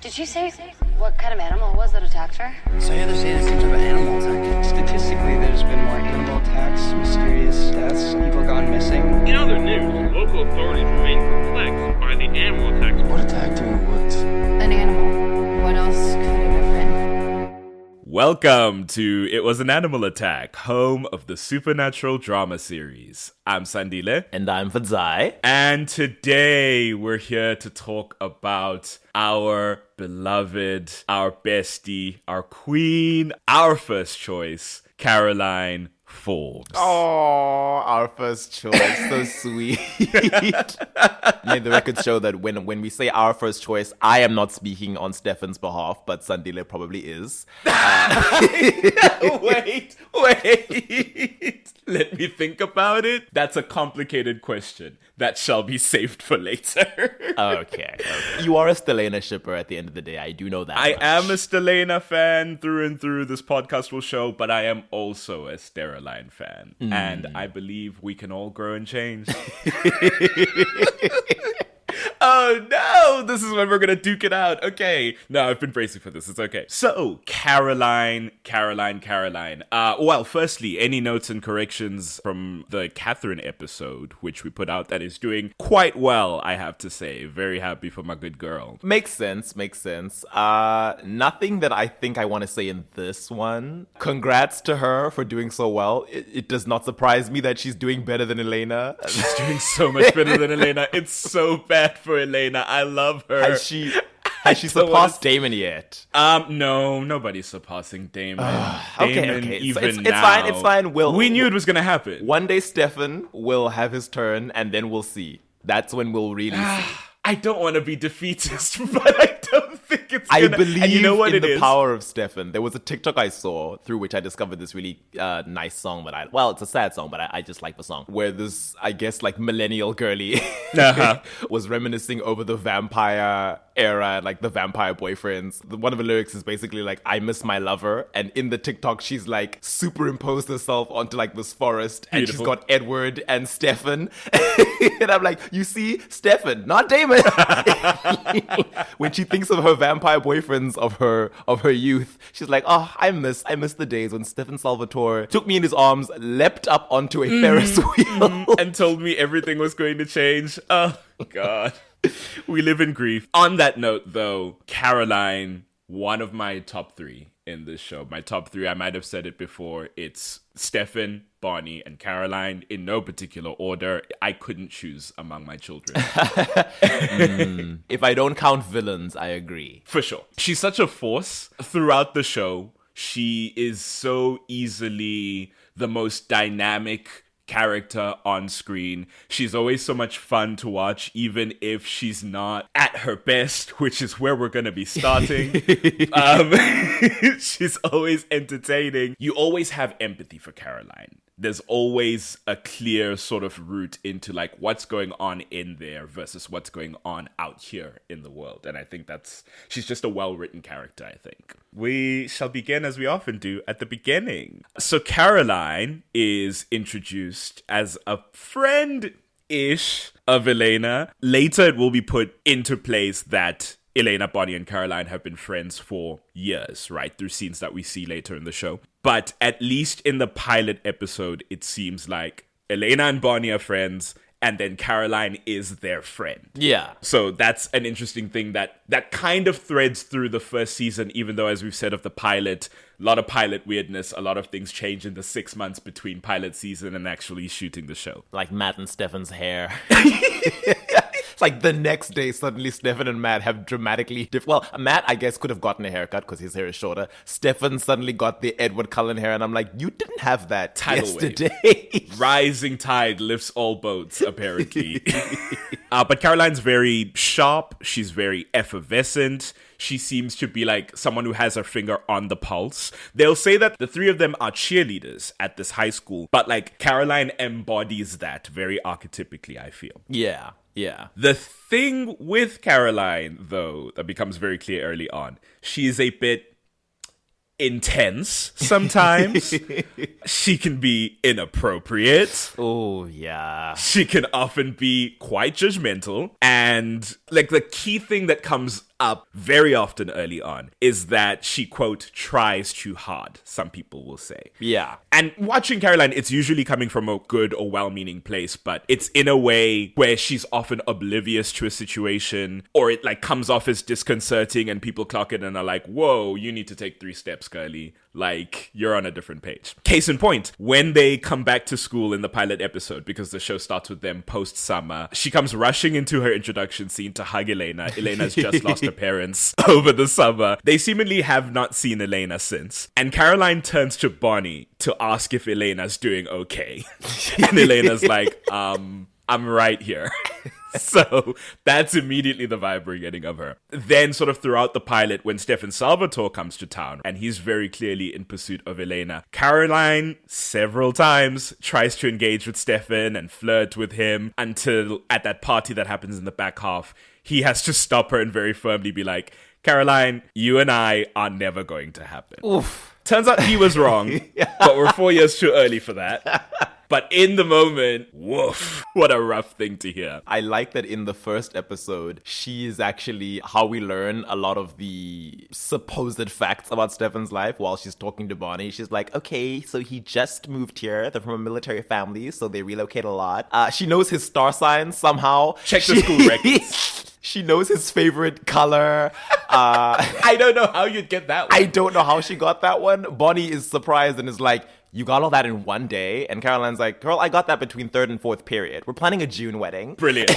Did she say what kind of animal it was that attacked her? So yeah, they're saying it's some type of animal attack. Statistically, there's been more animal attacks, mysterious deaths, people gone missing. In other news, local authorities remain perplexed by the animal attacks. What attacked you in the woods? An animal. What else could it have been? Welcome to It Was an Animal Attack, home of the supernatural drama series. I'm Sandile. And I'm Fadzai. And today we're here to talk about our beloved, our bestie, our queen, our first choice, Caroline Forbes. Oh, our first choice. So sweet. May the record show that when we say our first choice, I am not speaking on Stefan's behalf, but Sandile probably is. Wait. Let me think about it. That's a complicated question that shall be saved for later. Okay. You are a Stelena shipper at the end of the day. I do know that I much. am a Stelena fan through and through, this podcast will show, but I am also a Stereline fan. And I believe we can all grow and change. Oh no, this is when we're gonna duke it out. Okay. No, I've been bracing for this. It's okay. So, Caroline. Well, firstly, any notes and corrections from the Catherine episode, which we put out, that is doing quite well, I have to say. Very happy for my good girl. Makes sense. Nothing that I think I want to say in this one. Congrats to her for doing so well. It does not surprise me that she's doing better than Elena. She's doing so much better than Elena. It's so bad for Elena. I love her. Has she surpassed Damon yet? No, nobody's surpassing Damon. Damon, Okay. even It's now. It's fine. We knew it was gonna happen. One day Stefan will have his turn, and then we'll see. That's when we'll really see. I don't want to be defeatist, but I don't think it's I gonna... believe and you know what in it the is? power of Stefan. There was a TikTok I saw through which I discovered this really nice song that it's a sad song, but I just like the song. Where this, I guess, like millennial girly was reminiscing over the vampire era, like the vampire boyfriends. One of the lyrics is basically like, I miss my lover. And in the TikTok, she's like superimposed herself onto like this forest. And Beautiful. she's got Edward and Stefan. And I'm like, you see, Stefan, not Damon. When she thinks of her vampire boyfriends of her youth, she's like, oh, I miss the days when Stefan Salvatore took me in his arms, leapt up onto a Ferris wheel, and told me everything was going to change. Oh, God. We live in grief. On that note, though, Caroline, one of my top three in this show. My top three, I might have said it before. It's Stefan, Bonnie, and Caroline in no particular order. I couldn't choose among my children. If I don't count villains, I agree. For sure. She's such a force throughout the show. She is so easily the most dynamic character on screen. She's always so much fun to watch, even if she's not at her best, which is where we're going to be starting. She's always entertaining. You always have empathy for Caroline. There's always a clear sort of route into like what's going on in there versus what's going on out here in the world. And I think she's just a well-written character, I think. We shall begin as we often do at the beginning. So Caroline is introduced as a friend-ish of Elena. Later it will be put into place that Elena, Bonnie, and Caroline have been friends for years, right? Through scenes that we see later in the show. But at least in the pilot episode, it seems like Elena and Bonnie are friends, and then Caroline is their friend. Yeah. So that's an interesting thing that kind of threads through the first season, even though, as we've said of the pilot, a lot of pilot weirdness, a lot of things change in the 6 months between pilot season and actually shooting the show. Like Matt and Stefan's hair. It's like the next day, suddenly Stefan and Matt have dramatically well, Matt, I guess, could have gotten a haircut because his hair is shorter. Stefan suddenly got the Edward Cullen hair, and I'm like, you didn't have that Tidal yesterday. Rising tide lifts all boats, apparently. But Caroline's very sharp. She's very effervescent. She seems to be like someone who has her finger on the pulse. They'll say that the three of them are cheerleaders at this high school, but like Caroline embodies that very archetypically, I feel. Yeah. The thing with Caroline, though, that becomes very clear early on, she is a bit intense sometimes. She can be inappropriate. Oh, yeah. She can often be quite judgmental. And like the key thing that comes up very often early on is that she, quote, tries too hard, some people will say. Yeah. And watching Caroline, it's usually coming from a good or well-meaning place, but it's in a way where she's often oblivious to a situation, or it like comes off as disconcerting and people clock it and are like, whoa, you need to take 3 steps, girly. Like, you're on a different page. Case in point, when they come back to school in the pilot episode, because the show starts with them post-summer, she comes rushing into her introduction scene to hug Elena. Elena's just lost her parents over the summer. They seemingly have not seen Elena since. And Caroline turns to Bonnie to ask if Elena's doing okay. And Elena's like, I'm right here. So that's immediately the vibe we're getting of her. Then sort of throughout the pilot, when Stefan Salvatore comes to town, and he's very clearly in pursuit of Elena, Caroline several times tries to engage with Stefan and flirt with him until at that party that happens in the back half, he has to stop her and very firmly be like, Caroline, you and I are never going to happen. Oof. Turns out he was wrong, but we're 4 years too early for that. But in the moment, woof, what a rough thing to hear. I like that in the first episode, she is actually how we learn a lot of the supposed facts about Stefan's life while she's talking to Bonnie. She's like, okay, so he just moved here. They're from a military family, so they relocate a lot. She knows his star sign somehow. Check the school records. She knows his favorite color. I don't know how you'd get that one. I don't know how she got that one. Bonnie is surprised and is like, you got all that in one day? And Caroline's like, girl, I got that between 3rd and 4th period. We're planning a June wedding. Brilliant.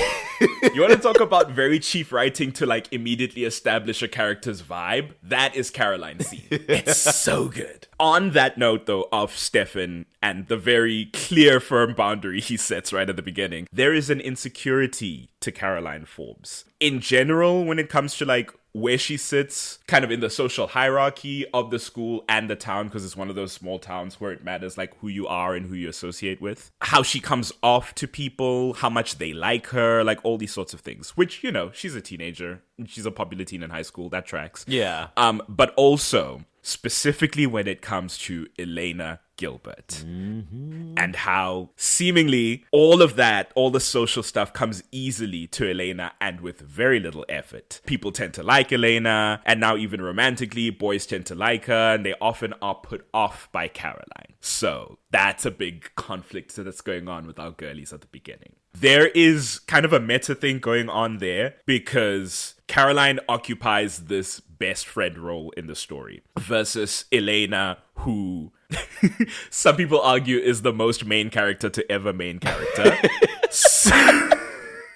You want to talk about very cheap writing to like immediately establish a character's vibe? That is Caroline's scene. It's so good. On that note, though, of Stefan and the very clear, firm boundary he sets right at the beginning, there is an insecurity to Caroline Forbes. In general, when it comes to like where she sits kind of in the social hierarchy of the school and the town, because it's one of those small towns where it matters like who you are and who you associate with, how she comes off to people, how much they like her, like all these sorts of things, which, you know, she's a teenager. She's a popular teen in high school. That tracks. Yeah. But also specifically when it comes to Elena Gilbert and how seemingly all of that, all the social stuff comes easily to Elena and with very little effort. People tend to like Elena, and now even romantically, boys tend to like her, and they often are put off by Caroline. So that's a big conflict that's going on with our girlies at the beginning. There is kind of a meta thing going on there because Caroline occupies this best friend role in the story versus Elena, who some people argue is the most main character to ever main character.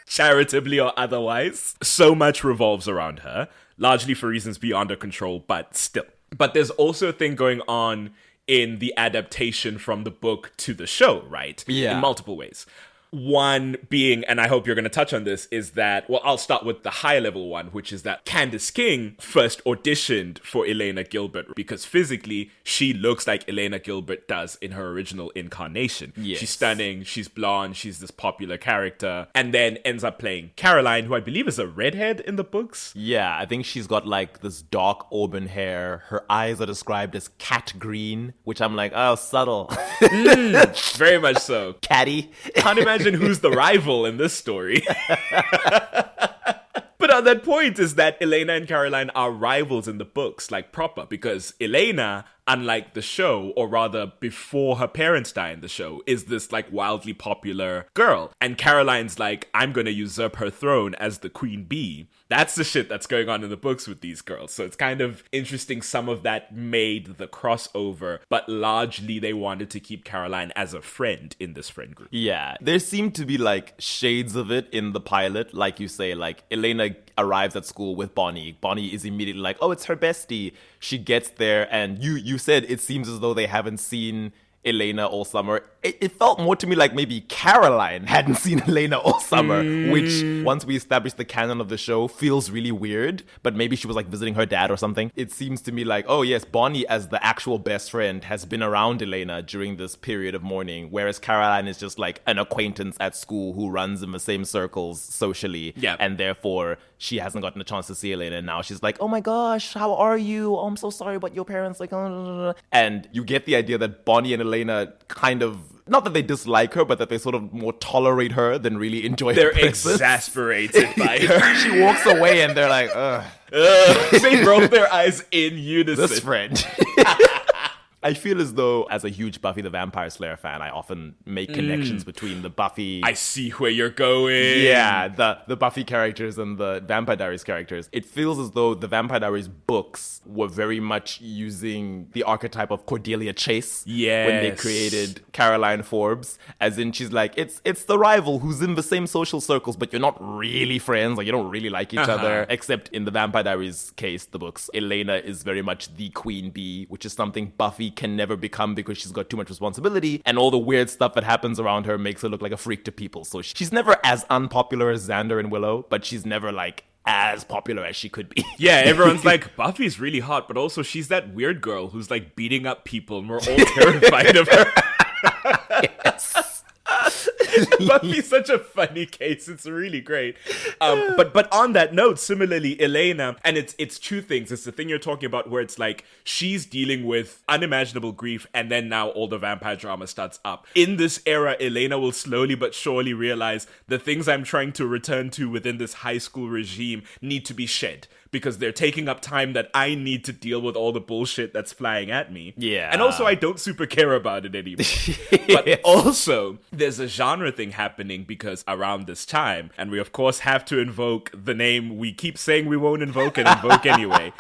Charitably or otherwise. So much revolves around her, largely for reasons beyond her control, but still. But there's also a thing going on in the adaptation from the book to the show, right? Yeah. In multiple ways. One being, and I hope you're going to touch on this, is that, well, I'll start with the higher level one, which is that Candace King first auditioned for Elena Gilbert because physically she looks like Elena Gilbert does in her original incarnation. Yes. She's stunning, she's blonde, she's this popular character, and then ends up playing Caroline, who I believe is a redhead in the books. Yeah, I think she's got like this dark auburn hair. Her eyes are described as cat green, which I'm like, oh, subtle. Very much so. Catty. Can't imagine who's the rival in this story. But on that point is that Elena and Caroline are rivals in the books, like proper, because Elena, unlike the show, or rather before her parents die in the show, is this like wildly popular girl. And Caroline's like, I'm gonna usurp her throne as the queen bee. That's the shit that's going on in the books with these girls. So it's kind of interesting some of that made the crossover, but largely they wanted to keep Caroline as a friend in this friend group. Yeah, there seem to be like shades of it in the pilot. Like you say, like Elena arrives at school with Bonnie. Bonnie is immediately like, oh, it's her bestie. She gets there and you said it seems as though they haven't seen Elena all summer. It felt more to me like maybe Caroline hadn't seen Elena all summer, which once we established the canon of the show feels really weird, but maybe she was like visiting her dad or something. It seems to me like, oh yes, Bonnie as the actual best friend has been around Elena during this period of mourning, whereas Caroline is just like an acquaintance at school who runs in the same circles socially, and therefore she hasn't gotten a chance to see Elena. And now she's like, oh my gosh, how are you? Oh, I'm so sorry about your parents. Like, and you get the idea that Bonnie and Elena kind of not that they dislike her, but that they sort of more tolerate her than really enjoy They're her presence. exasperated by her. She walks away and they're like, ugh. They roll their eyes in unison. This friend. I feel as though, as a huge Buffy the Vampire Slayer fan, I often make connections between the Buffy... I see where you're going. Yeah, the Buffy characters and the Vampire Diaries characters. It feels as though the Vampire Diaries books were very much using the archetype of Cordelia Chase when they created Caroline Forbes. As in, she's like, it's the rival who's in the same social circles, but you're not really friends, like you don't really like each other. Except in the Vampire Diaries case, the books, Elena is very much the queen bee, which is something Buffy can never become because she's got too much responsibility, and all the weird stuff that happens around her makes her look like a freak to people. So she's never as unpopular as Xander and Willow, but she's never like as popular as she could be. Yeah, everyone's like, Buffy's really hot, but also she's that weird girl who's like beating up people and we're all terrified of her. Yes. Buffy's such a funny case. It's really great. But on that note, similarly, Elena, and it's two things. It's the thing you're talking about where it's like she's dealing with unimaginable grief, and then now all the vampire drama starts up. In this era, Elena will slowly but surely realize the things I'm trying to return to within this high school regime need to be shed, because they're taking up time that I need to deal with all the bullshit that's flying at me. Yeah. And also, I don't super care about it anymore. But also, there's a genre thing happening because around this time, and we of course have to invoke the name we keep saying we won't invoke and invoke anyway.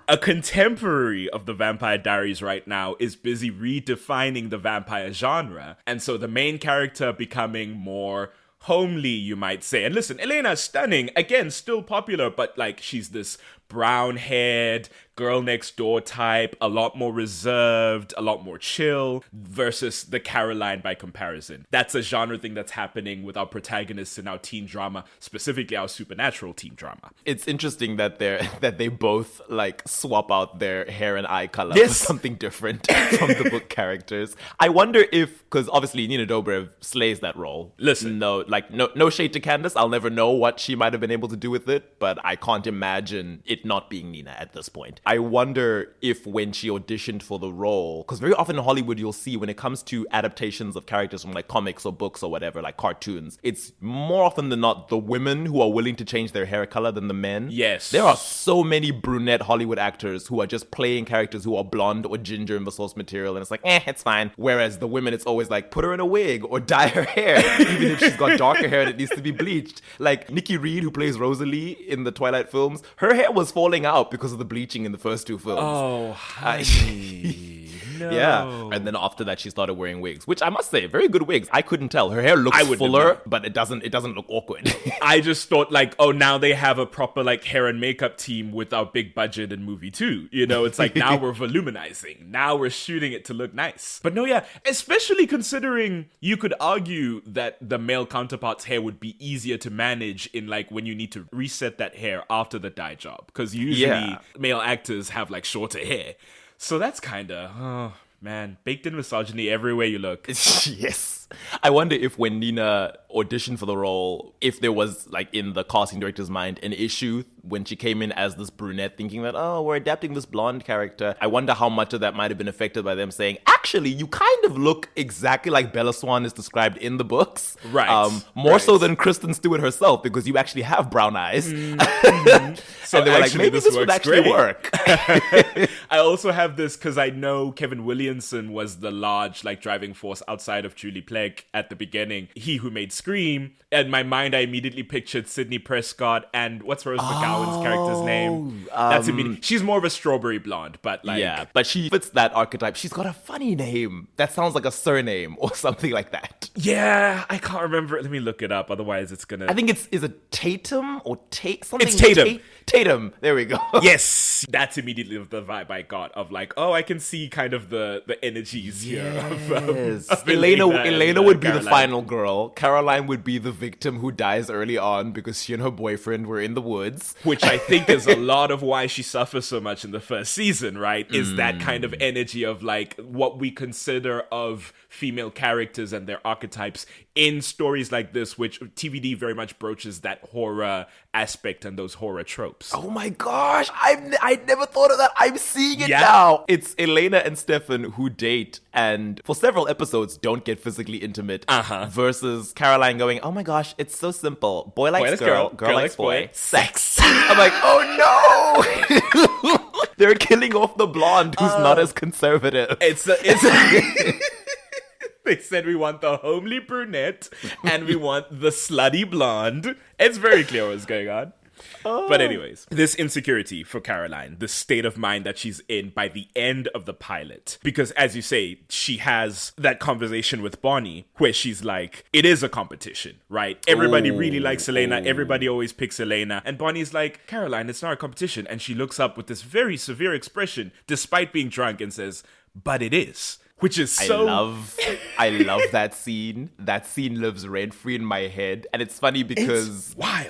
A contemporary of the Vampire Diaries right now is busy redefining the vampire genre. And so the main character becoming more homely, you might say. And listen, Elena's stunning. Again, still popular, but like she's this brown-haired girl next door type, a lot more reserved, a lot more chill, versus the Caroline by comparison. That's a genre thing that's happening with our protagonists in our teen drama, specifically our supernatural teen drama. It's interesting that they both like swap out their hair and eye color Yes. for something different from the book characters. I wonder if, because obviously Nina Dobrev slays that role. Listen. No shade to Candace. I'll never know what she might have been able to do with it, but I can't imagine it not being Nina at this point. I wonder if when she auditioned for the role, because very often in Hollywood you'll see when it comes to adaptations of characters from like comics or books or whatever, like cartoons, it's more often than not the women who are willing to change their hair color than the men. Yes. There are so many brunette Hollywood actors who are just playing characters who are blonde or ginger in the source material, and it's like, it's fine. Whereas the women, it's always like, put her in a wig or dye her hair, even if she's got darker hair and it needs to be bleached. Like Nikki Reed, who plays Rosalie in the Twilight films, her hair was falling out because of the bleaching in the first two films. Oh, honey. No. Yeah. And then after that, she started wearing wigs, which I must say, very good wigs. I couldn't tell. Her hair looks fuller, but it doesn't look awkward. I just thought like, oh, now they have a proper like hair and makeup team with our big budget in movie 2. You know, it's like now we're voluminizing. Now we're shooting it to look nice. But no, yeah, especially considering you could argue that the male counterpart's hair would be easier to manage in like when you need to reset that hair after the dye job. Because usually male actors have like shorter hair. So that's kind of, oh man, baked in misogyny everywhere you look. Yes. I wonder if when Nina auditioned for the role, if there was like in the casting director's mind an issue when she came in as this brunette thinking that, oh, we're adapting this blonde character. I wonder how much of that might have been affected by them saying, actually, you kind of look exactly like Bella Swan is described in the books. Right. More so than Kristen Stewart herself, because you actually have brown eyes. Mm-hmm. So and they were like, maybe this would actually work. I also have this because I know Kevin Williamson was the large like driving force outside of Julie Plec at the beginning. He who made Scream. In my mind, I immediately pictured Sidney Prescott and what's Rose McGowan's character's name? That's immediately. She's more of a strawberry blonde, but like... Yeah, but she fits that archetype. She's got a funny name that sounds like a surname or something like that. Yeah, I can't remember. Let me look it up. Otherwise, it's gonna... I think is it Tatum or something? It's Tatum. Tatum. There we go. Yes, that's immediately the vibe I got of like, oh, I can see kind of the energies here. Of Elena would be Caroline. the final girl. Caroline would be the victim who dies early on because she and her boyfriend were in the woods. Which I think is a lot of why she suffers so much in the first season, right? Is that kind of energy of like what we consider of female characters and their archetypes in stories like this, which TVD very much broaches that horror aspect and those horror tropes. Oh my gosh, I never thought of that. I'm seeing it now. It's Elena and Stefan who date and for several episodes don't get physically intimate versus Caroline going, oh my gosh, it's so simple. Boy likes girl, girl likes boy, sex. I'm like, oh no. They're killing off the blonde who's not as conservative. It's They said we want the homely brunette and we want the slutty blonde. It's very clear what's going on. But anyways, this insecurity for Caroline, the state of mind that she's in by the end of the pilot. Because as you say, she has that conversation with Bonnie where she's like, it is a competition, right? Everybody really likes Elena. Everybody always picks Elena. And Bonnie's like, Caroline, it's not a competition. And she looks up with this very severe expression, despite being drunk, and says, but it is. Which is so... I love that scene. That scene lives rent-free in my head. And it's funny because it's wild.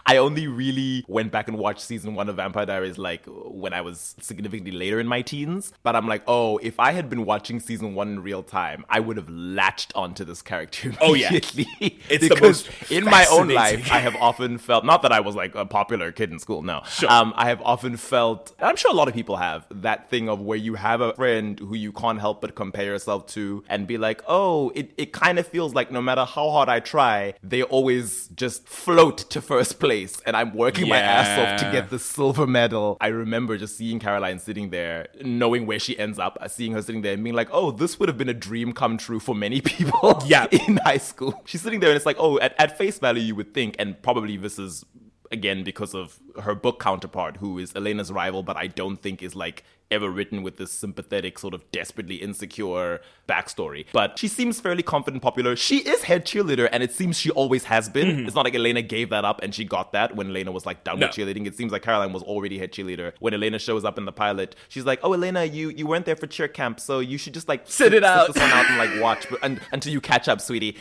I only really went back and watched season 1 of Vampire Diaries like when I was significantly later in my teens. But I'm like, oh, if I had been watching season 1 in real time, I would have latched onto this character immediately. Oh yeah, it's because in my own life, I have often felt, not that I was like a popular kid in school, no. Sure. I have often felt, and I'm sure a lot of people have, that thing of where you have a friend who you can't help but compare yourself to and be like, oh, it kind of feels like no matter how hard I try, they always just float to first place and I'm working my ass off to get the silver medal. I remember just seeing Caroline sitting there, knowing where she ends up, seeing her sitting there and being like, oh, this would have been a dream come true for many people in high school. She's sitting there and it's like, oh, at face value you would think, and probably this is, again, because of her book counterpart, who is Elena's rival, but I don't think is like ever written with this sympathetic, sort of desperately insecure backstory. But she seems fairly confident, popular. She is head cheerleader, and it seems she always has been. It's not like Elena gave that up and she got that when Elena was like done with cheerleading. It seems like Caroline was already head cheerleader. When Elena shows up in the pilot, she's like, oh, Elena, you weren't there for cheer camp, so you should just like sit this one out and like watch until you catch up, sweetie.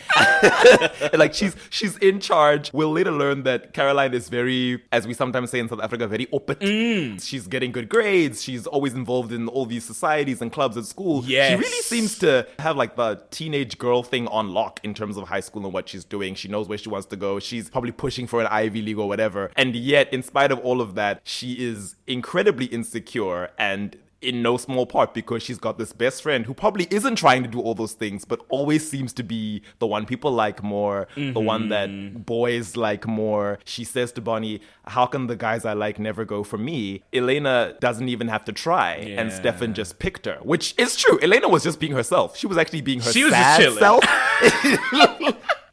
Like she's in charge. We'll later learn that Caroline is very, as we sometimes say in South Africa, very open. She's getting good grades. She's always involved in all these societies and clubs at school. Yes. She really seems to have like the teenage girl thing on lock in terms of high school and what she's doing. She knows where she wants to go. She's probably pushing for an Ivy League or whatever. And yet, in spite of all of that, she is incredibly insecure, and in no small part because she's got this best friend who probably isn't trying to do all those things, but always seems to be the one people like more, the one that boys like more. She says to Bonnie, how can the guys I like never go for me? Elena doesn't even have to try, and Stefan just picked her, which is true. Elena was just being herself. She was actually being her sad self.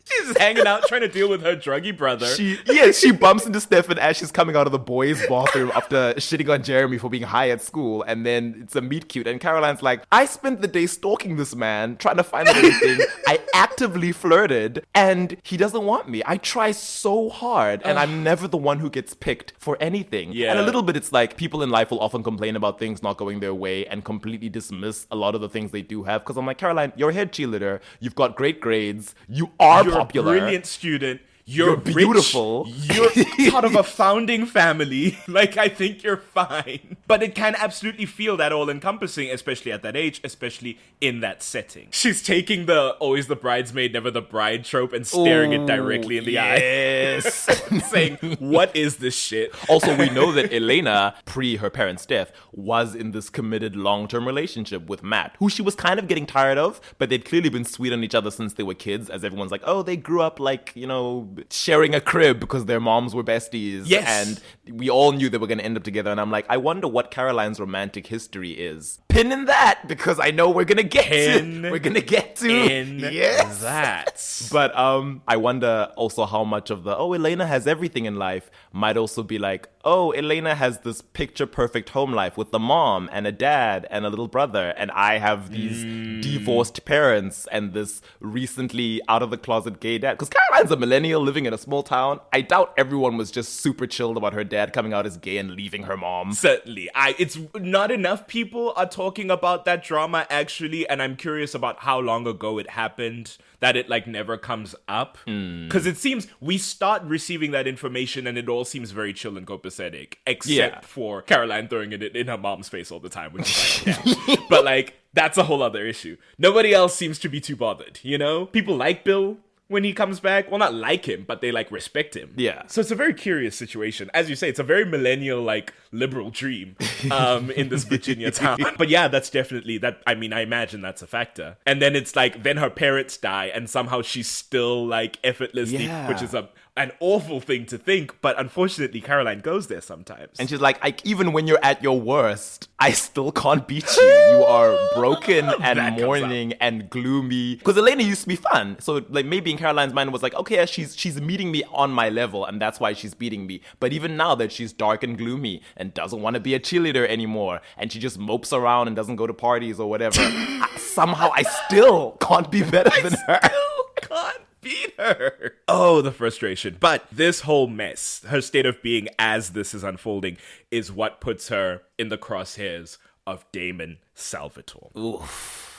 She's just hanging out, trying to deal with her druggy brother. She bumps into Stefan as she's coming out of the boys' bathroom after shitting on Jeremy for being high at school, and then it's a meet cute, and Caroline's like, I spent the day stalking this man, trying to find out anything. I actively flirted, and he doesn't want me. I try so hard, and I'm never the one who gets picked for anything. Yeah. And a little bit, it's like people in life will often complain about things not going their way and completely dismiss a lot of the things they do have, because I'm like, Caroline, you're a head cheerleader, you've got great grades, you're popular. Brilliant student. You're beautiful. Rich. You're part of a founding family. Like, I think you're fine. But it can absolutely feel that all-encompassing, especially at that age, especially in that setting. She's taking the always the bridesmaid, never the bride trope and staring it directly in the eye. Saying, what is this shit? Also, we know that Elena, pre her parents' death, was in this committed long-term relationship with Matt, who she was kind of getting tired of, but they'd clearly been sweet on each other since they were kids, as everyone's like, oh, they grew up like, you know, sharing a crib because their moms were besties. Yes. And we all knew they were going to end up together. And I'm like, I wonder what Caroline's romantic history is. Pin in that, because I know we're going to get to. We're going to get to. Yes. That. But I wonder also how much of the, oh, Elena has everything in life might also be like, oh, Elena has this picture-perfect home life with the mom and a dad and a little brother, and I have these divorced parents and this recently out-of-the-closet gay dad. Because Caroline's a millennial living in a small town. I doubt everyone was just super chilled about her dad coming out as gay and leaving her mom. Certainly. It's not enough people are talking about that drama, actually, and I'm curious about how long ago it happened, that it, like, never comes up. Because it seems we start receiving that information and it all seems very chill and copacetic, except for Caroline throwing it in her mom's face all the time, which is like, yeah. But, like, that's a whole other issue. Nobody else seems to be too bothered, you know? People like Bill. when he comes back. Well, not like him, but they like respect him. Yeah. So it's a very curious situation. As you say, it's a very millennial, like liberal dream in this Virginia town. But yeah, that's definitely that. I mean, I imagine that's a factor. And then it's like, then her parents die and somehow she's still like effortlessly, which is an awful thing to think. But unfortunately, Caroline goes there sometimes. And she's like, even when you're at your worst, I still can't beat you. You are broken and mourning and gloomy. Because Elena used to be fun. So like maybe in Caroline's mind was like, okay, she's meeting me on my level and that's why she's beating me. But even now that she's dark and gloomy and doesn't want to be a cheerleader anymore and she just mopes around and doesn't go to parties or whatever, somehow I still can't be better than her. Can't beat her. Oh, the frustration. But this whole mess, her state of being as this is unfolding, is what puts her in the crosshairs of Damon Salvatore. Oof.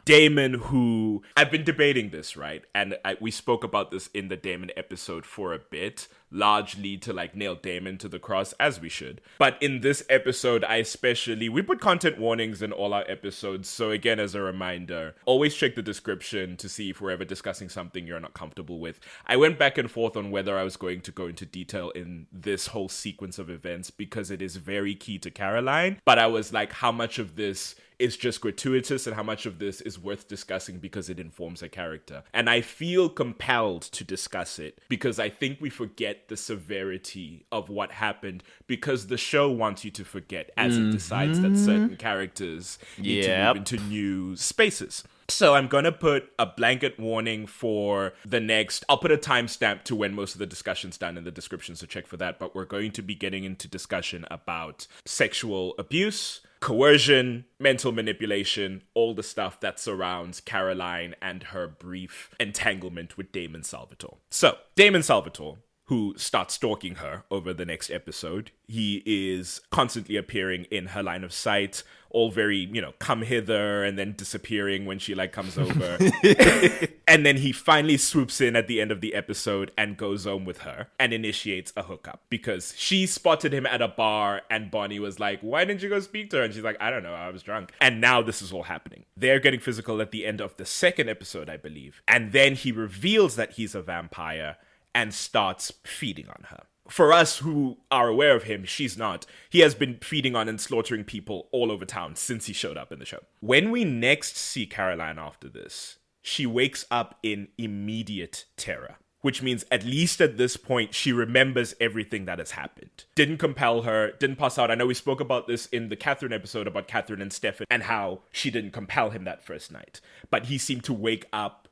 Damon, who I've been debating this, right? And we spoke about this in the Damon episode for a bit, largely to like nail Damon to the cross, as we should. But in this episode, we put content warnings in all our episodes. So again, as a reminder, always check the description to see if we're ever discussing something you're not comfortable with. I went back and forth on whether I was going to go into detail in this whole sequence of events because it is very key to Caroline. But I was like, how much of this is just gratuitous and how much of this is worth discussing because it informs a character. And I feel compelled to discuss it because I think we forget the severity of what happened because the show wants you to forget as it decides that certain characters need to move into new spaces. So I'm going to put a blanket warning for the next. I'll put a timestamp to when most of the discussion's done in the description, so check for that. But we're going to be getting into discussion about sexual abuse, coercion, mental manipulation, all the stuff that surrounds Caroline and her brief entanglement with Damon Salvatore. So, Damon Salvatore, who starts stalking her over the next episode. He is constantly appearing in her line of sight, all very, come hither and then disappearing when she comes over. And then he finally swoops in at the end of the episode and goes home with her and initiates a hookup because she spotted him at a bar and Bonnie was like, why didn't you go speak to her? And she's like, I don't know, I was drunk. And now this is all happening. They're getting physical at the end of the second episode, I believe. And then he reveals that he's a vampire and starts feeding on her. For us who are aware of him, she's not. He has been feeding on and slaughtering people all over town since he showed up in the show. When we next see Caroline after this, she wakes up in immediate terror, which means at least at this point, she remembers everything that has happened. Didn't compel her, didn't pass out. I know we spoke about this in the Catherine episode about Catherine and Stefan and how she didn't compel him that first night. But he seemed to wake up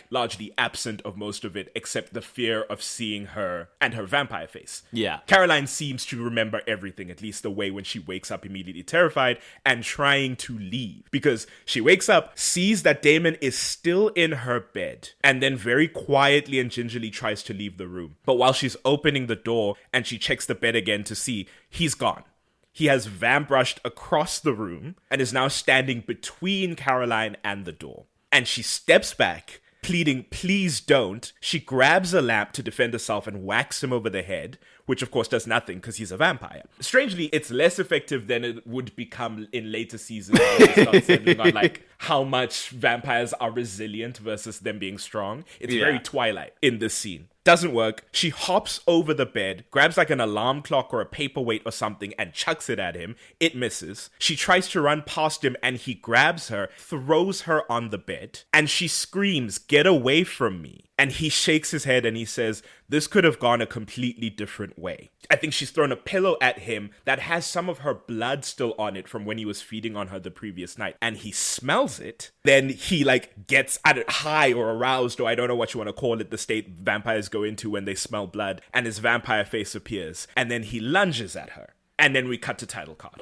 largely absent of most of it, except the fear of seeing her and her vampire face. Yeah. Caroline seems to remember everything, at least the way when she wakes up immediately terrified and trying to leave. Because she wakes up, sees that Damon is still in her bed, and then very quietly and gingerly tries to leave the room. But while she's opening the door and she checks the bed again to see, he's gone. He has vamp rushed across the room and is now standing between Caroline and the door. And she steps back, pleading, please don't. She grabs a lamp to defend herself and whacks him over the head, which of course does nothing because he's a vampire. Strangely, it's less effective than it would become in later seasons where they start settling on how much vampires are resilient versus them being strong. It's very Twilight in this scene. Doesn't work. She hops over the bed, grabs an alarm clock or a paperweight or something and chucks it at him. It misses. She tries to run past him and he grabs her, throws her on the bed, and she screams, "Get away from me." And he shakes his head and he says, this could have gone a completely different way. I think she's thrown a pillow at him that has some of her blood still on it from when he was feeding on her the previous night. And he smells it. Then he gets high or aroused, or I don't know what you want to call it, the state vampires go into when they smell blood. And his vampire face appears. And then he lunges at her. And then we cut to title card.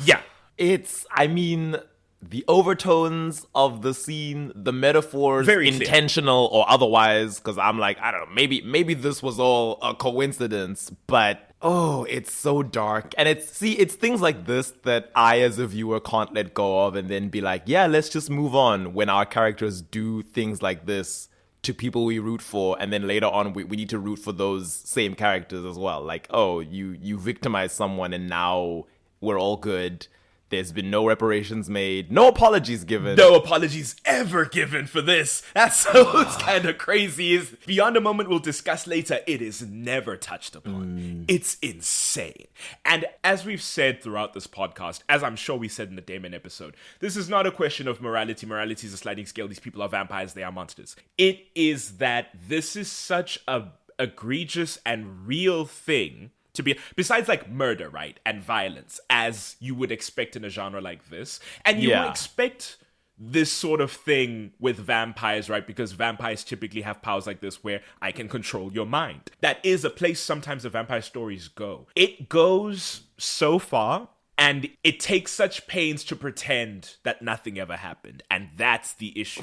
Yeah. The overtones of the scene, the metaphors, very intentional or otherwise, because I'm I don't know, maybe this was all a coincidence, but it's so dark. And it's things like this that I as a viewer can't let go of and then be like, yeah, let's just move on when our characters do things like this to people we root for, and then later on we need to root for those same characters as well. You victimize someone and now we're all good. There's been no reparations made, no apologies given. No apologies ever given for this. That's what's kind of crazy is beyond a moment we'll discuss later, it is never touched upon. It's insane. And as we've said throughout this podcast, as I'm sure we said in the Damon episode, this is not a question of morality. Morality is a sliding scale. These people are vampires. They are monsters. It is that this is such a egregious and real thing to be, besides like murder, right, and violence, as you would expect in a genre like this. And you would expect this sort of thing with vampires, right? Because vampires typically have powers like this where I can control your mind. That is a place sometimes the vampire stories go. It goes so far, and it takes such pains to pretend that nothing ever happened. And that's the issue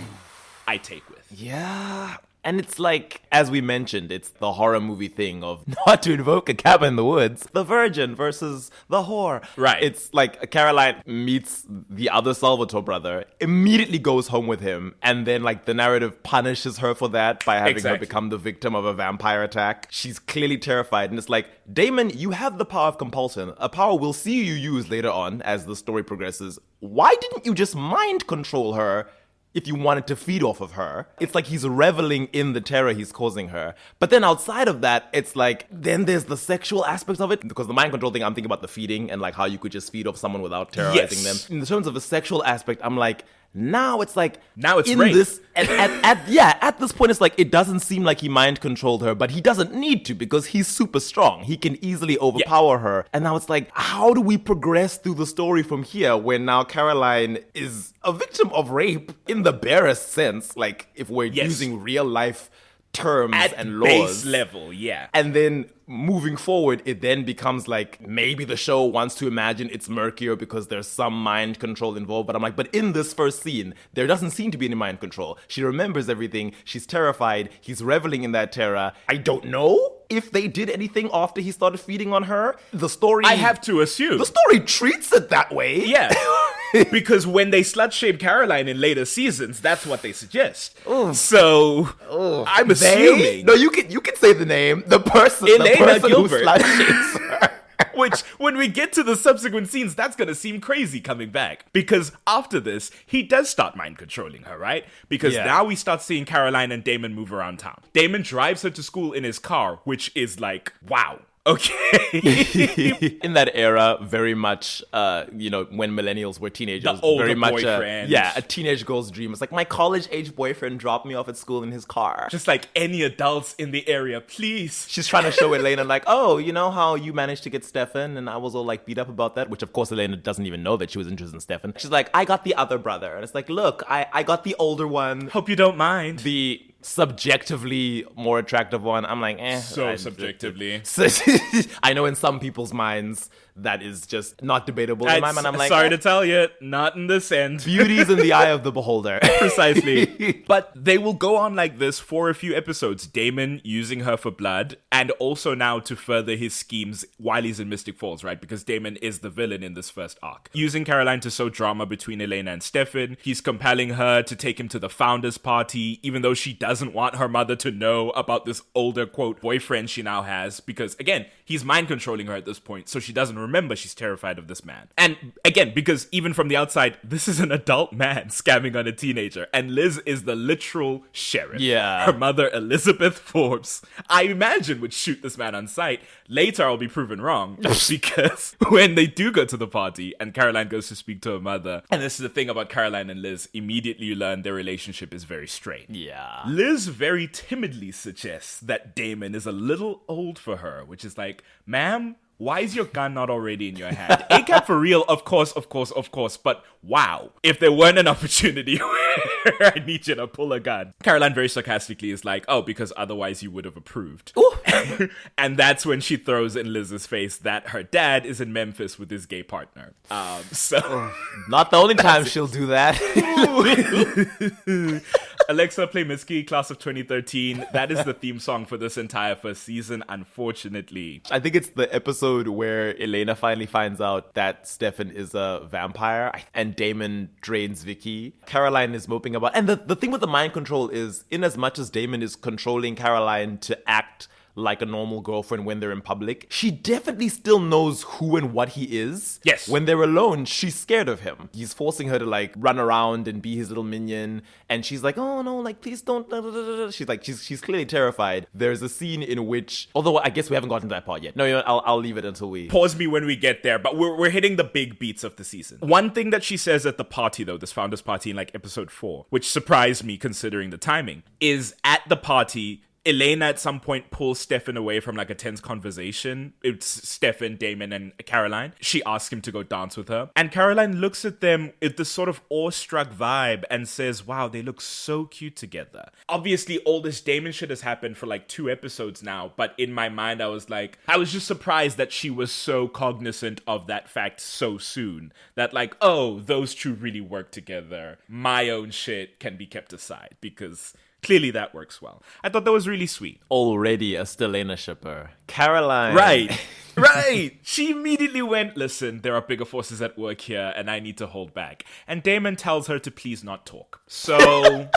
I take with. Yeah. And it's like, as we mentioned, it's the horror movie thing of not to invoke a cabin in the woods, the virgin versus the whore. Right. It's like Caroline meets the other Salvatore brother, immediately goes home with him, and then like the narrative punishes her for that by having her become the victim of a vampire attack. She's clearly terrified, and it's like, Damon, you have the power of compulsion, a power we'll see you use later on as the story progresses. Why didn't you just mind control her if you wanted to feed off of her? It's like he's reveling in the terror he's causing her. But then outside of that, it's like, then there's the sexual aspects of it. Because the mind control thing, I'm thinking about the feeding and like how you could just feed off someone without terrorizing them. In terms of the sexual aspect, I'm like, now it's like, now it's in rape. This, at this point, it's like, it doesn't seem like he mind controlled her, but he doesn't need to because he's super strong. He can easily overpower her. And now it's like, how do we progress through the story from here when now Caroline is a victim of rape in the barest sense? Like, if we're using real life terms and laws. Base level, yeah. And then moving forward, it then becomes like maybe the show wants to imagine it's murkier because there's some mind control involved. But I'm like, but in this first scene, there doesn't seem to be any mind control. She remembers everything. She's terrified. He's reveling in that terror. I don't know if they did anything after he started feeding on her. The story... I have to assume. The story treats it that way. Yeah. Because when they slut-shame Caroline in later seasons, that's what they suggest. So, I'm assuming... No, you can say the name. The person Elena Gilbert. Who slut-shames her. Which, when we get to the subsequent scenes, that's going to seem crazy coming back. Because after this, he does start mind controlling her, right? Because now we start seeing Caroline and Damon move around town. Damon drives her to school in his car, which is like, wow. Okay. In that era, very much, when millennials were teenagers, the older very much, boyfriend. a teenage girl's dream. It's like my college-age boyfriend dropped me off at school in his car. Just like any adults in the area, please. She's trying to show Elena like, oh, you know how you managed to get Stefan, and I was all like beat up about that, which of course Elena doesn't even know that she was interested in Stefan. She's like, I got the other brother, and it's like, look, I got the older one. Hope you don't mind. The subjectively more attractive one. I'm like, So subjectively. I know in some people's minds that is just not debatable. In my mind, I'm like, sorry to tell you, not in this end. Beauty's in the eye of the beholder. Precisely. But they will go on like this for a few episodes. Damon using her for blood, and also now to further his schemes while he's in Mystic Falls, right? Because Damon is the villain in this first arc. Using Caroline to sow drama between Elena and Stefan. He's compelling her to take him to the founders party, even though she doesn't want her mother to know about this older, quote, boyfriend she now has. Because, again, he's mind controlling her at this point, so she doesn't remember she's terrified of this man. And again, because even from the outside, this is an adult man scamming on a teenager, and Liz is the literal sheriff. Yeah. Her mother, Elizabeth Forbes, I imagine would shoot this man on sight. Later, I'll be proven wrong, because when they do go to the party and Caroline goes to speak to her mother, and this is the thing about Caroline and Liz, immediately you learn their relationship is very strained. Yeah. Liz very timidly suggests that Damon is a little old for her, which is like, ma'am, why is your gun not already in your hand? ACAB for real, of course, but wow. If there weren't an opportunity where I need you to pull a gun. Caroline very sarcastically is like, oh, because otherwise you would have approved. And that's when she throws in Liz's face that her dad is in Memphis with his gay partner. Not the only time she'll do that. Alexa, play Mitski, Class of 2013. That is the theme song for this entire first season, unfortunately. I think it's the episode where Elena finally finds out that Stefan is a vampire and Damon drains Vicky. Caroline is moping about. And the thing with the mind control is, in as much as Damon is controlling Caroline to act like a normal girlfriend when they're in public, she definitely still knows who and what he is. Yes. When they're alone, she's scared of him. He's forcing her to like run around and be his little minion. And she's like, oh no, like please don't. She's like, she's clearly terrified. There's a scene in which, although I guess we haven't gotten to that part yet. No, you know, I'll leave it until we... Pause me when we get there, but we're hitting the big beats of the season. One thing that she says at the party, though, this founders party in like episode 4, which surprised me considering the timing, is at the party, Elena at some point pulls Stefan away from like a tense conversation. It's Stefan, Damon, and Caroline. She asks him to go dance with her. And Caroline looks at them with this sort of awestruck vibe and says, wow, they look so cute together. Obviously, all this Damon shit has happened for like 2 episodes now. But in my mind, I was just surprised that she was so cognizant of that fact so soon. That like, oh, those two really work together. My own shit can be kept aside because... clearly that works well. I thought that was really sweet. Already a Stelena shipper. Caroline. Right. Right. She immediately went, listen, there are bigger forces at work here and I need to hold back. And Damon tells her to please not talk. So...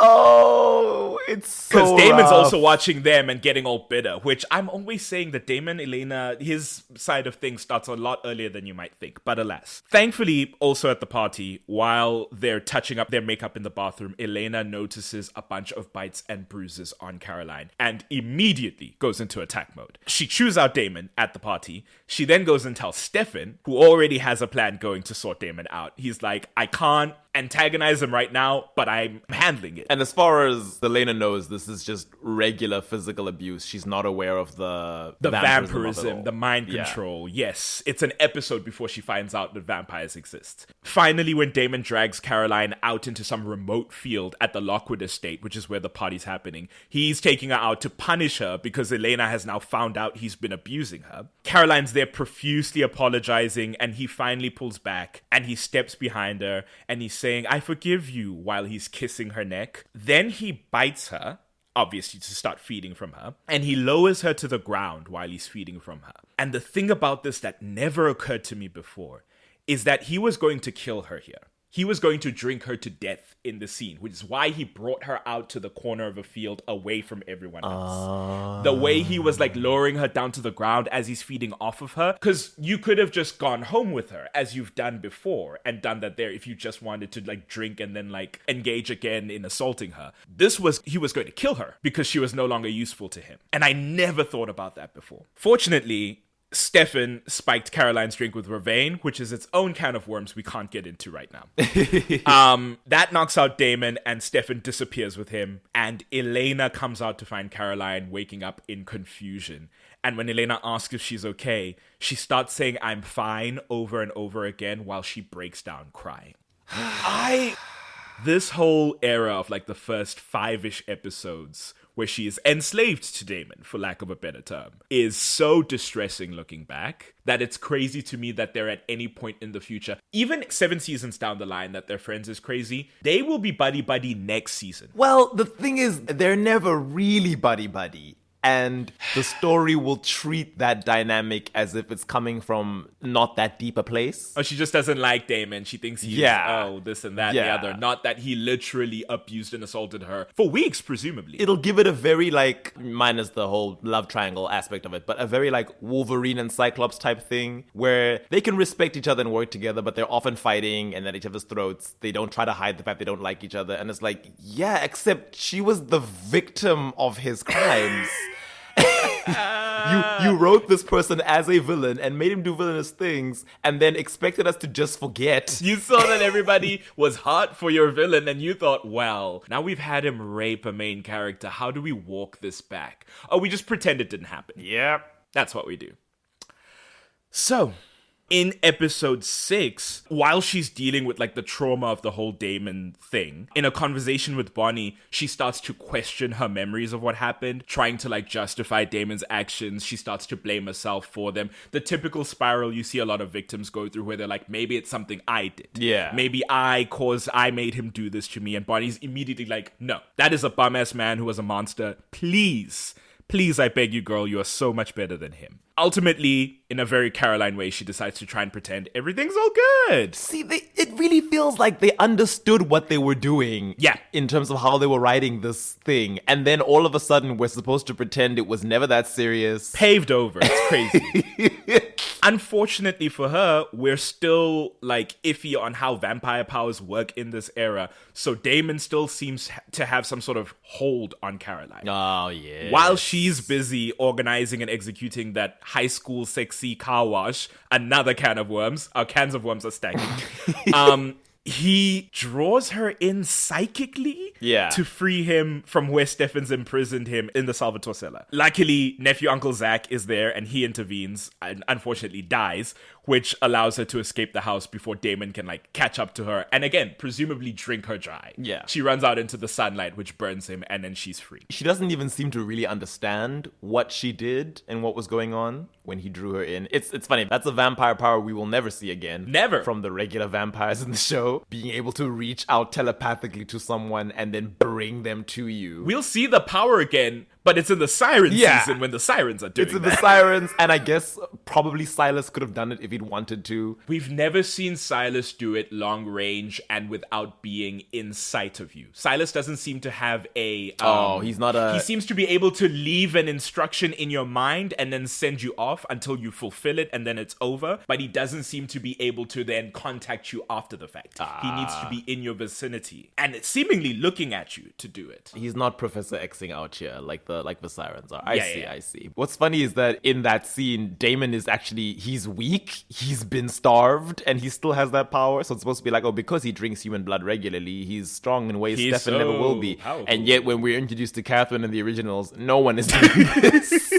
oh, it's so because Damon's rough. also watching them and getting all bitter, which I'm always saying that Damon, Elena, his side of things starts a lot earlier than you might think, but alas. Thankfully, also at the party, while they're touching up their makeup in the bathroom, Elena notices a bunch of bites and bruises on Caroline and immediately goes into attack mode. She chews out Damon at the party. She then goes and tells Stefan, who already has a plan going to sort Damon out. He's like, I can't antagonize him right now, but I'm handling it. And as far as Elena knows, this is just regular physical abuse. She's not aware of the vampirism, the mind control. Yes, it's an episode before she finds out that vampires exist. Finally, when Damon drags Caroline out into some remote field at the Lockwood estate, which is where the party's happening, he's taking her out to punish her because Elena has now found out he's been abusing her. Caroline's there profusely apologizing, and he finally pulls back and he steps behind her and he's saying, I forgive you, while he's kissing her neck. Then he bites her, obviously to start feeding from her, and he lowers her to the ground while he's feeding from her. And the thing about this that never occurred to me before is that he was going to kill her here. He was going to drink her to death in the scene, which is why he brought her out to the corner of a field away from everyone else. The way he was like lowering her down to the ground as he's feeding off of her, because you could have just gone home with her as you've done before and done that there if you just wanted to like drink and then like engage again in assaulting her. He was going to kill her because she was no longer useful to him. And I never thought about that before. Fortunately, Stefan spiked Caroline's drink with Vervain, which is its own can of worms we can't get into right now. That knocks out Damon, and Stefan disappears with him. And Elena comes out to find Caroline waking up in confusion. And when Elena asks if she's okay, she starts saying, I'm fine, over and over again while she breaks down crying. This whole era of like the first 5-ish episodes where she is enslaved to Damon, for lack of a better term, is so distressing looking back that it's crazy to me that they're at any point in the future, even 7 seasons down the line, that they're friends is crazy. They will be buddy-buddy next season. Well, the thing is, they're never really buddy-buddy. And the story will treat that dynamic as if it's coming from not that deep a place. Oh, she just doesn't like Damon. She thinks he's, this and that and the other. Not that he literally abused and assaulted her for weeks, presumably. It'll give it a very, like, minus the whole love triangle aspect of it, but a very, like, Wolverine and Cyclops type thing where they can respect each other and work together, but they're often fighting and at each other's throats. They don't try to hide the fact they don't like each other. And it's like, yeah, except she was the victim of his crimes. You wrote this person as a villain and made him do villainous things and then expected us to just forget. You saw that everybody was hot for your villain and you thought, well, now we've had him rape a main character. How do we walk this back? Oh, we just pretend it didn't happen. Yep. That's what we do. So, in episode 6, while she's dealing with like the trauma of the whole Damon thing, in a conversation with Bonnie, she starts to question her memories of what happened, trying to like justify Damon's actions. She starts to blame herself for them. The typical spiral you see a lot of victims go through where they're like, maybe it's something I did. Yeah. Maybe I made him do this to me. And Bonnie's immediately like, no, that is a bum-ass man who was a monster. Please, I beg you, girl, you are so much better than him. Ultimately, in a very Caroline way, she decides to try and pretend everything's all good. See, it really feels like they understood what they were doing. Yeah. In terms of how they were writing this thing. And then all of a sudden, we're supposed to pretend it was never that serious. Paved over. It's crazy. Unfortunately for her, we're still like iffy on how vampire powers work in this era. So Damon still seems to have some sort of hold on Caroline. Oh, yeah. While she's busy organizing and executing that high school sexy car wash, another can of worms. Our cans of worms are stacking. He draws her in psychically to free him from where Stefan's imprisoned him in the Salvatore cellar. Luckily, nephew Uncle Zach is there and he intervenes and unfortunately dies, which allows her to escape the house before Damon can like catch up to her and again, presumably drink her dry. Yeah. She runs out into the sunlight, which burns him, and then she's free. She doesn't even seem to really understand what she did and what was going on when he drew her in. It's funny. That's a vampire power we will never see again. Never. From the regular vampires in the show. Being able to reach out telepathically to someone and then bring them to you. We'll see the power again, but it's in the siren season when the sirens are doing It's in that. the sirens, and I guess probably Silas could have done it if he'd wanted to. We've never seen Silas do it long range and without being in sight of you. Silas doesn't seem to have a... he's not a... He seems to be able to leave an instruction in your mind and then send you off until you fulfill it and then it's over. But he doesn't seem to be able to then contact you after the fact. He needs to be in your vicinity and it's seemingly looking at you to do it. He's not Professor Xing out here like the sirens are. I Yeah. see. What's funny is that in that scene, Damon is actually, he's weak, he's been starved, and he still has that power. So it's supposed to be like, oh, because he drinks human blood regularly, he's strong in ways He's Stefan never will be. powerful. And yet when we're introduced to Catherine in the originals, no one is doing this.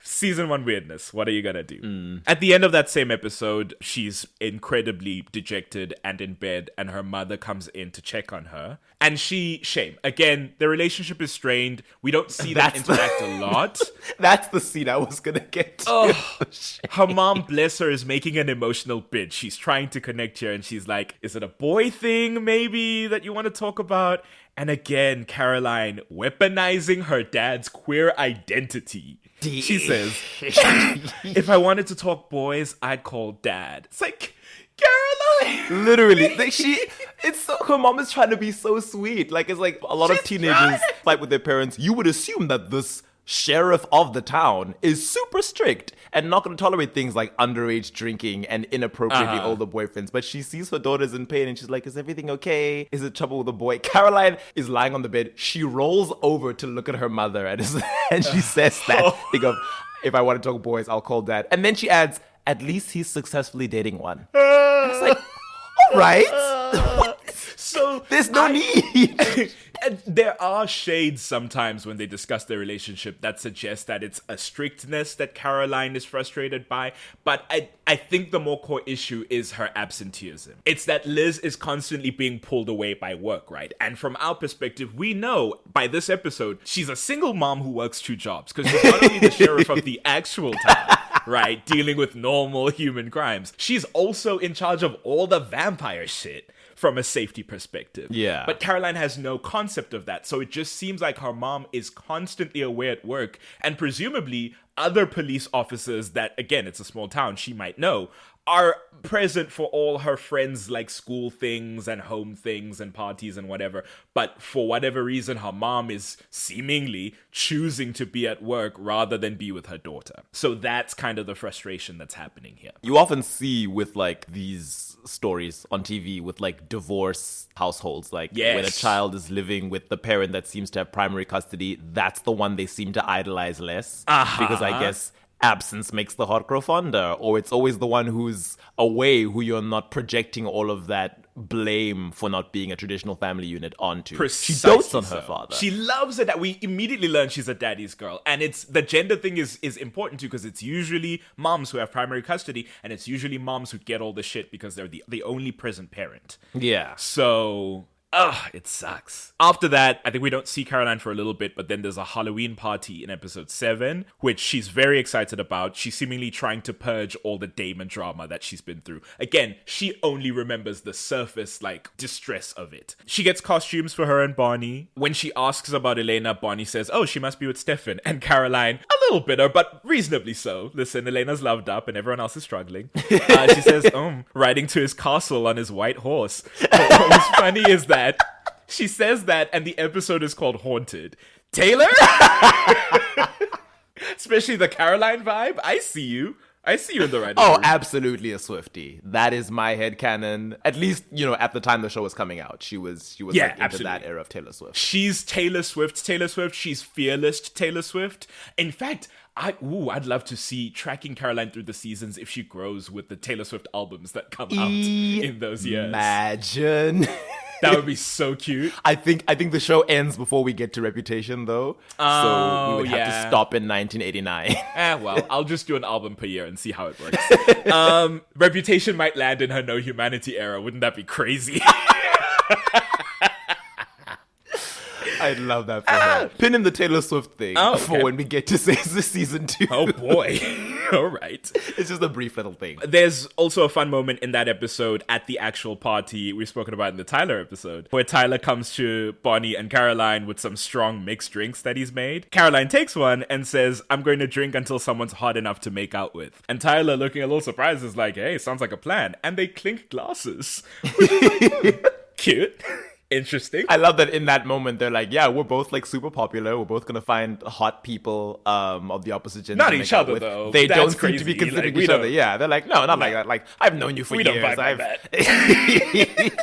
Season 1 weirdness. What are you gonna do? At the end of that same episode, she's incredibly dejected and in bed, and her mother comes in to check on her. And shame. Again, their relationship is strained. We don't see them interact a lot. That's the scene I was gonna get to. Oh, her mom, bless her, is making an emotional bid. She's trying to connect here, and she's like, is it a boy thing, maybe, that you want to talk about? And again, Caroline weaponizing her dad's queer identity. She says, if I wanted to talk boys, I'd call dad. It's like, Caroline! Literally, her mom is trying to be so sweet. Like, it's like a lot of teenagers fight with their parents. You would assume that this sheriff of the town is super strict and not going to tolerate things like underage drinking and inappropriately older boyfriends. But she sees her daughter's in pain and she's like, is everything okay? Is it trouble with the boy? Caroline is lying on the bed. She rolls over to look at her mother and she says that thing of, if I want to talk boys, I'll call dad. And then she adds, at least he's successfully dating one. And it's like, all right. So there's no need. And there are shades sometimes when they discuss their relationship that suggest that it's a strictness that Caroline is frustrated by. But I think the more core issue is her absenteeism. It's that Liz is constantly being pulled away by work, right? And from our perspective, we know by this episode, she's a single mom who works 2 jobs because she's not only the sheriff of the actual town, right, dealing with normal human crimes, she's also in charge of all the vampire shit from a safety perspective. Yeah. But Caroline has no concept of that. So it just seems like her mom is constantly away at work, and presumably other police officers that, again, it's a small town, she might know, are present for all her friends' like school things and home things and parties and whatever. But for whatever reason, her mom is seemingly choosing to be at work rather than be with her daughter. So that's kind of the frustration that's happening here. You often see with like these stories on TV with like divorce households, like when a child is living with the parent that seems to have primary custody, that's the one they seem to idolize less. Because I guess absence makes the heart grow fonder, or it's always the one who's away who you're not projecting all of that blame for not being a traditional family unit onto. Precisely. She dotes on her father. She loves it. That we immediately learn she's a daddy's girl, and it's the gender thing is important too, because it's usually moms who have primary custody, and it's usually moms who get all the shit because they're the only present parent. Yeah. So Ugh, it sucks. After that, I think we don't see Caroline for a little bit, but then there's a Halloween party in episode 7, which she's very excited about. She's seemingly trying to purge all the Damon drama that she's been through. Again, she only remembers the surface, like, distress of it. She gets costumes for her and Bonnie. When she asks about Elena, Bonnie says, oh, she must be with Stefan. And Caroline, a little bitter, but reasonably so. Listen, Elena's loved up and everyone else is struggling. She says, riding to his castle on his white horse. But what was funny is that she says that, and the episode is called Haunted. Taylor? Especially the Caroline vibe. I see you in the right Oh, mood. absolutely a Swiftie. That is my headcanon. At least, at the time the show was coming out. She was into absolutely. that era of Taylor Swift. She's Taylor Swift. She's fearless Taylor Swift. In fact, I'd love to see tracking Caroline through the seasons if she grows with the Taylor Swift albums that come out in those years. Imagine. That would be so cute. I think the show ends before we get to Reputation, though. So we would have to stop in 1989. Well, I'll just do an album per year and see how it works. Reputation might land in her No Humanity era. Wouldn't that be crazy? I'd love that for her. Pin in the Taylor Swift thing for when we get to season 2. Oh boy. All right. It's just a brief little thing. There's also a fun moment in that episode at the actual party we've spoken about in the Tyler episode, where Tyler comes to Bonnie and Caroline with some strong mixed drinks that he's made. Caroline takes one and says, I'm going to drink until someone's hot enough to make out with. And Tyler, looking a little surprised, is like, hey, sounds like a plan. And they clink glasses. Cute. Interesting. I love that in that moment they're like, yeah, we're both like super popular. We're both gonna find hot people of the opposite gender. Not each other though. They That's don't seem crazy. to be considering Like, each other. Yeah, they're like, no, not like that. Like, I've known you for years. We don't vibe like that.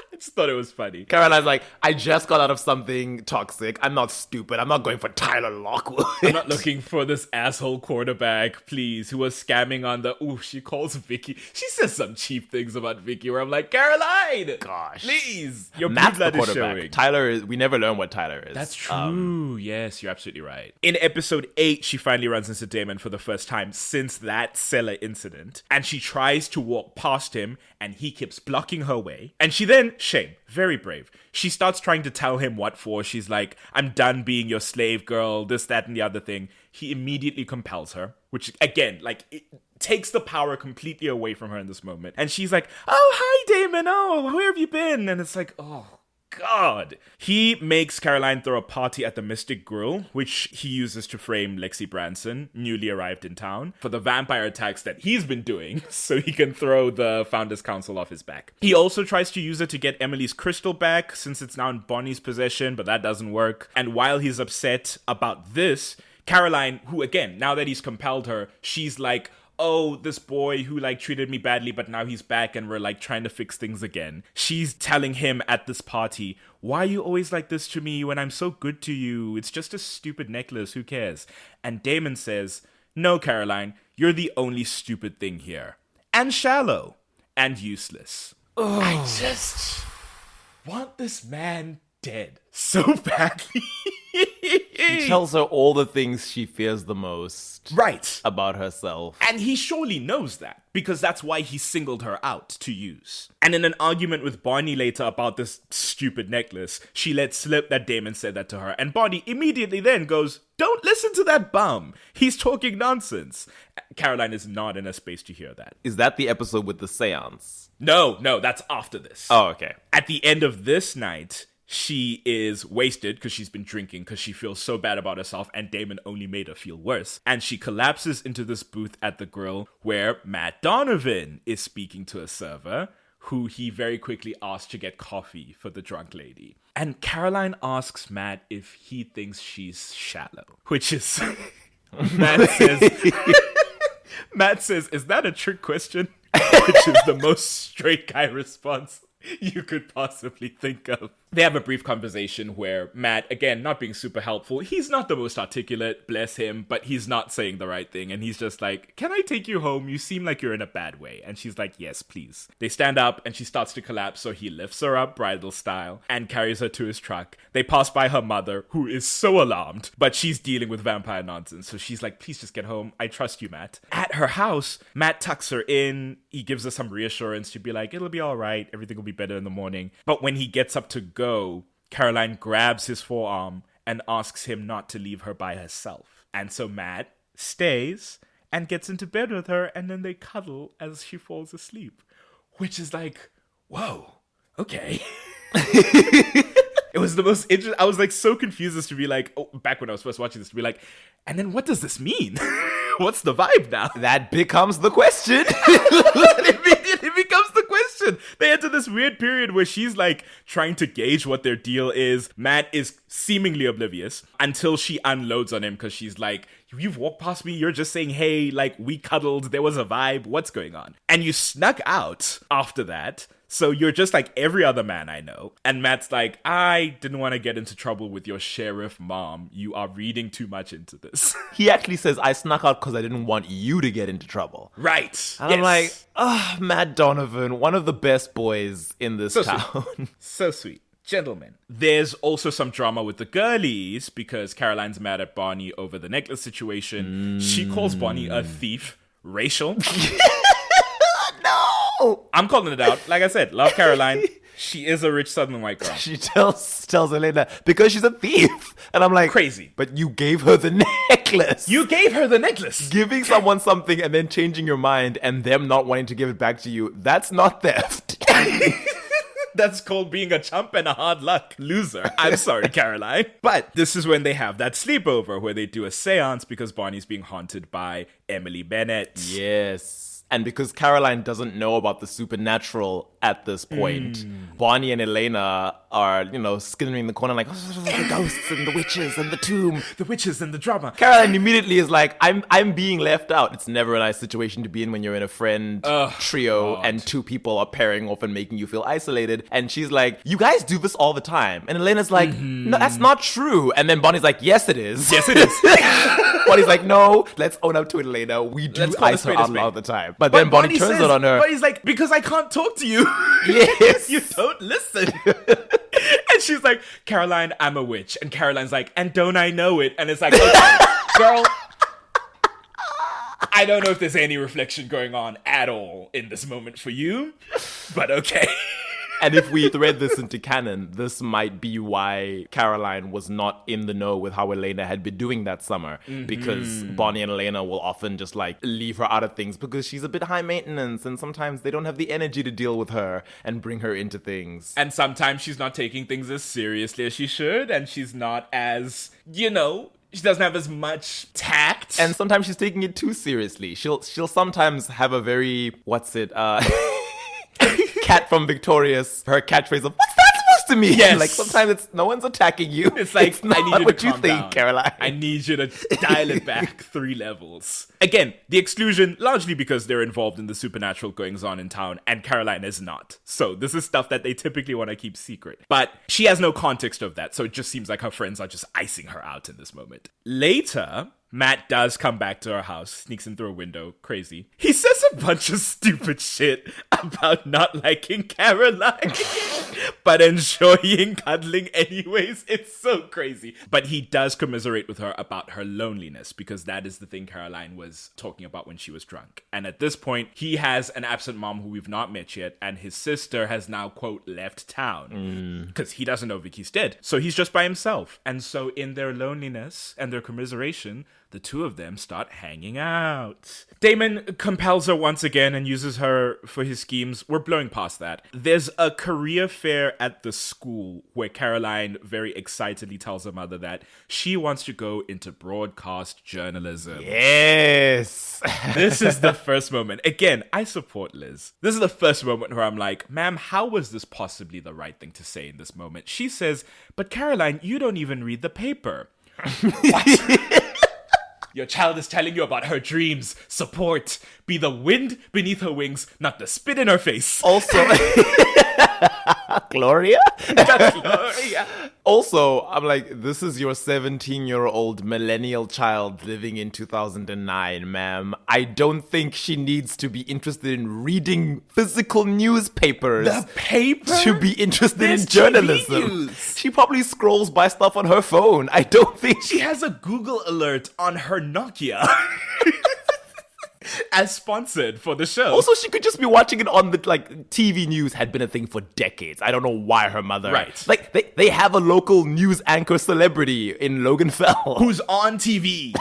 I just thought it was funny. Caroline's like, I just got out of something toxic. I'm not stupid. I'm not going for Tyler Lockwood. I'm not looking for this asshole quarterback, please, who was scamming on she calls Vicky. She says some cheap things about Vicky where I'm like, Caroline! Gosh. Please! Your Matt's the blood is quarterback. showing. Tyler is, we never learn what Tyler is. That's true. Yes, you're absolutely right. In episode 8, she finally runs into Damon for the first time since that cellar incident. And she tries to walk past him and he keeps blocking her way. And she then, very brave, she starts trying to tell him what for. She's like, I'm done being your slave girl, this, that, and the other thing. He immediately compels her, which again, like, it takes the power completely away from her in this moment. And she's like, oh, hi, Damon. Oh, where have you been? And it's like, oh, God. He makes Caroline throw a party at the Mystic Grill, which he uses to frame Lexi Branson, newly arrived in town, for the vampire attacks that he's been doing, so he can throw the Founders Council off his back. He also tries to use it to get Emily's crystal back, since it's now in Bonnie's possession, but that doesn't work. And while he's upset about this, Caroline, who again, now that he's compelled her, she's like, oh, this boy who like treated me badly, but now he's back and we're like trying to fix things again. She's telling him at this party, why are you always like this to me when I'm so good to you? It's just a stupid necklace, who cares? And Damon says, no, Caroline, you're the only stupid thing here. And shallow. And useless. Oh. I just want this man dead so badly. He tells her all the things she fears the most. Right. About herself. And he surely knows that, because that's why he singled her out to use. And in an argument with Bonnie later about this stupid necklace, she let slip that Damon said that to her. And Bonnie immediately then goes, don't listen to that bum. He's talking nonsense. Caroline is not in a space to hear that. Is that the episode with the seance? No, that's after this. Oh, okay. At the end of this night, she is wasted because she's been drinking because she feels so bad about herself and Damon only made her feel worse. And she collapses into this booth at the grill where Matt Donovan is speaking to a server who he very quickly asks to get coffee for the drunk lady. And Caroline asks Matt if he thinks she's shallow, which is... Matt says, is that a trick question? Which is the most straight guy response you could possibly think of. They have a brief conversation where Matt, again, not being super helpful, he's not the most articulate, bless him, but he's not saying the right thing. And he's just like, can I take you home? You seem like you're in a bad way. And she's like, yes, please. They stand up and she starts to collapse. So he lifts her up bridal style and carries her to his truck. They pass by her mother, who is so alarmed, but she's dealing with vampire nonsense. So she's like, please just get home. I trust you, Matt. At her house, Matt tucks her in. He gives her some reassurance to be like, it'll be all right. Everything will be better in the morning. But when he gets up to go, Caroline grabs his forearm and asks him not to leave her by herself. And so Matt stays and gets into bed with her, and then they cuddle as she falls asleep. Which is like, whoa, okay. It was the most interesting. I was like so confused as to be like, back when I was first watching this, to be like, and then what does this mean? What's the vibe now? That becomes the question. It becomes the question. They enter this weird period where she's like trying to gauge what their deal is. Matt is seemingly oblivious until she unloads on him because she's like, you've walked past me, you're just saying, hey, like we cuddled, there was a vibe, what's going on? And you snuck out after that. So you're just like every other man I know. And Matt's like, I didn't want to get into trouble with your sheriff mom. You are reading too much into this. He actually says, I snuck out because I didn't want you to get into trouble. Right. And I'm like, Matt Donovan, one of the best boys in this town. So sweet. Gentlemen. There's also some drama with the girlies because Caroline's mad at Bonnie over the necklace situation. She calls Bonnie a thief. Racial. No! I'm calling it out. Like I said, love Caroline. She is a rich Southern white girl. She tells Elena, because she's a thief. And I'm like, crazy. But you gave her the necklace. You gave her the necklace. Giving someone something and then changing your mind and them not wanting to give it back to you, that's not theft. That's called being a chump and a hard luck loser. I'm sorry, Caroline. But this is when they have that sleepover where they do a seance because Bonnie's being haunted by Emily Bennett. Yes. And because Caroline doesn't know about the supernatural at this point, Bonnie and Elena are, skittering the corner like, the ghosts and the witches and the tomb. The witches and the drama. Caroline immediately is like, I'm being left out. It's never a nice situation to be in when you're in a friend trio and two people are pairing off and making you feel isolated. And she's like, you guys do this all the time. And Elena's like, no, that's not true. And then Bonnie's like, yes, it is. Yes, it is. Bonnie's like, no, let's own up to it, Elena. We do ice her out all the time. But then Bonnie turns it on her. But he's like, because I can't talk to you. Yes. You don't listen. And she's like, Caroline, I'm a witch. And Caroline's like, and don't I know it? And it's like, okay, girl, I don't know if there's any reflection going on at all in this moment for you, but okay. And if we thread this into canon, this might be why Caroline was not in the know with how Elena had been doing that summer. Because Bonnie and Elena will often just like leave her out of things because she's a bit high maintenance and sometimes they don't have the energy to deal with her and bring her into things. And sometimes she's not taking things as seriously as she should, and she's not as, she doesn't have as much tact. And sometimes she's taking it too seriously. She'll sometimes have a very, Cat from Victorious, her catchphrase of, what's that supposed to mean? Yes. Like sometimes it's no one's attacking you. It's like, it's not I need you what to you calm think, down. Caroline. I need you to dial it back 3 levels. Again, the exclusion, largely because they're involved in the supernatural goings on in town, and Caroline is not. So this is stuff that they typically want to keep secret. But she has no context of that, so it just seems like her friends are just icing her out in this moment. Later, Matt does come back to her house, sneaks in through a window, crazy. He says a bunch of stupid shit about not liking Caroline, but enjoying cuddling anyways. It's so crazy. But he does commiserate with her about her loneliness, because that is the thing Caroline was talking about when she was drunk. And at this point, he has an absent mom who we've not met yet, and his sister has now, quote, left town. Because he doesn't know Vicky's dead. So he's just by himself. And so in their loneliness and their commiseration, the two of them start hanging out. Damon compels her once again and uses her for his schemes. We're blowing past that. There's a career fair at the school where Caroline very excitedly tells her mother that she wants to go into broadcast journalism. Yes. This is the first moment. Again, I support Liz. This is the first moment where I'm like, ma'am, how was this possibly the right thing to say in this moment? She says, but Caroline, you don't even read the paper. What? Your child is telling you about her dreams. Support. Be the wind beneath her wings, not the spit in her face. Also, Gloria? Gloria. Also, I'm like, this is your 17-year-old millennial child living in 2009, ma'am. I don't think she needs to be interested in reading physical newspapers. The paper? To be interested There's in journalism. TV news. She probably scrolls by stuff on her phone. I don't think She has a Google alert on her Nokia. As sponsored for the show. Also, she could just be watching it on the, like, TV news had been a thing for decades. I don't know why her mother... Right. Like, they have a local news anchor celebrity in Logan Fell. Who's on TV.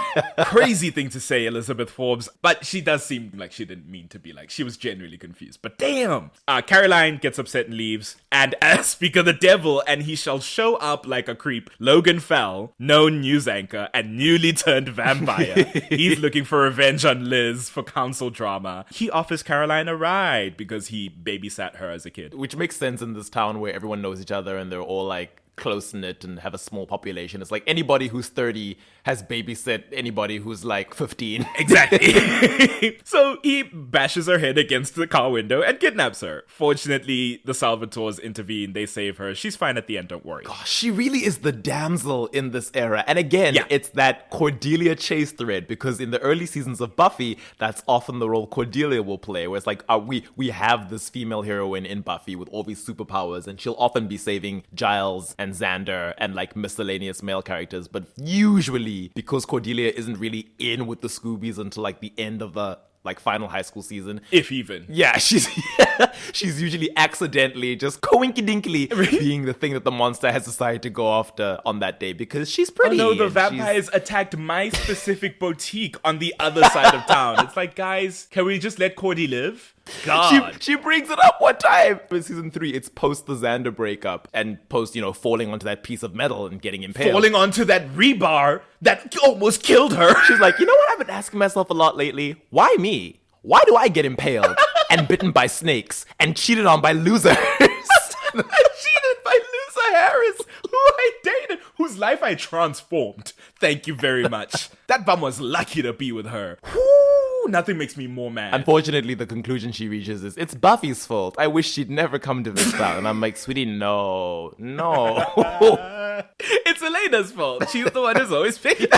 Crazy thing to say, Elizabeth Forbes. But she does seem like she didn't mean to be like. She was genuinely confused. But damn. Caroline gets upset and leaves. And as speak of the devil, and he shall show up like a creep, Logan Fell, known news anchor and newly turned vampire. He's looking for revenge on Liz for council drama. He offers Caroline a ride because he babysat her as a kid. Which makes sense in this town where everyone knows each other and they're all like close-knit and have a small population. It's like anybody who's 30 has babysat anybody who's like 15. Exactly. So he bashes her head against the car window and kidnaps her. Fortunately, the Salvatores intervene. They save her. She's fine at the end, don't worry. Gosh, she really is the damsel in this era. And again, Yeah. it's that Cordelia chase thread, because in the early seasons of Buffy, that's often the role Cordelia will play, where it's like, we have this female heroine in Buffy with all these superpowers, and she'll often be saving Giles and Xander and like miscellaneous male characters. But usually, because Cordelia isn't really in with the Scoobies until like the end of the like final high school season. If even. Yeah, she's usually accidentally just coinky-dinkly being the thing that the monster has decided to go after on that day because she's pretty. Oh no, the and vampires attacked my specific boutique on the other side of town. It's like, guys, can we just let Cordy live? God. She brings it up one time. In season 3, it's post the Xander breakup and post, falling onto that piece of metal and getting impaled. Falling onto that rebar that almost killed her. She's like, you know what I've been asking myself a lot lately? Why me? Why do I get impaled and bitten by snakes and cheated on by losers? I cheated by Lisa Harris, who I dated, whose life I transformed. Thank you very much. That bum was lucky to be with her. Whew, nothing makes me more mad. Unfortunately, the conclusion she reaches is, it's Buffy's fault. I wish she'd never come to this town. And I'm like, sweetie, no. It's Elena's fault. She's the one who's always picked.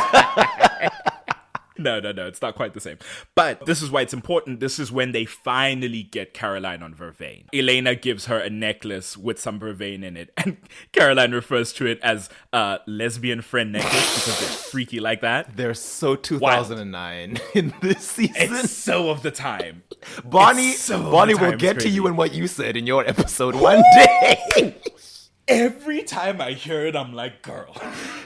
No, it's not quite the same. But this is why it's important. This is when they finally get Caroline on Vervain. Elena gives her a necklace with some Vervain in it, and Caroline refers to it as a lesbian friend necklace because they're freaky like that. They're so 2009 in this season. It's so of the time. Bonnie will get to you in what you said in your episode one day. Every time I hear it, I'm like, girl.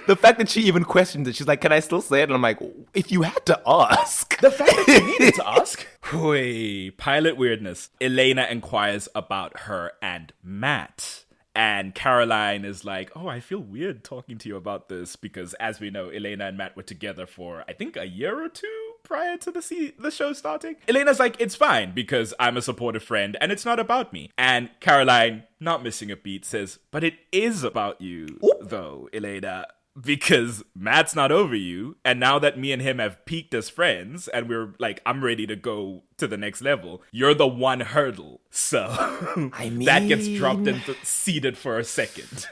The fact that she even questioned it, she's like, can I still say it? And I'm like, if you had to ask. The fact that you needed to ask? Wait, pilot weirdness. Elena inquires about her and Matt. And Caroline is like, oh, I feel weird talking to you about this because, as we know, Elena and Matt were together for, I think, a year or two prior to the show starting. Elena's like, it's fine because I'm a supportive friend and it's not about me. And Caroline, not missing a beat, says, but it is about you, though, Elena. Because Matt's not over you, and now that me and him have peaked as friends, and we're like, I'm ready to go to the next level, you're the one hurdle. So, that gets dropped and seated for a second.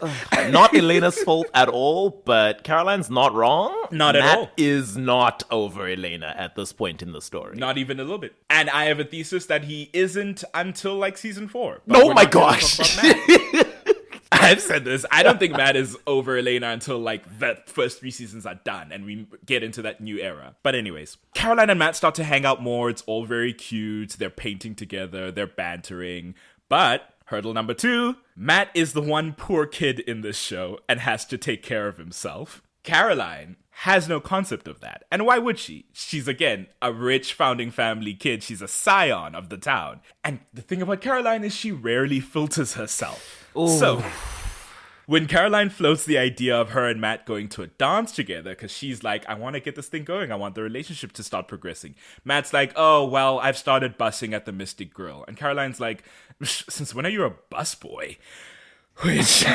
Not Elena's fault at all, but Caroline's not wrong. Not at all. Matt is not over Elena at this point in the story. Not even a little bit. And I have a thesis that he isn't until like season 4. Oh my gosh. I've said this. I don't think Matt is over Elena until like the first 3 seasons are done and we get into that new era. But anyways, Caroline and Matt start to hang out more. It's all very cute. They're painting together. They're bantering. But hurdle number 2, Matt is the one poor kid in this show and has to take care of himself. Caroline has no concept of that. And why would she? She's, again, a rich founding family kid. She's a scion of the town. And the thing about Caroline is she rarely filters herself. Ooh. So, when Caroline floats the idea of her and Matt going to a dance together, because she's like, I want to get this thing going. I want the relationship to start progressing. Matt's like, oh, well, I've started bussing at the Mystic Grill. And Caroline's like, since when are you a busboy? Which...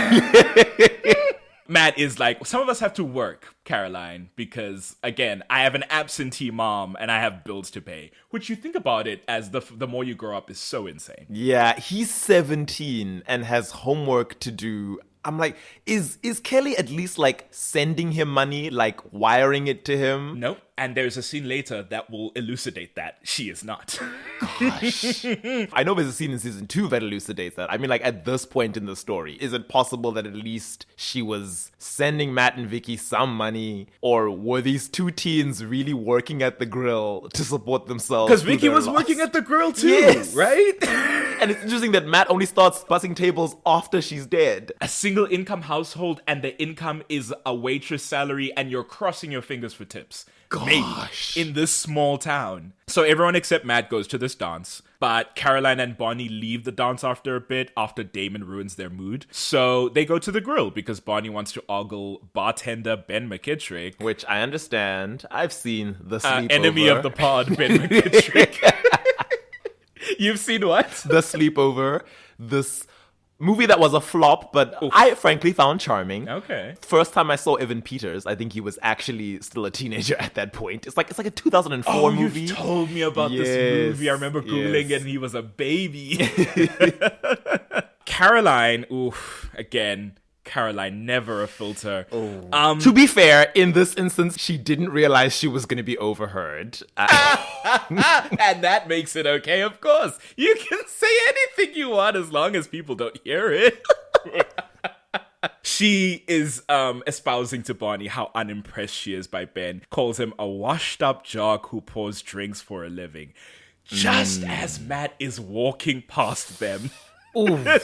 Matt is like, some of us have to work, Caroline, because, again, I have an absentee mom and I have bills to pay. Which you think about it as the more you grow up is so insane. Yeah, he's 17 and has homework to do. I'm like, is Kelly at least like sending him money, like wiring it to him? Nope. And there's a scene later that will elucidate that she is not. Gosh. I know there's a scene in season 2 that elucidates that. I mean, like at this point in the story, is it possible that at least she was sending Matt and Vicky some money? Or were these two teens really working at the grill to support themselves? Because Vicky was working at the grill too, yes. right? And it's interesting that Matt only starts bussing tables after she's dead. A single income household and the income is a waitress salary and you're crossing your fingers for tips. Gosh. Maybe in this small town. So everyone except Matt goes to this dance, but Caroline and Bonnie leave the dance after a bit, after Damon ruins their mood. So they go to the grill because Bonnie wants to ogle bartender Ben McKittrick. Which I understand. I've seen The Sleepover. Enemy of the pod, Ben McKittrick. You've seen what? The Sleepover. This movie that was a flop, but I frankly found charming. Okay. First time I saw Evan Peters, I think he was actually still a teenager at that point. It's like a 2004 movie. You've told me about this movie. I remember Googling it and he was a baby. Caroline, again, Caroline, never a filter. To be fair, in this instance, she didn't realize she was going to be overheard. And that makes it okay, of course. You can say anything you want as long as people don't hear it. She is espousing to Bonnie how unimpressed she is by Ben, calls him a washed-up jock who pours drinks for a living. Just as Matt is walking past them. And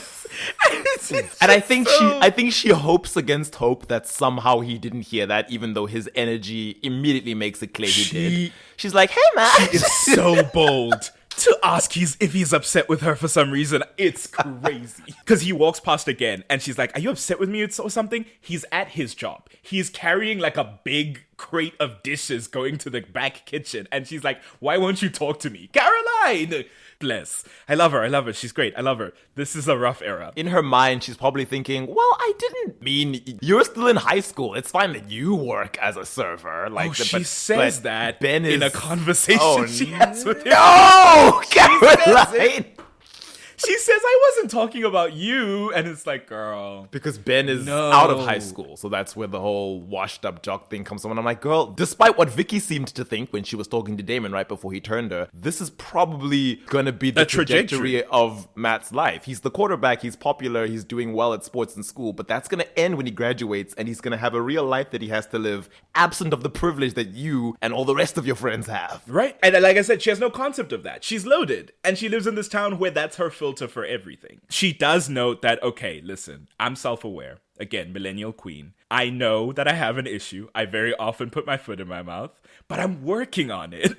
I think she hopes against hope that somehow he didn't hear that, even though his energy immediately makes it clear he did. She's like, "Hey, man!" She is so bold to ask if he's upset with her for some reason. It's crazy. Because he walks past again, and she's like, "Are you upset with me or something?" He's at his job. He's carrying like a big crate of dishes going to the back kitchen, and she's like, "Why won't you talk to me, Caroline?" Bless. I love her. She's great. I love her. This is a rough era. In her mind, she's probably thinking, well, I didn't mean you're still in high school. It's fine that you work as a server. Like, she says that Ben is in a conversation she has with him. No, Caroline. She says, I wasn't talking about you. And it's like, girl. Because Ben is out of high school. So that's where the whole washed up jock thing comes from. And I'm like, girl, despite what Vicky seemed to think when she was talking to Damon right before he turned her, this is probably going to be the trajectory of Matt's life. He's the quarterback. He's popular. He's doing well at sports in school. But that's going to end when he graduates. And he's going to have a real life that he has to live, absent of the privilege that you and all the rest of your friends have. Right. And like I said, she has no concept of that. She's loaded. And she lives in this town where that's her filter for everything. She does note that, okay, listen, I'm self-aware. Again, millennial queen. I know that I have an issue. I very often put my foot in my mouth, but I'm working on it.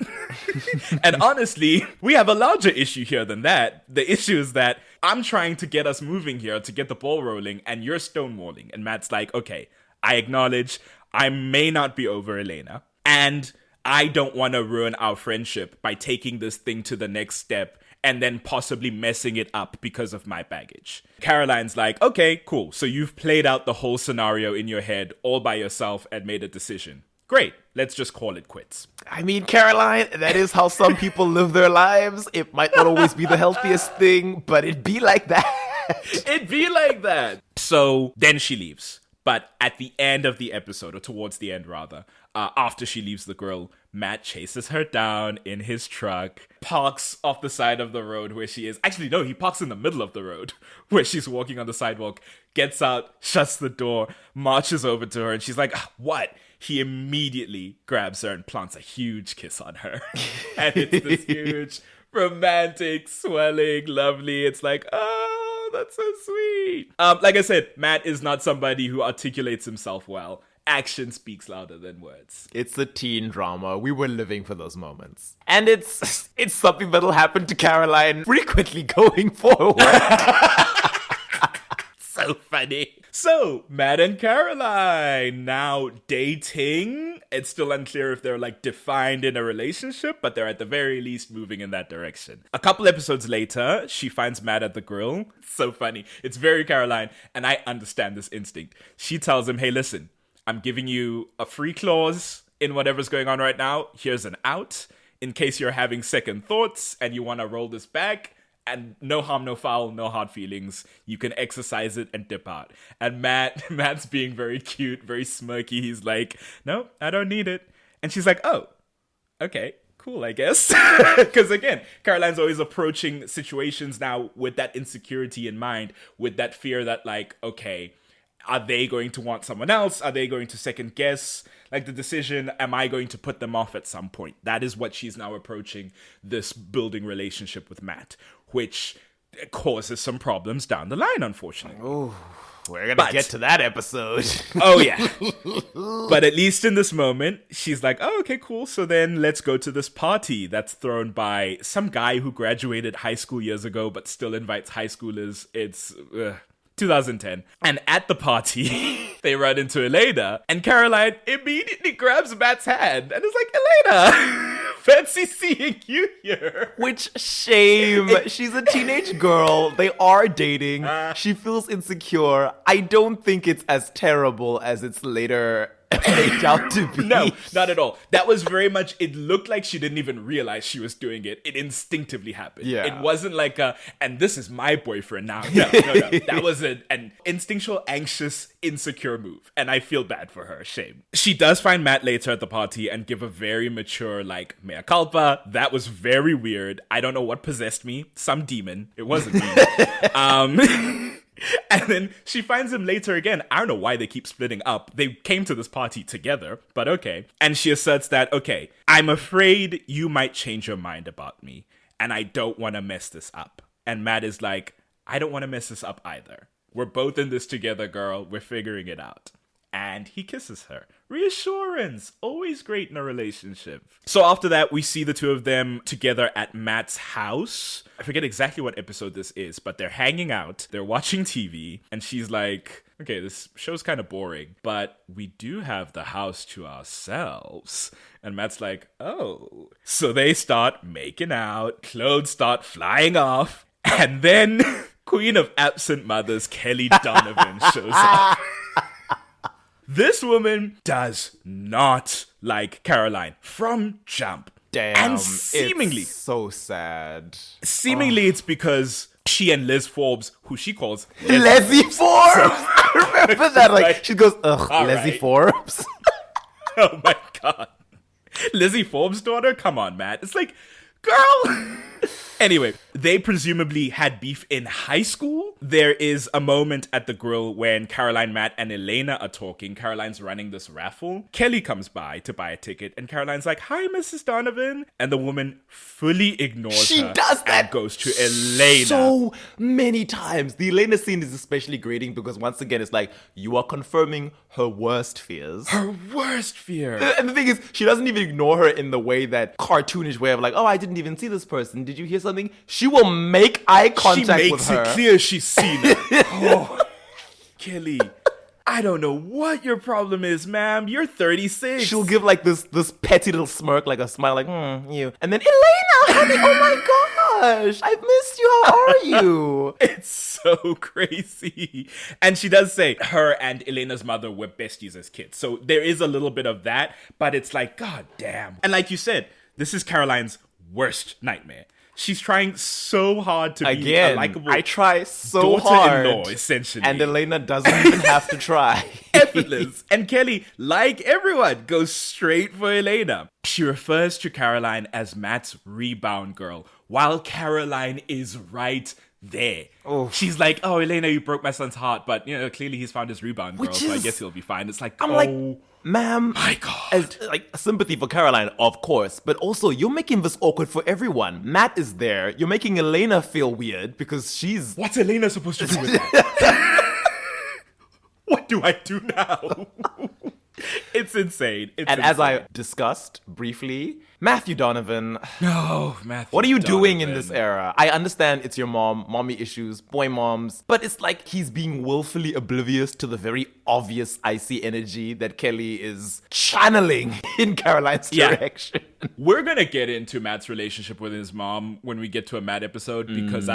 And honestly, we have a larger issue here than that. The issue is that I'm trying to get us moving here, to get the ball rolling, and you're stonewalling. And Matt's like, okay, I acknowledge I may not be over Elena, and I don't want to ruin our friendship by taking this thing to the next step and then possibly messing it up because of my baggage. Caroline's like, okay, cool. So you've played out the whole scenario in your head all by yourself and made a decision. Great. Let's just call it quits. I mean, Caroline, that is how some people live their lives. It might not always be the healthiest thing, but it'd be like that. It'd be like that. So then she leaves. But at the end of the episode, or towards the end rather, after she leaves the grill, Matt chases her down in his truck, parks off the side of the road where she is. Actually, no, he parks in the middle of the road where she's walking on the sidewalk, gets out, shuts the door, marches over to her, and she's like, what? He immediately grabs her and plants a huge kiss on her. And it's this huge, romantic, swelling, lovely. It's like, oh, that's so sweet. Like I said, Matt is not somebody who articulates himself well. Action speaks louder than words. It's a teen drama. We were living for those moments. And it's something that'll happen to Caroline frequently going forward. So So funny. So, Matt and Caroline now dating. It's still unclear if they're like defined in a relationship, but they're at the very least moving in that direction. A couple episodes later, she finds Matt at the grill. So funny. It's very Caroline, and I understand this instinct. She tells him, hey, listen, I'm giving you a free clause in whatever's going on right now. Here's an out in case you're having second thoughts and you want to roll this back. And no harm, no foul, no hard feelings. You can exercise it and dip out. And Matt's being very cute, very smirky. He's like, no, I don't need it. And she's like, oh, okay, cool, I guess. Because again, Caroline's always approaching situations now with that insecurity in mind, with that fear that like, okay, are they going to want someone else? Are they going to second guess like the decision? Am I going to put them off at some point? That is what she's now approaching this building relationship with Matt, which causes some problems down the line, unfortunately. Oh, we're going to get to that episode. Oh, yeah. But at least in this moment, she's like, oh, okay, cool. So then let's go to this party that's thrown by some guy who graduated high school years ago, but still invites high schoolers. It's 2010. And at the party, they run into Elena, and Caroline immediately grabs Matt's hand and is like, Elena, fancy seeing you here. Which shame. She's a teenage girl. They are dating. She feels insecure. I don't think it's as terrible as it's later made out to be. No, not at all. That was very much, it looked like she didn't even realize she was doing it. It instinctively happened. Yeah. It wasn't like and this is my boyfriend now. No. That was an instinctual, anxious, insecure move. And I feel bad for her. Shame. She does find Matt later at the party and give a very mature, like, mea culpa. That was very weird. I don't know what possessed me. Some demon. It wasn't me. And then she finds him later again. I don't know why they keep splitting up. They came to this party together, but okay. And she asserts that, okay, I'm afraid you might change your mind about me, and I don't want to mess this up. And Matt is like, I don't want to mess this up either. We're both in this together, girl. We're figuring it out. And he kisses her. Reassurance. Always great in a relationship. So after that, we see the two of them together at Matt's house. I forget exactly what episode this is, but they're hanging out. They're watching TV. And she's like, okay, this show's kind of boring, but we do have the house to ourselves. And Matt's like, oh. So they start making out. Clothes start flying off. And then Queen of Absent Mothers, Kelly Donovan, shows up. This woman does not like Caroline from jump. Damn. And seemingly, it's so sad. Seemingly it's because she and Liz Forbes, who she calls Leslie Forbes! I remember that. Like, she goes, ugh, Leslie right. Forbes. Oh my God. Lizzie Forbes' daughter? Come on, Matt. It's like, girl. Anyway, they presumably had beef in high school. There is a moment at the grill when Caroline, Matt, and Elena are talking. Caroline's running this raffle. Kelly comes by to buy a ticket, and Caroline's like, hi, Mrs. Donovan. And the woman fully ignores her. She does that and goes to Elena. so many times. The Elena scene is especially grating because once again, it's like, you are confirming her worst fears. Her worst fear. And the thing is, she doesn't even ignore her in the way that cartoonish way of like, oh, I didn't even see this person. Did you hear something? She will make eye contact with her. She makes it clear she's seen it. Oh, Kelly, I don't know what your problem is, ma'am. You're 36. She'll give like this petty little smirk, like a smile, like, you. And then, Elena, honey, oh my gosh, I've missed you. How are you? It's so crazy. And she does say her and Elena's mother were besties as kids. So there is a little bit of that, but it's like, God damn. And like you said, this is Caroline's worst nightmare. She's trying so hard to be a likable I try so hard. daughter-in-law, essentially. And Elena doesn't even have to try. Effortless. And Kelly, like everyone, goes straight for Elena. She refers to Caroline as Matt's rebound girl, while Caroline is right there. Oh. She's like, oh, Elena, you broke my son's heart, but, you know, clearly he's found his rebound girl, so I guess he'll be fine. It's like, like, ma'am, my God. As, like, sympathy for Caroline, of course, but also you're making this awkward for everyone. Matt is there. You're making Elena feel weird because she's... What's Elena supposed to do with that? What do I do now? It's insane. And as I discussed briefly, Matthew Donovan. No, Matthew. What are you Donovan. doing in this era? I understand it's your mommy issues, boy moms, but it's like he's being willfully oblivious to the very obvious icy energy that Kelly is channeling in Caroline's direction. We're going to get into Matt's relationship with his mom when we get to a Matt episode because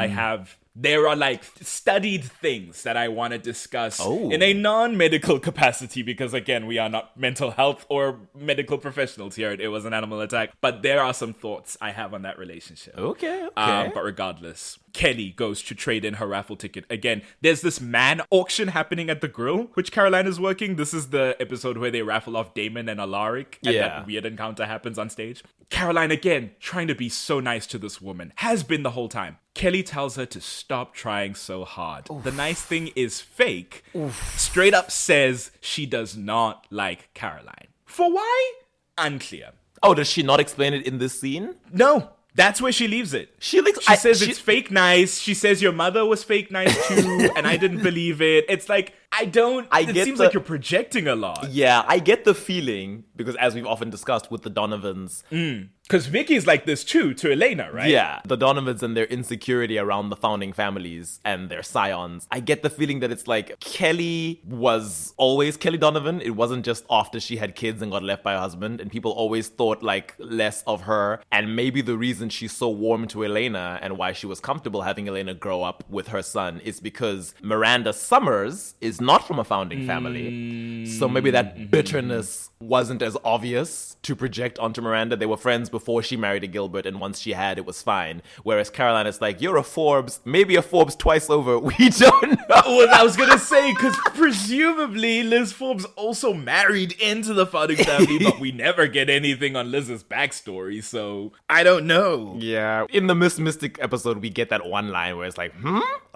there are like studied things that I want to discuss in a non-medical capacity because again, we are not mental health or medical professionals here. It was an animal attack, but there are some thoughts I have on that relationship. Okay. But regardless, Kelly goes to trade in her raffle ticket. Again, there's this man auction happening at the grill, which Caroline is working. This is the episode where they raffle off Damon and Alaric and that weird encounter happens on stage. Caroline, again, trying to be so nice to this woman, has been the whole time. Kelly tells her to stop trying so hard. Oof. The nice thing is fake. Oof. Straight up says she does not like Caroline. For why? Unclear. Oh, does she not explain it in this scene? No. That's where she leaves it. She says it's fake nice. She says your mother was fake nice too, and I didn't believe it. It's like, it seems like you're projecting a lot. Yeah, I get the feeling, because as we've often discussed with the Donovans. Because Vicky's like this too, to Elena, right? Yeah, the Donovans and their insecurity around the founding families and their scions. I get the feeling that it's like Kelly was always Kelly Donovan. It wasn't just after she had kids and got left by her husband, and people always thought like less of her. And maybe the reason she's so warm to Elena and why she was comfortable having Elena grow up with her son is because Miranda Summers is not from a founding family. So maybe that bitterness wasn't as obvious to project onto Miranda. They were friends before she married a Gilbert, and once she had, it was fine. Whereas Caroline is like, you're a Forbes, maybe a Forbes twice over. We don't know. Well, I was going to say, because presumably Liz Forbes also married into the founding family, but we never get anything on Liz's backstory, so I don't know. Yeah. In the Miss Mystic episode, we get that one line where it's like,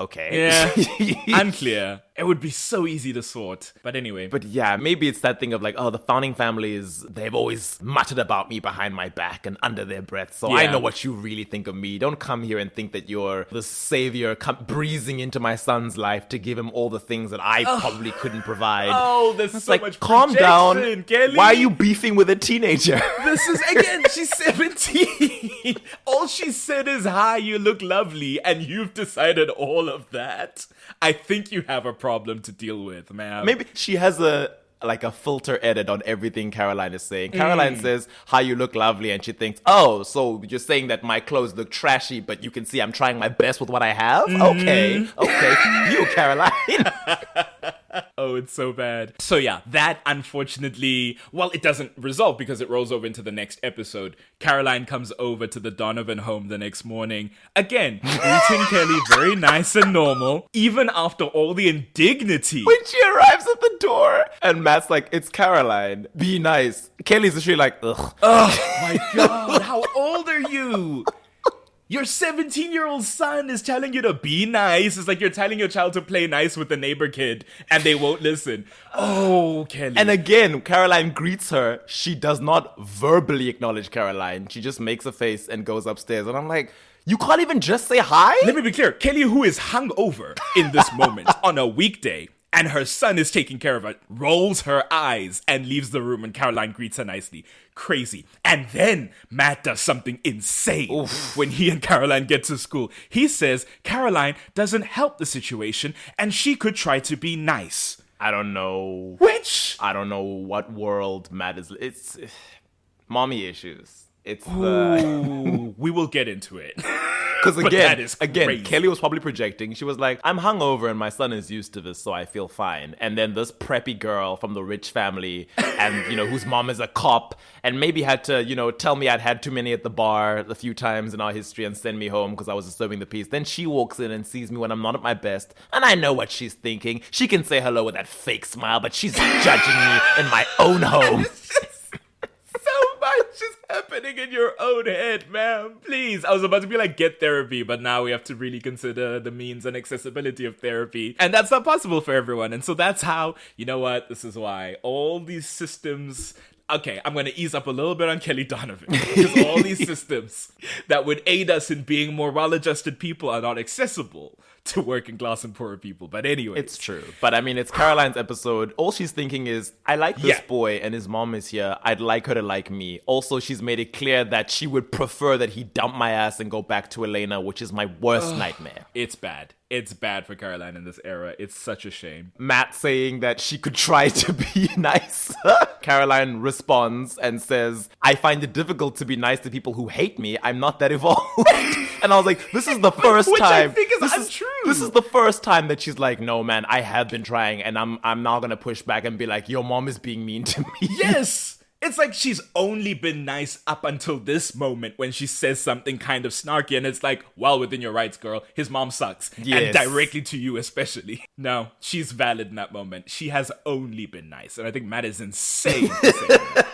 okay. Yeah. Unclear. It would be so easy to sort. But anyway. But yeah, maybe it's that thing of like, oh, the founding families, they've always muttered about me behind my back and under their breath. So I know what you really think of me. Don't come here and think that you're the savior breezing into my son's life to give him all the things that I probably couldn't provide. Oh, there's it's so like, much calm down. Kelly. Why are you beefing with a teenager? This is, again, she's 17. All she said is, hi, you look lovely. And you've decided all of that. I think you have a problem to deal with, man. Maybe she has a filter edit on everything Caroline is saying. Caroline says, hi, you look lovely. And she thinks, oh, so you're saying that my clothes look trashy, but you can see I'm trying my best with what I have? Okay, you, Caroline. Oh, it's so bad. So yeah, that unfortunately, well, it doesn't resolve because it rolls over into the next episode. Caroline comes over to the Donovan home the next morning. Again, greeting Kelly very nice and normal, even after all the indignity. When she arrives at the door, and Matt's like, it's Caroline, be nice. Kelly's literally like, ugh. Oh my God, how old are you? Your 17-year-old son is telling you to be nice. It's like you're telling your child to play nice with the neighbor kid and they won't listen. Oh, Kelly. And again, Caroline greets her. She does not verbally acknowledge Caroline. She just makes a face and goes upstairs. And I'm like, you can't even just say hi? Let me be clear. Kelly, who is hungover in this moment on a weekday, and her son is taking care of it, rolls her eyes and leaves the room, and Caroline greets her nicely. Crazy. And then Matt does something insane when he and Caroline get to school. He says Caroline doesn't help the situation and she could try to be nice. I don't know. Which? I don't know what world Matt is. It's mommy issues. It's we will get into it. Because again, Kelly was probably projecting. She was like, I'm hungover and my son is used to this, so I feel fine. And then this preppy girl from the rich family and, whose mom is a cop and maybe had to, tell me I'd had too many at the bar a few times in our history and send me home because I was disturbing the peace. Then she walks in and sees me when I'm not at my best. And I know what she's thinking. She can say hello with that fake smile, but she's judging me in my own home. So much is happening in your own head, ma'am. Please. I was about to be like, get therapy, but now we have to really consider the means and accessibility of therapy. And that's not possible for everyone. And so that's how, you know what? This is why all these systems okay, I'm going to ease up a little bit on Kelly Donovan. Because all these systems that would aid us in being more well-adjusted people are not accessible to working class and poorer people. But anyway. It's true. But I mean, it's Caroline's episode. All she's thinking is, I like this boy and his mom is here. I'd like her to like me. Also, she's made it clear that she would prefer that he dump my ass and go back to Elena, which is my worst nightmare. It's bad. It's bad for Caroline in this era. It's such a shame. Matt saying that she could try to be nice. Caroline responds and says, I find it difficult to be nice to people who hate me. I'm not that evolved. And I was like, this is the first Which time. I think is untrue. This is the first time that she's like, no, man, I have been trying. And I'm now going to push back and be like, your mom is being mean to me. Yes! It's like she's only been nice up until this moment when she says something kind of snarky, and it's like, well, within your rights, girl. His mom sucks. Yes. And directly to you especially. No, she's valid in that moment. She has only been nice. And I think Matt is insane to say that.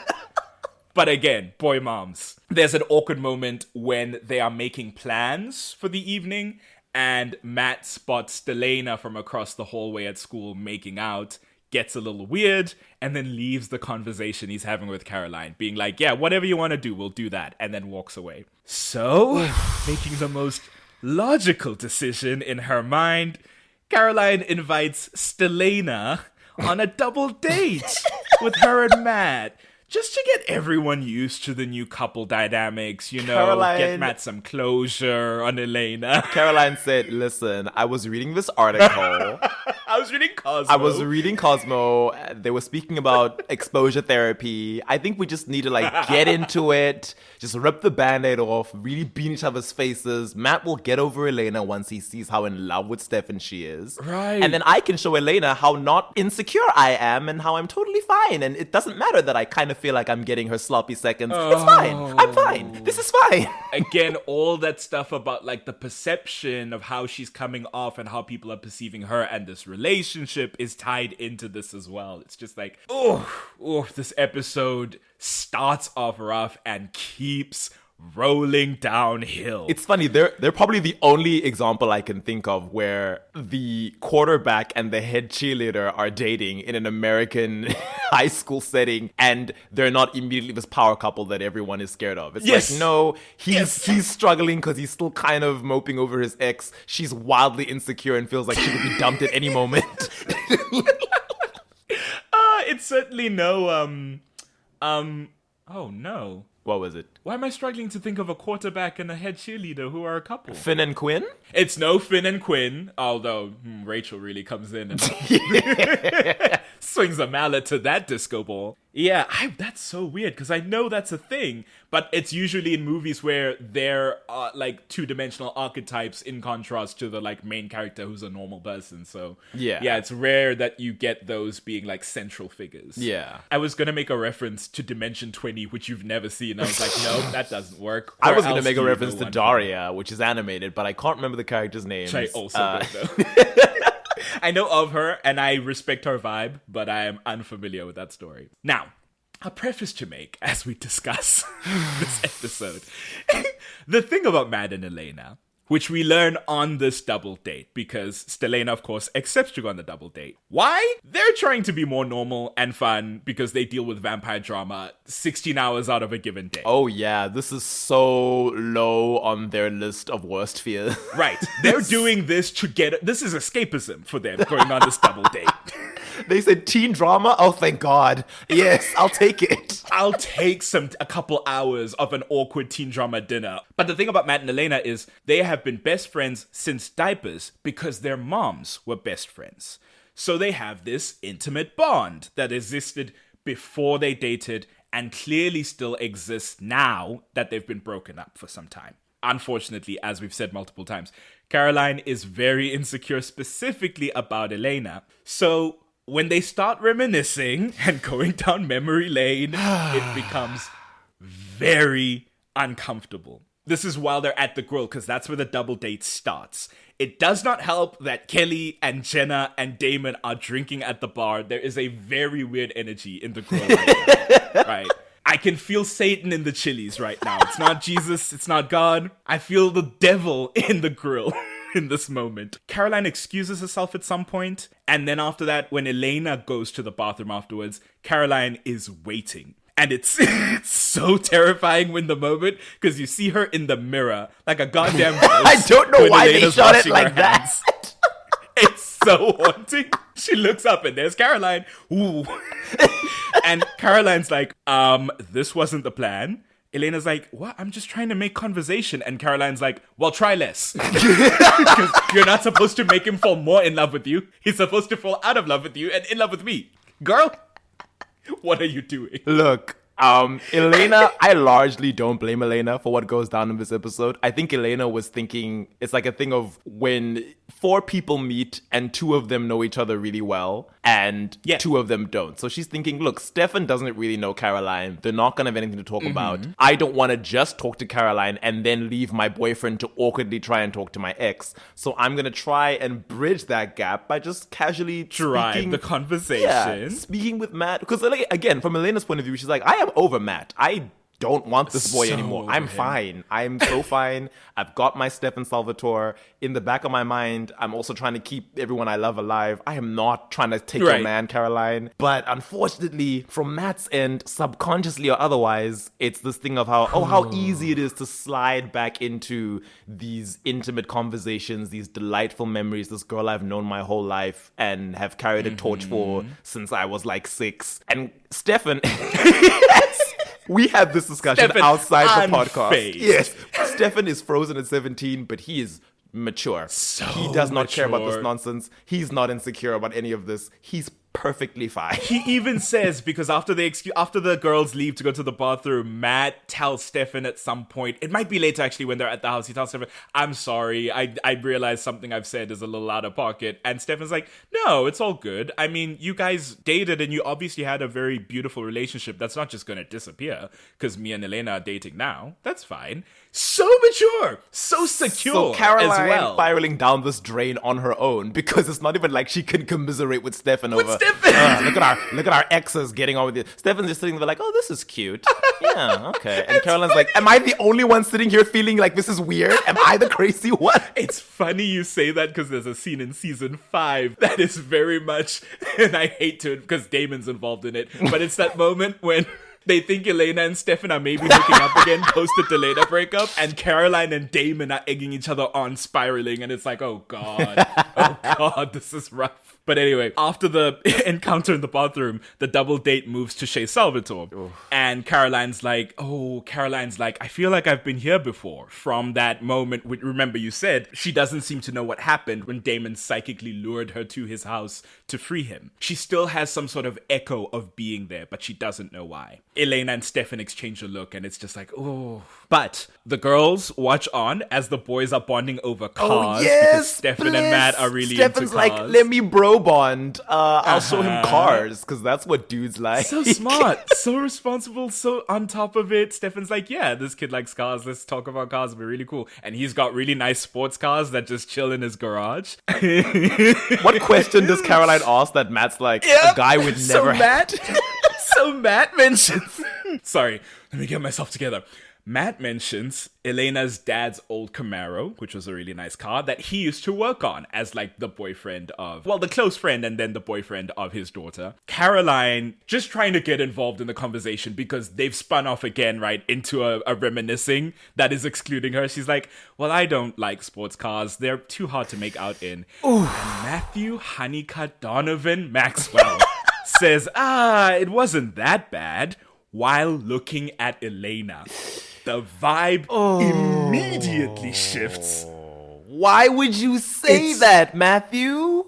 But again, boy moms. There's an awkward moment when they are making plans for the evening, and Matt spots Elena from across the hallway at school making out, gets a little weird, and then leaves the conversation he's having with Caroline, being like, yeah, whatever you want to do, we'll do that, and then walks away. So, making the most logical decision in her mind, Caroline invites Stelena on a double date with her and Matt. Just to get everyone used to the new couple dynamics, you know, Caroline, get Matt some closure on Elena. Caroline said, listen, I was reading this article. I was reading Cosmo. They were speaking about exposure therapy. I think we just need to get into it. Just rip the Band-Aid off, really be in each other's faces. Matt will get over Elena once he sees how in love with Stefan she is. Right. And then I can show Elena how not insecure I am and how I'm totally fine. And it doesn't matter that I kind of feel like I'm getting her sloppy seconds. It's fine. I'm fine. This is fine. Again, all that stuff about the perception of how she's coming off and how people are perceiving her and this relationship is tied into this as well. It's just like, this episode starts off rough and keeps rolling downhill. It's funny, they're probably the only example I can think of where the quarterback and the head cheerleader are dating in an American high school setting, and they're not immediately this power couple that everyone is scared of. It's like, no, he's struggling because he's still kind of moping over his ex. She's wildly insecure and feels like she could be dumped at any moment. It's certainly no, oh no. What was it? Why am I struggling to think of a quarterback and a head cheerleader who are a couple? Finn and Quinn? It's no Finn and Quinn, although Rachel really comes in and swings a mallet to that disco ball. Yeah, that's so weird, because I know that's a thing, but it's usually in movies where there are two-dimensional archetypes in contrast to the main character who's a normal person. So yeah, it's rare that you get those being central figures. Yeah. I was gonna make a reference to Dimension 20, which you've never seen. I was like, no, that doesn't work. I was gonna make a reference to Daria, which is animated, but I can't remember the character's name. Which I also don't know. I know of her, and I respect her vibe, but I am unfamiliar with that story. Now, a preface to make as we discuss this episode. The thing about Matt and Elena, which we learn on this double date, because Stelena, of course, accepts to go on the double date. Why? They're trying to be more normal and fun because they deal with vampire drama 16 hours out of a given day. Oh yeah, this is so low on their list of worst fears. Right. They're doing this to this is escapism for them, going on this double date. They said teen drama? Oh, thank God. Yes, I'll take it. I'll take a couple hours of an awkward teen drama dinner. But the thing about Matt and Elena is they have been best friends since diapers because their moms were best friends. So they have this intimate bond that existed before they dated and clearly still exists now that they've been broken up for some time. Unfortunately, as we've said multiple times, Caroline is very insecure specifically about Elena. So when they start reminiscing and going down memory lane, it becomes very uncomfortable. This is while they're at the grill, because that's where the double date starts. It does not help that Kelly and Jenna and Damon are drinking at the bar. There is a very weird energy in the grill right now, right? I can feel Satan in the chilies right now. It's not Jesus, it's not God. I feel the devil in the grill in this moment. Caroline excuses herself at some point, and then after that, when Elena goes to the bathroom afterwards, Caroline is waiting. And it's it's so terrifying in the moment because you see her in the mirror like a goddamn ghost. I don't know when why they Elena's shot it washing like her that. hands. It's so haunting. She looks up and there's Caroline. Ooh. And Caroline's like, this wasn't the plan. Elena's like, what? I'm just trying to make conversation. And Caroline's like, well, try less. Because you're not supposed to make him fall more in love with you. He's supposed to fall out of love with you and in love with me. Girl, what are you doing? Look, Elena, I largely don't blame Elena for what goes down in this episode. I think Elena was thinking, it's like a thing of when 4 people meet and 2 of them know each other really well and 2 of them don't. So she's thinking, look, Stefan doesn't really know Caroline. They're not going to have anything to talk about. I don't want to just talk to Caroline and then leave my boyfriend to awkwardly try and talk to my ex. So I'm going to try and bridge that gap by just casually Drive the conversation. Yeah, speaking with Matt. Because, again, from Elena's point of view, she's like, I am over Matt. I don't want this boy anymore. I'm fine. I'm so fine. I've got my Stefan Salvatore. In the back of my mind, I'm also trying to keep everyone I love alive. I am not trying to take your man, Caroline. But unfortunately, from Matt's end, subconsciously or otherwise, it's this thing of how easy it is to slide back into these intimate conversations, these delightful memories, this girl I've known my whole life and have carried a torch for since I was like 6. And Stefan... We had this discussion outside the podcast. Yes. Stefan is frozen at 17, but he is mature. He does not care about this nonsense. He's not insecure about any of this. He's perfectly fine. He even says, because after the girls leave to go to the bathroom, Matt tells Stefan at some point, it might be later actually when they're at the house, he tells Stefan, I'm sorry, I realize something I've said is a little out of pocket. And Stefan's like, no, it's all good. I mean, you guys dated and you obviously had a very beautiful relationship. That's not just going to disappear because me and Elena are dating now. That's fine. So mature, so secure. So Caroline as well. spiraling down this drain on her own because it's not even like she can commiserate with Stefan over. Look at our exes getting on with it. Stefan's just sitting there like, oh, this is cute. Yeah, okay. And Caroline's like, am I the only one sitting here feeling like this is weird? Am I the crazy one? It's funny you say that because there's a scene in season 5 that is very much, and I hate to, because Damon's involved in it, but it's that moment when they think Elena and Stefan are maybe hooking up again post the Elena breakup, and Caroline and Damon are egging each other on, spiraling, and it's like, oh god, this is rough. But anyway, after the encounter in the bathroom, the double date moves to Chez Salvatore. Oof. And Caroline's like, I feel like I've been here before. From that moment, remember you said, she doesn't seem to know what happened when Damon psychically lured her to his house to free him. She still has some sort of echo of being there, but she doesn't know why. Elena and Stefan exchange a look, and it's just like, oh. But the girls watch on as the boys are bonding over cars. Because Stefan and Matt are really Stefan's into cars. like, let me bro bond. I'll show him cars, because that's what dudes like. So smart, so responsible, so on top of it. Stefan's like, yeah, this kid likes cars. Let's talk about cars. It'll be really cool. And he's got really nice sports cars that just chill in his garage. What question does Caroline ask that Matt's like, a guy would never have? So Matt mentions... Sorry, let me get myself together. Matt mentions Elena's dad's old Camaro, which was a really nice car that he used to work on as like the boyfriend of, well, the close friend and then the boyfriend of his daughter. Caroline just trying to get involved in the conversation because they've spun off again, right, into a reminiscing that is excluding her. She's like, well, I don't like sports cars. They're too hard to make out in. And Matthew Honeycutt Donovan Maxwell says, it wasn't that bad, while looking at Elena. The vibe immediately shifts. Why would you say that, Matthew?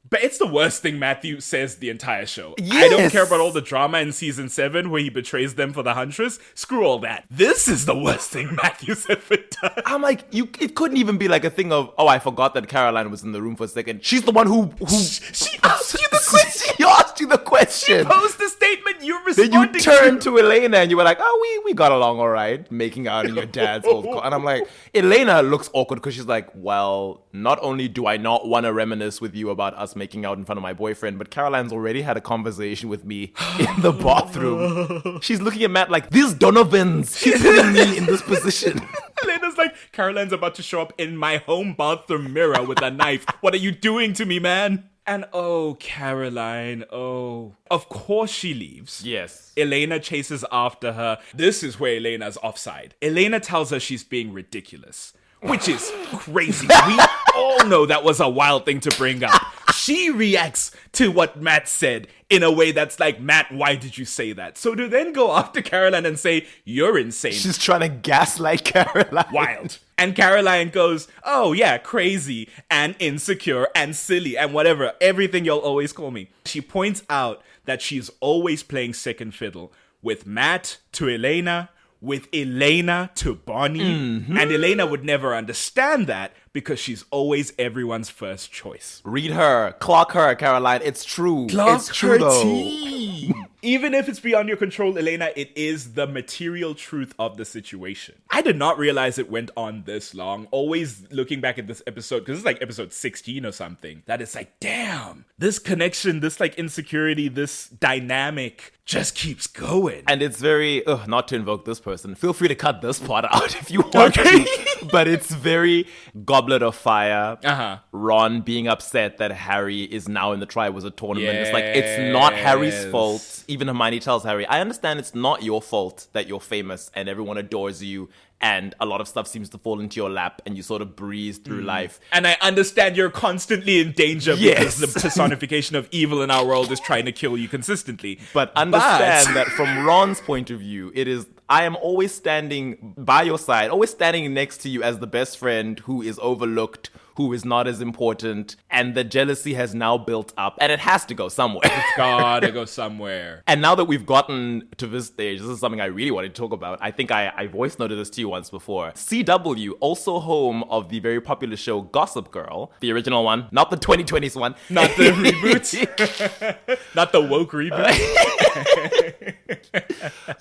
But it's the worst thing Matthew says the entire show. Yes. I don't care about all the drama in season 7 where he betrays them for the Huntress. Screw all that. This is the worst thing Matthew's ever done. I'm like, it couldn't even be like a thing of, I forgot that Caroline was in the room for a second. She's the one who She asked you the question. She asked you the question. She posed the statement. You responded. Then you turned to Elena and you were like, we got along all right, making out in your dad's old car. And I'm like, Elena looks awkward because she's like, well, not only do I not want to reminisce with you about us making out in front of my boyfriend, but Caroline's already had a conversation with me in the bathroom. She's looking at Matt like, these Donovans, she's putting me in this position. Elena's like, Caroline's about to show up in my home bathroom mirror with a knife. What are you doing to me, man? And oh, Caroline, oh. Of course she leaves. Yes. Elena chases after her. This is where Elena's offside. Elena tells her she's being ridiculous, which is crazy. We all know that was a wild thing to bring up. She reacts to what Matt said in a way that's like, Matt, why did you say that? So to then go after Caroline and say, you're insane. She's trying to gaslight Caroline. Wild. And Caroline goes, oh yeah, crazy and insecure and silly and whatever, everything you'll always call me. She points out that she's always playing second fiddle with Matt to Elena, with Elena to Bonnie. Mm-hmm. And Elena would never understand that because she's always everyone's first choice. Read her. Clock her, Caroline. It's true. It's true, though. Even if it's beyond your control, Elena, it is the material truth of the situation. I did not realize it went on this long. Always looking back at this episode, because it's like episode 16 or something, that it's like, damn, this connection, this like insecurity, this dynamic just keeps going. And it's very, not to invoke this person, feel free to cut this part out if you want to. But it's very Goblet of Fire. Ron being upset that Harry is now in the Triwizard Tournament. It's like, it's not Harry's fault. Even Hermione tells Harry, I understand it's not your fault that you're famous and everyone adores you and a lot of stuff seems to fall into your lap and you sort of breeze through life. And I understand you're constantly in danger because the personification of evil in our world is trying to kill you consistently. But understand that from Ron's point of view, it is, I am always standing by your side, always standing next to you as the best friend who is overlooked, who is not as important, and the jealousy has now built up, and it has to go somewhere. It's gotta go somewhere. And now that we've gotten to this stage, this is something I really wanted to talk about. I think I voice noted this to you once before. CW, also home of the very popular show Gossip Girl, the original one, not the 2020s one. Not the reboot. Not the woke reboot.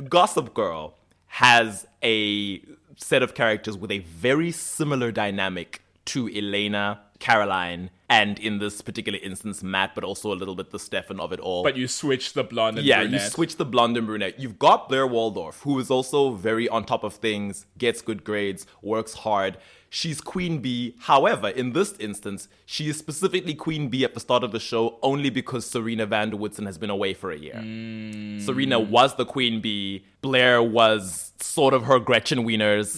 Gossip Girl has a set of characters with a very similar dynamic to Elena, Caroline, and in this particular instance, Matt, but also a little bit the Stefan of it all. But you switch the blonde and brunette. Yeah, you switch the blonde and brunette. You've got Blair Waldorf, who is also very on top of things, gets good grades, works hard. She's Queen Bee. However, in this instance, she is specifically Queen Bee at the start of the show only because Serena van der Woodsen has been away for a year. Serena was the Queen Bee. Blair was sort of her Gretchen Wieners.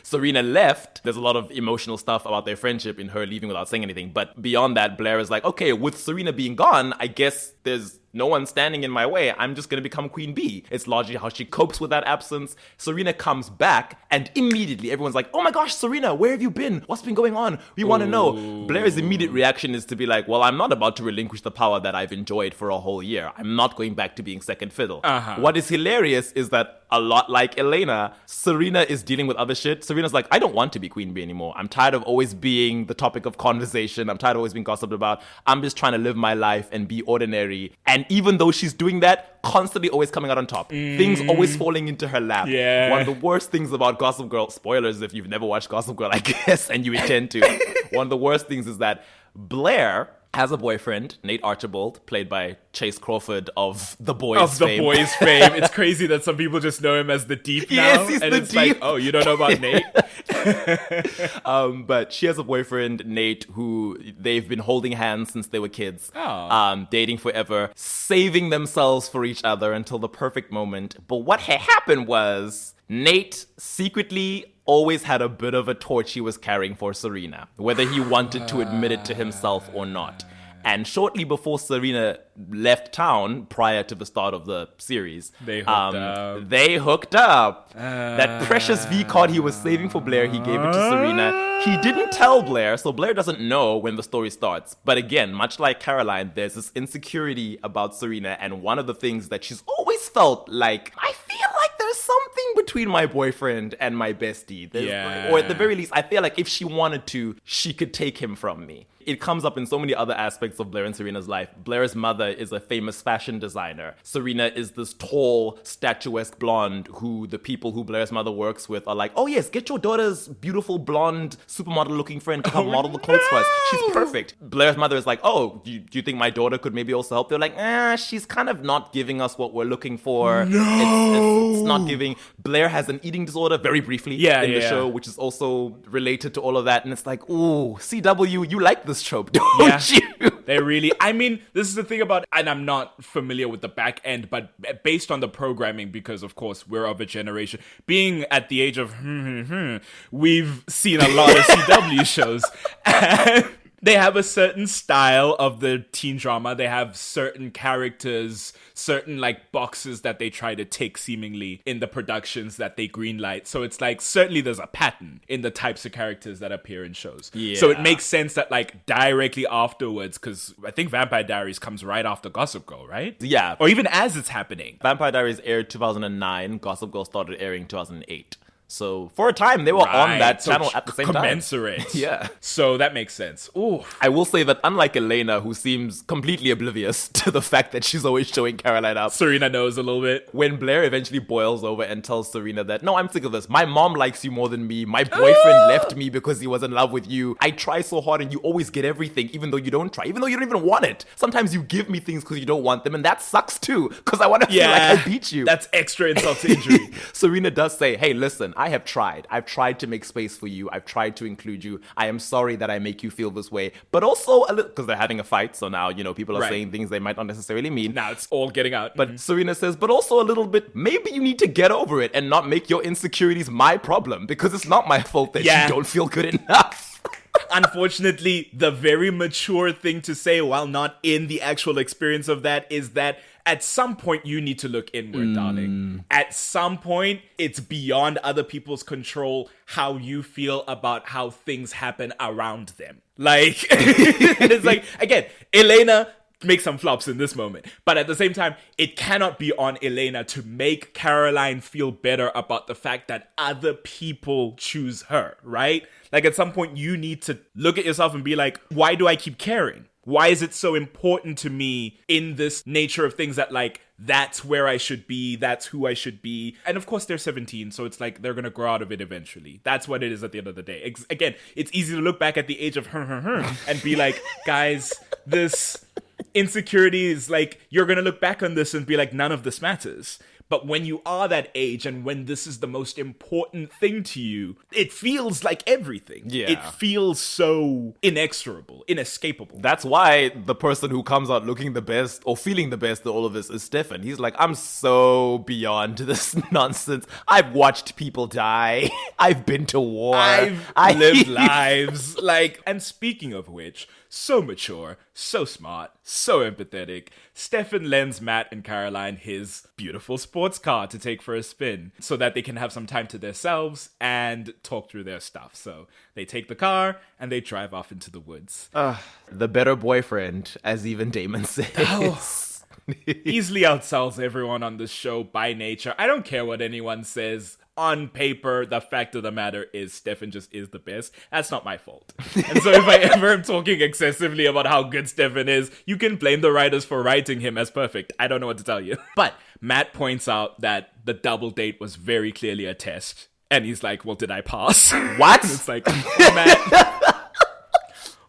Serena left. There's a lot of emotional stuff about their friendship in her leaving without saying anything. But beyond that, Blair is like, okay, with Serena being gone, I guess there's no one standing in my way. I'm just going to become Queen Bee. It's largely how she copes with that absence. Serena comes back and immediately everyone's like, oh my gosh, Serena, where have you been? What's been going on? We want to know. Blair's immediate reaction is to be like, well, I'm not about to relinquish the power that I've enjoyed for a whole year. I'm not going back to being second fiddle. What is hilarious is that a lot like Elena, Serena is dealing with other shit. Serena's like, I don't want to be Queen Bee anymore. I'm tired of always being the topic of conversation. I'm tired of always being gossiped about. I'm just trying to live my life and be ordinary. And even though she's doing that, constantly always coming out on top. Things always falling into her lap. Yeah. One of the worst things about Gossip Girl, spoilers if you've never watched Gossip Girl, I guess, and you intend to. One of the worst things is that Blair has a boyfriend, Nate Archibald, played by Chase Crawford of The Boys fame. It's crazy that some people just know him as the Deep now. Yes, he's and the it's Deep. like, oh, you don't know about Nate? But she has a boyfriend, Nate, who they've been holding hands since they were kids. Dating forever, saving themselves for each other until the perfect moment. But what had happened was Nate secretly always had a bit of a torch he was carrying for Serena, whether he wanted to admit it to himself or not. And shortly before Serena left town, prior to the start of the series, they hooked up. That precious V card he was saving for Blair, he gave it to Serena. He didn't tell Blair, so Blair doesn't know when the story starts. But again, much like Caroline, there's this insecurity about Serena, and one of the things that she's always felt like, I feel like there's something between my boyfriend and my bestie. Or at the very least, I feel like if she wanted to, she could take him from me. It comes up in so many other aspects of Blair and Serena's life. Blair's mother is a famous fashion designer. Serena is this tall, statuesque blonde who the people who Blair's mother works with are like, oh yes, get your daughter's beautiful blonde supermodel-looking friend to come model the clothes for us. She's perfect. Blair's mother is like, oh, do you think my daughter could maybe also help? They're like, she's kind of not giving us what we're looking for. No. It's not giving. Blair has an eating disorder, very briefly in the show, which is also related to all of that. And it's like, ooh, CW, you like this this trope, don't you? They really, I mean, this is the thing about, and I'm not familiar with the back end, but based on the programming, because of course we're of a generation, being at the age of, we've seen a lot of CW shows. And they have a certain style of the teen drama. They have certain characters, certain like boxes that they try to tick seemingly in the productions that they greenlight. So it's like, certainly there's a pattern in the types of characters that appear in shows. Yeah. So it makes sense that like directly afterwards, because I think Vampire Diaries comes right after Gossip Girl, right? Yeah. Or even as it's happening. Vampire Diaries aired 2009. Gossip Girl started airing 2008. So for a time, they were on that channel at the same time. Commensurate. Yeah. So that makes sense. Ooh. I will say that unlike Elena, who seems completely oblivious to the fact that she's always showing Caroline up, Serena knows a little bit. when Blair eventually boils over and tells Serena that, no, I'm sick of this. My mom likes you more than me. My boyfriend left me because he was in love with you. I try so hard and you always get everything, even though you don't try, even though you don't even want it. Sometimes you give me things because you don't want them, and that sucks too, because I want to feel like I beat you. That's extra insult to injury. Serena does say, hey, listen, I have tried. I've tried to make space for you. I've tried to include you. I am sorry that I make you feel this way. But also a little, because they're having a fight. So now, people are saying things they might not necessarily mean. Now it's all getting out. But Serena says, but also a little bit, maybe you need to get over it and not make your insecurities my problem, because it's not my fault that you don't feel good enough. Unfortunately, the very mature thing to say while not in the actual experience of that is that at some point you need to look inward, darling. At some point, it's beyond other people's control how you feel about how things happen around them. Like, it's like, again, Elena make some flops in this moment. But at the same time, it cannot be on Elena to make Caroline feel better about the fact that other people choose her, right? Like at some point you need to look at yourself and be like, why do I keep caring? Why is it so important to me in this nature of things that like, that's where I should be, that's who I should be. And of course they're 17, so it's like they're gonna grow out of it eventually. That's what it is at the end of the day. Again, it's easy to look back at the age of and be like, guys, this insecurity is like, you're gonna look back on this and be like, none of this matters. But when you are that age and when this is the most important thing to you, it feels like everything. Yeah. It feels so inexorable, inescapable. That's why the person who comes out looking the best or feeling the best in all of this is Stefan. He's like, I'm so beyond this nonsense. I've watched people die. I've been to war. I've lived lives. Like, and speaking of which, so mature, so smart, so empathetic, Stefan lends Matt and Caroline his beautiful sports car to take for a spin so that they can have some time to themselves and talk through their stuff. So they take the car and they drive off into the woods. The better boyfriend, as even Damon says. Easily outsells everyone on this show by nature. I don't care what anyone says. On paper, the fact of the matter is Stefan just is the best. That's not my fault. And so if I ever am talking excessively about how good Stefan is, you can blame the writers for writing him as perfect. I don't know what to tell you. But Matt points out that the double date was very clearly a test. And he's like, well, did I pass? What? It's like, Matt.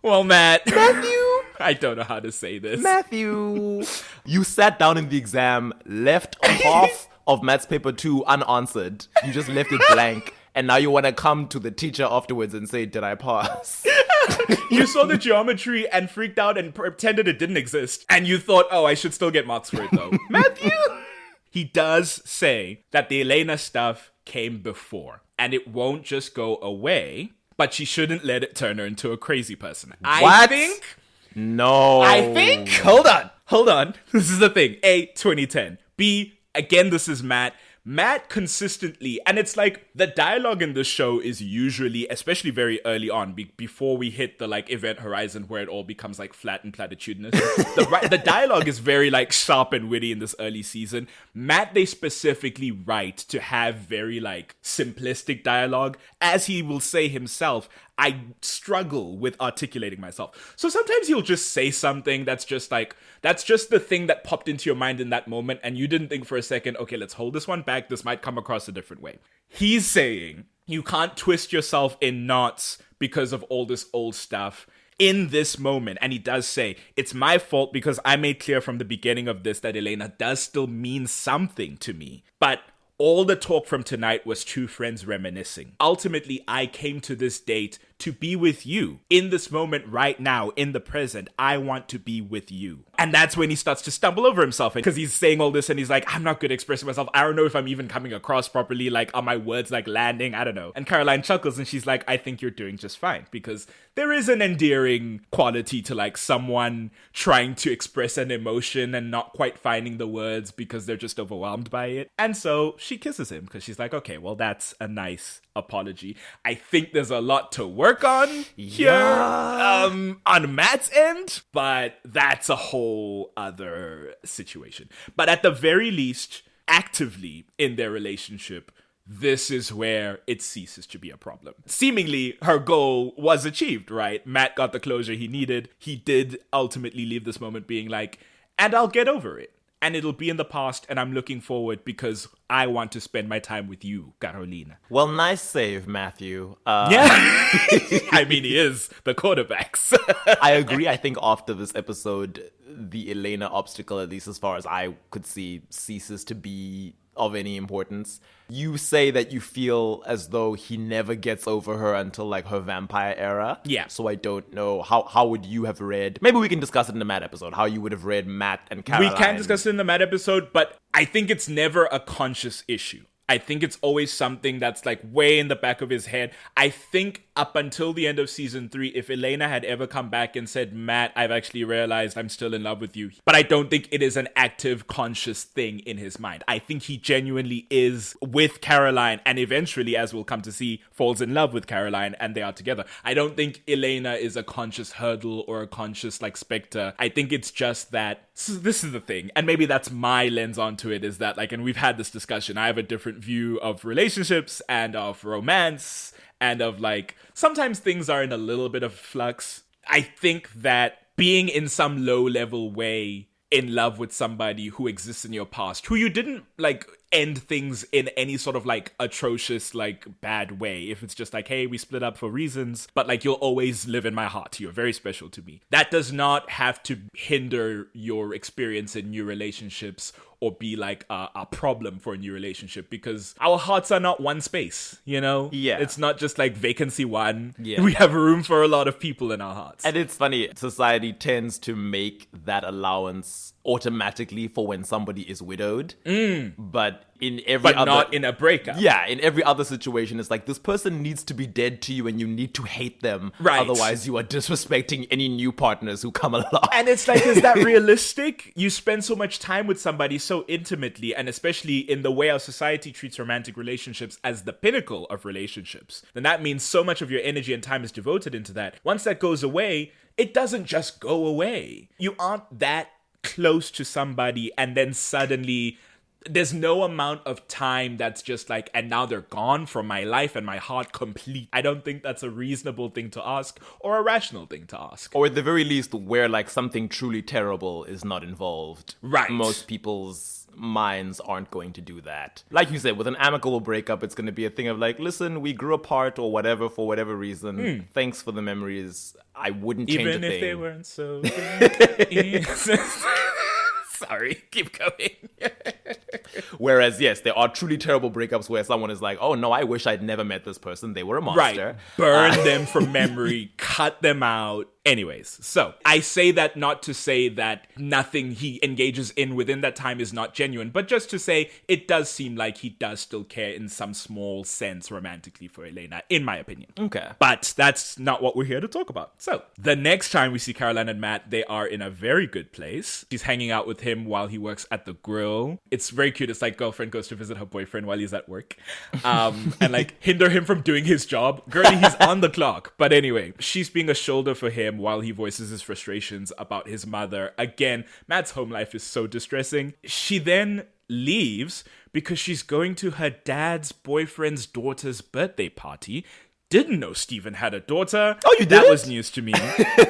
Well, Matt. Matthew. I don't know how to say this. Matthew. You sat down in the exam, left half of Maths paper 2 unanswered. You just left it blank. And now you want to come to the teacher afterwards and say, did I pass? You saw the geometry and freaked out and pretended it didn't exist. And you thought, oh, I should still get marks for it though. Matthew! He does say that the Elena stuff came before. And it won't just go away. But she shouldn't let it turn her into a crazy person. I think... No. I think... Hold on. This is the thing. A, 2010. B, again, this is Matt. Matt consistently, and it's like the dialogue in this show is usually, especially very early on, before we hit the like event horizon where it all becomes like flat and platitudinous. The dialogue is very like sharp and witty in this early season. Matt, they specifically write to have very like simplistic dialogue. As he will say himself, I struggle with articulating myself. So sometimes he'll just say something that's just the thing that popped into your mind in that moment and you didn't think for a second, okay, let's hold this one back. This might come across a different way. He's saying you can't twist yourself in knots because of all this old stuff in this moment. And he does say, it's my fault because I made clear from the beginning of this that Elena does still mean something to me. But all the talk from tonight was two friends reminiscing. Ultimately, I came to this date to be with you in this moment right now, in the present. I want to be with you. And that's when he starts to stumble over himself because he's saying all this and he's like, I'm not good at expressing myself. I don't know if I'm even coming across properly. Like, are my words like landing? I don't know. And Caroline chuckles and she's like, I think you're doing just fine, because there is an endearing quality to like someone trying to express an emotion and not quite finding the words because they're just overwhelmed by it. And so she kisses him because she's like, okay, well, that's a nice apology. I think there's a lot to work on here on Matt's end, but that's a whole other situation. But at the very least, actively in their relationship, this is where it ceases to be a problem. Seemingly, her goal was achieved, right? Matt got the closure he needed. He did ultimately leave this moment being like, and I'll get over it. And it'll be in the past, and I'm looking forward because I want to spend my time with you, Carolina. Well, nice save, Matthew. Yeah. I mean, he is the quarterbacks. I agree. I think after this episode, the Elena obstacle, at least as far as I could see, ceases to be of any importance. You say that you feel as though he never gets over her until like her vampire era. Yeah. So I don't know, how would you have read, maybe we can discuss it in the Matt episode, how you would have read Matt and Caroline. We can discuss it in the Matt episode, but I think it's never a conscious issue. I think it's always something that's like way in the back of his head. I think up until the end of season 3, if Elena had ever come back and said, Matt, I've actually realized I'm still in love with you. But I don't think it is an active, conscious thing in his mind. I think he genuinely is with Caroline and eventually, as we'll come to see, falls in love with Caroline and they are together. I don't think Elena is a conscious hurdle or a conscious like specter. I think it's just that, so this is the thing. And maybe that's my lens onto it, is that like, and we've had this discussion, I have a different view of relationships and of romance and of like, sometimes things are in a little bit of flux. I think that being in some low level way in love with somebody who exists in your past, who you didn't like end things in any sort of like atrocious like bad way, if it's just like, hey, we split up for reasons, but like you'll always live in my heart, you're very special to me, that does not have to hinder your experience in new relationships or be like a problem for a new relationship, because our hearts are not one space, you know? Yeah. It's not just like vacancy one. Yeah. We have room for a lot of people in our hearts. And it's funny, society tends to make that allowance automatically for when somebody is widowed. But in every but not in a breakup. Yeah, in every other situation, it's like this person needs to be dead to you and you need to hate them. Right. Otherwise, you are disrespecting any new partners who come along. And it's like, is that realistic? You spend so much time with somebody so intimately, and especially in the way our society treats romantic relationships as the pinnacle of relationships, then that means so much of your energy and time is devoted into that. Once that goes away, it doesn't just go away. You aren't that close to somebody and then suddenly there's no amount of time that's just like, and now they're gone from my life and my heart complete. I don't think that's a reasonable thing to ask or a rational thing to ask. Or at the very least, where like something truly terrible is not involved. Right. Most people's minds aren't going to do that. Like you said, with an amicable breakup, it's going to be a thing of like, listen, we grew apart or whatever for whatever reason. Thanks for the memories. I wouldn't change a thing. Even if they weren't so good. Sorry, keep going. Whereas, yes, there are truly terrible breakups where someone is like, oh no, I wish I'd never met this person. They were a monster. Right. Burn them from memory, cut them out. Anyways, so I say that not to say that nothing he engages in within that time is not genuine, but just to say it does seem like he does still care in some small sense romantically for Elena, in my opinion. Okay. But that's not what we're here to talk about. So the next time we see Caroline and Matt, they are in a very good place. She's hanging out with him while he works at the grill. It's very cute. It's like girlfriend goes to visit her boyfriend while he's at work. And like hinder him from doing his job. Girlie, he's on the clock. But anyway, she's being a shoulder for him while he voices his frustrations about his mother. Again, Matt's home life is so distressing. She then leaves because she's going to her dad's boyfriend's daughter's birthday party. Didn't know Steven had a daughter. Oh, you didn't? That was news to me.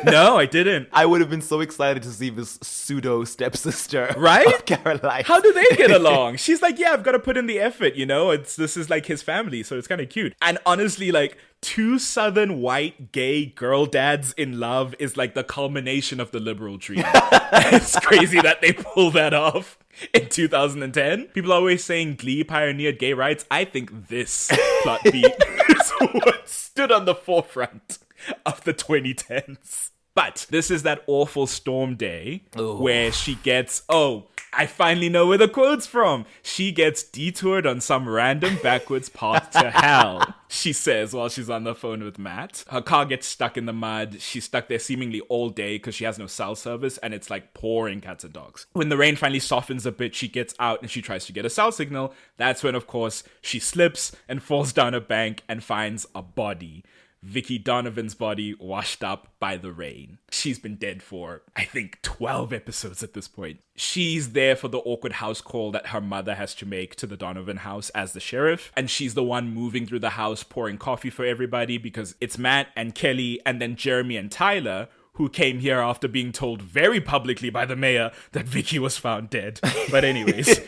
No, I didn't. I would have been so excited to see this pseudo stepsister, right? Of Caroline. How do they get along? She's like, yeah, I've got to put in the effort, you know? This is like his family, so it's kind of cute. And honestly, like, two southern white gay girl dads in love is like the culmination of the liberal dream. It's crazy that they pull that off in 2010. People are always saying Glee pioneered gay rights. I think this plot beat is what stood on the forefront of the 2010s. But this is that awful storm day where she gets, I finally know where the quote's from. She gets detoured on some random backwards path to hell, she says while she's on the phone with Matt. Her car gets stuck in the mud. She's stuck there seemingly all day because she has no cell service and it's like pouring cats and dogs. When the rain finally softens a bit, she gets out and she tries to get a cell signal. That's when, of course, she slips and falls down a bank and finds a body. Vicky Donovan's body washed up by the rain. She's been dead for, I think, 12 episodes at this point. She's there for the awkward house call that her mother has to make to the Donovan house as the sheriff. And she's the one moving through the house, pouring coffee for everybody because it's Matt and Kelly and then Jeremy and Tyler who came here after being told very publicly by the mayor that Vicky was found dead. But anyways,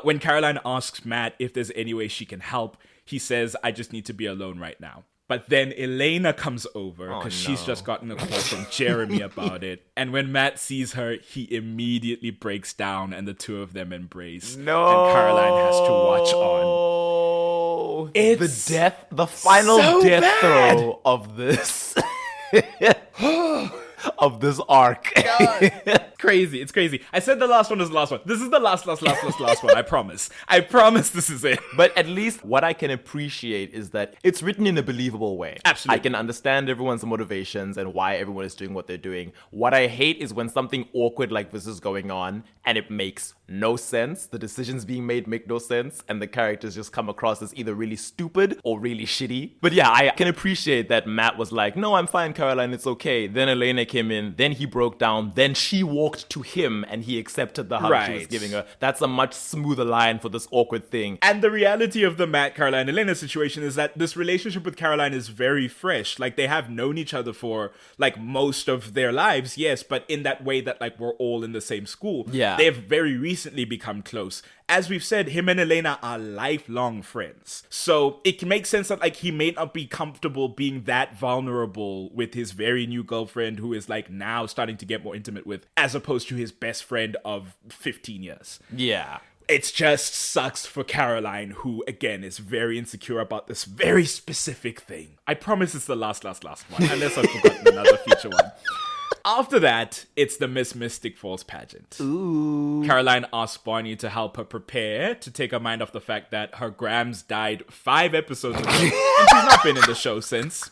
when Caroline asks Matt if there's any way she can help, he says, I just need to be alone right now. But then Elena comes over because she's just gotten a call from Jeremy about it. And when Matt sees her, he immediately breaks down and the two of them embrace. No. And Caroline has to watch on. It's the final so death bad. throw of this. Of this arc. Crazy. It's crazy. I said the last one is the last one. This is the last one. I promise. I promise this is it. But at least what I can appreciate is that it's written in a believable way. Absolutely. I can understand everyone's motivations and why everyone is doing what they're doing. What I hate is when something awkward like this is going on and it makes no sense. The decisions being made make no sense and the characters just come across as either really stupid or really shitty. But yeah, I can appreciate that Matt was like, no, I'm fine, Caroline, it's okay. Then Elena came in, then he broke down, then she walked to him and he accepted the hug she was giving her. That's a much smoother line for this awkward thing. And the reality of the Matt, Caroline, Elena situation is that this relationship with Caroline is very fresh. Like, they have known each other for, like, most of their lives, yes, but in that way that, like, we're all in the same school. Yeah. They've very recently become close. As we've said, him and Elena are lifelong friends. So it can make sense that, like, he may not be comfortable being that vulnerable with his very new girlfriend who is, like, now starting to get more intimate with, as opposed to his best friend of 15 years. Yeah. It just sucks for Caroline, who, again, is very insecure about this very specific thing. I promise it's the last one, unless I've forgotten another future one. After that, it's the Miss Mystic Falls pageant. Ooh. Caroline asks Bonnie to help her prepare to take her mind off the fact that her Grams died 5 episodes ago, and she's not been in the show since.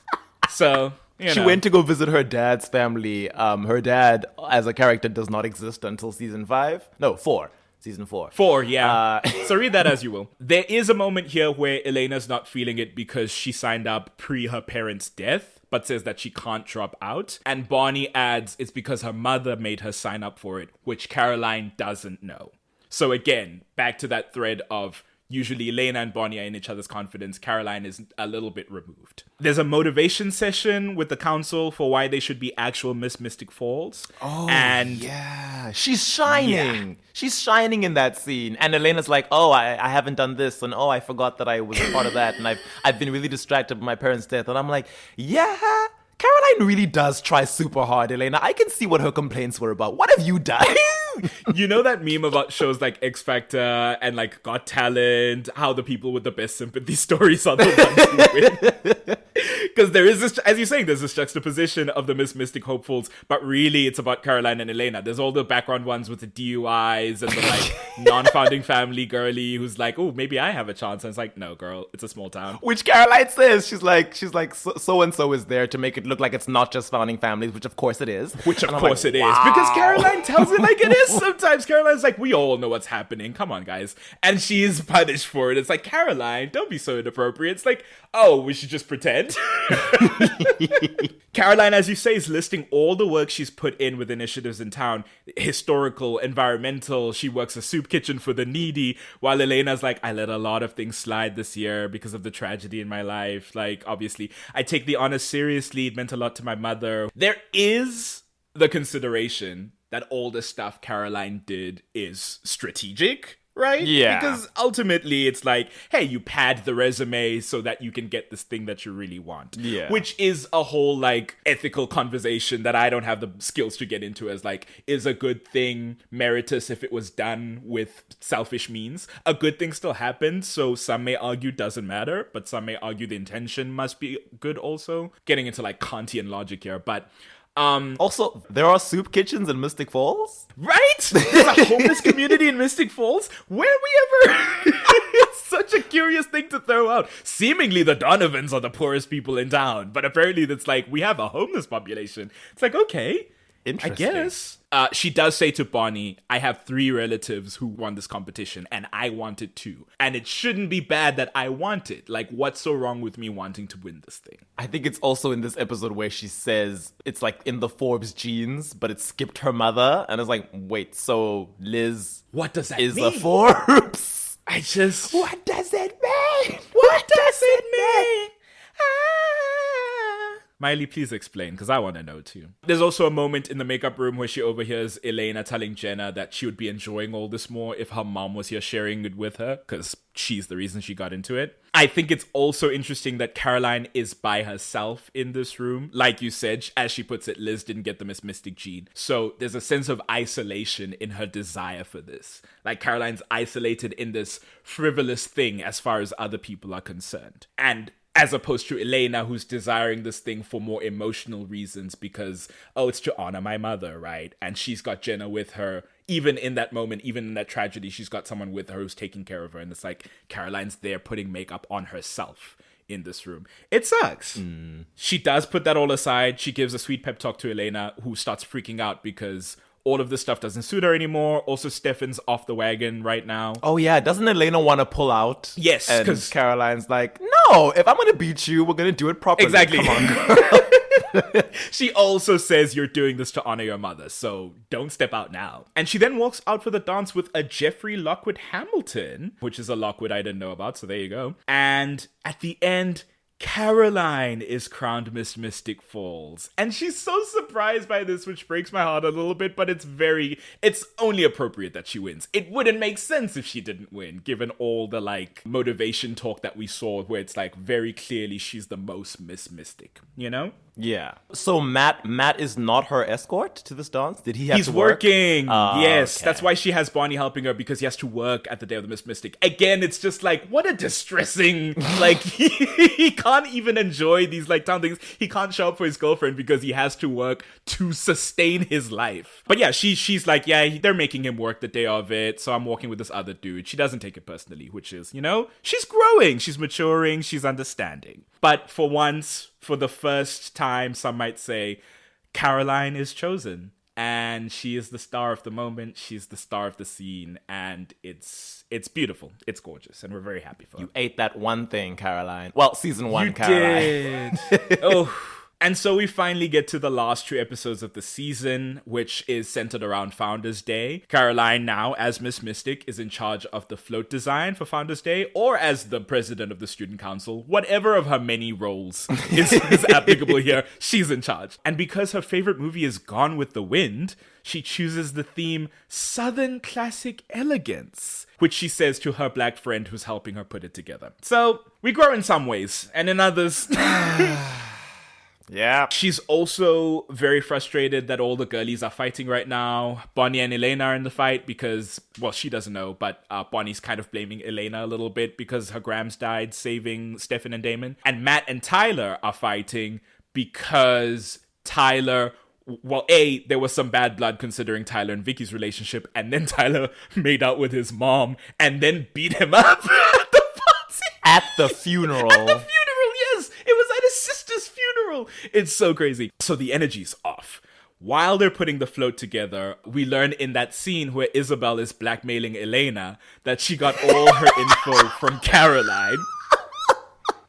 So, She went to go visit her dad's family. Her dad, as a character, does not exist until season 5. No, 4. Season 4. 4, yeah. So read that as you will. There is a moment here where Elena's not feeling it because she signed up pre her parents' death, but says that she can't drop out. And Bonnie adds it's because her mother made her sign up for it, which Caroline doesn't know. So again, back to that thread of usually Elena and Bonnie are in each other's confidence. Caroline is a little bit removed. There's a motivation session with the council for why they should be actual Miss Mystic Falls. Oh, and yeah. She's shining. Yeah. She's shining in that scene. And Elena's like, oh, I haven't done this. And oh, I forgot that I was a part of that. And I've been really distracted by my parents' death. And I'm like, yeah, Caroline really does try super hard, Elena. I can see what her complaints were about. What have you done? You know that meme about shows like X Factor and like Got Talent, how the people with the best sympathy stories are the ones who win? Because there is this, as you're saying, there's this juxtaposition of the Miss Mystic hopefuls, but really it's about Caroline and Elena. There's all the background ones with the DUIs and the like non-founding family girly who's like, oh, maybe I have a chance. And it's like, no, girl, it's a small town. Which Caroline says, she's like, so-and-so is there to make it look like it's not just founding families, which of course it is. Which of course it is. Because Caroline tells it like it is sometimes. Caroline's like, we all know what's happening. Come on, guys. And she is punished for it. It's like, Caroline, don't be so inappropriate. It's like, oh, we should just pretend. Caroline, as you say, is listing all the work she's put in with initiatives in town. Historical, environmental. She works a soup kitchen for the needy. While Elena's like, I let a lot of things slide this year because of the tragedy in my life. Like, obviously, I take the honor seriously. It meant a lot to my mother. There is the consideration that all the stuff Caroline did is strategic, right? Yeah. Because ultimately it's like, hey, you pad the resume so that you can get this thing that you really want. Yeah. Which is a whole like ethical conversation that I don't have the skills to get into, as like, is a good thing meritorious if it was done with selfish means? A good thing still happened, so some may argue doesn't matter, but some may argue the intention must be good also. Getting into like Kantian logic here, but also, there are soup kitchens in Mystic Falls. right? There's a homeless community in Mystic Falls. Where we ever? It's such a curious thing to throw out. Seemingly the Donovans are the poorest people in town, but apparently it's like, we have a homeless population. It's like, okay, I Interesting. guess. She does say to Bonnie, I have 3 relatives who won this competition, and I want it too. And it shouldn't be bad that I want it. Like, what's so wrong with me wanting to win this thing? I think it's also in this episode where she says it's like in the Forbes genes, but it skipped her mother. And it's like, wait, so Liz What does that is mean? a Forbes? I just... What does it mean? What does it mean? Miley, please explain, because I want to know too. There's also a moment in the makeup room where she overhears Elena telling Jenna that she would be enjoying all this more if her mom was here sharing it with her, because she's the reason she got into it. I think it's also interesting that Caroline is by herself in this room. Like you said, as she puts it, Liz didn't get the Miss Mystic gene. So there's a sense of isolation in her desire for this. Like Caroline's isolated in this frivolous thing as far as other people are concerned. And as opposed to Elena, who's desiring this thing for more emotional reasons because, oh, it's to honor my mother, right? And she's got Jenna with her. Even in that moment, even in that tragedy, she's got someone with her who's taking care of her. And it's like Caroline's there putting makeup on herself in this room. It sucks. She does put that all aside. She gives a sweet pep talk to Elena, who starts freaking out because all of this stuff doesn't suit her anymore. Also, Stefan's off the wagon right now. Oh yeah, doesn't Elena want to pull out? Yes, and 'cause- Caroline's like, no, if I'm gonna beat you, we're gonna do it properly. Exactly. Come on, girl. She also says you're doing this to honor your mother, so don't step out now. And she then walks out for the dance with a Jeffrey Lockwood Hamilton, which is a Lockwood I didn't know about, so there you go. And at the end, Caroline is crowned Miss Mystic Falls. And she's so surprised by this, which breaks my heart a little bit, but it's only appropriate that she wins. It wouldn't make sense if she didn't win, given all the, like, motivation talk that we saw, where it's, like, very clearly she's the most Miss Mystic, you know? Yeah. So Matt is not her escort to this dance? Did he have He's to work? working. Yes. Okay. That's why she has Bonnie helping her, because he has to work at the day of the Miss Mystic. Again, it's just like, what a distressing, like, he can't even enjoy these, like, town things. He can't show up for his girlfriend because he has to work to sustain his life. But yeah, she's like, yeah, they're making him work the day of it, so I'm walking with this other dude. She doesn't take it personally, which is, you know, she's growing, she's maturing, she's understanding. But for once, for the first time, some might say, Caroline is chosen. And she is the star of the moment. She's the star of the scene. And it's beautiful. It's gorgeous. And we're very happy for her. You ate that one thing, Caroline. Well, season 1, You Caroline. did. Oh. And so we finally get to the last 2 episodes of the season, which is centered around Founders Day. Caroline now, as Miss Mystic, is in charge of the float design for Founders Day, or as the president of the student council. Whatever of her many roles is applicable here, she's in charge. And because her favorite movie is Gone with the Wind, she chooses the theme Southern Classic Elegance, which she says to her black friend who's helping her put it together. So we grow in some ways, and in others... Yeah. She's also very frustrated that all the girlies are fighting right now. Bonnie and Elena are in the fight because, well, she doesn't know, but Bonnie's kind of blaming Elena a little bit because her grams died saving Stefan and Damon. And Matt and Tyler are fighting because Tyler... Well, A, there was some bad blood considering Tyler and Vicky's relationship, and then Tyler made out with his mom and then beat him up at the party. At the funeral. At the funeral, yes. It was at his sister's funeral. It's so crazy. So the energy's off. While they're putting the float together, we learn in that scene where Isabel is blackmailing Elena that she got all her info from Caroline.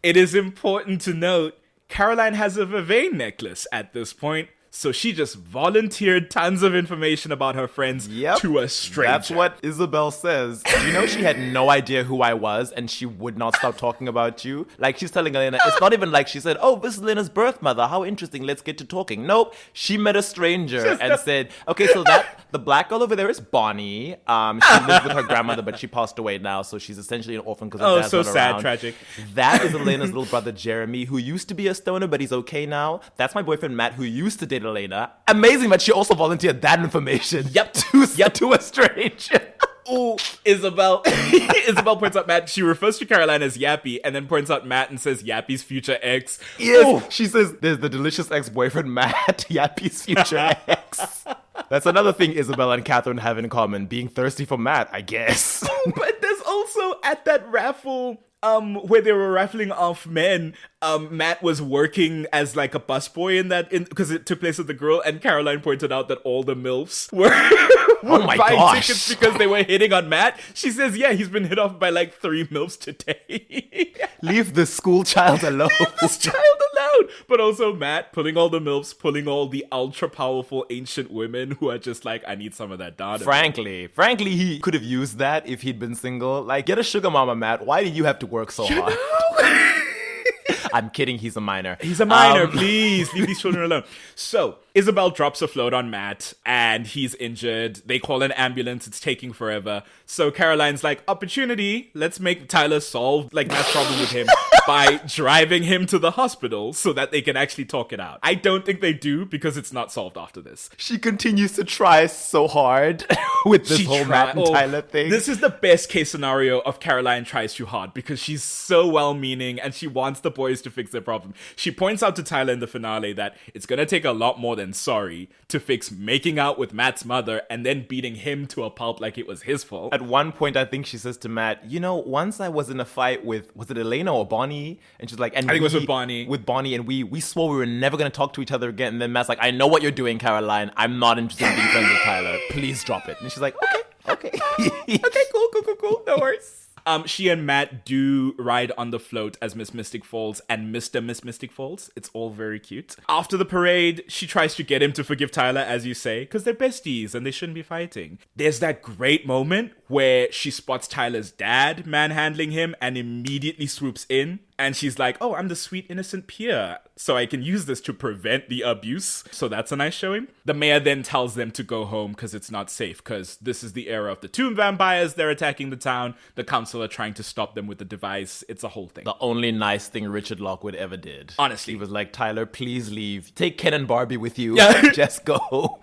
It is important to note, Caroline has a Vervain necklace at this point, So she just volunteered tons of information about her friends to a stranger. That's what Isabel says. You know, she had no idea who I was, and she would not stop talking about you. Like, she's telling Elena, it's not even like she said, oh, this is Elena's birth mother. How interesting. Let's get to talking. Nope. She met a stranger and said, okay, so the black girl over there is Bonnie. She lived with her grandmother, but she passed away now, so she's essentially an orphan because her dad's not sad, around. Tragic. That is Elena's little brother, Jeremy, who used to be a stoner, but he's okay now. That's my boyfriend, Matt, who used to date Elena. Amazing that she also volunteered that information to a stranger. Ooh, Isabel. Isabel points out Matt. She refers to Caroline as Yappy and then points out Matt and says Yappy's future ex. Yes, Ooh. She says there's the delicious ex-boyfriend, Matt, Yappy's future ex. That's another thing Isabel and Catherine have in common, being thirsty for Matt, I guess. But there's also, at that raffle, where they were raffling off men, Matt was working as like a busboy because it took place with the girl, and Caroline pointed out that all the MILFs were buying tickets because they were hitting on Matt. She says, yeah, he's been hit off by like 3 MILFs today. Leave the school child alone. Leave this child alone. But also Matt pulling all the MILFs, pulling all the ultra powerful ancient women who are just like, I need some of that data. Frankly, he could have used that if he'd been single. Like, get a sugar mama, Matt. Why did you have to work so hard? I'm kidding, he's a minor. He's a minor, please. Leave these children alone. So, Isabel drops a float on Matt, and he's injured. They call an ambulance. It's taking forever. So Caroline's like, opportunity. Let's make Tyler solve, like, Matt's problem with him by driving him to the hospital so that they can actually talk it out. I don't think they do, because it's not solved after this. She continues to try so hard with this whole Matt and Tyler thing. This is the best case scenario of Caroline tries too hard, because she's so well-meaning, and she wants the boys to fix their problem. She points out to Tyler in the finale that it's gonna take a lot more than sorry to fix making out with Matt's mother and then beating him to a pulp like it was his fault. At one point, I think she says to Matt, you know, once I was in a fight with, was it Elena or Bonnie? And she's like, and I think it was with Bonnie. With Bonnie, and we swore we were never gonna talk to each other again. And then Matt's like, I know what you're doing, Caroline. I'm not interested in being friends with Tyler. Please drop it. And she's like, okay. Okay, cool. No worries. She and Matt do ride on the float as Miss Mystic Falls and Mr. Miss Mystic Falls. It's all very cute. After the parade, she tries to get him to forgive Tyler, as you say, because they're besties and they shouldn't be fighting. There's that great moment where she spots Tyler's dad manhandling him and immediately swoops in. And she's like, oh, I'm the sweet, innocent peer, so I can use this to prevent the abuse. So that's a nice showing. The mayor then tells them to go home because it's not safe, because this is the era of the tomb vampires. They're attacking the town. The council are trying to stop them with the device. It's a whole thing. The only nice thing Richard Lockwood ever did. Honestly. He was like, Tyler, please leave. Take Ken and Barbie with you. Yeah. Just go.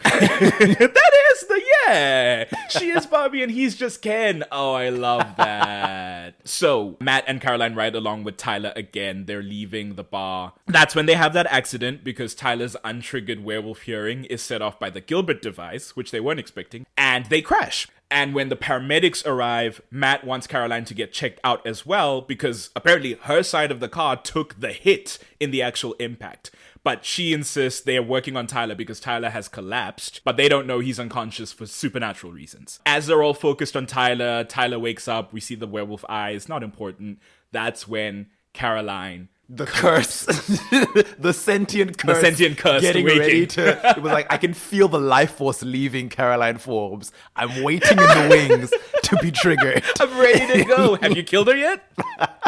She is Barbie and he's just Ken. Oh, I love that. So Matt and Caroline ride along with Tyler again. They're leaving the bar. That's when they have that accident because Tyler's untriggered werewolf hearing is set off by the Gilbert device, which they weren't expecting, and they crash. And when the paramedics arrive, Matt wants Caroline to get checked out as well because apparently her side of the car took the hit in the actual impact. But she insists they are working on Tyler because Tyler has collapsed, but they don't know he's unconscious for supernatural reasons. As they're all focused on Tyler, Tyler wakes up, we see the werewolf eyes, not important. That's when Caroline... The curse. The sentient curse. The sentient curse getting waking. ready to... It was like, I can feel the life force leaving Caroline Forbes. I'm waiting in the wings to be triggered. I'm ready to go. Have you killed her yet?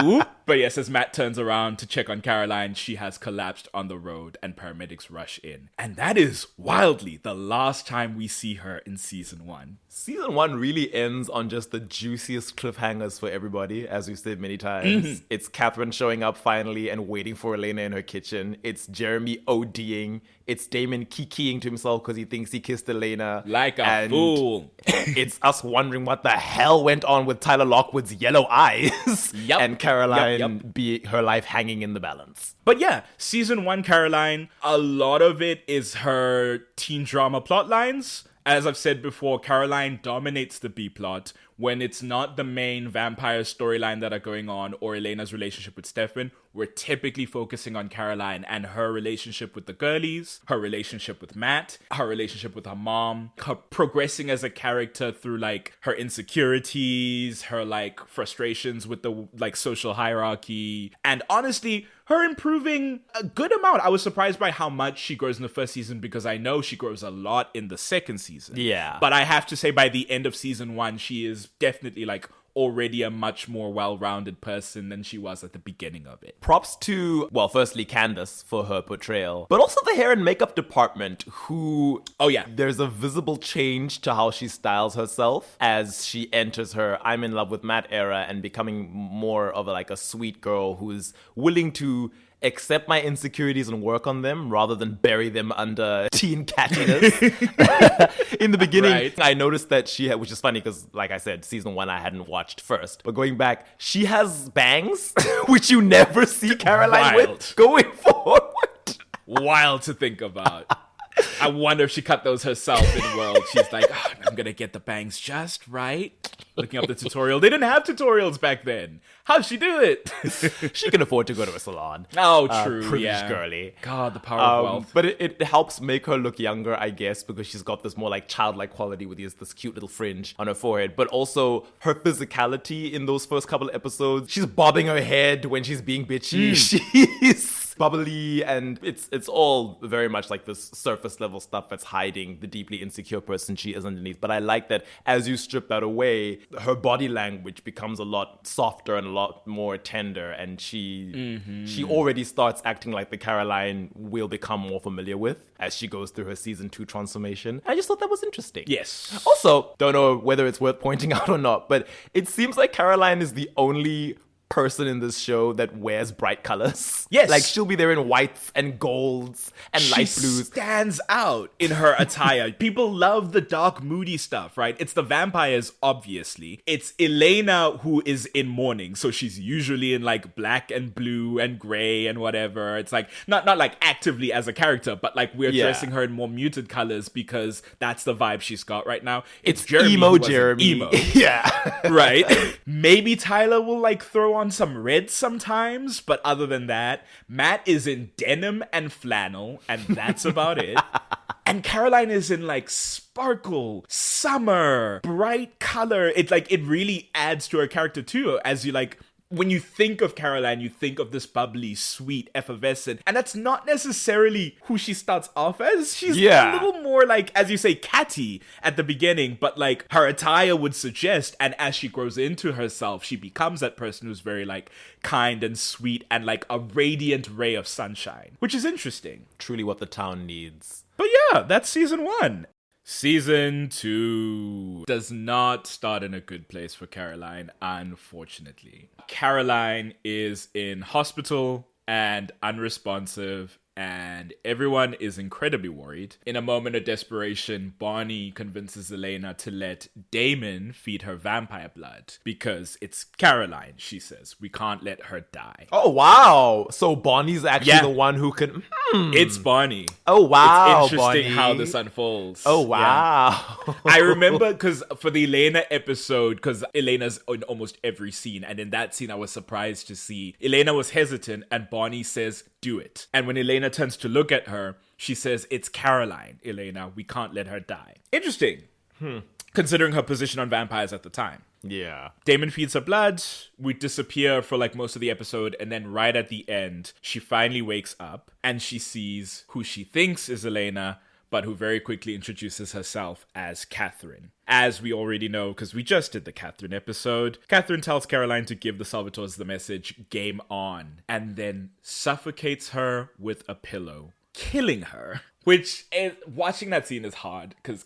Ooh. But yes, as Matt turns around to check on Caroline, she has collapsed on the road and paramedics rush in. And that is wildly the last time we see her in season 1. Season 1 really ends on just the juiciest cliffhangers for everybody, as we've said many times. Mm-hmm. It's Catherine showing up finally and waiting for Elena in her kitchen. It's Jeremy ODing. It's Damon kikiing to himself because he thinks he kissed Elena. Like a fool. It's us wondering what the hell went on with Tyler Lockwood's yellow eyes. Yep. And Caroline be her life hanging in the balance. But yeah, season 1 Caroline, a lot of it is her teen drama plot lines. As I've said before, Caroline dominates the B plot, when it's not the main vampire storyline that are going on or Elena's relationship with Stefan, we're typically focusing on Caroline and her relationship with the girlies, her relationship with Matt, her relationship with her mom, her progressing as a character through like her insecurities, her like frustrations with the like social hierarchy, and honestly, her improving a good amount. I was surprised by how much she grows in the first season because I know she grows a lot in the second season. Yeah. But I have to say by the end of season 1, she is definitely like already a much more well-rounded person than she was at the beginning of it. Props to, well, firstly, Candace for her portrayal, but also the hair and makeup department, who... Oh, yeah. There's a visible change to how she styles herself as she enters her I'm in love with Matt era and becoming more of a sweet girl who's willing to accept my insecurities and work on them rather than bury them under teen cattiness. In the beginning, right. I noticed that she had, which is funny because, like I said, season 1 I hadn't watched first. But going back, she has bangs, which you never see Caroline with going forward. Wild to think about. I wonder if she cut those herself in World. She's like, oh, I'm going to get the bangs just right. Looking up the tutorial. They didn't have tutorials back then. How'd she do it? She can afford to go to a salon. Oh, true. Privileged girly. God, the power of wealth. But it helps make her look younger, I guess, because she's got this more like childlike quality with this cute little fringe on her forehead. But also her physicality in those first couple of episodes. She's bobbing her head when she's being bitchy. She's bubbly, and it's all very much like this surface level stuff that's hiding the deeply insecure person she is underneath. But I like that as you strip that away, her body language becomes a lot softer and a lot more tender, and she already starts acting like the Caroline we'll become more familiar with as she goes through her season 2 transformation. I just thought that was interesting. Yes. Also, don't know whether it's worth pointing out or not, but it seems like Caroline is the only person in this show that wears bright colors. Yes. Like, she'll be there in whites and golds and light blues. She stands out in her attire. People love the dark, moody stuff, right? It's the vampires, obviously. It's Elena who is in mourning, so she's usually in like black and blue and gray and whatever. It's like, not like actively as a character, but like we're dressing her in more muted colors because that's the vibe she's got right now. It's Jeremy, emo Jeremy. Emo. Yeah. Right? Maybe Tyler will like throw on some red sometimes, but other than that, Matt is in denim and flannel, and that's about it. And Caroline is in like sparkle, summer, bright color. It really adds to her character too, as you like. When you think of Caroline, you think of this bubbly, sweet, effervescent. And that's not necessarily who she starts off as. She's a little more like, as you say, catty at the beginning. But like her attire would suggest, and as she grows into herself, she becomes that person who's very like kind and sweet and like a radiant ray of sunshine. Which is interesting. Truly what the town needs. But yeah, that's season 1. Season 2 does not start in a good place for Caroline, unfortunately. Caroline is in hospital and unresponsive, and everyone is incredibly worried. In a moment of desperation, Bonnie convinces Elena to let Damon feed her vampire blood because it's Caroline, she says. We can't let her die. Oh, wow. So Bonnie's actually the one who can... It's Bonnie. Oh, wow, It's interesting Bonnie. how this unfolds. Oh, wow. Yeah. I remember because for the Elena episode, because Elena's in almost every scene, and in that scene I was surprised to see Elena was hesitant and Bonnie says, do it. And when Elena turns to look at her, she says, it's Caroline, Elena. We can't let her die. Interesting. Considering her position on vampires at the time. Yeah. Damon feeds her blood. We disappear for like most of the episode. And then right at the end, she finally wakes up and she sees who she thinks is Elena, but who very quickly introduces herself as Catherine. As we already know, because we just did the Catherine episode, Catherine tells Caroline to give the Salvatores the message, game on, and then suffocates her with a pillow, killing her. Which, watching that scene is hard, because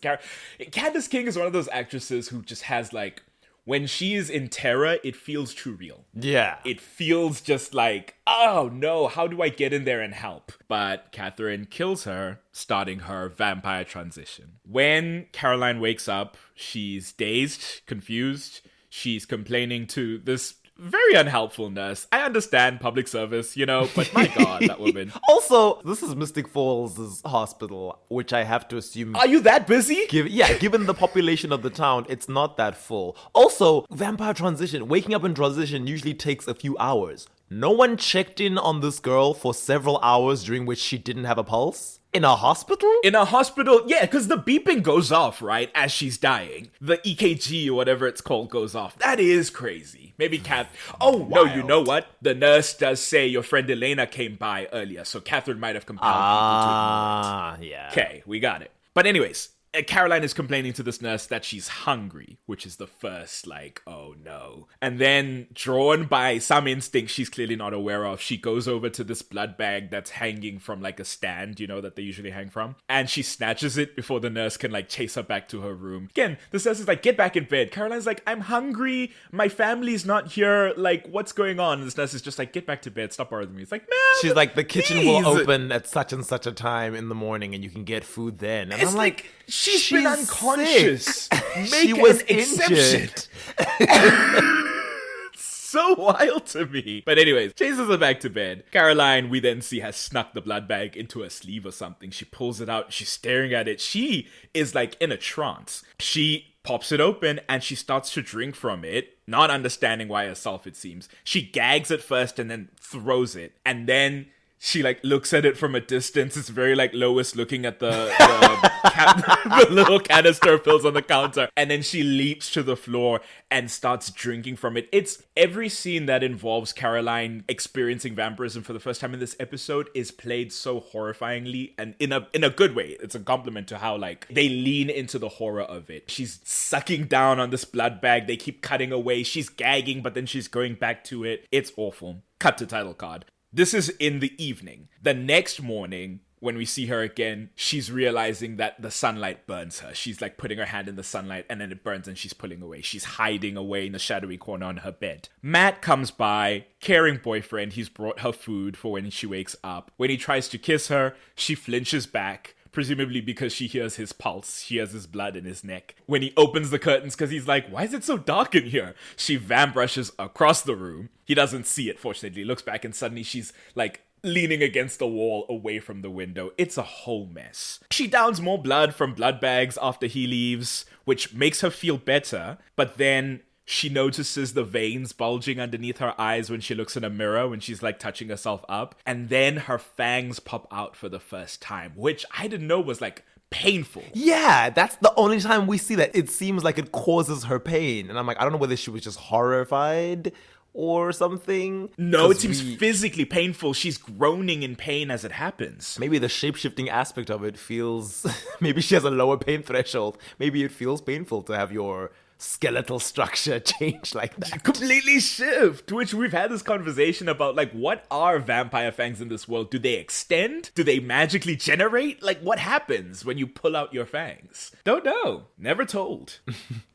Candace King is one of those actresses who just has like, when she is in terror, it feels too real. Yeah. It feels just like, oh no, how do I get in there and help? But Catherine kills her, starting her vampire transition. When Caroline wakes up, she's dazed, confused. She's complaining to this Very unhelpful nurse. I understand public service, but my God, that woman. Also, this is Mystic Falls' hospital, which I have to assume... Are you that busy? Given the population of the town, it's not that full. Also, vampire transition. Waking up in transition usually takes a few hours. No one checked in on this girl for several hours during which she didn't have a pulse? In a hospital? In a hospital, yeah, because the beeping goes off, right, as she's dying. The EKG or whatever it's called goes off. That is crazy. Maybe no, you know what? The nurse does say your friend Elena came by earlier, so Catherine might have compelled people to ignore it. Yeah. Okay, we got it. But anyways, Caroline is complaining to this nurse that she's hungry, which is the first, oh no. And then, drawn by some instinct she's clearly not aware of, she goes over to this blood bag that's hanging from, a stand, that they usually hang from. And she snatches it before the nurse can, chase her back to her room. Again, the nurse is get back in bed. Caroline's I'm hungry. My family's not here. What's going on? And this nurse is just get back to bed. Stop bothering me. It's man. She's the kitchen will open at such and such a time in the morning and you can get food then. And it's I'm She's been unconscious. Make she was an exception. So wild to me. But anyways, chases her back to bed. Caroline, we then see, has snuck the blood bag into her sleeve or something. She pulls it out. She's staring at it. She is in a trance. She pops it open and she starts to drink from it, not understanding why herself, it seems. She gags it first and then throws it. And then she looks at it from a distance. It's very Lois looking at the little canister of pills on the counter. And then she leaps to the floor and starts drinking from it. It's every scene that involves Caroline experiencing vampirism for the first time in this episode is played so horrifyingly and in a good way. It's a compliment to how they lean into the horror of it. She's sucking down on this blood bag. They keep cutting away. She's gagging, but then she's going back to it. It's awful. Cut to title card. This is in the evening. The next morning, when we see her again, she's realizing that the sunlight burns her. She's putting her hand in the sunlight and then it burns and she's pulling away. She's hiding away in the shadowy corner on her bed. Matt comes by, caring boyfriend. He's brought her food for when she wakes up. When he tries to kiss her, she flinches back. Presumably because she hears his pulse. She hears his blood in his neck. When he opens the curtains, because he's why is it so dark in here? She vamp rushes across the room. He doesn't see it, fortunately. He looks back and suddenly she's leaning against the wall away from the window. It's a whole mess. She downs more blood from blood bags after he leaves, which makes her feel better. But then she notices the veins bulging underneath her eyes when she looks in a mirror, when she's touching herself up. And then her fangs pop out for the first time, which I didn't know was painful. Yeah, that's the only time we see that. It seems like it causes her pain. And I'm I don't know whether she was just horrified or something. No, it seems physically painful. She's groaning in pain as it happens. Maybe the shape-shifting aspect of it feels... maybe she has a lower pain threshold. Maybe it feels painful to have your skeletal structure change like that. Completely shift, which we've had this conversation about what are vampire fangs in this world? Do they extend? Do they magically generate? What happens when you pull out your fangs? Don't know. Never told.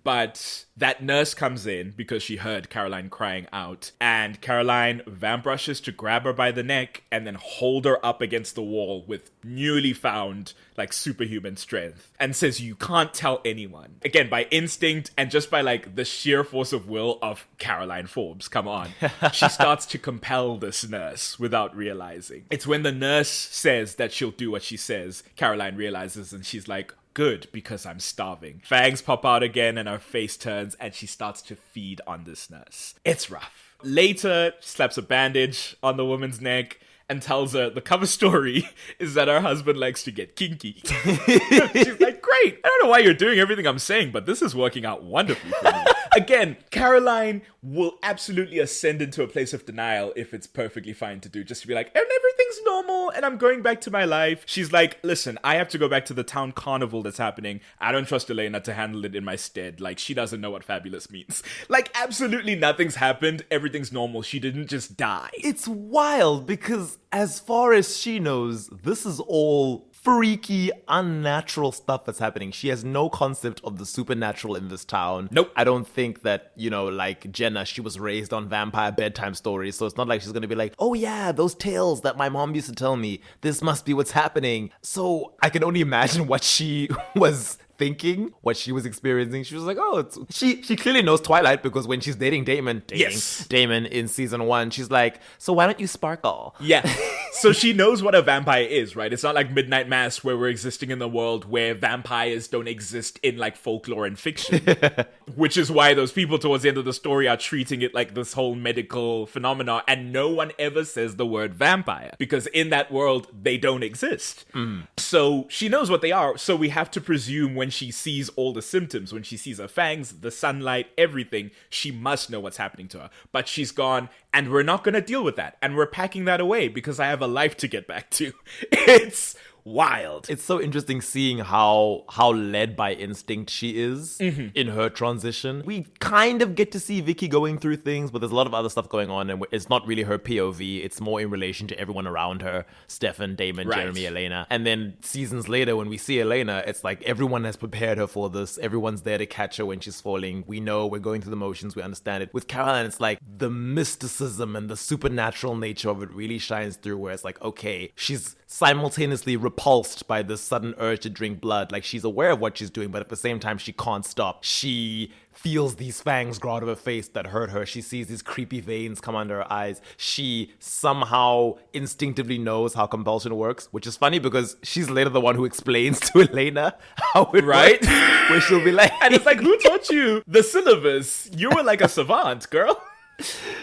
But that nurse comes in because she heard Caroline crying out, and Caroline vamp rushes to grab her by the neck and then hold her up against the wall with newly found superhuman strength and says, you can't tell anyone. Again, by instinct and just by the sheer force of will of Caroline Forbes, come on. She starts to compel this nurse without realizing. It's when the nurse says that she'll do what she says, Caroline realizes and she's good, because I'm starving. Fangs pop out again and her face turns and she starts to feed on this nurse. It's rough. Later, she slaps a bandage on the woman's neck and tells her the cover story is that her husband likes to get kinky. She's great. I don't know why you're doing everything I'm saying, but this is working out wonderfully for me. Again, Caroline will absolutely ascend into a place of denial if it's perfectly fine to do. Just to be and everything's normal and I'm going back to my life. She's listen, I have to go back to the town carnival that's happening. I don't trust Elena to handle it in my stead. She doesn't know what fabulous means. Absolutely nothing's happened. Everything's normal. She didn't just die. It's wild because as far as she knows, this is all freaky, unnatural stuff that's happening. She has no concept of the supernatural in this town. Nope. I don't think that, Jenna, she was raised on vampire bedtime stories, so it's not like she's gonna be oh yeah, those tales that my mom used to tell me, this must be what's happening. So I can only imagine what she was thinking what she was experiencing. She was like, oh, she clearly knows Twilight, because when she's dating Damon in season 1, she's like, so why don't you sparkle? Yeah. So she knows what a vampire is, right? It's not like Midnight Mass where we're existing in the world where vampires don't exist in like folklore and fiction. Which is why those people towards the end of the story are treating it like this whole medical phenomenon, and no one ever says the word vampire because in that world they don't exist. So she knows what they are. So we have to presume when she sees all the symptoms, when she sees her fangs, the sunlight, everything, she must know what's happening to her. But she's gone, and we're not going to deal with that. And we're packing that away because I have a life to get back to. It's wild. It's so interesting seeing how led by instinct she is in her transition. We kind of get to see Vicky going through things, but there's a lot of other stuff going on, and it's not really her POV. It's more in relation to everyone around her: Stefan, Damon, Right. Jeremy, Elena. And then seasons later, when we see Elena, it's like everyone has prepared her for this. Everyone's there to catch her when she's falling. We know, we're going through the motions, we understand it. With Caroline, it's like the mysticism and the supernatural nature of it really shines through, where it's like, okay, she's simultaneously repulsed by this sudden urge to drink blood. Like, she's aware of what she's doing, but at the same time, she can't stop. She feels these fangs grow out of her face that hurt her. She sees these creepy veins come under her eyes. She somehow instinctively knows how compulsion works, which is funny because she's later the one who explains to Elena how it works. Where she'll be like... And it's like, who taught you the syllabus? You were like a savant, girl.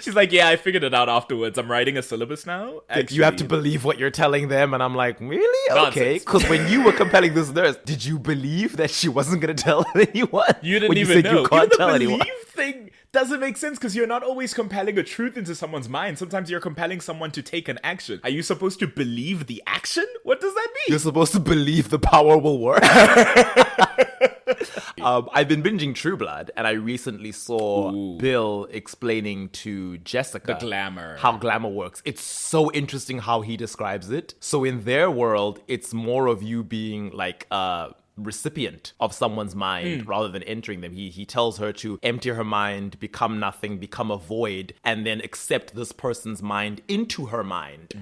She's like, yeah, I figured it out afterwards. I'm writing a syllabus now. You have to believe what you're telling them. And I'm like, really? Nonsense. Okay. Because when you were compelling this nurse, did you believe that she wasn't going to tell anyone? You didn't when even you said know. You can't tell the anyone. believe thing doesn't make sense because you're not always compelling a truth into someone's mind. Sometimes you're compelling someone to take an action. Are you supposed to believe the action? What does that mean? You're supposed to believe the power will work. I've been binging True Blood, and I recently saw Bill explaining to Jessica The glamour. how glamour works. It's so interesting how he describes it. So in their world, it's more of you being like recipient of someone's mind rather than entering them. He tells her to empty her mind, become nothing, become a void, and then accept this person's mind into her mind.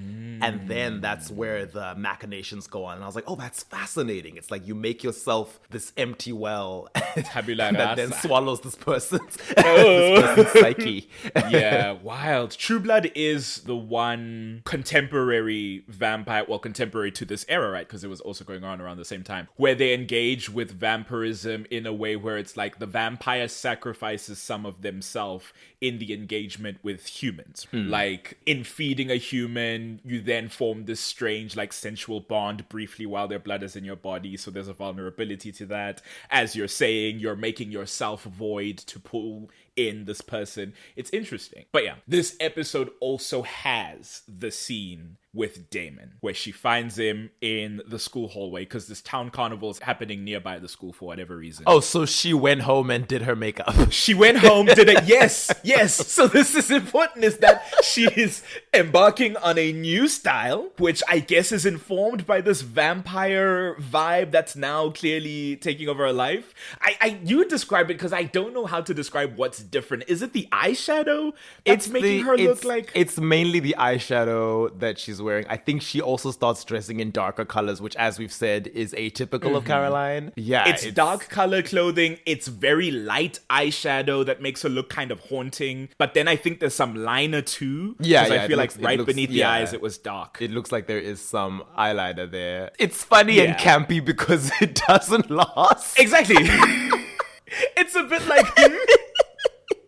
And then that's where the machinations go on. And I was like, oh, that's fascinating. It's like you make yourself this empty well that then swallows this person's psyche. Yeah, wild. True Blood is the one contemporary vampire, well, contemporary to this era, right? Because it was also going on around the same time, where they engage with vampirism in a way where it's like the vampire sacrifices some of themselves in the engagement with humans. Like, in feeding a human, you then form this strange, like, sensual bond briefly while their blood is in your body, so there's a vulnerability to that. As you're saying, you're making yourself void to pull in this person. It's interesting. But yeah, this episode also has the scene with Damon, where she finds him in the school hallway because this town carnival is happening nearby the school for whatever reason. Oh, so she went home and did her makeup. She went home, did it. Yes. So this is important, is that she is embarking on a new style, which I guess is informed by this vampire vibe that's now clearly taking over her life. You would describe it because I don't know how to describe what's different. Is it the eyeshadow that's making her look like... It's mainly the eyeshadow that she's wearing. I think she also starts dressing in darker colors, which, as we've said, is atypical of Caroline. Yeah, it's dark color clothing. It's very light eyeshadow that makes her look kind of haunting. But then I think there's some liner too. Yeah, I feel like right beneath the eyes, it was dark. It looks like there is some eyeliner there. It's funny and campy because it doesn't last. Exactly. It's a bit like...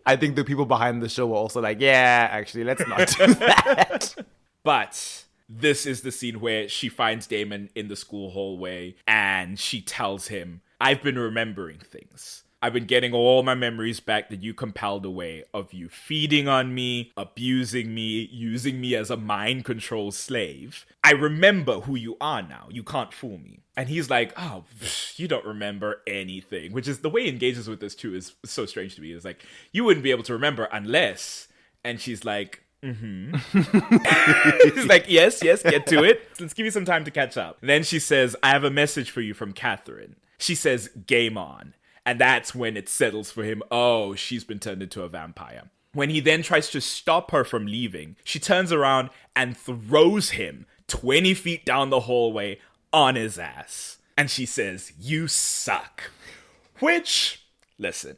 I think the people behind the show were also like, yeah, actually, let's not do that. But this is the scene where she finds Damon in the school hallway and she tells him, I've been remembering things. I've been getting all my memories back that you compelled away of you feeding on me, abusing me, using me as a mind control slave. I remember who you are now. You can't fool me. And he's like, oh, you don't remember anything, which is the way he engages with this too is so strange to me. It's like, you wouldn't be able to remember unless, and she's like, He's like, yes, get to it. Let's give you some time to catch up. Then she says, I have a message for you from Catherine. She says, game on. And that's when it settles for him. Oh, she's been turned into a vampire. When he then tries to stop her from leaving, she turns around and throws him 20 feet down the hallway on his ass. and she says, "You suck." Which, listen,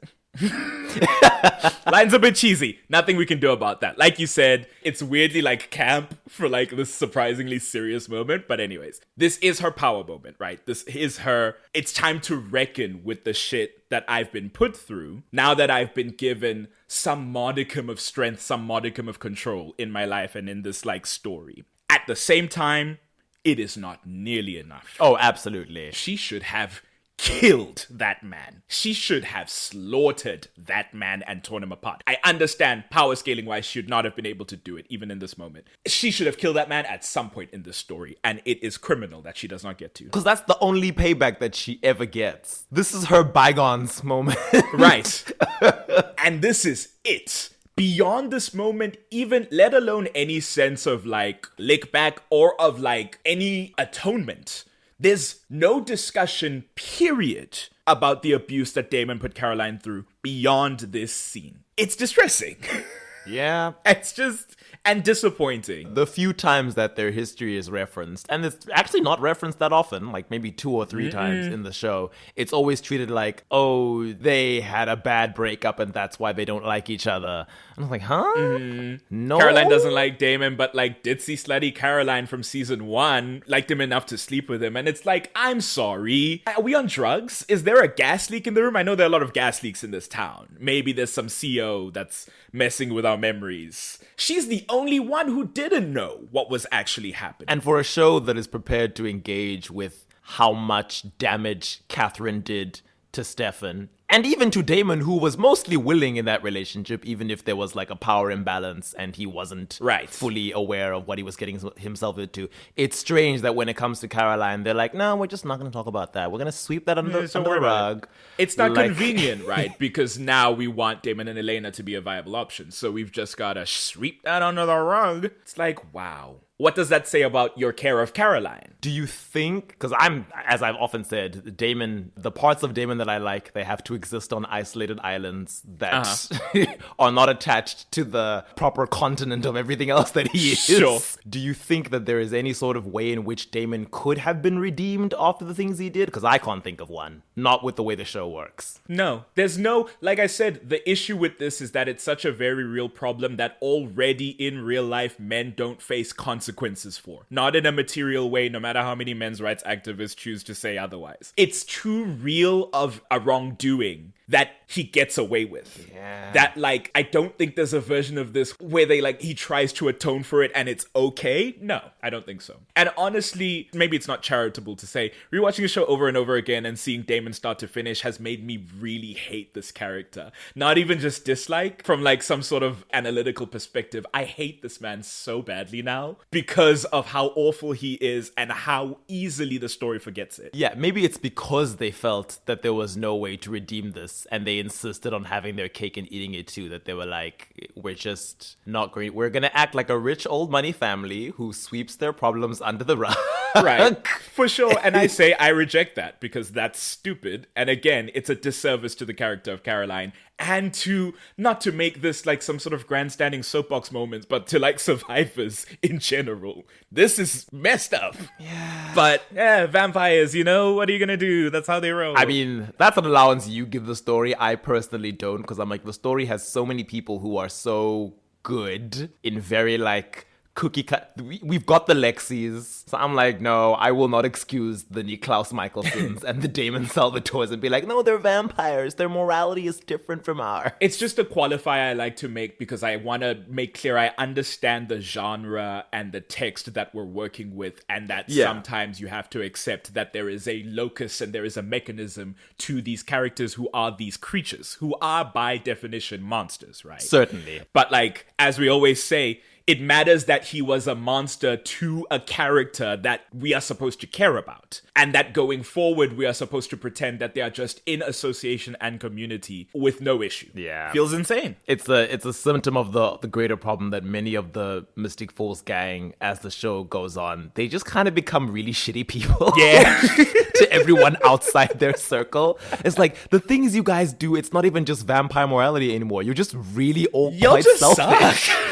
line's a bit cheesy. Nothing we can do about that. Like you said, it's weirdly like camp for like this surprisingly serious moment. But anyways, this is her power moment, right? This is her, it's time to reckon with the shit that I've been put through. Now that I've been given some modicum of strength, some modicum of control in my life and in this like story. At the same time, it is not nearly enough. Oh, absolutely. She should have killed that man. She should have slaughtered that man and torn him apart. I understand power scaling wise she should not have been able to do it even in this moment. She should have killed that man at some point in this story, and it is criminal that she does not get to. Because that's the only payback that she ever gets. This is her bygones moment. Right. And this is it. Beyond this moment, even let alone any sense of like lick back or of like any atonement, there's no discussion, period, about the abuse that Damon put Caroline through beyond this scene. It's distressing. Yeah. It's just, and disappointing. The few times that their history is referenced, and it's actually not referenced that often, like maybe 2 or 3 times in the show, it's always treated like, oh, they had a bad breakup and that's why they don't like each other. And I'm like, huh? No. Caroline doesn't like Damon, but like ditzy slutty Caroline from season 1 liked him enough to sleep with him. And it's like, I'm sorry. Are we on drugs? Is there a gas leak in the room? I know there are a lot of gas leaks in this town. Maybe there's some CO that's messing with our memories. She's the only one who didn't know what was actually happening. And for a show that is prepared to engage with how much damage Catherine did to Stefan, and even to Damon, who was mostly willing in that relationship, even if there was like a power imbalance and he wasn't fully aware of what he was getting himself into. It's strange that when it comes to Caroline, they're like, no, we're just not going to talk about that. We're going to sweep that under the rug. It's not convenient, right? Because now we want Damon and Elena to be a viable option. So we've just got to sweep that under the rug. It's like, wow. What does that say about your care of Caroline? Do you think, because as I've often said, Damon, the parts of Damon that I like, they have to exist on isolated islands that are not attached to the proper continent of everything else that he is. Sure. Do you think that there is any sort of way in which Damon could have been redeemed after the things he did? Because I can't think of one. Not with the way the show works. No. There's no, like I said, the issue with this is that it's such a very real problem that already in real life men don't face consequences for. Not in a material way, no matter how many men's rights activists choose to say otherwise. It's too real of a wrongdoing that he gets away with. Yeah. That, like, I don't think there's a version of this where they, like, he tries to atone for it and it's okay. No, I don't think so. And honestly, maybe it's not charitable to say, rewatching the show over and over again and seeing Damon start to finish has made me really hate this character. Not even just dislike, from, like, some sort of analytical perspective. I hate this man so badly now because of how awful he is and how easily the story forgets it. Yeah, maybe it's because they felt that there was no way to redeem this and they insisted on having their cake and eating it too, that they were like, we're just not going, we're going to act like a rich old money family who sweeps their problems under the rug. Right, for sure. And I say I reject that because that's stupid. And again, it's a disservice to the character of Caroline and to, not to make this like some sort of grandstanding soapbox moments, but to like survivors in general. This is messed up. Yeah. But yeah, vampires, you know, what are you going to do? That's how they roll. I mean, that's an allowance you give the story. I personally don't, because I'm like, the story has so many people who are so good in very like cookie cut. We've got the Lexis. So I'm like, no, I will not excuse the Niklaus Michelsons and the Damon Salvatores and be like, no, they're vampires. Their morality is different from ours. It's just a qualifier I like to make because I want to make clear I understand the genre and the text that we're working with, and that sometimes you have to accept that there is a locus and there is a mechanism to these characters who are these creatures, who are by definition monsters, right? Certainly. But like, as we always say, it matters that he was a monster to a character that we are supposed to care about. And that going forward, we are supposed to pretend that they are just in association and community with no issue. Yeah. Feels insane. It's a symptom of the greater problem that many of the Mystic Falls gang, as the show goes on, they just kind of become really shitty people. Yeah. To everyone outside their circle. It's like, the things you guys do, it's not even just vampire morality anymore. You're just really all Y'all quite just selfish. suck.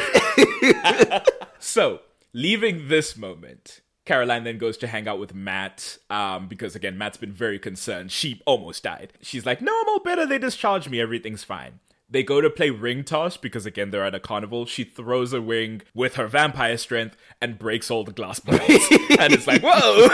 So, leaving this moment, Caroline then goes to hang out with Matt because, again, Matt's been very concerned. She almost died. She's like, no, I'm all better. They discharged me. Everything's fine. They go to play ring toss because, again, they're at a carnival. She throws a ring with her vampire strength and breaks all the glass bottles. And it's like, whoa!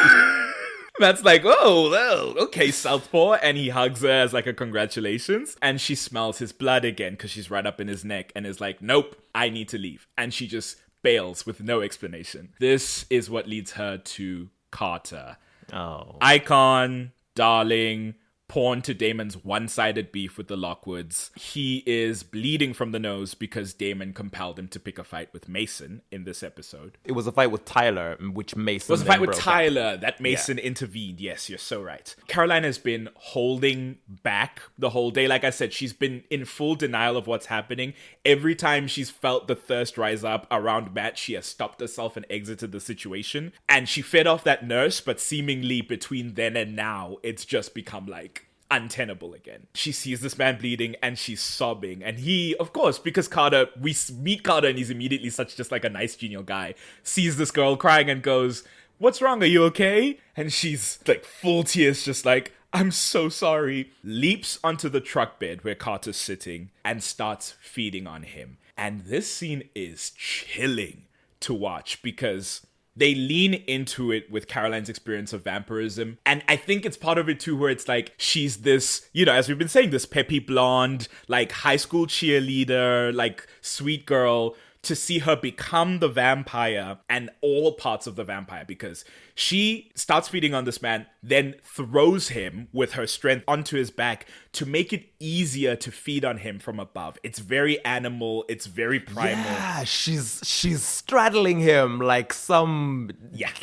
Matt's like, oh, okay, southpaw. And he hugs her as like a congratulations. And she smells his blood again because she's right up in his neck and is like, nope, I need to leave. And she just bails with no explanation. This is what leads her to Carter. Oh. Icon, darling, pawn to Damon's one-sided beef with the Lockwoods. He is bleeding from the nose because Damon compelled him to pick a fight with Mason in this episode. It was a fight with Tyler, which Mason It was a then fight with broke up. Tyler that Mason intervened. Yes, you're so right. Caroline has been holding back the whole day. Like I said, she's been in full denial of what's happening. Every time she's felt the thirst rise up around Matt, she has stopped herself and exited the situation. And she fed off that nurse, but seemingly between then and now, it's just become like untenable again. She sees this man bleeding and she's sobbing. And he, of course, because Carter, we meet Carter and he's immediately such just like a nice, genial guy, sees this girl crying and goes, what's wrong? Are you okay? And she's like full tears, just like, I'm so sorry. Leaps onto the truck bed where Carter's sitting and starts feeding on him. And this scene is chilling to watch because they lean into it with Caroline's experience of vampirism. And I think it's part of it too, where it's like, she's this, you know, as we've been saying, this peppy blonde, like high school cheerleader, like sweet girl, to see her become the vampire and all parts of the vampire, because she starts feeding on this man, then throws him with her strength onto his back to make it easier to feed on him from above. It's very animal. It's very primal. Yeah, she's straddling him like some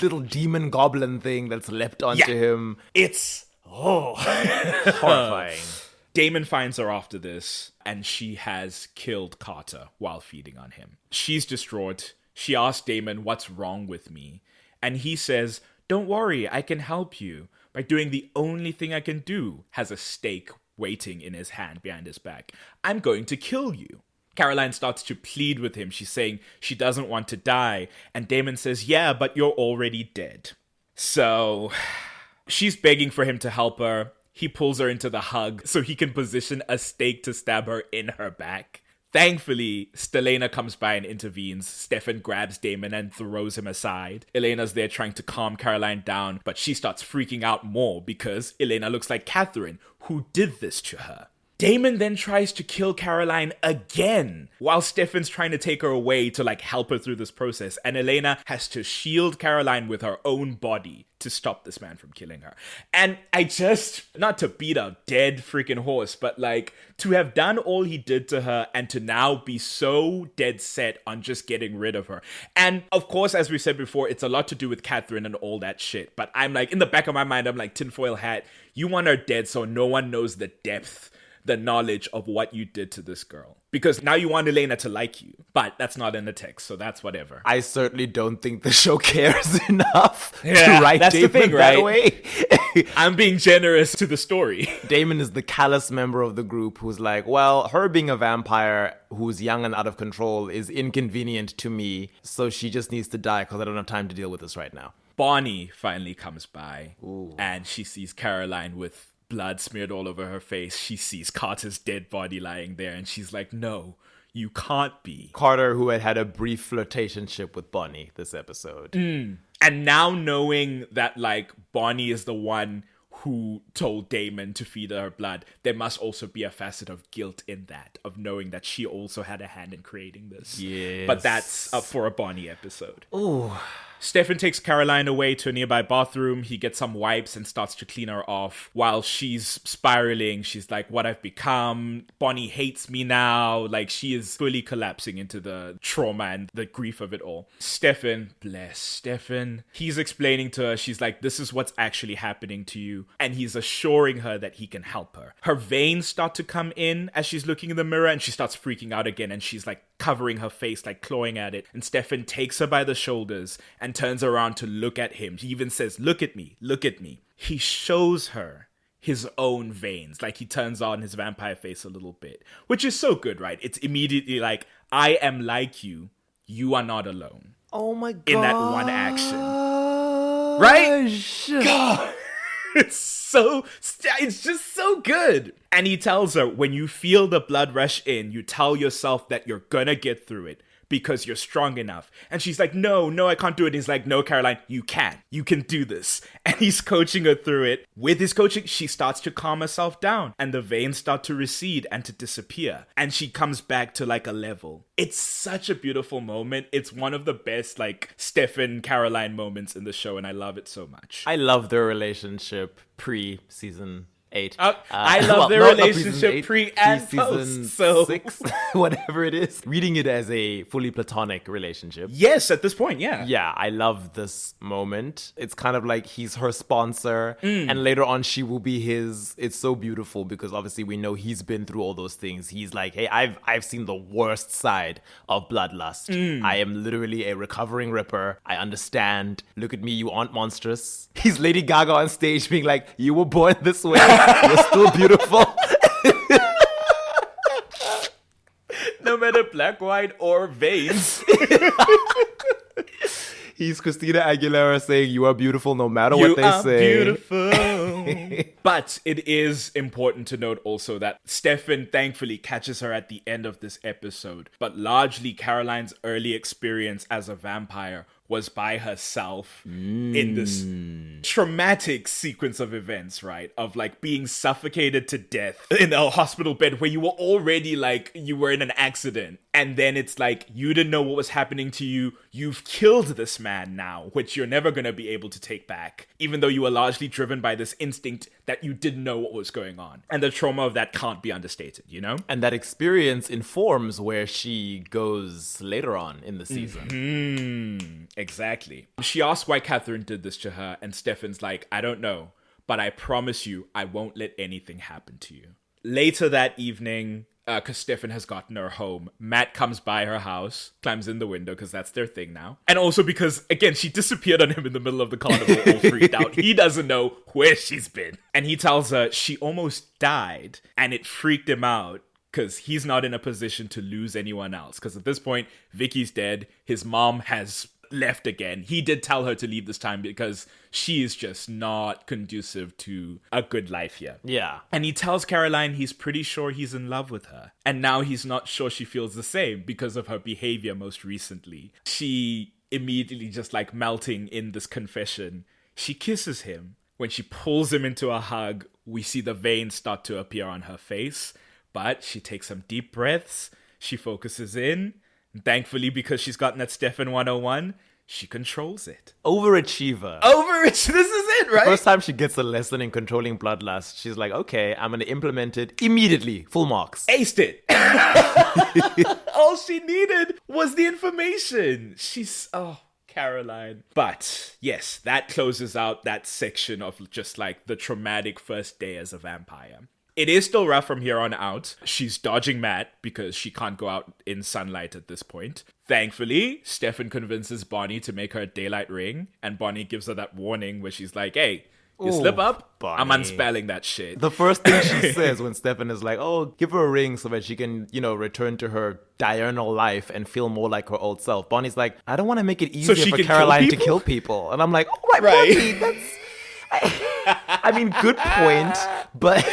little demon goblin thing that's leapt onto him. It's Horrifying. Damon finds her after this, and she has killed Carter while feeding on him. She's distraught. She asks Damon, what's wrong with me? And he says, don't worry, I can help you by doing the only thing I can do. Has a stake waiting in his hand behind his back. I'm going to kill you. Caroline starts to plead with him. She's saying she doesn't want to die. And Damon says, yeah, but you're already dead. So she's begging for him to help her. He pulls her into the hug so he can position a stake to stab her in her back. Thankfully, Stelena comes by and intervenes. Stefan grabs Damon and throws him aside. Elena's there trying to calm Caroline down, but she starts freaking out more because Elena looks like Catherine, who did this to her. Damon then tries to kill Caroline again while Stefan's trying to take her away to like help her through this process. And Elena has to shield Caroline with her own body to stop this man from killing her. And I just, not to beat a dead freaking horse, but like to have done all he did to her and to now be so dead set on just getting rid of her. And of course, as we said before, it's a lot to do with Catherine and all that shit. But I'm like, in the back of my mind, I'm like, tinfoil hat, you want her dead so no one knows the depth, the knowledge of what you did to this girl. Because now you want Elena to like you. But that's not in the text, so that's whatever. I certainly don't think the show cares enough to write that's Damon the thing, that right? way. I'm being generous to the story. Damon is the callous member of the group who's like, well, her being a vampire who's young and out of control is inconvenient to me, so she just needs to die because I don't have time to deal with this right now. Bonnie finally comes by, and she sees Caroline with blood smeared all over her face. She sees Carter's dead body lying there, and she's like, no, you can't be. Carter, who had a brief flirtationship with Bonnie this episode. And now knowing that, like, Bonnie is the one who told Damon to feed her blood, there must also be a facet of guilt in that, of knowing that she also had a hand in creating this. Yes. But that's up for a Bonnie episode. Ooh. Stefan takes Caroline away to a nearby bathroom. He gets some wipes and starts to clean her off. While she's spiraling, she's like, what I've become. Bonnie hates me now. Like, she is fully collapsing into the trauma and the grief of it all. Stefan, bless Stefan. He's explaining to her, she's like, this is what's actually happening to you. And he's assuring her that he can help her. Her veins start to come in as she's looking in the mirror, and she starts freaking out again. And she's like covering her face, like clawing at it. And Stefan takes her by the shoulders and turns around to look at him. He even says, look at me, look at me. He shows her his own veins. Like, he turns on his vampire face a little bit, which is so good, right? It's immediately like, I am like you. You are not alone. Oh my God. In that one action. right? God, it's just so good. And he tells her, when you feel the blood rush in, you tell yourself that you're gonna get through it because you're strong enough. And she's like, no, I can't do it. He's like, no, Caroline, you can do this. And he's coaching her through it. With his coaching, she starts to calm herself down and the veins start to recede and to disappear. And she comes back to like a level. It's such a beautiful moment. It's one of the best like Stefan Caroline moments in the show. And I love it so much. I love their relationship pre-season 8. I love their relationship pre and post. So 6, whatever it is. Reading it as a fully platonic relationship. Yes, at this point, yeah. Yeah, I love this moment. It's kind of like he's her sponsor, and later on she will be his. It's so beautiful because obviously we know he's been through all those things. He's like, hey, I've seen the worst side of bloodlust. I am literally a recovering ripper. I understand. Look at me, you aren't monstrous. He's Lady Gaga on stage being like, you were born this way. You're still beautiful. No matter black, white, or veins. He's Christina Aguilera saying, you are beautiful no matter what they say. You are beautiful. But it is important to note also that Stefan thankfully catches her at the end of this episode. But largely Caroline's early experience as a vampire was by herself in this traumatic sequence of events, right? Of like being suffocated to death in a hospital bed where you were already like, you were in an accident. And then it's like, you didn't know what was happening to you. You've killed this man now, which you're never going to be able to take back. Even though you were largely driven by this instinct that you didn't know what was going on. And the trauma of that can't be understated, you know? And that experience informs where she goes later on in the season. Exactly. She asks why Catherine did this to her, and Stefan's like, I don't know, but I promise you I won't let anything happen to you. Later that evening, because Stefan has gotten her home, Matt comes by her house, climbs in the window because that's their thing now. And also because, again, she disappeared on him in the middle of the carnival, all freaked out. He doesn't know where she's been. And he tells her she almost died, and it freaked him out because he's not in a position to lose anyone else. Because at this point, Vicky's dead. His mom has left again. He did tell her to leave this time because she is just not conducive to a good life here. Yeah. And he tells Caroline he's pretty sure he's in love with her. And now he's not sure she feels the same because of her behavior most recently. She immediately just like melting in this confession. She kisses him. When she pulls him into a hug, we see the veins start to appear on her face. But she takes some deep breaths. She focuses in. Thankfully, because she's gotten that Stefan 101, she controls it. Overachiever. This is it, right? First time she gets a lesson in controlling bloodlust, she's like, okay, I'm going to implement it immediately. Full marks. Aced it. All she needed was the information. Caroline. But yes, that closes out that section of just like the traumatic first day as a vampire. It is still rough from here on out. She's dodging Matt because she can't go out in sunlight at this point. Thankfully, Stefan convinces Bonnie to make her a daylight ring, and Bonnie gives her that warning where she's like, hey, you slip up, Bonnie. I'm unspelling that shit. The first thing she says when Stefan is like, oh, give her a ring so that she can, return to her diurnal life and feel more like her old self. Bonnie's like, I don't want to make it easier for Caroline to kill people. And I'm like, oh, right. Bonnie, that's... I mean, good point, but...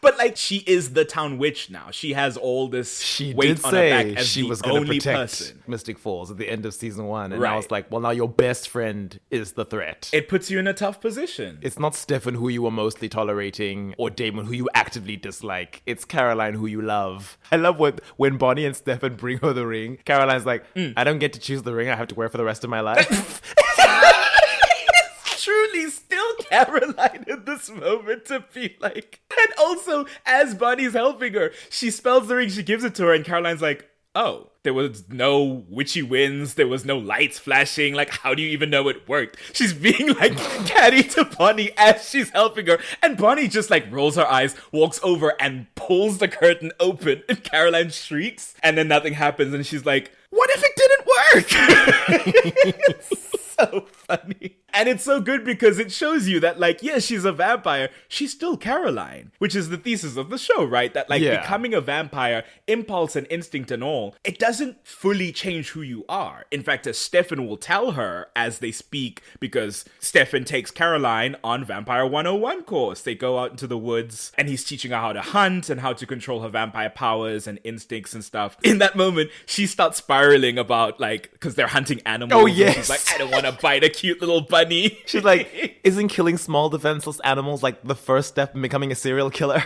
But, like, she is the town witch now. She has all this weight on her back as she was the going to only protect person. Mystic Falls at the end of season 1. And Right. I was like, well, now your best friend is the threat. It puts you in a tough position. It's not Stefan who you were mostly tolerating or Damon who you actively dislike. It's Caroline who you love. I love when Bonnie and Stefan bring her the ring. Caroline's like, I don't get to choose the ring I have to wear for the rest of my life. Truly still Caroline in this moment to be like... And also, as Bonnie's helping her, she spells the ring, she gives it to her, and Caroline's like, oh, there was no witchy winds, there was no lights flashing, like, how do you even know it worked? She's being, like, catty to Bonnie as she's helping her, and Bonnie just, like, rolls her eyes, walks over, and pulls the curtain open, and Caroline shrieks, and then nothing happens, and she's like, what if it didn't work? It's so funny. And it's so good because it shows you that, like, yeah, she's a vampire. She's still Caroline, which is the thesis of the show, right? That, like, becoming a vampire, impulse and instinct and all, it doesn't fully change who you are. In fact, as Stefan will tell her as they speak, because Stefan takes Caroline on Vampire 101 course. They go out into the woods and he's teaching her how to hunt and how to control her vampire powers and instincts and stuff. In that moment, she starts spiraling about, like, because they're hunting animals. Oh, yes. She's like, I don't want to bite a cute little bunny. She's like, isn't killing small defenseless animals like the first step in becoming a serial killer?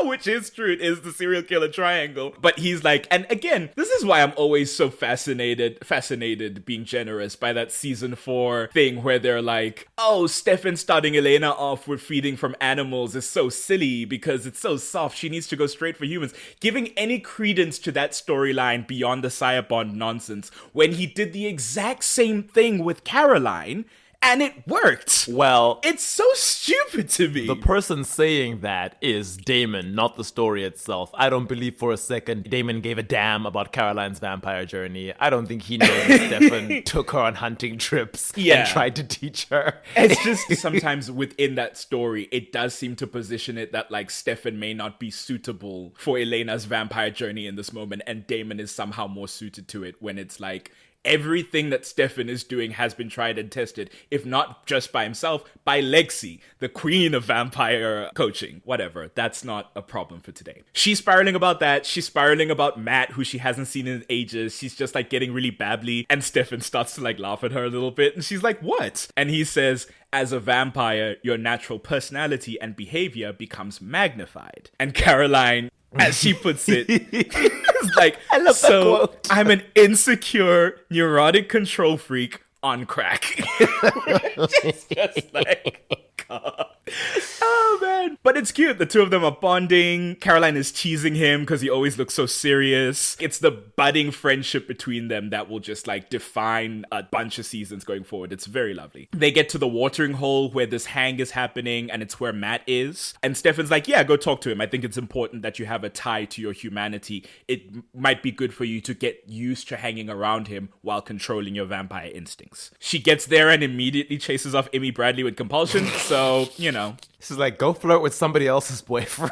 Which is true, it is the serial killer triangle. But he's like, and again, this is why I'm always so fascinated, being generous, by that season 4 thing where they're like, oh, Stefan starting Elena off with feeding from animals is so silly because it's so soft. She needs to go straight for humans. Giving any credence to that storyline beyond the sire bond nonsense when he did the exact same thing with Caroline. And it worked. Well, it's so stupid to me. The person saying that is Damon, not the story itself. I don't believe for a second Damon gave a damn about Caroline's vampire journey. I don't think he knows that Stefan took her on hunting trips and tried to teach her. It's just sometimes within that story, it does seem to position it that, like, Stefan may not be suitable for Elena's vampire journey in this moment, and Damon is somehow more suited to it, when it's like, everything that Stefan is doing has been tried and tested, if not just by himself, by Lexi, the queen of vampire coaching. Whatever, that's not a problem for today. She's spiraling about that. She's spiraling about Matt, who she hasn't seen in ages. She's just, like, getting really babbly, and Stefan starts to, like, laugh at her a little bit, and she's like, what? And he says, as a vampire, your natural personality and behavior becomes magnified. And Caroline, as she puts it, is like, I love that quote. I'm an insecure, neurotic control freak on crack. just like, God. Oh, man. But it's cute. The two of them are bonding. Caroline is teasing him because he always looks so serious. It's the budding friendship between them that will just, like, define a bunch of seasons going forward. It's very lovely. They get to the watering hole where this hang is happening, and it's where Matt is. And Stefan's like, yeah, go talk to him. I think it's important that you have a tie to your humanity. It might be good for you to get used to hanging around him while controlling your vampire instincts. She gets there and immediately chases off Amy Bradley with compulsion. So, you know. She's like, go flirt with somebody else's boyfriend.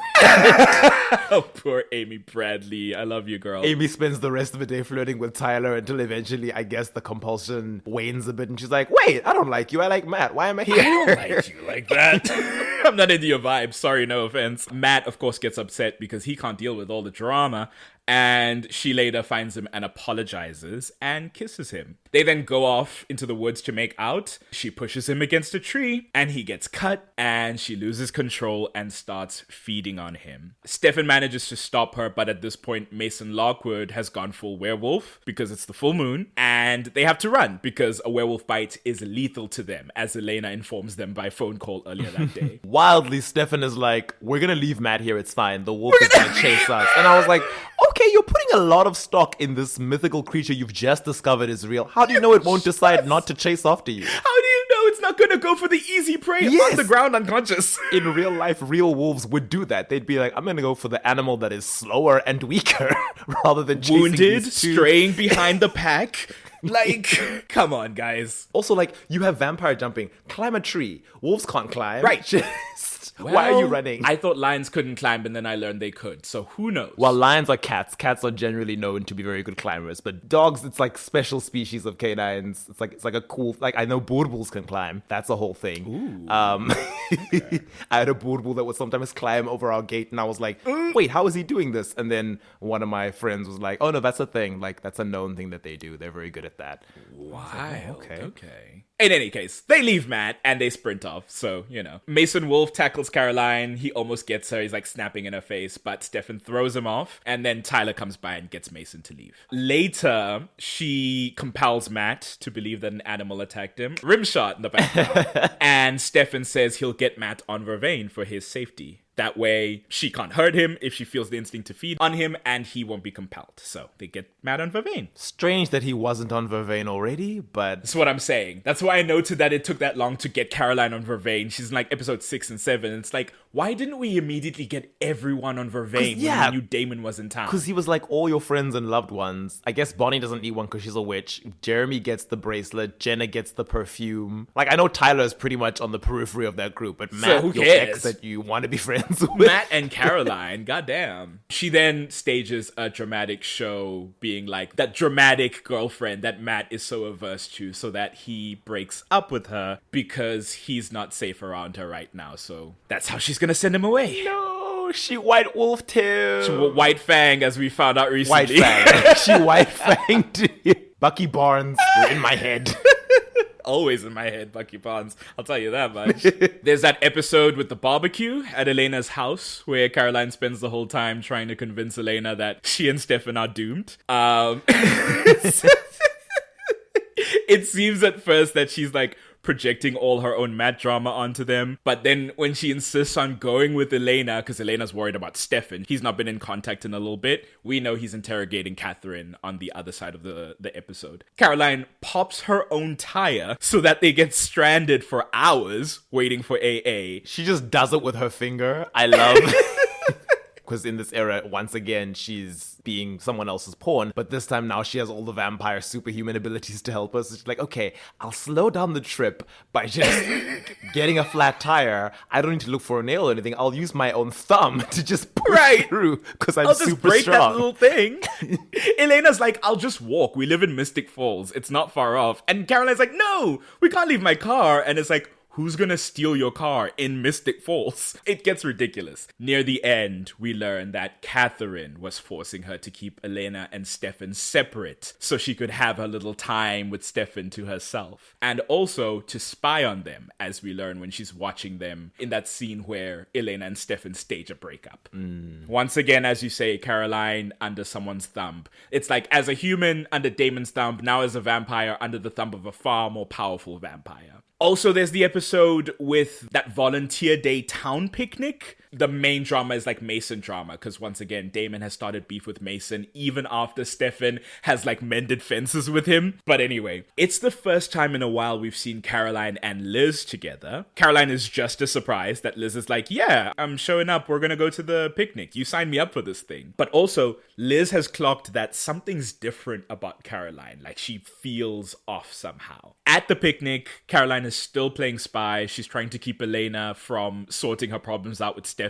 Oh, poor Amy Bradley. I love you, girl. Amy spends the rest of the day flirting with Tyler until eventually, I guess, the compulsion wanes a bit. And she's like, wait, I don't like you. I like Matt. Why am I here? I don't like you like that. I'm not into your vibe. Sorry, no offense. Matt, of course, gets upset because he can't deal with all the drama. And she later finds him and apologizes and kisses him. They then go off into the woods to make out. She pushes him against a tree and he gets cut and she loses control and starts feeding on him. Stefan manages to stop her, but at this point, Mason Lockwood has gone full werewolf because it's the full moon and they have to run because a werewolf bite is lethal to them, as Elena informs them by phone call earlier that day. Wildly, Stefan is like, we're gonna leave Matt here, it's fine. The wolf is gonna chase us. And I was like, okay, you're putting a lot of stock in this mythical creature you've just discovered is real. How do you know it won't decide not to chase after you? How do you know it's not gonna go for the easy prey on the ground unconscious? In real life, real wolves would do that. They'd be like, I'm gonna go for the animal that is slower and weaker rather than chasing wounded, these two. straying behind the pack. Like, come on, guys. Also, like, you have vampire jumping. Climb a tree. Wolves can't climb. Right. Why are you running? I thought lions couldn't climb, and then I learned they could. So who knows? Well, lions are cats. Cats are generally known to be very good climbers. But dogs, it's like special species of canines. It's like a cool, like, I know boerboels can climb. That's a whole thing. Ooh. I had a boerboel that would sometimes climb over our gate, and I was like, wait, how is he doing this? And then one of my friends was like, oh no, that's a thing. Like, that's a known thing that they do. They're very good at that. Wow. Okay. In any case, they leave Matt and they sprint off. So, you know. Mason Wolf tackles Caroline. He almost gets her. He's like snapping in her face, but Stefan throws him off. And then Tyler comes by and gets Mason to leave. Later, she compels Matt to believe that an animal attacked him. Rimshot in the background. And Stefan says he'll get Matt on Vervain for his safety. That way, she can't hurt him if she feels the instinct to feed on him, and he won't be compelled. So they get mad on Vervain. Strange that he wasn't on Vervain already, but... That's what I'm saying. That's why I noted that it took that long to get Caroline on Vervain. She's in like episode 6 and 7. It's like, why didn't we immediately get everyone on Vervain when we knew Damon was in town? Because he was like all your friends and loved ones. I guess Bonnie doesn't need one because she's a witch. Jeremy gets the bracelet. Jenna gets the perfume. Like, I know Tyler is pretty much on the periphery of that group, but Matt, who your cares? ex that you want to be friends with. Matt and Caroline, goddamn. She then stages a dramatic show being like that dramatic girlfriend that Matt is so averse to, so that he breaks up with her because he's not safe around her right now. So that's how she's gonna send him away. No, she white wolfed him. White Fang, as we found out recently. White Fang. She white fanged him. Bucky Barnes, you're in my head. Always in my head, Bucky Barnes. I'll tell you that much. There's that episode with the barbecue at Elena's house where Caroline spends the whole time trying to convince Elena that she and Stefan are doomed. It seems at first that she's like projecting all her own mad drama onto them. But then when she insists on going with Elena, because Elena's worried about Stefan, he's not been in contact in a little bit. We know he's interrogating Catherine on the other side of the episode. Caroline pops her own tire so that they get stranded for hours waiting for AA. She just does it with her finger. I love... Because in this era, once again, she's being someone else's pawn. But this time now she has all the vampire superhuman abilities to help us. It's like, okay, I'll slow down the trip by just getting a flat tire. I don't need to look for a nail or anything. I'll use my own thumb to just push through because I'm I'll just super break strong. that little thing. Elena's like, I'll just walk. We live in Mystic Falls. It's not far off. And Caroline's like, no, we can't leave my car. And it's like, who's gonna steal your car in Mystic Falls? It gets ridiculous. Near the end, we learn that Catherine was forcing her to keep Elena and Stefan separate so she could have her little time with Stefan to herself. And also to spy on them, as we learn when she's watching them in that scene where Elena and Stefan stage a breakup. Once again, as you say, Caroline under someone's thumb. It's like as a human under Damon's thumb, now as a vampire under the thumb of a far more powerful vampire. Also, there's the episode with that volunteer day town picnic. The main drama is like Mason drama, because once again, Damon has started beef with Mason even after Stefan has like mended fences with him. But anyway, it's the first time in a while we've seen Caroline and Liz together. Caroline is just as surprised that Liz is like, yeah, I'm showing up. We're going to go to the picnic. You signed me up for this thing. But also, Liz has clocked that something's different about Caroline. Like she feels off somehow. At the picnic, Caroline is still playing spy. She's trying to keep Elena from sorting her problems out with Stefan.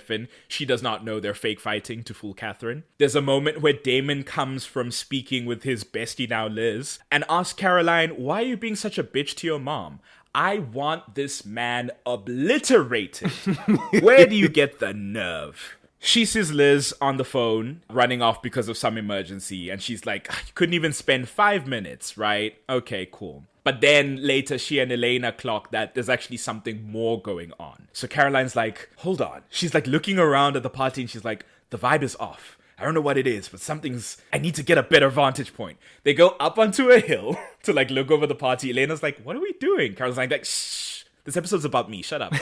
She does not know they're fake fighting to fool Catherine. There's a moment where Damon comes from speaking with his bestie now, Liz, and asks Caroline, why are you being such a bitch to your mom? I want this man obliterated. Where do you get the nerve? She sees Liz on the phone running off because of some emergency, and she's like, you couldn't even spend 5 minutes, right? Okay, cool. But then later, she and Elena clock that there's actually something more going on. So Caroline's like, hold on. She's like looking around at the party and she's like, the vibe is off. I don't know what it is, but I need to get a better vantage point. They go up onto a hill to like look over the party. Elena's like, what are we doing? Caroline's like, shh. This episode's about me. Shut up.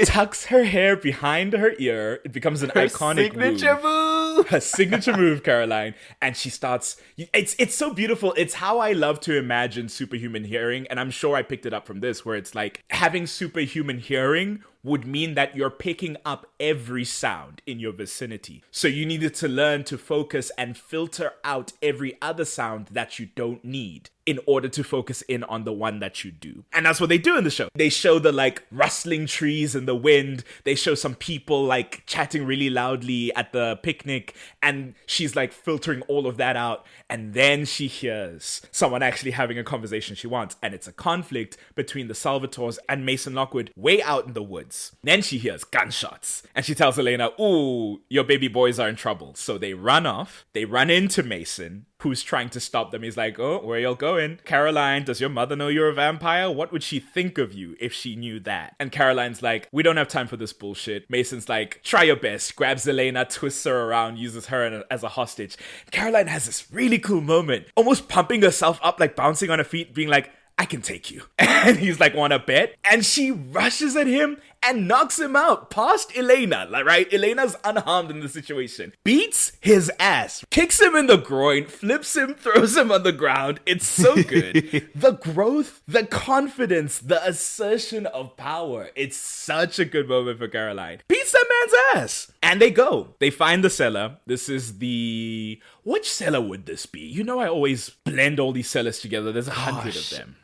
Tucks her hair behind her ear. It becomes an iconic move. Her signature move, Caroline. And she starts... It's so beautiful. It's how I love to imagine superhuman hearing. And I'm sure I picked it up from this, where it's like having superhuman hearing would mean that you're picking up every sound in your vicinity. So you needed to learn to focus and filter out every other sound that you don't need in order to focus in on the one that you do. And that's what they do in the show. They show the like rustling trees in the wind. They show some people like chatting really loudly at the picnic. And she's like filtering all of that out. And then she hears someone actually having a conversation she wants. And it's a conflict between the Salvatores and Mason Lockwood way out in the woods. Then she hears gunshots. And she tells Elena, ooh, your baby boys are in trouble. So they run off. They run into Mason, who's trying to stop them. He's like, oh, where y'all going? Caroline, does your mother know you're a vampire? What would she think of you if she knew that? And Caroline's like, we don't have time for this bullshit. Mason's like, try your best. Grabs Elena, twists her around, uses her as a hostage. Caroline has this really cool moment, almost pumping herself up, like bouncing on her feet, being like, I can take you. And he's like, wanna bet? And she rushes at him and knocks him out past Elena, right? Elena's unharmed in the situation. Beats his ass, kicks him in the groin, flips him, throws him on the ground. It's so good. The growth, the confidence, the assertion of power. It's such a good moment for Caroline. Beats that man's ass. And they go. They find the cellar. This is the... Which cellar would this be? You know, I always blend all these cellars together. There's 100 of them.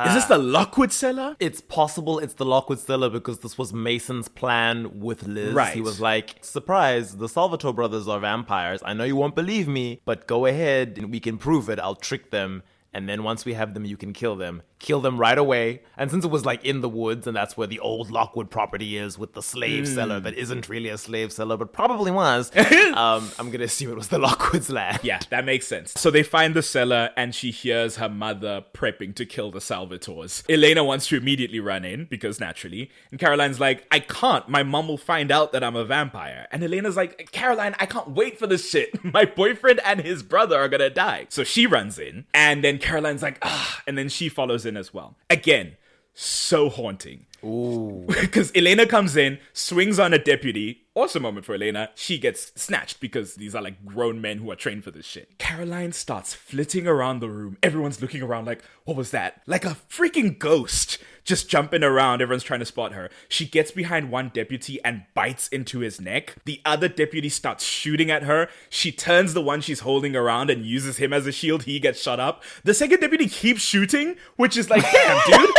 Is this the Lockwood cellar? It's possible it's the Lockwood cellar because this was Mason's plan with Liz. Right. He was like, surprise, the Salvatore brothers are vampires. I know you won't believe me, but go ahead and we can prove it. I'll trick them. And then once we have them, you can kill them. Kill them right away. And since it was like in the woods, and that's where the old Lockwood property is with the slave cellar that isn't really a slave cellar, but probably was, I'm going to assume it was the Lockwood's land. Yeah, that makes sense. So they find the cellar and she hears her mother prepping to kill the Salvatores. Elena wants to immediately run in because naturally. And Caroline's like, I can't. My mom will find out that I'm a vampire. And Elena's like, Caroline, I can't wait for this shit. My boyfriend and his brother are going to die. So she runs in and then Caroline's like, and then she follows in as well. Again, so haunting. Ooh. Because Elena comes in, swings on a deputy. Awesome moment for Elena. She gets snatched because these are like grown men who are trained for this shit. Caroline starts flitting around the room. Everyone's looking around like, what was that? Like a freaking ghost just jumping around. Everyone's trying to spot her. She gets behind one deputy and bites into his neck. The other deputy starts shooting at her. She turns the one she's holding around and uses him as a shield. He gets shot up. The second deputy keeps shooting, which is like, damn, dude.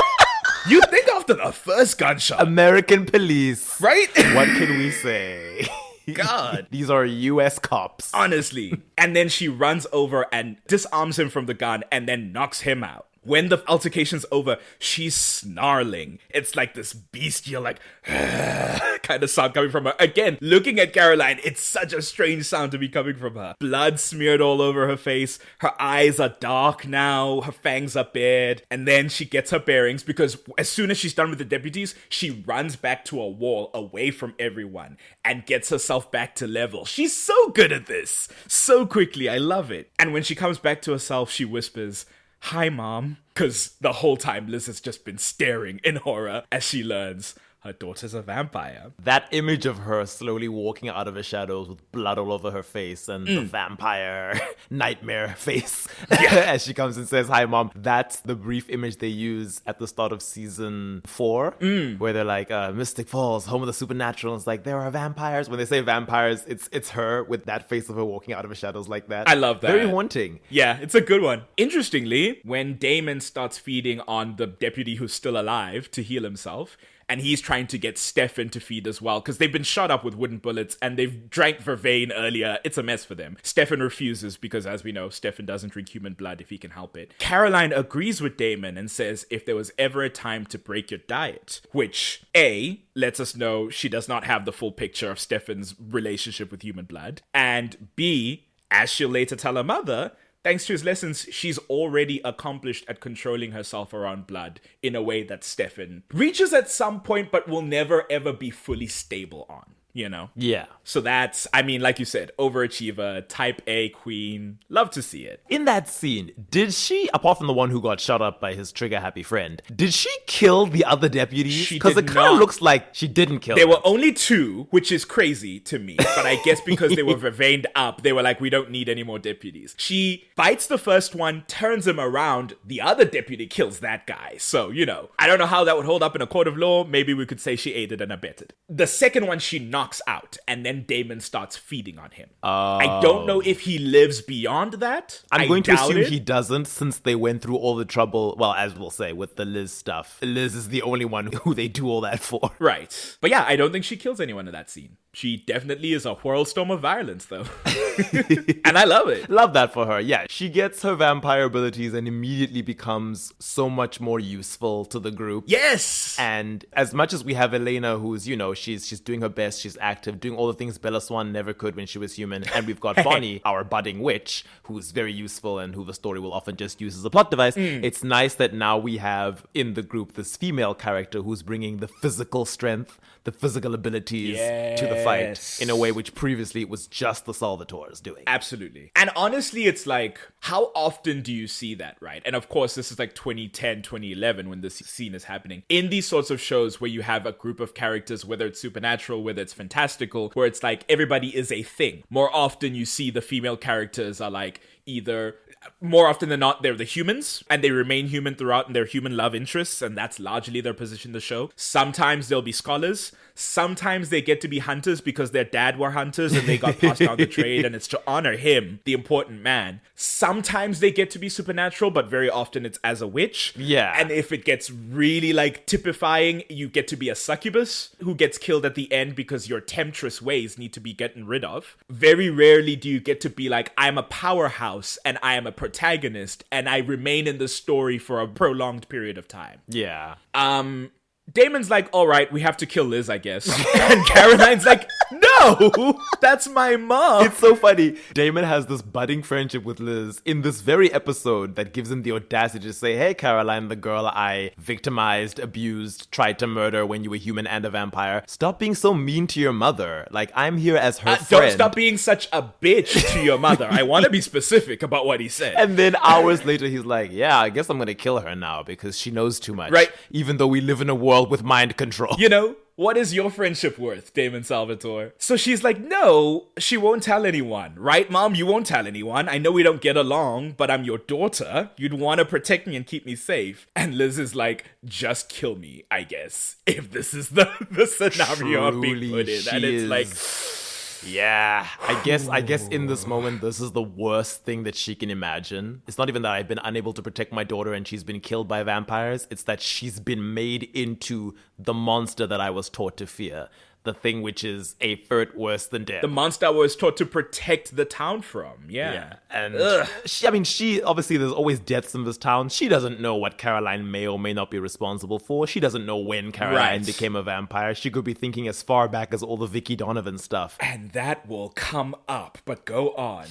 You think after the first gunshot. American police. Right? What can we say? God. These are US cops. Honestly. And then she runs over and disarms him from the gun and then knocks him out. When the altercation's over, she's snarling. It's like this bestial, like, kind of sound coming from her. Again, looking at Caroline, it's such a strange sound to be coming from her. Blood smeared all over her face. Her eyes are dark now. Her fangs are bared. And then she gets her bearings because as soon as she's done with the deputies, she runs back to a wall away from everyone and gets herself back to level. She's so good at this. So quickly. I love it. And when she comes back to herself, she whispers, "Hi, Mom," because the whole time Liz has just been staring in horror as she learns her daughter's a vampire. That image of her slowly walking out of the shadows with blood all over her face and the vampire nightmare face as she comes and says, "Hi, Mom." That's the brief image they use at the start of season 4 where they're like, Mystic Falls, home of the supernatural. It's like, there are vampires. When they say vampires, it's her with that face of her walking out of the shadows like that. I love that. Very haunting. Yeah, it's a good one. Interestingly, when Damon starts feeding on the deputy who's still alive to heal himself, and he's trying to get Stefan to feed as well, because they've been shot up with wooden bullets, and they've drank vervain earlier. It's a mess for them. Stefan refuses, because as we know, Stefan doesn't drink human blood if he can help it. Caroline agrees with Damon and says if there was ever a time to break your diet, which, A, lets us know she does not have the full picture of Stefan's relationship with human blood, and B, as she'll later tell her mother, thanks to his lessons, she's already accomplished at controlling herself around blood in a way that Stefan reaches at some point, but will never ever be fully stable on, you know? Yeah. So that's, I mean, like you said, overachiever, type A queen. Love to see it. In that scene, did she, apart from the one who got shot up by his trigger-happy friend, did she kill the other deputies? She Because did it kind of not. looks like she didn't kill There them. were only 2, which is crazy to me. But I guess because they were vervained up, they were like, we don't need any more deputies. She bites the first one, turns him around. The other deputy kills that guy. So, you know, I don't know how that would hold up in a court of law. Maybe we could say she aided and abetted. The second one she knocks out, and then Damon starts feeding on him. I don't know if he lives beyond that. I'm going to doubt assume it. he doesn't, since they went through all the trouble, well, as we'll say, with the Liz stuff. Liz is the only one who they do all that for. Right. But yeah, I don't think she kills anyone in that scene. She definitely is a whirlstorm of violence, though. And I love it. Love that for her. Yeah, she gets her vampire abilities and immediately becomes so much more useful to the group. Yes! And as much as we have Elena, who's, you know, she's doing her best, she's active, doing all the things Bella Swan never could when she was human. And we've got Bonnie, our budding witch, who's very useful and who the story will often just use as a plot device. It's nice that now we have in the group this female character who's bringing the physical strength, the physical abilities to the fight in a way which previously it was just the Salvatores doing. Absolutely. And honestly, it's like, how often do you see that, right? And of course, this is like 2010, 2011 when this scene is happening. In these sorts of shows where you have a group of characters, whether it's supernatural, whether it's fantastical, where it's like everybody is a thing. More often you see the female characters are like either... More often than not, they're the humans, and they remain human throughout, and they're human love interests, and that's largely their position in the show. Sometimes they'll be scholars. Sometimes they get to be hunters because their dad were hunters, and they got passed down the trade, and it's to honor him, the important man. Sometimes they get to be supernatural, but very often it's as a witch. Yeah. And if it gets really, like, typifying, you get to be a succubus who gets killed at the end because your temptress ways need to be gotten rid of. Very rarely do you get to be like, I'm a powerhouse, and I am a protagonist, and I remain in the story for a prolonged period of time. Yeah. Damon's like, all right, we have to kill Liz, I guess. And Caroline's like, no, that's my mom. It's so funny. Damon has this budding friendship with Liz in this very episode that gives him the audacity to say, hey, Caroline, the girl I victimized, abused, tried to murder when you were human and a vampire. Stop being so mean to your mother. Like, I'm here as her friend. Don't stop being such a bitch to your mother. I want to be specific about what he said. And then hours later, he's like, yeah, I guess I'm going to kill her now because she knows too much. Right. Even though we live in a world with mind control. You know, what is your friendship worth, Damon Salvatore? So she's like, no, she won't tell anyone. Right, Mom? You won't tell anyone. I know we don't get along, but I'm your daughter. You'd want to protect me and keep me safe. And Liz is like, just kill me, I guess, if this is the scenario I'm being put in. And it's like... Yeah, I guess in this moment, this is the worst thing that she can imagine. It's not even that I've been unable to protect my daughter and she's been killed by vampires. It's that she's been made into the monster that I was taught to fear. The thing which is a third worse than death. The monster I was taught to protect the town from. Yeah. And she obviously there's always deaths in this town. She doesn't know what Caroline may or may not be responsible for. She doesn't know when Caroline became a vampire. She could be thinking as far back as all the Vicky Donovan stuff. And that will come up, but go on.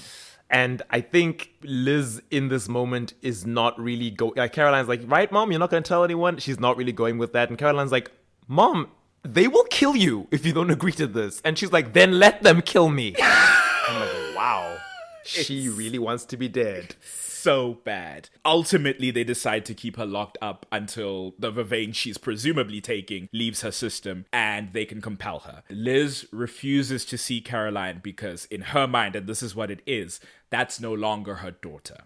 And I think Liz in this moment is not really Caroline's like, right, Mom, you're not going to tell anyone? She's not really going with that. And Caroline's like, Mom, they will kill you if you don't agree to this. And she's like, then let them kill me. I'm like, wow. She really wants to be dead. So bad. Ultimately, they decide to keep her locked up until the vervain she's presumably taking leaves her system and they can compel her. Liz refuses to see Caroline because in her mind, and this is what it is, that's no longer her daughter.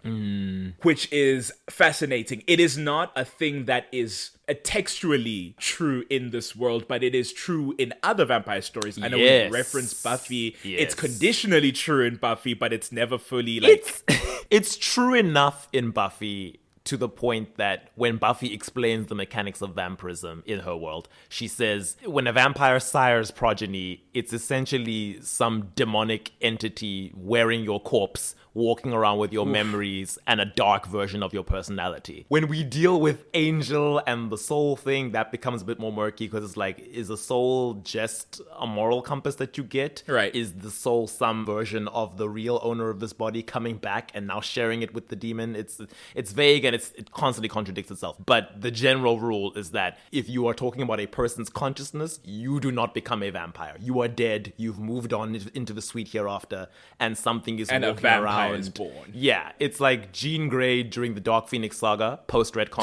Which is fascinating. It is not a thing that is textually true in this world, but it is true in other vampire stories. I know we reference Buffy. Yes. It's conditionally true in Buffy, but it's never fully like... It's true enough in Buffy to the point that when Buffy explains the mechanics of vampirism in her world, she says, when a vampire sires progeny, it's essentially some demonic entity wearing your corpse, walking around with your memories and a dark version of your personality. When we deal with Angel and the soul thing, that becomes a bit more murky because it's like, is a soul just a moral compass that you get? Right. Is the soul some version of the real owner of this body coming back and now sharing it with the demon? It's vague and it constantly contradicts itself. But the general rule is that if you are talking about a person's consciousness, you do not become a vampire. You are dead. You've moved on into the sweet hereafter, and something is and walking a vampire around. Is born. Yeah, it's like Jean Grey during the Dark Phoenix saga, post-retcon,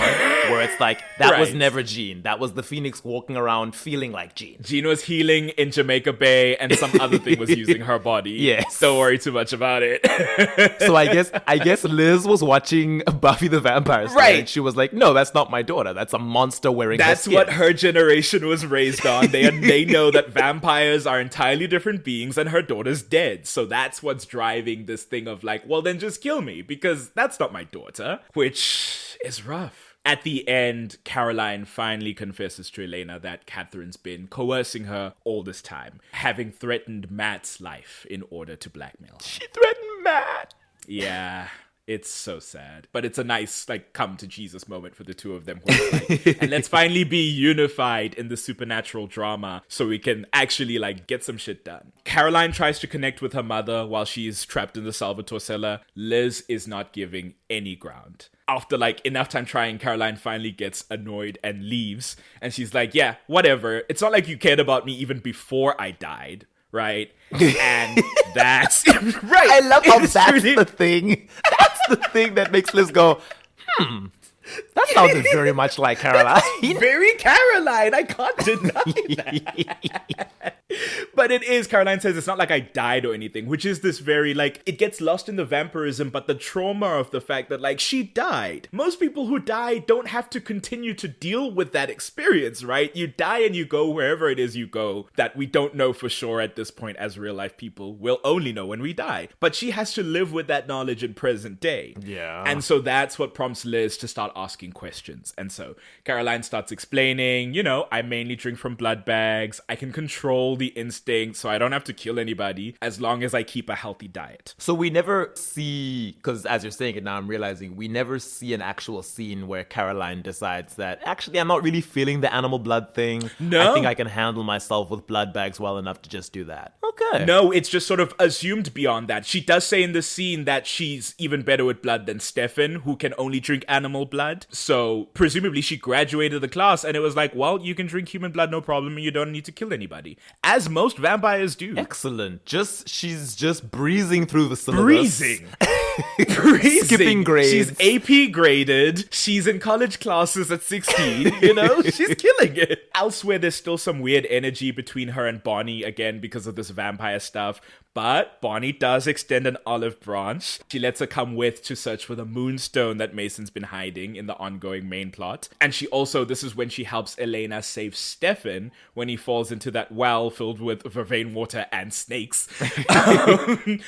where it's like, that was never Jean. That was the Phoenix walking around feeling like Jean. Jean was healing in Jamaica Bay, and some other thing was using her body. Yes. Don't worry too much about it. So I guess Liz was watching Buffy the Vampire Slayer, right? And she was like, no, that's not my daughter. That's a monster wearing That's her skin. what her generation was raised on. They know that vampires are entirely different beings, and her daughter's dead. So that's what's driving this thing of like, well, then just kill me, because that's not my daughter, which is rough. At the end, Caroline finally confesses to Elena that Catherine's been coercing her all this time, having threatened Matt's life in order to blackmail her. She threatened Matt. Yeah. It's so sad. But it's a nice, like, come to Jesus moment for the two of them. Where it's like, and let's finally be unified in the supernatural drama so we can actually, like, get some shit done. Caroline tries to connect with her mother while she is trapped in the Salvatore cellar. Liz is not giving any ground. After, like, enough time trying, Caroline finally gets annoyed and leaves. And she's like, yeah, whatever. It's not like you cared about me even before I died, right? And that's... right. I love how It's that's really- the thing. That's the thing that makes Liz go, that sounded very much like Caroline. Very Caroline. I can't deny that. But it is, Caroline says, it's not like I died or anything, which is this very, like, it gets lost in the vampirism, but the trauma of the fact that, like, she died. Most people who die don't have to continue to deal with that experience, right? You die and you go wherever it is you go that we don't know for sure at this point as real life people. We'll only know when we die. But she has to live with that knowledge in present day. Yeah. And so that's what prompts Liz to start asking questions. And so Caroline starts explaining, you know, I mainly drink from blood bags. I can control the instinct, so I don't have to kill anybody as long as I keep a healthy diet. So we never see, because as you're saying it now, I'm realizing we never see an actual scene where Caroline decides that, actually, I'm not really feeling the animal blood thing. No. I think I can handle myself with blood bags well enough to just do that. Okay. No, it's just sort of assumed beyond that. She does say in the scene that she's even better with blood than Stefan, who can only drink animal blood. So presumably she graduated the class and it was like, well, you can drink human blood, no problem, and you don't need to kill anybody. As most vampires do. Excellent. She's just breezing through the syllabus. Breezing. Breezing. Skipping grades. She's AP graded. She's in college classes at 16. You know, she's killing it. Elsewhere, there's still some weird energy between her and Bonnie, again, because of this vampire stuff. But Bonnie does extend an olive branch. She lets her come with to search for the moonstone that Mason's been hiding in the ongoing main plot. And she also, this is when she helps Elena save Stefan when he falls into that well filled with vervain water and snakes.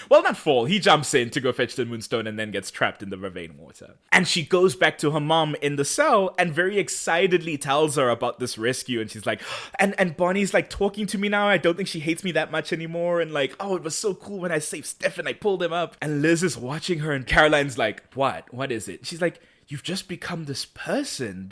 Well, not fall. He jumps in to go fetch the moonstone and then gets trapped in the vervain water. And she goes back to her mom in the cell and very excitedly tells her about this rescue. And she's like, and Bonnie's like talking to me now. I don't think she hates me that much anymore. And like, oh, it was so cool when I saved Stefan. I pulled him up. And Liz is watching her and Caroline's like, what is it? She's like, you've just become this person,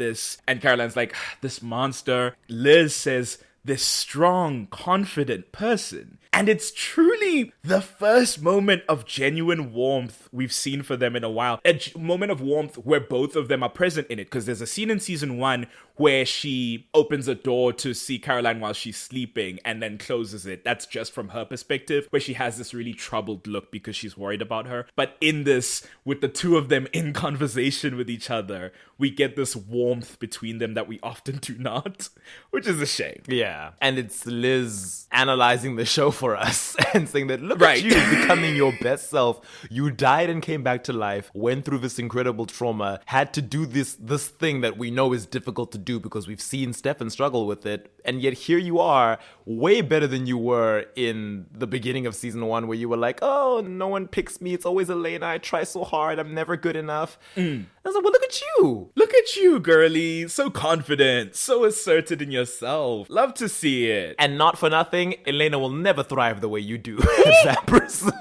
and Caroline's like, this monster. Liz says, this strong, confident person. And it's truly the first moment of genuine warmth we've seen for them in a while. A moment of warmth where both of them are present in it. Because there's a scene in season 1 where she opens a door to see Caroline while she's sleeping and then closes it. That's just from her perspective, where she has this really troubled look because she's worried about her. But in this, with the two of them in conversation with each other, we get this warmth between them that we often do not, which is a shame. Yeah. And it's Liz analyzing the show for us and saying that, look Right. at you becoming your best self. You died and came back to life, went through this incredible trauma, had to do this thing that we know is difficult to do because we've seen Stefan struggle with it. And yet here you are, way better than you were in the beginning of season 1, where you were like, oh, no one picks me. It's always Elena. I try so hard. I'm never good enough. I was like, well, look at you. Look at you, girly. So confident, so asserted in yourself. Love to see it. And not for nothing, Elena will never thrive the way you do as that person.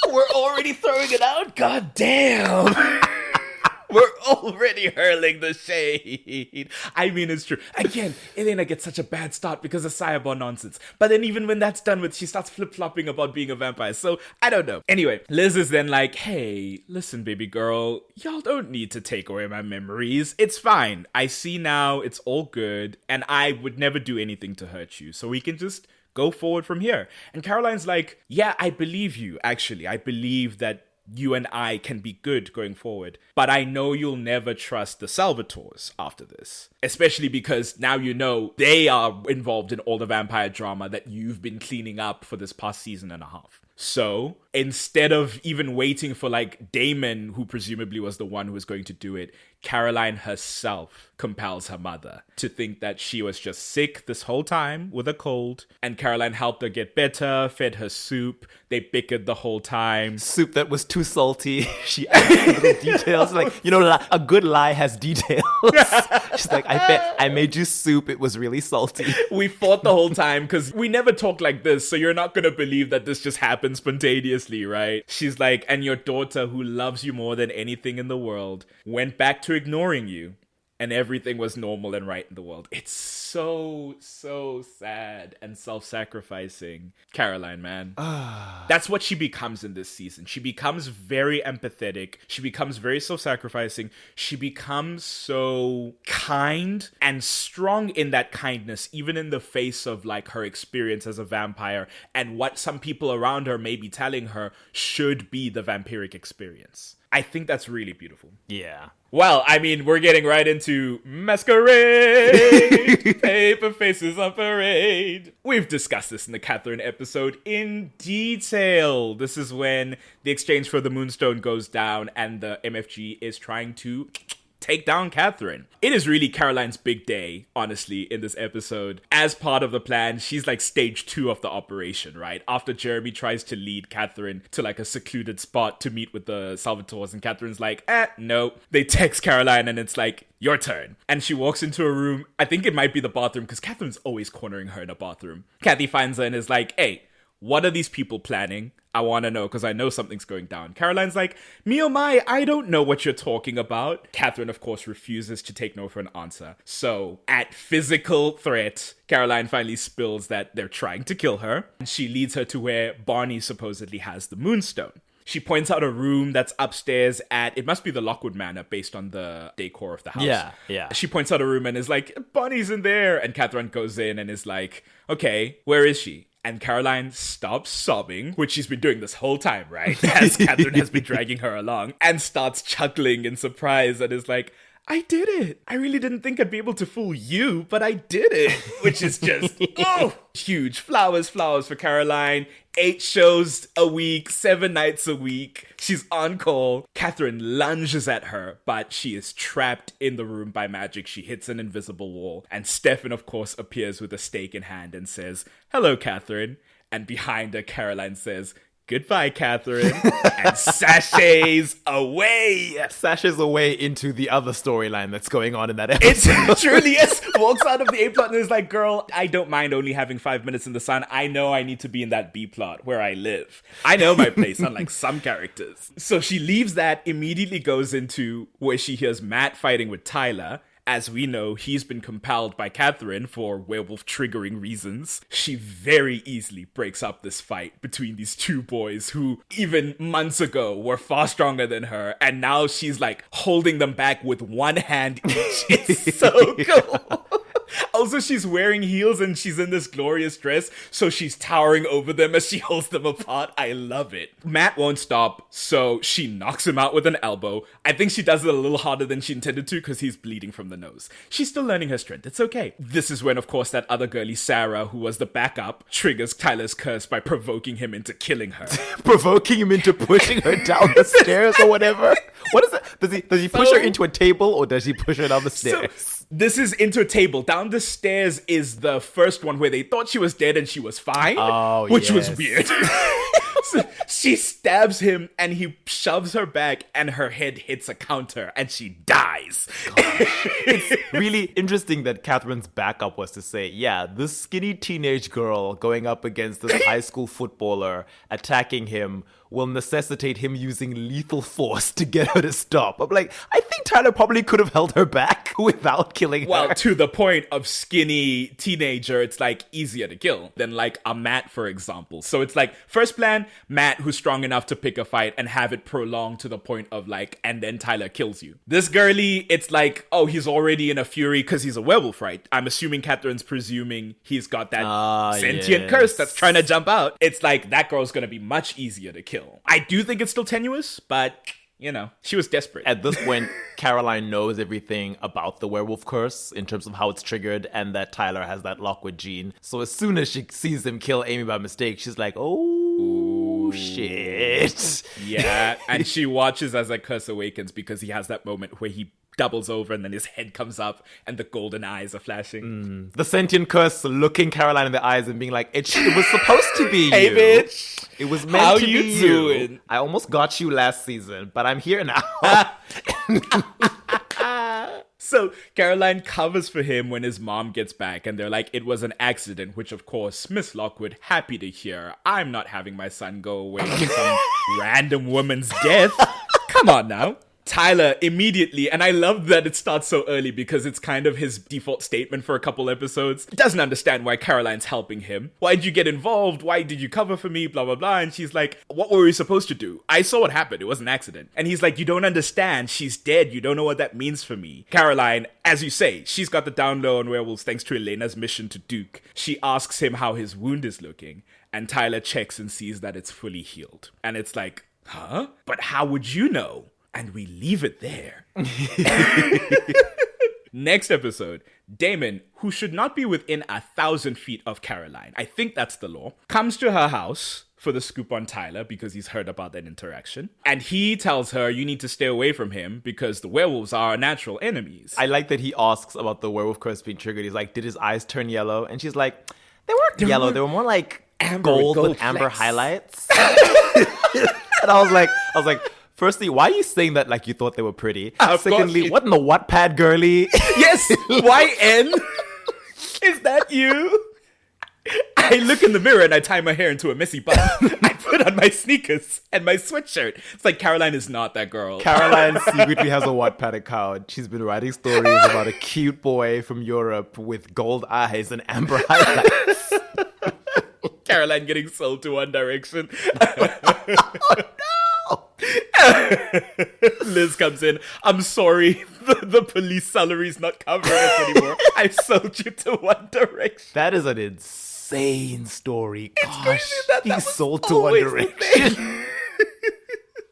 We're already throwing it out? God damn. We're already hurling the shade. I mean, it's true. Again, Elena gets such a bad start because of Cyborg nonsense. But then even when that's done with, she starts flip-flopping about being a vampire. So, I don't know. Anyway, Liz is then like, hey, listen, baby girl, y'all don't need to take away my memories. It's fine. I see now. It's all good. And I would never do anything to hurt you. So we can just go forward from here. And Caroline's like, yeah, I believe you, actually. I believe that you and I can be good going forward. But I know you'll never trust the Salvatores after this. Especially because now you know they are involved in all the vampire drama that you've been cleaning up for this past season and a half. So, instead of even waiting for like Damon, who presumably was the one who was going to do it, Caroline herself compels her mother to think that she was just sick this whole time with a cold, and Caroline helped her get better, fed her soup, they bickered the whole time. Soup that was too salty. She added little details. Like, you know, a good lie has details. She's like, I made you soup. It was really salty. We fought the whole time because we never talk like this, so you're not going to believe that this just happens Catherine spontaneously, right? She's like, and your daughter, who loves you more than anything in the world, went back to ignoring you. And everything was normal and right in the world. It's so sad and self-sacrificing. Caroline, man. That's what she becomes in this season. She becomes very empathetic. She becomes very self-sacrificing. She becomes so kind and strong in that kindness, even in the face of like her experience as a vampire and what some people around her may be telling her should be the vampiric experience. I think that's really beautiful. Yeah. Well, I mean, we're getting right into masquerade, paper faces on parade. We've discussed this in the Catherine episode in detail. This is when the exchange for the Moonstone goes down and the MFG is trying to take down Catherine. It is really Caroline's big day, honestly, in this episode. As part of the plan, she's like stage 2 of the operation, right? After Jeremy tries to lead Catherine to like a secluded spot to meet with the Salvatores, and Catherine's like, no. They text Caroline and it's like, your turn. And she walks into a room. I think it might be the bathroom because Catherine's always cornering her in a bathroom. Kathy finds her and is like, hey, what are these people planning? I want to know because I know something's going down. Caroline's like, me oh my, I don't know what you're talking about. Catherine, of course, refuses to take no for an answer. So, at physical threat, Caroline finally spills that they're trying to kill her. And she leads her to where Bonnie supposedly has the Moonstone. She points out a room that's upstairs at, it must be the Lockwood Manor based on the decor of the house. Yeah. She points out a room and is like, Bonnie's in there. And Catherine goes in and is like, okay, where is she? And Caroline stops sobbing, which she's been doing this whole time, right? As Catherine has been dragging her along, and starts chuckling in surprise and is like, I did it. I really didn't think I'd be able to fool you, but I did it. Which is just, huge. Flowers for Caroline. 8 shows a week, 7 nights a week. She's on call. Catherine lunges at her, but she is trapped in the room by magic. She hits an invisible wall. And Stefan, of course, appears with a stake in hand and says, hello, Catherine. And behind her, Caroline says, goodbye, Catherine, and sashays away. Sashays away into the other storyline that's going on in that episode. It truly is. Walks out of the A plot and is like, girl, I don't mind only having 5 minutes in the sun. I know I need to be in that B plot where I live. I know my place, unlike some characters. So she leaves that, immediately goes into where she hears Matt fighting with Tyler. As we know, he's been compelled by Catherine for werewolf triggering reasons. She very easily breaks up this fight between these two boys who even months ago were far stronger than her. And now she's like holding them back with one hand each. It's so cool. Also, she's wearing heels and she's in this glorious dress, so she's towering over them as she holds them apart. I love it. Matt won't stop, so she knocks him out with an elbow. I think she does it a little harder than she intended to because he's bleeding from the nose. She's still learning her strength. It's okay. This is when, of course, that other girlie, Sarah, who was the backup, triggers Tyler's curse by provoking him into killing her. Provoking him into pushing her down the stairs or whatever? What is it? Does he push her into a table or does he push her down the stairs? This is into a table. Down the stairs is the first one where they thought she was dead and she was fine, which was weird. So she stabs him and he shoves her back and her head hits a counter and she dies. It's really interesting that Catherine's backup was to say, yeah, this skinny teenage girl going up against this high school footballer attacking him will necessitate him using lethal force to get her to stop. I'm like, I think Tyler probably could have held her back without killing her. Well, to the point of skinny teenager, it's like easier to kill than like a Matt, for example. So it's like, first plan, Matt who's strong enough to pick a fight and have it prolonged to the point of like, and then Tyler kills you. This girlie, it's like, oh, he's already in a fury because he's a werewolf, right? I'm assuming Catherine's presuming he's got that sentient curse that's trying to jump out. It's like, that girl's gonna be much easier to kill. I do think it's still tenuous, but, you know, she was desperate. At this point, Caroline knows everything about the werewolf curse in terms of how it's triggered and that Tyler has that Lockwood gene. So as soon as she sees him kill Amy by mistake, she's like, oh, shit. Yeah, and she watches as that curse awakens because he has that moment where he doubles over and then his head comes up and the golden eyes are flashing. The sentient curse looking Caroline in the eyes and being like, it was supposed to be you. Hey, bitch. It was meant How to you be doing? you. I almost got you last season, but I'm here now. So Caroline covers for him when his mom gets back, and they're like, it was an accident, which of course, Miss Lockwood, happy to hear. I'm not having my son go away to some random woman's death. Come on now. Tyler immediately, and I love that it starts so early because it's kind of his default statement for a couple episodes, doesn't understand why Caroline's helping him. Why did you get involved? Why did you cover for me? Blah, blah, blah. And she's like, what were we supposed to do? I saw what happened. It was an accident. And he's like, you don't understand. She's dead. You don't know what that means for me. Caroline, as you say, she's got the down low on werewolves thanks to Elena's mission to Duke. She asks him how his wound is looking, and Tyler checks and sees that it's fully healed. And it's like, huh? But how would you know? And we leave it there. Next episode, Damon, who should not be within 1,000 feet of Caroline, I think that's the law, comes to her house for the scoop on Tyler because he's heard about that interaction. And he tells her, you need to stay away from him because the werewolves are our natural enemies. I like that he asks about the werewolf curse being triggered. He's like, did his eyes turn yellow? And she's like, they weren't yellow. They were more like gold with amber highlights. And I was like, firstly, why are you saying that like you thought they were pretty? Secondly, what in the Wattpad, girly? Yes, YN? Is that you? I look in the mirror and I tie my hair into a messy bun. I put on my sneakers and my sweatshirt. It's like Caroline is not that girl. Caroline secretly has a Wattpad account. She's been writing stories about a cute boy from Europe with gold eyes and amber highlights. Caroline getting sold to One Direction. Liz comes in. I'm sorry, the police salary's not covering us anymore. I sold you to One Direction. That is an insane story. It's crazy that being was sold to One Direction.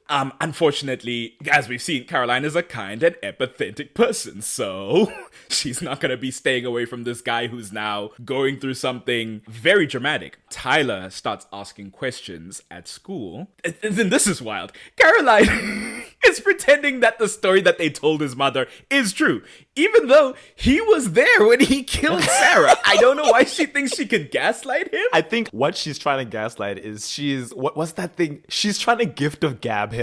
Unfortunately, as we've seen, Caroline is a kind and empathetic person, so she's not going to be staying away from this guy who's now going through something very dramatic. Tyler starts asking questions at school. And then this is wild. Caroline is pretending that the story that they told his mother is true, even though he was there when he killed Sarah. I don't know why she thinks she can gaslight him. I think what she's trying to gaslight is what's that thing? She's trying to gift of gab him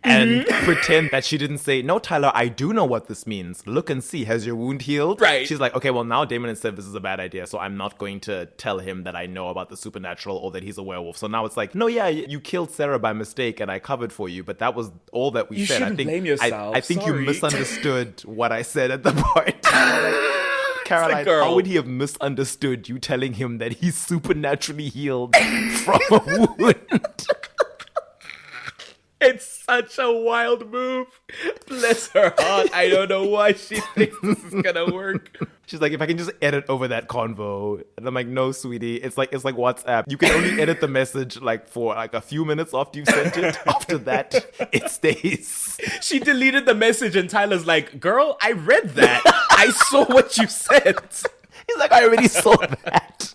and pretend that she didn't say, no, Tyler, I do know what this means. Look and see. Has your wound healed? Right. She's like, okay, well, now Damon has said this is a bad idea, so I'm not going to tell him that I know about the supernatural or that he's a werewolf. So now it's like, no, yeah, you killed Sarah by mistake and I covered for you, but that was all that we said. You shouldn't blame yourself. I think Sorry. you misunderstood what I said at the point. Caroline, how would he have misunderstood you telling him that he's supernaturally healed from a wound? It's such a wild move. Bless her heart. I don't know why she thinks this is gonna work. She's like, if I can just edit over that convo. And I'm like, no, sweetie. It's like WhatsApp. You can only edit the message like for like a few minutes after you've sent it. After that, it stays. She deleted the message and Tyler's like, girl, I read that. I saw what you said. He's like, I already saw that.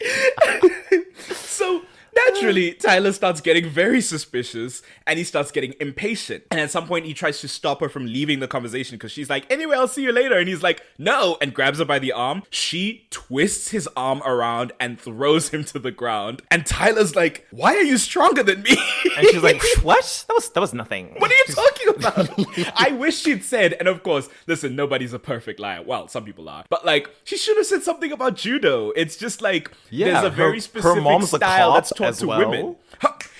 So naturally, Tyler starts getting very suspicious and he starts getting impatient. And at some point, he tries to stop her from leaving the conversation because she's like, anyway, I'll see you later. And he's like, no, and grabs her by the arm. She twists his arm around and throws him to the ground. And Tyler's like, why are you stronger than me? And she's like, what? That was nothing. What are you talking about? I wish she'd said, and of course, listen, nobody's a perfect liar. Well, some people are. But like, she should have said something about judo. It's just like, there's a very specific style that's taught to women.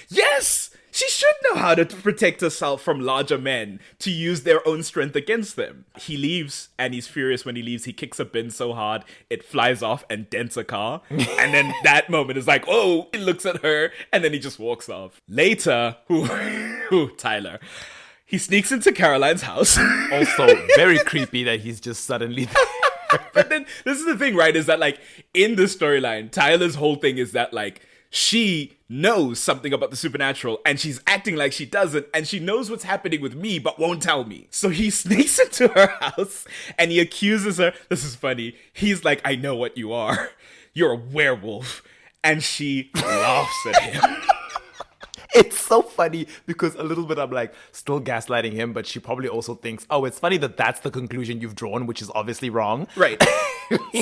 Yes! She should know how to protect herself from larger men to use their own strength against them. He leaves, and he's furious when he leaves. He kicks a bin so hard, it flies off and dents a car. And then that moment is like, oh, he looks at her, and then he just walks off. Later, Tyler, he sneaks into Caroline's house. Also, very creepy that he's just suddenly there. But then, this is the thing, right, is that like, in the storyline, Tyler's whole thing is that like, she knows something about the supernatural and she's acting like she doesn't, and she knows what's happening with me but won't tell me. So he sneaks into her house and he accuses her. This is funny. He's like, I know what you are. You're a werewolf. And she laughs at him. It's so funny because a little bit I'm like still gaslighting him, but she probably also thinks, oh, it's funny that that's the conclusion you've drawn, which is obviously wrong. Right.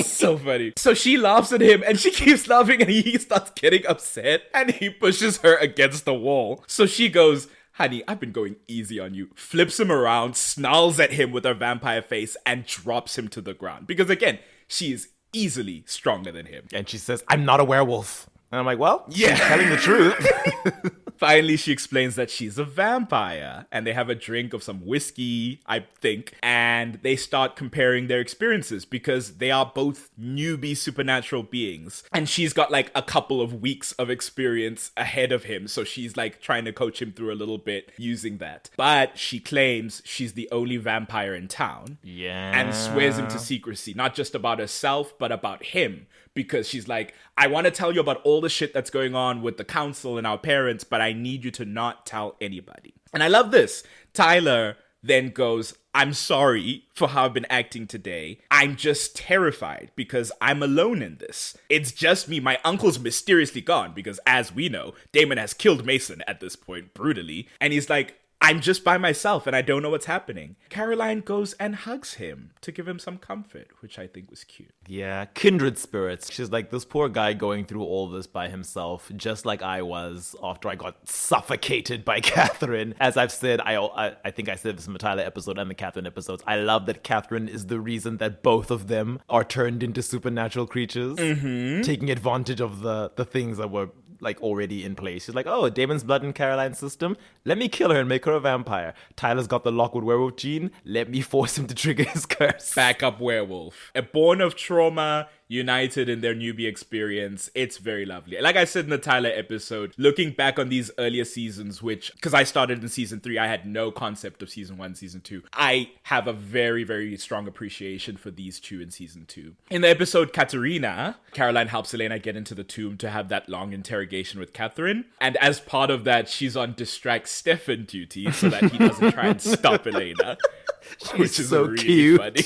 So funny. So she laughs at him and she keeps laughing and he starts getting upset and he pushes her against the wall. So she goes, honey, I've been going easy on you. Flips him around, snarls at him with her vampire face, and drops him to the ground. Because again, she is easily stronger than him. And she says, I'm not a werewolf. And I'm like, well, yeah, she's telling the truth. Finally, she explains that she's a vampire, and they have a drink of some whiskey, I think, and they start comparing their experiences because they are both newbie supernatural beings, and she's got like a couple of weeks of experience ahead of him, so she's like trying to coach him through a little bit using that. But she claims she's the only vampire in town, and swears him to secrecy, not just about herself, but about him. Because she's like, I want to tell you about all the shit that's going on with the council and our parents, but I need you to not tell anybody. And I love this. Tyler then goes, I'm sorry for how I've been acting today. I'm just terrified because I'm alone in this. It's just me. My uncle's mysteriously gone because, as we know, Damon has killed Mason at this point brutally. And he's like, I'm just by myself and I don't know what's happening. Caroline goes and hugs him to give him some comfort, which I think was cute. Yeah, kindred spirits. She's like, this poor guy going through all this by himself, just like I was after I got suffocated by Catherine. As I've said, I think I said this in the Tyler episode and the Catherine episodes. I love that Catherine is the reason that both of them are turned into supernatural creatures, taking advantage of the things that were like already in place. She's like, oh, Damon's blood in Caroline's system. Let me kill her and make her a vampire. Tyler's got the Lockwood werewolf gene. Let me force him to trigger his curse. Backup werewolf. Born of trauma, united in their newbie experience. It's very lovely. Like I said in the Tyler episode, looking back on these earlier seasons, which, because I started in season 3, I had no concept of season 1, season 2. I have a very, very strong appreciation for these two in season 2. In the episode Katerina, Caroline helps Elena get into the tomb to have that long interrogation with Catherine. And as part of that, she's on distract Stefan duty so that he doesn't try and stop Elena. Which is so really cute. funny.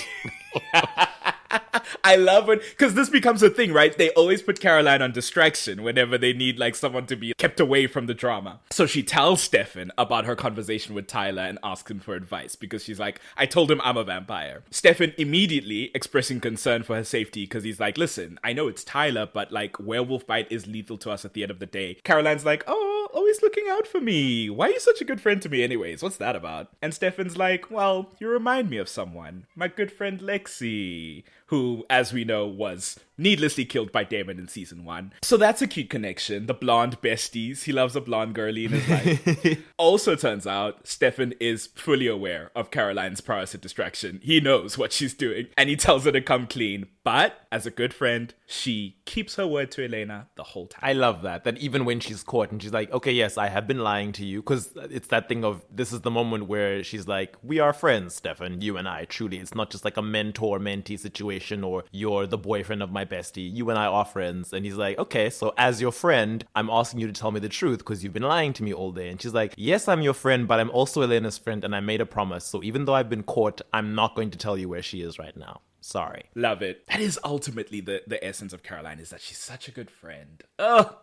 I love it because this becomes a thing, right? They always put Caroline on distraction whenever they need like someone to be kept away from the drama. So she tells Stefan about her conversation with Tyler and asks him for advice because she's like, I told him I'm a vampire. Stefan immediately expressing concern for her safety because he's like, listen, I know it's Tyler, but like werewolf bite is lethal to us at the end of the day. Caroline's like, oh, always looking out for me. Why are you such a good friend to me anyways? What's that about? And Stefan's like, well, you remind me of someone. My good friend Lexi, who, as we know, was needlessly killed by Damon in season 1. So that's a cute connection. The blonde besties. He loves a blonde girlie in his life. Also turns out, Stefan is fully aware of Caroline's prowess at distraction. He knows what she's doing, and he tells her to come clean. But, as a good friend, she keeps her word to Elena the whole time. I love that even when she's caught and she's like, okay, yes, I have been lying to you. Because it's that thing of, this is the moment where she's like, we are friends, Stefan, you and I, truly. It's not just like a mentor-mentee situation or you're the boyfriend of my bestie. You and I are friends. And he's like, okay, so as your friend, I'm asking you to tell me the truth because you've been lying to me all day. And she's like, yes, I'm your friend, but I'm also Elena's friend and I made a promise. So even though I've been caught, I'm not going to tell you where she is right now. Sorry. Love it. That is ultimately the essence of Caroline, is that she's such a good friend.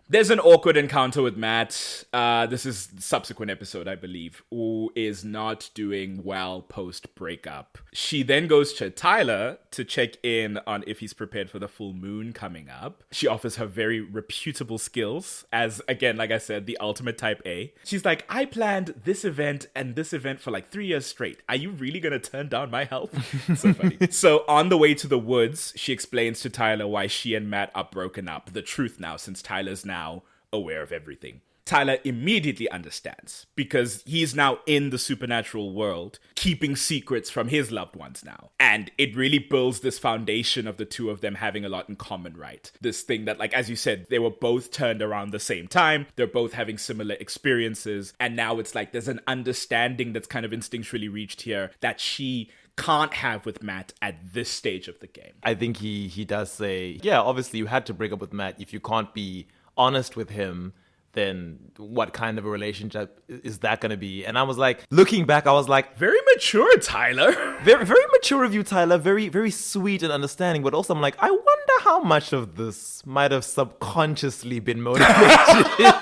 There's an awkward encounter with Matt. This is the subsequent episode, I believe, who is not doing well post-breakup. She then goes to Tyler to check in on if he's prepared for the full moon coming up. She offers her very reputable skills as, again, like I said, the ultimate type A. She's like, I planned this event and this event for like 3 years straight. Are you really going to turn down my help? So funny. So on the way to the woods, she explains to Tyler why she and Matt are broken up. The truth now, since Tyler's now aware of everything. Tyler immediately understands because he's now in the supernatural world, keeping secrets from his loved ones now. And it really builds this foundation of the two of them having a lot in common, right? This thing that, like, as you said, they were both turned around the same time. They're both having similar experiences. And now it's like there's an understanding that's kind of instinctually reached here that she can't have with Matt at this stage of the game. I think he does say, yeah, obviously you had to break up with Matt. If you can't be honest with him, then what kind of a relationship is that going to be? And I was like, looking back, I was like, very mature, Tyler. Very, very mature of you, Tyler. Very, very sweet and understanding. But also I'm like, I wonder how much of this might have subconsciously been motivated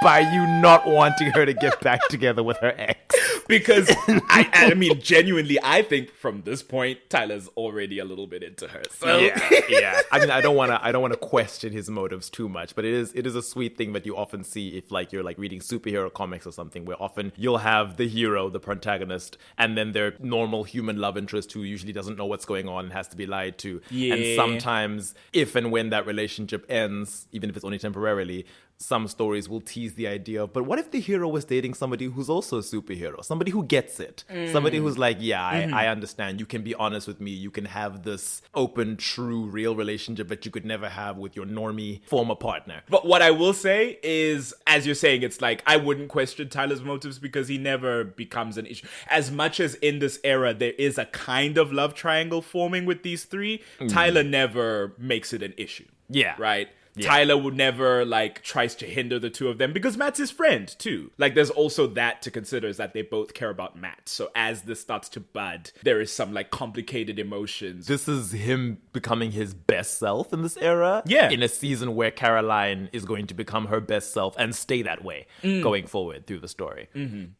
by you not wanting her to get back together with her ex. Because I mean, genuinely, I think from this point, Tyler's already a little bit into her. So yeah. I mean, I don't want to question his motives too much, but it is a sweet thing that you often see if like you're like reading superhero comics or something, where often you'll have the hero, the protagonist, and then their normal human love interest who usually doesn't know what's going on and has to be lied to. Yeah. And sometimes, if and when that relationship ends, even if it's only temporarily, some stories will tease the idea of, but what if the hero was dating somebody who's also a superhero? Somebody who gets it. Somebody who's like, yeah, I understand. You can be honest with me. You can have this open, true, real relationship that you could never have with your normie former partner. But what I will say is, as you're saying, it's like, I wouldn't question Tyler's motives because he never becomes an issue. As much as in this era, there is a kind of love triangle forming with these three, Tyler never makes it an issue. Yeah. Right? Yeah. Tyler would never like tries to hinder the two of them because Matt's his friend too. Like there's also that to consider, is that they both care about Matt. So as this starts to bud, there is some like complicated emotions. This is him becoming his best self in this era. Yeah. In a season where Caroline is going to become her best self and stay that way going forward through the story.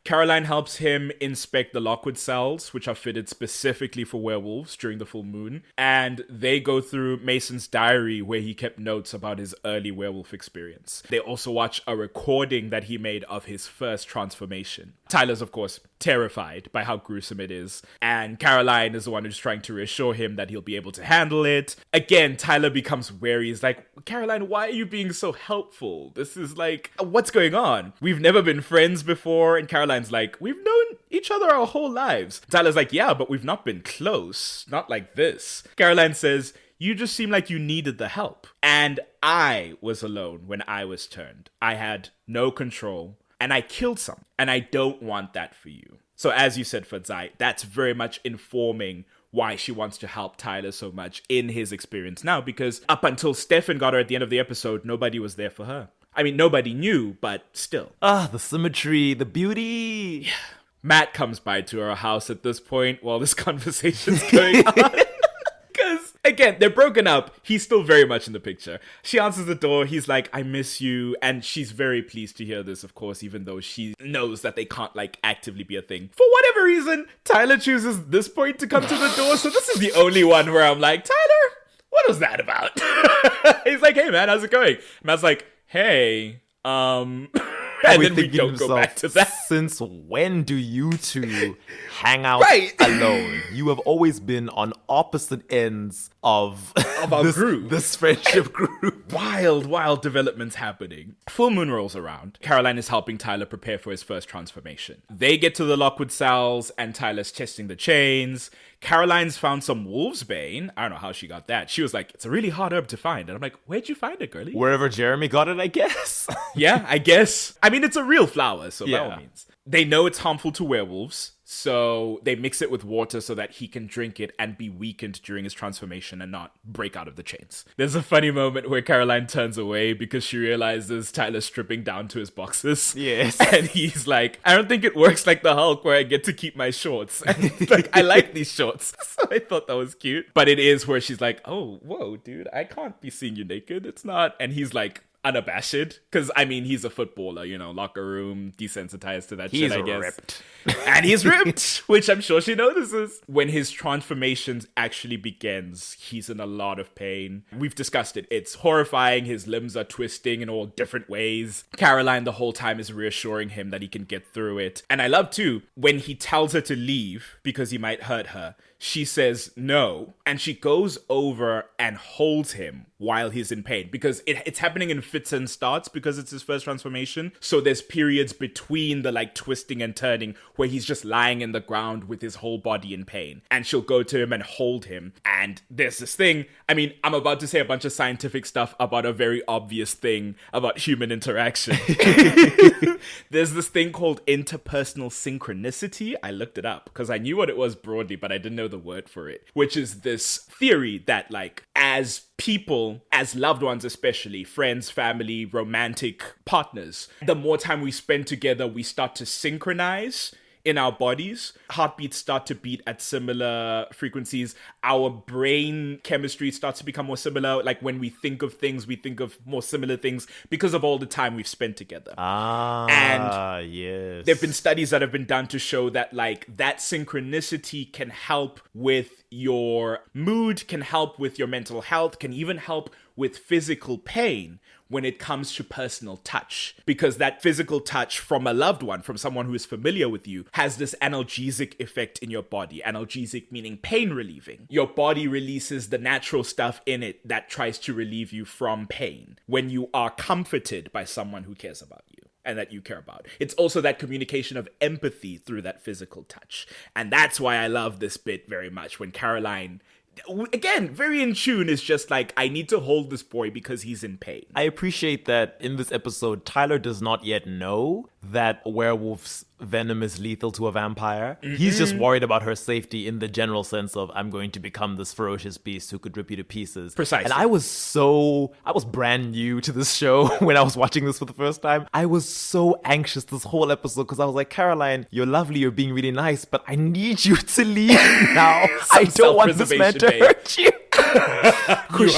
Caroline helps him inspect the Lockwood cells, which are fitted specifically for werewolves during the full moon. And they go through Mason's diary where he kept notes about his early werewolf experience. They also watch a recording that he made of his first transformation. Tyler's, of course, terrified by how gruesome it is. And Caroline is the one who's trying to reassure him that he'll be able to handle it. Again, Tyler becomes wary. He's like, Caroline, why are you being so helpful? This is like, what's going on? We've never been friends before. And Caroline's like, we've known each other our whole lives. Tyler's like, yeah, but we've not been close. Not like this. Caroline says, you just seem like you needed the help. And I was alone when I was turned. I had no control. And I killed some. And I don't want that for you. So as you said, Fadzai, that's very much informing why she wants to help Tyler so much in his experience now. Because up until Stefan got her at the end of the episode, nobody was there for her. I mean, nobody knew, but still. The symmetry, the beauty. Yeah. Matt comes by to her house at this point while this conversation's going on. Because, again, they're broken up. He's still very much in the picture. She answers the door. He's like, I miss you. And she's very pleased to hear this, of course, even though she knows that they can't, like, actively be a thing. For whatever reason, Tyler chooses this point to come to the door. So this is the only one where I'm like, Tyler, what was that about? He's like, hey, man, how's it going? Matt's like, hey, and then we don't go back to that. Since when do you two hang out Right. alone? You have always been on opposite ends of our group. this friendship group. Wild developments happening. Full moon rolls around. Caroline is helping Tyler prepare for his first transformation. They get to the Lockwood cells and Tyler's testing the chains. Caroline's found some wolf's bane. I don't know how she got that. She was like, it's a really hard herb to find. And I'm like, where'd you find it, girlie? Wherever Jeremy got it, I guess. Yeah, I guess. I mean, it's a real flower, so by Yeah. all means. They know it's harmful to werewolves, so they mix it with water so that he can drink it and be weakened during his transformation and not break out of the chains. There's a funny moment where Caroline turns away because she realizes Tyler's stripping down to his boxes. Yes. And he's like, I don't think it works like the Hulk where I get to keep my shorts. And he's like, I like these shorts. So I thought that was cute. But it is where she's like, oh, whoa, dude, I can't be seeing you naked. It's not. And he's like, unabashed, because I mean he's a footballer, you know, locker room, desensitized to that shit, I guess. Ripped. And he's ripped, which I'm sure she notices. When his transformations actually begins, he's in a lot of pain. We've discussed it. It's horrifying. His limbs are twisting in all different ways. Caroline the whole time is reassuring him that he can get through it. And I love too, when he tells her to leave because he might hurt her, she says no, and she goes over and holds him while he's in pain, because it's happening in fits and starts because it's his first transformation. So there's periods between the like twisting and turning where he's just lying in the ground with his whole body in pain, and she'll go to him and hold him. And there's this thing, I mean, I'm about to say a bunch of scientific stuff about a very obvious thing about human interaction. There's this thing called interpersonal synchronicity. I looked it up because I knew what it was broadly, but I didn't know the word for it, which is this theory that like as people, as loved ones especially, friends, family, romantic partners, the more time we spend together, we start to synchronize in our bodies. Heartbeats start to beat at similar frequencies. Our brain chemistry starts to become more similar. Like when we think of things, we think of more similar things because of all the time we've spent together. Yes. There have been studies that have been done to show that like that synchronicity can help with your mood, can help with your mental health, can even help with physical pain when it comes to personal touch. Because that physical touch from a loved one, from someone who is familiar with you, has this analgesic effect in your body. Analgesic meaning pain relieving. Your body releases the natural stuff in it that tries to relieve you from pain when you are comforted by someone who cares about you and that you care about. It's also that communication of empathy through that physical touch. And that's why I love this bit very much when Caroline, again, very in tune, is just like, I need to hold this boy because he's in pain. I appreciate that in this episode, Tyler does not yet know that a werewolf's venom is lethal to a vampire. He's just worried about her safety in the general sense of, I'm going to become this ferocious beast who could rip you to pieces. Precisely. And I was brand new to this show when I was watching this for the first time. I was so anxious this whole episode because I was like, Caroline, you're lovely, you're being really nice, but I need you to leave now. I don't want this man to hurt you. Because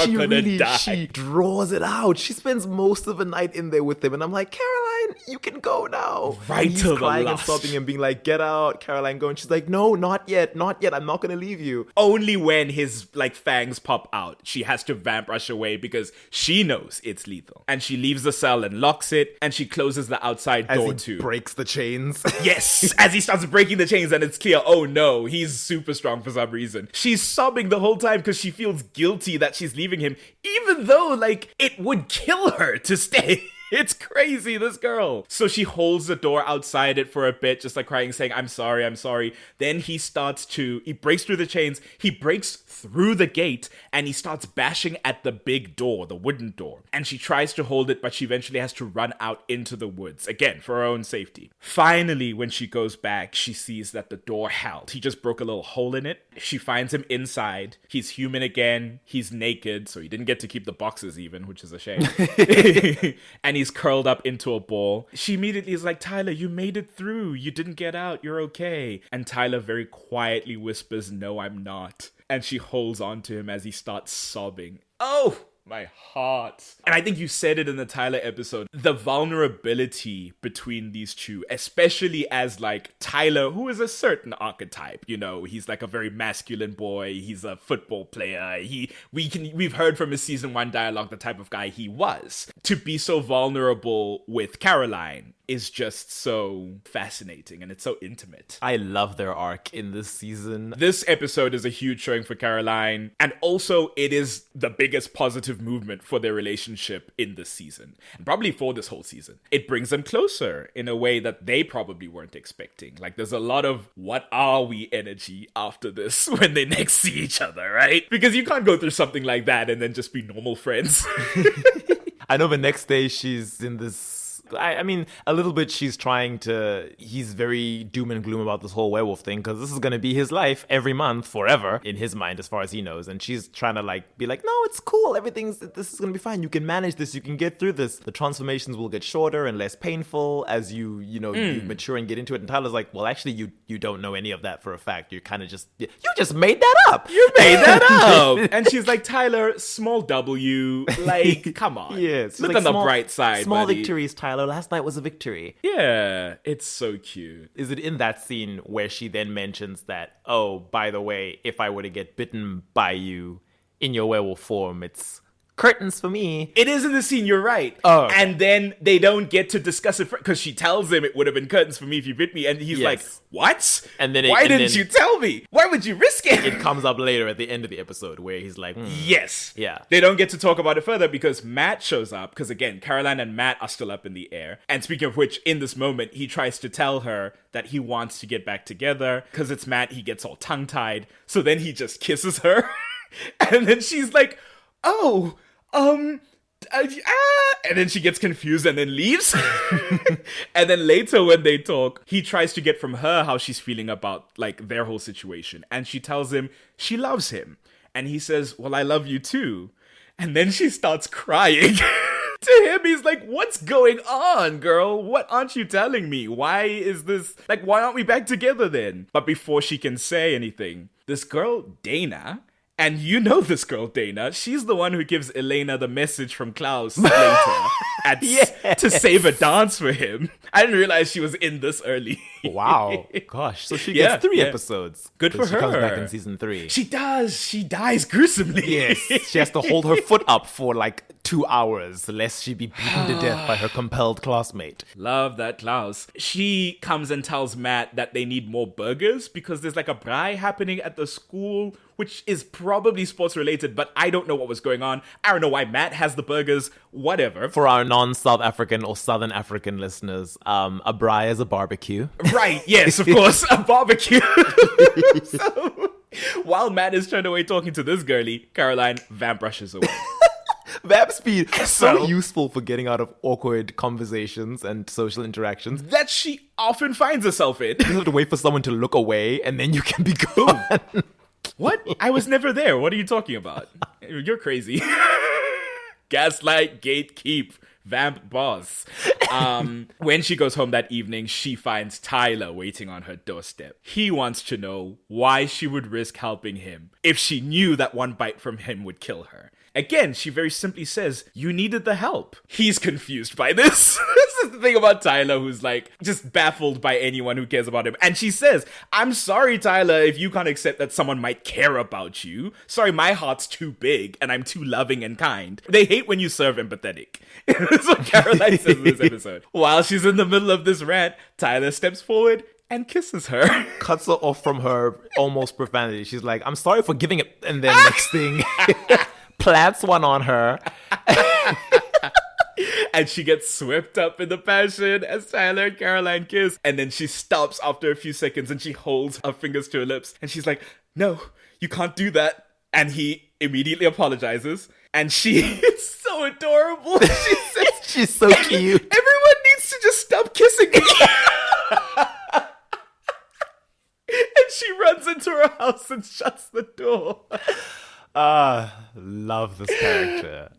she draws it out. She spends most of the night in there with him, and I'm like, Caroline, you can go now. Right, he's to the crying and last. sobbing and being like, get out. Caroline going, she's like, no, not yet, I'm not gonna leave you. Only when his like fangs pop out, she has to vamp rush away because she knows it's lethal. And she leaves the cell and locks it, and she closes the outside door As he too. breaks the chains. Yes, as he starts breaking the chains, and it's clear, oh no, he's super strong for some reason. She's sobbing the whole time because she feels guilty that she's leaving him, even though like it would kill her to stay. It's crazy, this girl. So she holds the door outside it for a bit, just like crying, saying, I'm sorry. Then he breaks through the chains, he breaks through the gate, and he starts bashing at the big door, the wooden door. And she tries to hold it, but she eventually has to run out into the woods, again, for her own safety. Finally, when she goes back, she sees that the door held. He just broke a little hole in it. She finds him inside. He's human again. He's naked, so he didn't get to keep the boxes even, which is a shame. And he's curled up into a ball. She immediately is like, Tyler, you made it through. You didn't get out. You're okay. And Tyler very quietly whispers, no, I'm not. And she holds on to him as he starts sobbing. Oh, my heart. And I think you said it in the Tyler episode, the vulnerability between these two, especially as like Tyler, who is a certain archetype, you know, he's like a very masculine boy, he's a football player, we've heard from his season 1 dialogue the type of guy he was. To be so vulnerable with Caroline is just so fascinating, and it's so intimate. I love their arc in this season. This episode is a huge showing for Caroline, and also it is the biggest positive movement for their relationship in this season, and probably for this whole season. It brings them closer in a way that they probably weren't expecting. Like, there's a lot of what are we energy after this when they next see each other, right? Because you can't go through something like that and then just be normal friends. I know the next day she's in this, I mean, a little bit he's very doom and gloom about this whole werewolf thing because this is going to be his life every month forever in his mind as far as he knows. And she's trying to like be like, no, it's cool. This is going to be fine. You can manage this. You can get through this. The transformations will get shorter and less painful as you mature and get into it. And Tyler's like, well, actually, you don't know any of that for a fact. You kind of you just made that up. You made that up. And she's like, Tyler, small W, like, come on. Yes. Look Like on the bright side, small buddy. victories, Tyler. Last night was a victory. Yeah, it's so cute. Is it in that scene where she then mentions that, oh, by the way, if I were to get bitten by you in your werewolf form, it's curtains for me? It is in the scene, you're right. Oh. And then they don't get to discuss it because she tells him it would have been curtains for me if you bit me. And he's Yes. like, what? And then why didn't you tell me? Why would you risk it? It comes up later at the end of the episode where he's like, Yes. Yeah. They don't get to talk about it further because Matt shows up. Because again, Caroline and Matt are still up in the air. And speaking of which, in this moment, he tries to tell her that he wants to get back together. Because it's Matt, he gets all tongue-tied. So then he just kisses her. And then she's like, oh, and then she gets confused and then leaves. And then later when they talk, he tries to get from her how she's feeling about like their whole situation. And she tells him she loves him. And he says, well, I love you too. And then she starts crying. To him, he's like, what's going on, girl? What aren't you telling me? Why is this, like, why aren't we back together then? But before she can say anything, this girl, Dana, and you know this girl, Dana, she's the one who gives Elena the message from Klaus later to save a dance for him. I didn't realize she was in this early. Wow. Gosh. So she gets 3 episodes. Good for her. She comes back in season 3. She does. She dies gruesomely. Yes. She has to hold her foot up for like 2 hours lest she be beaten to death by her compelled classmate. Love that Klaus. She comes and tells Matt that they need more burgers because there's like a braai happening at the school, which is probably sports related, but I don't know what was going on. I don't know why Matt has the burgers, whatever. For our non-South African or Southern African listeners, a braai is a barbecue. Right, yes, of course, a barbecue. So, while Matt is turned away talking to this girlie, Caroline vamp rushes away. Vamp speed, so useful for getting out of awkward conversations and social interactions. That she often finds herself in. You have to wait for someone to look away and then you can be gone. What? I was never there. What are you talking about? You're crazy. Gaslight, gatekeep, vamp boss. When she goes home that evening, she finds Tyler waiting on her doorstep. He wants to know why she would risk helping him if she knew that one bite from him would kill her. Again, she very simply says, you needed the help. He's confused by this. This is the thing about Tyler, who's like just baffled by anyone who cares about him. And she says, I'm sorry, Tyler, if you can't accept that someone might care about you. Sorry, my heart's too big and I'm too loving and kind. They hate when you serve empathetic. That's what Caroline says in this episode. While she's in the middle of this rant, Tyler steps forward and kisses her. Cuts her off from her almost profanity. She's like, I'm sorry for giving it. And then next thing... plants one on her. And she gets swept up in the passion as Tyler and Caroline kiss. And then she stops after a few seconds and she holds her fingers to her lips. And she's like, no, you can't do that. And he immediately apologizes. And she, it's so adorable. She says, she's so cute. Everyone needs to just stop kissing me. And she runs into her house and shuts the door. Love this character.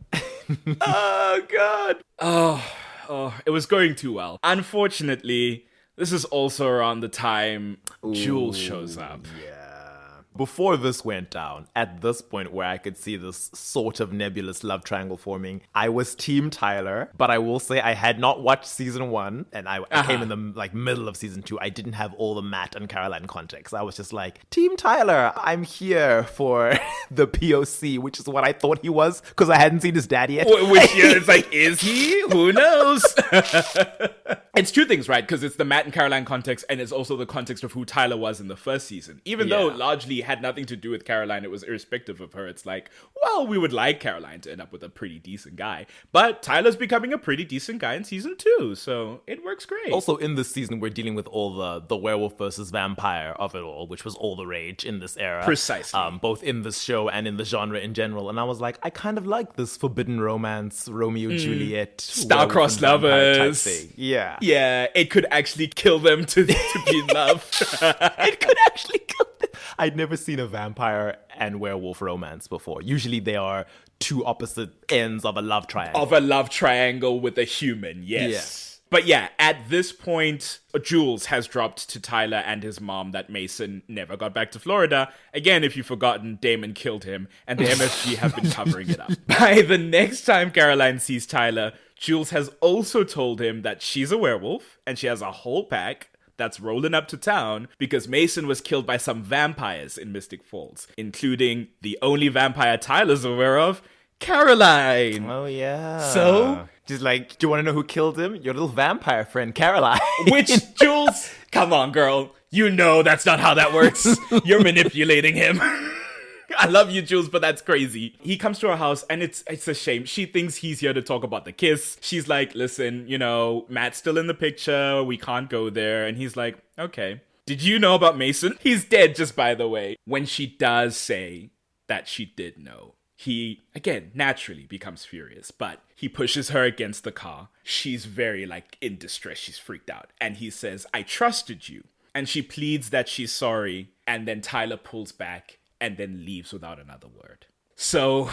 Oh, God. Oh, it was going too well. Unfortunately, this is also around the time Jules shows up. Yeah. Before this went down, at this point where I could see this sort of nebulous love triangle forming, I was Team Tyler, but I will say I had not watched season 1, and I came in the middle of season 2. I didn't have all the Matt and Caroline context. I was just like, Team Tyler, I'm here for the POC, which is what I thought he was, because I hadn't seen his dad yet. Which, it's like, is he? Who knows? It's two things, right? Because it's the Matt and Caroline context, and it's also the context of who Tyler was in the first season. Even though largely had nothing to do with Caroline, it was irrespective of her. It's like, well, we would like Caroline to end up with a pretty decent guy. But Tyler's becoming a pretty decent guy in season 2, so it works great. Also, in this season, we're dealing with all the werewolf versus vampire of it all, which was all the rage in this era. Precisely. Both in this show and in the genre in general. And I was like, I kind of like this forbidden romance, Romeo Juliet, star-crossed lovers. Type thing. Yeah. Yeah, it could actually kill them to be in love. It could actually kill them. I'd never seen a vampire and werewolf romance before. Usually they are two opposite ends of a love triangle. Of a love triangle with a human, yes. Yeah. But yeah, at this point, Jules has dropped to Tyler and his mom that Mason never got back to Florida. Again, if you've forgotten, Damon killed him, and the MSG have been covering it up. By the next time Caroline sees Tyler, Jules has also told him that she's a werewolf, and she has a whole pack that's rolling up to town because Mason was killed by some vampires in Mystic Falls, including the only vampire Tyler's aware of, Caroline. Oh, yeah. So? Just like, do you want to know who killed him? Your little vampire friend, Caroline. Which, Jules, come on, girl. You know that's not how that works. You're manipulating him. I love you, Jules, but that's crazy. He comes to her house, and it's a shame. She thinks he's here to talk about the kiss. She's like, listen, Matt's still in the picture. We can't go there. And he's like, okay. Did you know about Mason? He's dead, just by the way. When she does say that she did know, he, again, naturally becomes furious, but he pushes her against the car. She's very, in distress. She's freaked out. And he says, I trusted you. And she pleads that she's sorry. And then Tyler pulls back and then leaves without another word. So,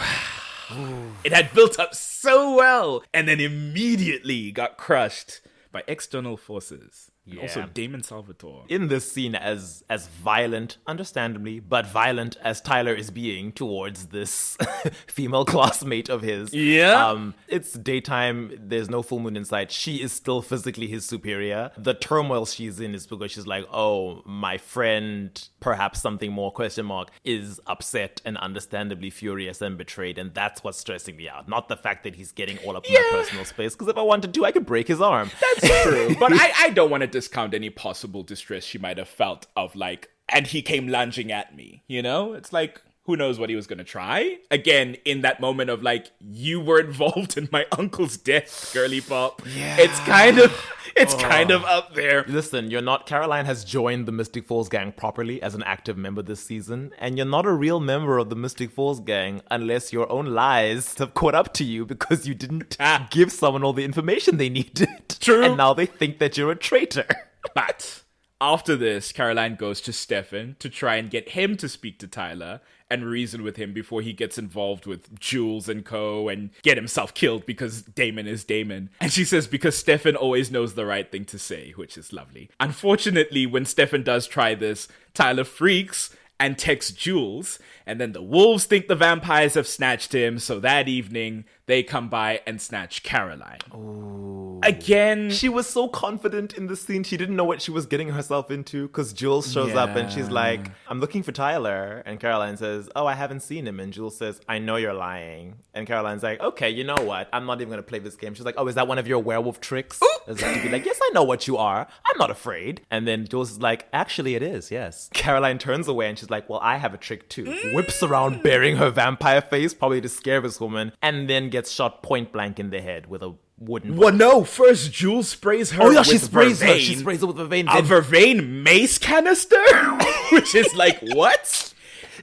It had built up so well and then immediately got crushed by external forces. And also Damon Salvatore. In this scene, as violent, understandably, but violent as Tyler is being towards this female classmate of his. Yeah. It's daytime. There's no full moon in sight. She is still physically his superior. The turmoil she's in is because she's like, oh, my friend, perhaps something more, question mark, is upset and understandably furious and betrayed. And that's what's stressing me out. Not the fact that he's getting all up in my personal space. Because if I wanted to, I could break his arm. That's true. But I don't want to discount any possible distress she might have felt of like, and he came lunging at me, you know? It's like, who knows what he was going to try? Again, in that moment of like, you were involved in my uncle's death, girly pop. Yeah. It's kind of up there. Listen, Caroline has joined the Mystic Falls gang properly as an active member this season, and you're not a real member of the Mystic Falls gang unless your own lies have caught up to you because you didn't give someone all the information they needed. True. And now they think that you're a traitor. But after this, Caroline goes to Stefan to try and get him to speak to Tyler and reason with him before he gets involved with Jules and co. and get himself killed because Damon is Damon. And she says because Stefan always knows the right thing to say, which is lovely. Unfortunately, when Stefan does try this, Tyler freaks and texts Jules, and then the wolves think the vampires have snatched him, so that evening they come by and snatch Caroline. Ooh. Again, she was so confident in the scene, she didn't know what she was getting herself into, because Jules shows up and she's like, I'm looking for Tyler, and Caroline says, oh, I haven't seen him, and Jules says, I know you're lying, and Caroline's like, okay, you know what, I'm not even gonna play this game. She's like, oh, is that one of your werewolf tricks? As if to be like, yes, I know what you are, I'm not afraid. And then Jules is like, actually it is, yes. Caroline turns away and she's like, well, I have a trick too. Whips around baring her vampire face, probably to scare this woman, and then gets shot point blank in the head with a wooden. Well, no, first Jules sprays her with she sprays vervain. her. She sprays her with vervain. A vervain mace canister? Which is like, what?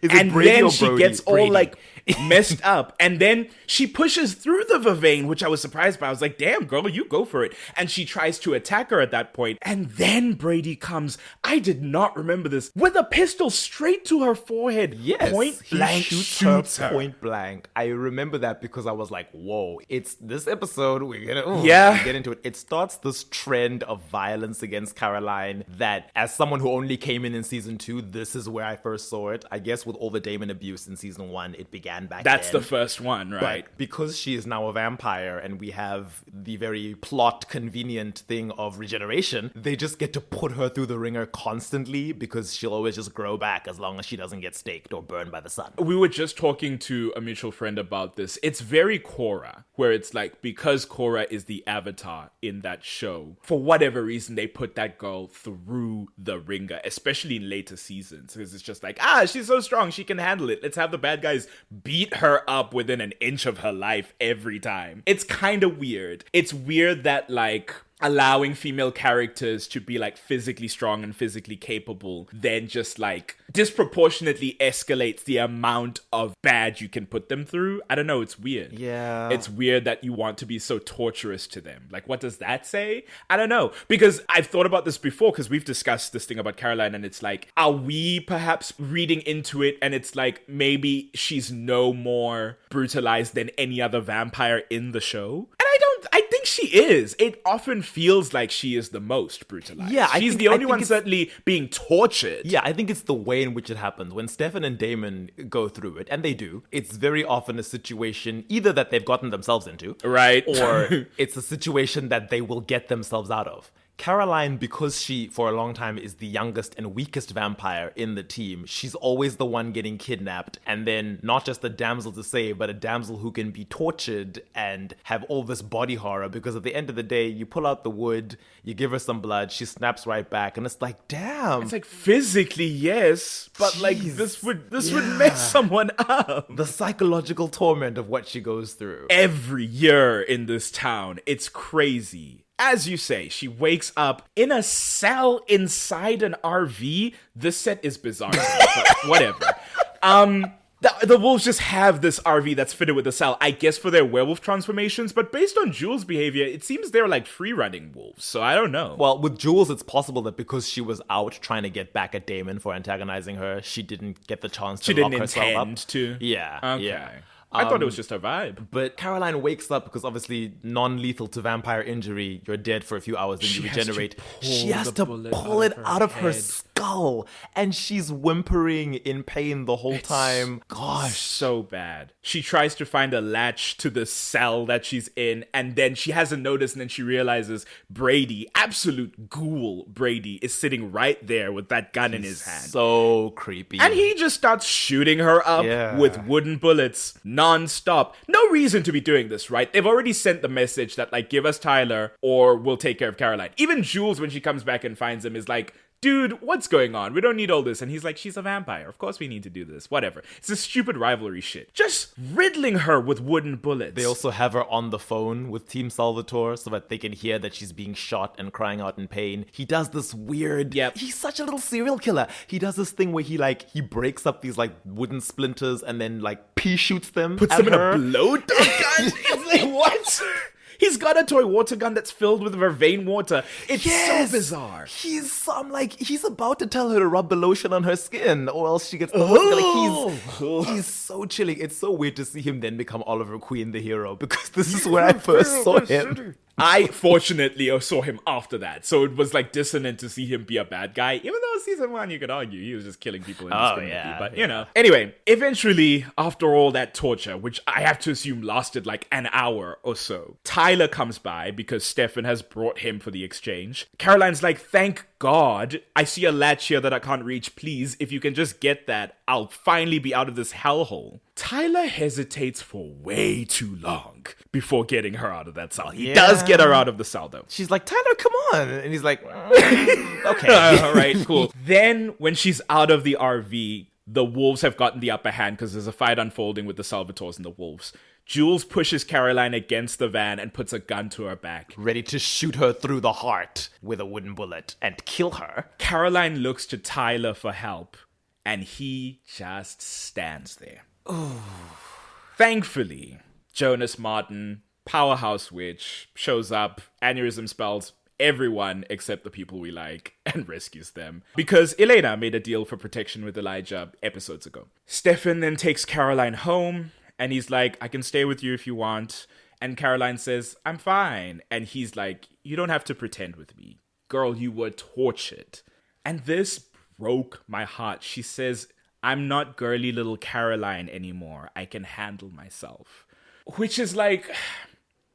Is it and Brady then or she Brody? gets all Brady. like messed up, and then she pushes through the vervain, which I was surprised by. I was like, damn girl, you go for it. And she tries to attack her at that point, and then Brady comes, I did not remember this, with a pistol straight to her forehead. Yes, Point he blank shoots her her. point blank. I remember that because I was like, whoa, it's this episode, we're gonna get into it. It starts this trend of violence against Caroline that, as someone who only came in season 2, this is where I first saw it. I guess with all the Damon abuse in season 1, it began back That's then. the first one, right? But because she is now a vampire and we have the very plot convenient thing of regeneration, they just get to put her through the ringer constantly because she'll always just grow back as long as she doesn't get staked or burned by the sun. We were just talking to a mutual friend about this. It's very Korra, where it's like, because Korra is the avatar in that show, for whatever reason, they put that girl through the ringer, especially in later seasons, because it's just like, she's so strong, she can handle it. Let's have the bad guys beat her up within an inch of her life every time. It's kind of weird. It's weird that, like, allowing female characters to be like physically strong and physically capable then just like disproportionately escalates the amount of bad you can put them through. I don't know, it's weird. Yeah. It's weird that you want to be so torturous to them. Like, what does that say? I don't know. Because I've thought about this before, because we've discussed this thing about Caroline, and it's like, are we perhaps reading into it and it's like maybe she's no more brutalized than any other vampire in the show? And I think she is. It often feels like she is the most brutalized. Yeah, she's the only one certainly being tortured. Yeah, I think it's the way in which it happens. When Stefan and Damon go through it, and they do, it's very often a situation either that they've gotten themselves into, right, or it's a situation that they will get themselves out of. Caroline, because she, for a long time, is the youngest and weakest vampire in the team, she's always the one getting kidnapped, and then not just a damsel to save, but a damsel who can be tortured and have all this body horror, because at the end of the day, you pull out the wood, you give her some blood, she snaps right back, and it's like, damn. It's like, physically, yes, but like, this would mess someone up. The psychological torment of what she goes through. Every year in this town, it's crazy. As you say, she wakes up in a cell inside an RV. This set is bizarre, but whatever. The wolves just have this RV that's fitted with a cell, I guess for their werewolf transformations, but based on Jules' behavior, it seems they're like free-running wolves, so I don't know. Well, with Jules, it's possible that because she was out trying to get back at Damon for antagonizing her, she didn't get the chance to lock herself up. She didn't intend to? Yeah, Okay. yeah. I thought it was just her vibe. But Caroline wakes up because obviously non-lethal to vampire injury, you're dead for a few hours, then you regenerate. She has to pull it out of her skull, and she's whimpering in pain the whole time. Gosh, so bad. She tries to find a latch to the cell that she's in, and then she hasn't noticed, and then she realizes Brady, absolute ghoul Brady, is sitting right there with that gun in his hand. So creepy. And he just starts shooting her up with wooden bullets non-stop. No reason to be doing this, right? They've already sent the message that, like, give us Tyler or we'll take care of Caroline. Even Jules, when she comes back and finds him, is like, dude, what's going on? We don't need all this. And he's like, she's a vampire. Of course we need to do this. Whatever. It's a stupid rivalry shit. Just riddling her with wooden bullets. They also have her on the phone with Team Salvatore so that they can hear that she's being shot and crying out in pain. He does this weird... He's such a little serial killer. He does this thing where he breaks up these, like, wooden splinters and then, like, pea shoots them Puts at them her. in a blow dart gun? It's like, what? He's got a toy water gun that's filled with vervain water. It's so bizarre. He's about to tell her to rub the lotion on her skin or else she gets the like he's so chilling. It's so weird to see him then become Oliver Queen, the hero, because this is where I first saw him. I fortunately saw him after that, so it was like dissonant to see him be a bad guy, even though season 1 you could argue he was just killing people indiscriminately, but you know. Anyway, eventually, after all that torture, which I have to assume lasted like an hour or so, Tyler comes by because Stefan has brought him for the exchange. Caroline's like, thank God, I see a latch here that I can't reach. Please, if you can just get that, I'll finally be out of this hellhole. Tyler hesitates for way too long before getting her out of that cell. He does get her out of the cell, though. She's like, Tyler, come on. And he's like, okay. All right, cool. Then, when she's out of the RV, the wolves have gotten the upper hand because there's a fight unfolding with the Salvatores and the wolves. Jules pushes Caroline against the van and puts a gun to her back. Ready to shoot her through the heart with a wooden bullet and kill her. Caroline looks to Tyler for help, and he just stands there. Thankfully, Jonas Martin, powerhouse witch, shows up, aneurysm spells everyone except the people we like, and rescues them. Because Elena made a deal for protection with Elijah episodes ago. Stefan then takes Caroline home, and he's like, I can stay with you if you want. And Caroline says, I'm fine. And he's like, you don't have to pretend with me. Girl, you were tortured. And this broke my heart. She says, I'm not girly little Caroline anymore. I can handle myself. Which is like,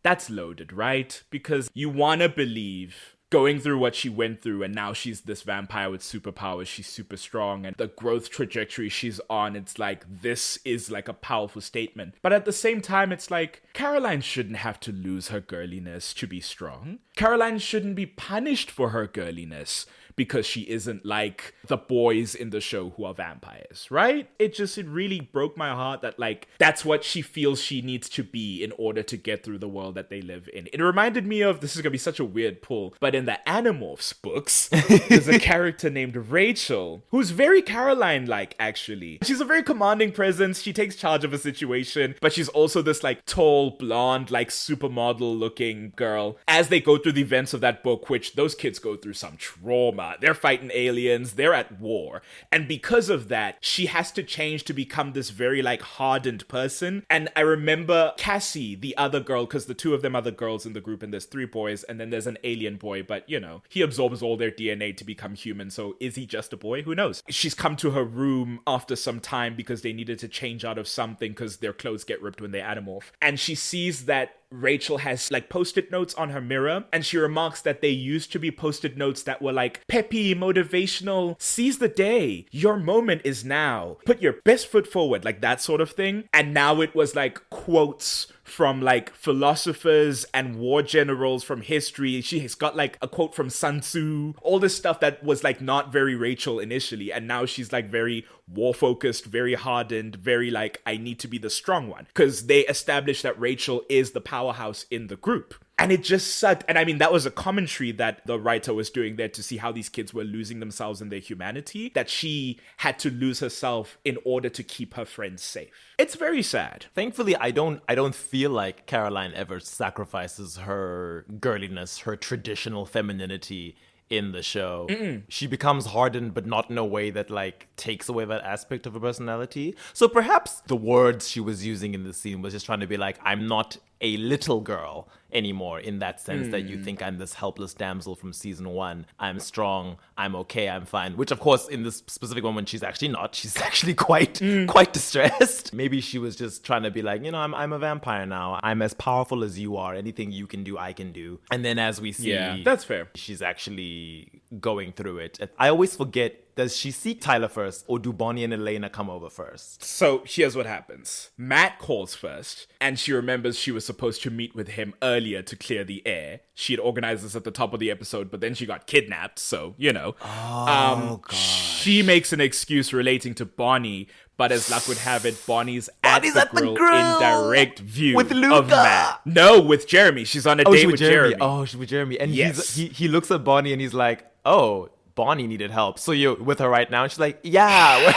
that's loaded, right? Because you want to believe, going through what she went through, and now she's this vampire with superpowers, she's super strong, and the growth trajectory she's on, it's like, this is like a powerful statement. But at the same time, it's like, Caroline shouldn't have to lose her girliness to be strong. Caroline shouldn't be punished for her girliness because she isn't like the boys in the show who are vampires, right? It really broke my heart that, like, that's what she feels she needs to be in order to get through the world that they live in. It reminded me of, this is gonna be such a weird pull, but in the Animorphs books, there's a character named Rachel, who's very Caroline-like, actually. She's a very commanding presence, she takes charge of a situation, but she's also this, like, tall, blonde, like, supermodel-looking girl. As they go through the events of that book, which those kids go through some trauma, they're fighting aliens, they're at war. And because of that, she has to change to become this very, like, hardened person. And I remember Cassie, the other girl, because the two of them are the girls in the group, and there's 3 boys, and then there's an alien boy, but, you know, he absorbs all their DNA to become human, so is he just a boy? Who knows? She's come to her room after some time because they needed to change out of something because their clothes get ripped when they anamorph. And she sees that Rachel has, like, post-it notes on her mirror, and she remarks that they used to be post-it notes that were like peppy, motivational, seize the day, your moment is now, put your best foot forward, like that sort of thing. And now it was like quotes from, like, philosophers and war generals from history. She has got, like, a quote from Sun Tzu, all this stuff that was, like, not very Rachel initially, and now she's, like, very war-focused, very hardened, very, like, I need to be the strong one, because they established that Rachel is the powerhouse in the group. And it just sucked. And I mean, that was a commentary that the writer was doing there to see how these kids were losing themselves in their humanity, that she had to lose herself in order to keep her friends safe. It's very sad. Thankfully, I don't feel like Caroline ever sacrifices her girliness, her traditional femininity in the show. She becomes hardened, but not in a way that like takes away that aspect of her personality. So perhaps the words she was using in the scene was just trying to be like, I'm not a little girl anymore, in that sense that you think I'm this helpless damsel from season 1. I'm strong, I'm okay, I'm fine. Which of course in this specific moment she's actually not. She's actually quite distressed. Maybe she was just trying to be like, you know, I'm a vampire now. I'm as powerful as you are. Anything you can do, I can do. And then as we see, that's fair. She's actually going through it. I always forget, does she seek Tyler first, or do Bonnie and Elena come over first? So here's what happens. Matt calls first, and she remembers she was supposed to meet with him earlier to clear the air. She had organized this at the top of the episode, but then she got kidnapped, so, you know. She makes an excuse relating to Bonnie, but as luck would have it, Bonnie's at the grill in direct view with Luca. Of Matt. No, with Jeremy. She's on a date with Jeremy. Oh, she's with Jeremy. And yes. he looks at Bonnie and he's like, oh, Bonnie needed help. So you're with her right now? And she's like, yeah.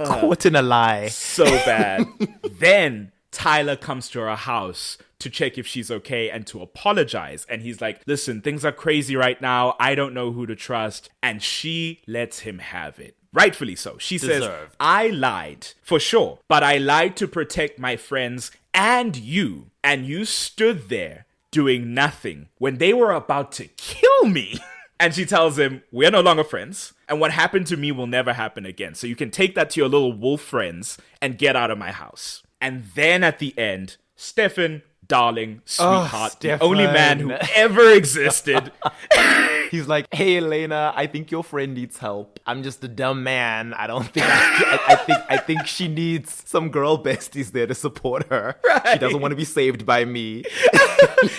Caught in a lie. So bad. Then Tyler comes to her house to check if she's okay and to apologize. And he's like, listen, things are crazy right now. I don't know who to trust. And she lets him have it. Rightfully so. She says, I lied, for sure. But I lied to protect my friends and you. And you stood there doing nothing when they were about to kill me. And she tells him, we're no longer friends. And what happened to me will never happen again. So you can take that to your little wolf friends and get out of my house. And then at the end, Stefan, darling, sweetheart, the only man who ever existed. He's like, hey, Elena, I think your friend needs help. I'm just a dumb man. I don't think I think she needs some girl besties there to support her. Right. She doesn't want to be saved by me.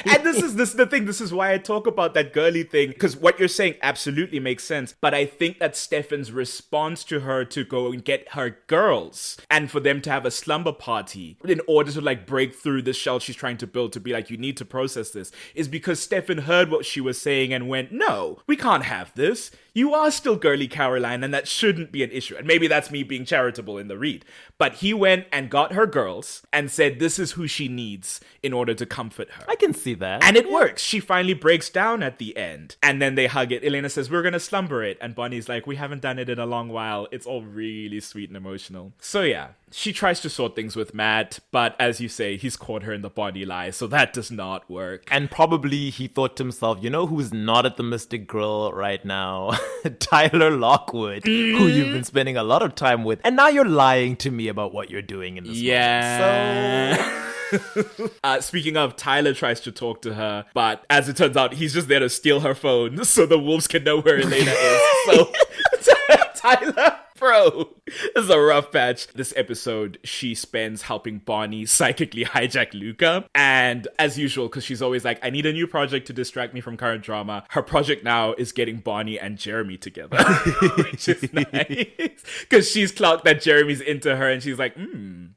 And this is the thing. This is why I talk about that girly thing, because what you're saying absolutely makes sense. But I think that Stefan's response to her to go and get her girls and for them to have a slumber party in order to like break through the shell she's trying to build, to be like, you need to process this, is because Stefan heard what she was saying and went, no, we can't have this. You are still girly Caroline, and that shouldn't be an issue. And maybe that's me being charitable in the read. But he went and got her girls and said this is who she needs in order to comfort her. I can see that. And it works. She finally breaks down at the end. And then they hug it. Elena says, we're going to slumber it. And Bonnie's like, we haven't done it in a long while. It's all really sweet and emotional. So yeah, she tries to sort things with Matt. But as you say, he's caught her in the Bonnie lie. So that does not work. And probably he thought to himself, you know who's not at the Mystic Grill right now? Tyler Lockwood, who you've been spending a lot of time with. And now you're lying to me about what you're doing in this moment. So... Speaking of, Tyler tries to talk to her, but as it turns out, he's just there to steal her phone so the wolves can know where Elena is. So Tyler, bro, this is a rough patch. This episode, she spends helping Bonnie psychically hijack Luca. And as usual, because she's always like, I need a new project to distract me from current drama, her project now is getting Bonnie and Jeremy together, which is nice. Because she's clocked that Jeremy's into her and she's like,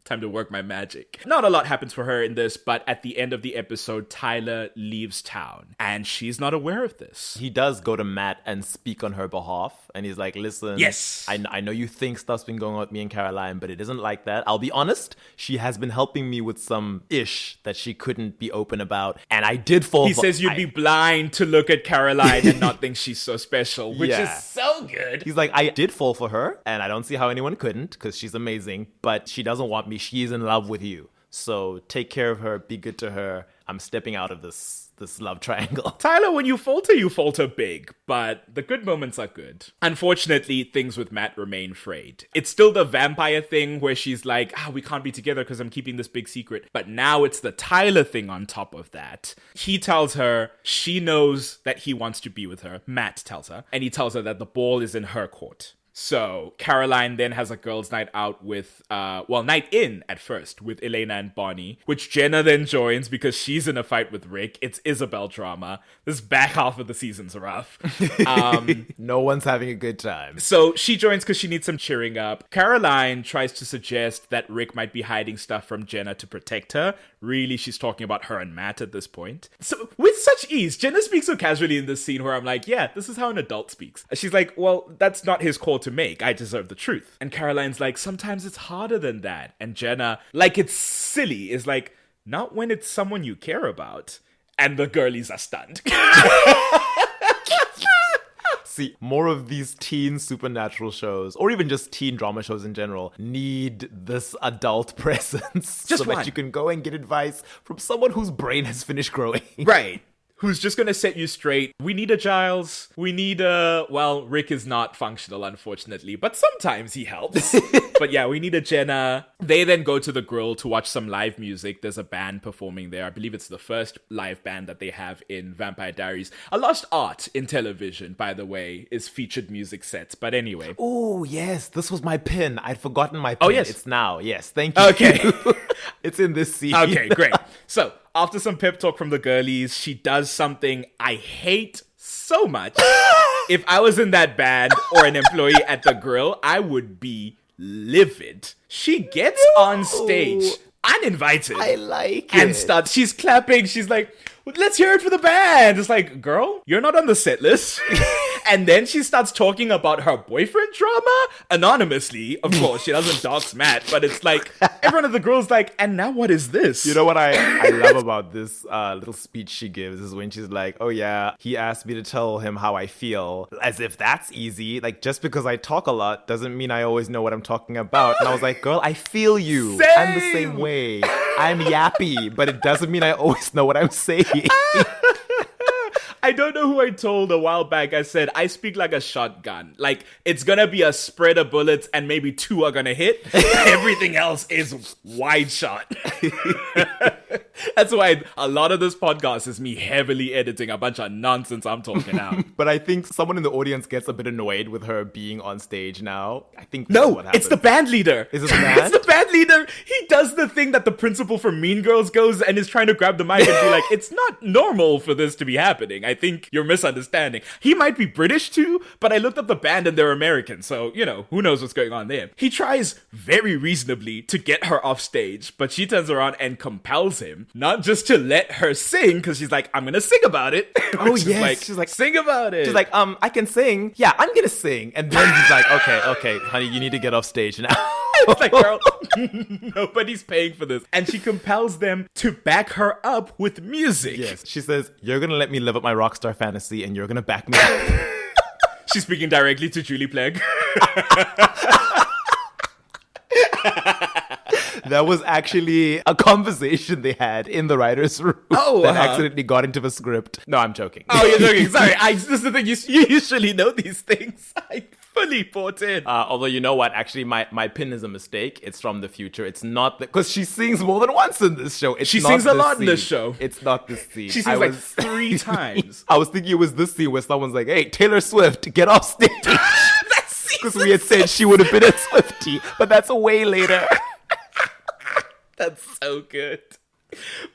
time to work my magic. Not a lot happens for her in this, but at the end of the episode, Tyler leaves town and she's not aware of this. He does go to Matt and speak on her behalf. And he's like, listen, yes, I know you think stuff's been going on with me and Caroline, but it isn't like that. I'll be honest, she has been helping me with some ish that she couldn't be open about. And I did fall He says you'd be blind to look at Caroline and not think she's so special, which is so good. He's like, I did fall for her, and I don't see how anyone couldn't, because she's amazing, but she doesn't want me. She's in love with you. So take care of her, be good to her. I'm stepping out of this love triangle. Tyler, when you falter big, but the good moments are good. Unfortunately, things with Matt remain frayed. It's still the vampire thing where she's like, we can't be together because I'm keeping this big secret. But now it's the Tyler thing on top of that. He tells her she knows that he wants to be with her. Matt tells her. And he tells her that the ball is in her court. So Caroline then has a girls' night out with, night in at first with Elena and Bonnie, which Jenna then joins because she's in a fight with Rick. It's Isabel drama. This back half of the season's rough. No one's having a good time. So she joins because she needs some cheering up. Caroline tries to suggest that Rick might be hiding stuff from Jenna to protect her. Really, she's talking about her and Matt at this point. So with such ease, Jenna speaks so casually in this scene where I'm like, yeah, this is how an adult speaks. She's like, well, that's not his call to make. I deserve the truth. And Caroline's like, sometimes it's harder than that. And Jenna, like it's silly, is like, not when it's someone you care about. And the girlies are stunned. See, more of these teen supernatural shows, or even just teen drama shows in general, need this adult presence Just so one. that you can go and get advice from someone whose brain has finished growing. Right. Who's just going to set you straight. We need a Giles. We need a... Well, Rick is not functional, unfortunately, but sometimes he helps. But yeah, we need a Jenna. They then go to the grill to watch some live music. There's a band performing there. I believe it's the first live band that they have in Vampire Diaries. A lost art in television, by the way, is featured music sets. But anyway. Oh, yes. This was my pin. I'd forgotten my pin. Oh, yes. It's now. Yes. Thank you. Okay. It's in this scene. Okay, great. So, after some pep talk from the girlies, she does something I hate so much. If I was in that band or an employee at the grill, I would be livid. She gets on stage uninvited. I like and it. she's clapping. She's like, let's hear it for the band. It's like, girl, you're not on the set list. And then she starts talking about her boyfriend drama anonymously. Of course, she doesn't dox Matt, but it's like, everyone at the girl's like, and now what is this? You know what I love about this little speech she gives is when she's like, oh yeah, he asked me to tell him how I feel. As if that's easy. Like, just because I talk a lot doesn't mean I always know what I'm talking about. And I was like, girl, I feel you. Same. I'm the same way. I'm yappy, but it doesn't mean I always know what I'm saying. I don't know who I told a while back. I said, I speak like a shotgun. Like, it's gonna be a spread of bullets and maybe 2 are gonna hit. Everything else is wide shot. That's why a lot of this podcast is me heavily editing a bunch of nonsense I'm talking out. But I think someone in the audience gets a bit annoyed with her being on stage now. I think that's what No, happens. it's the band leader. Is it the band? It's the band leader. He does the thing that the principal from Mean Girls goes and is trying to grab the mic and be like, it's not normal for this to be happening. I think you're misunderstanding. He might be British too, but I looked up the band and they're American. So, you know, who knows what's going on there. He tries very reasonably to get her off stage, but she turns around and compels him, not just to let her sing, because she's like, I'm going to sing about it. Oh, Which is yes. She's like, sing about it. She's like, I can sing. Yeah, I'm gonna sing. And then he's like, okay, honey, you need to get off stage now. It's like, girl, nobody's paying for this. And she compels them to back her up with music. Yes. She says, you're gonna let me live up my rock star fantasy and you're gonna back me up. She's speaking directly to Julie Plague. That was actually a conversation they had in the writer's room that accidentally got into the script. No, I'm joking. Oh, you're joking. Sorry. This is the thing. You usually know these things. I fully bought in. Although, you know what? Actually, my pin is a mistake. It's from the future. It's not... Because she sings more than once in this show. She sings a lot in this show. It's not this scene. She sings like 3 times. I was thinking it was this scene where someone's like, hey, Taylor Swift, get off stage. Because we had said she would have been a Swiftie, but that's way later. That's so good.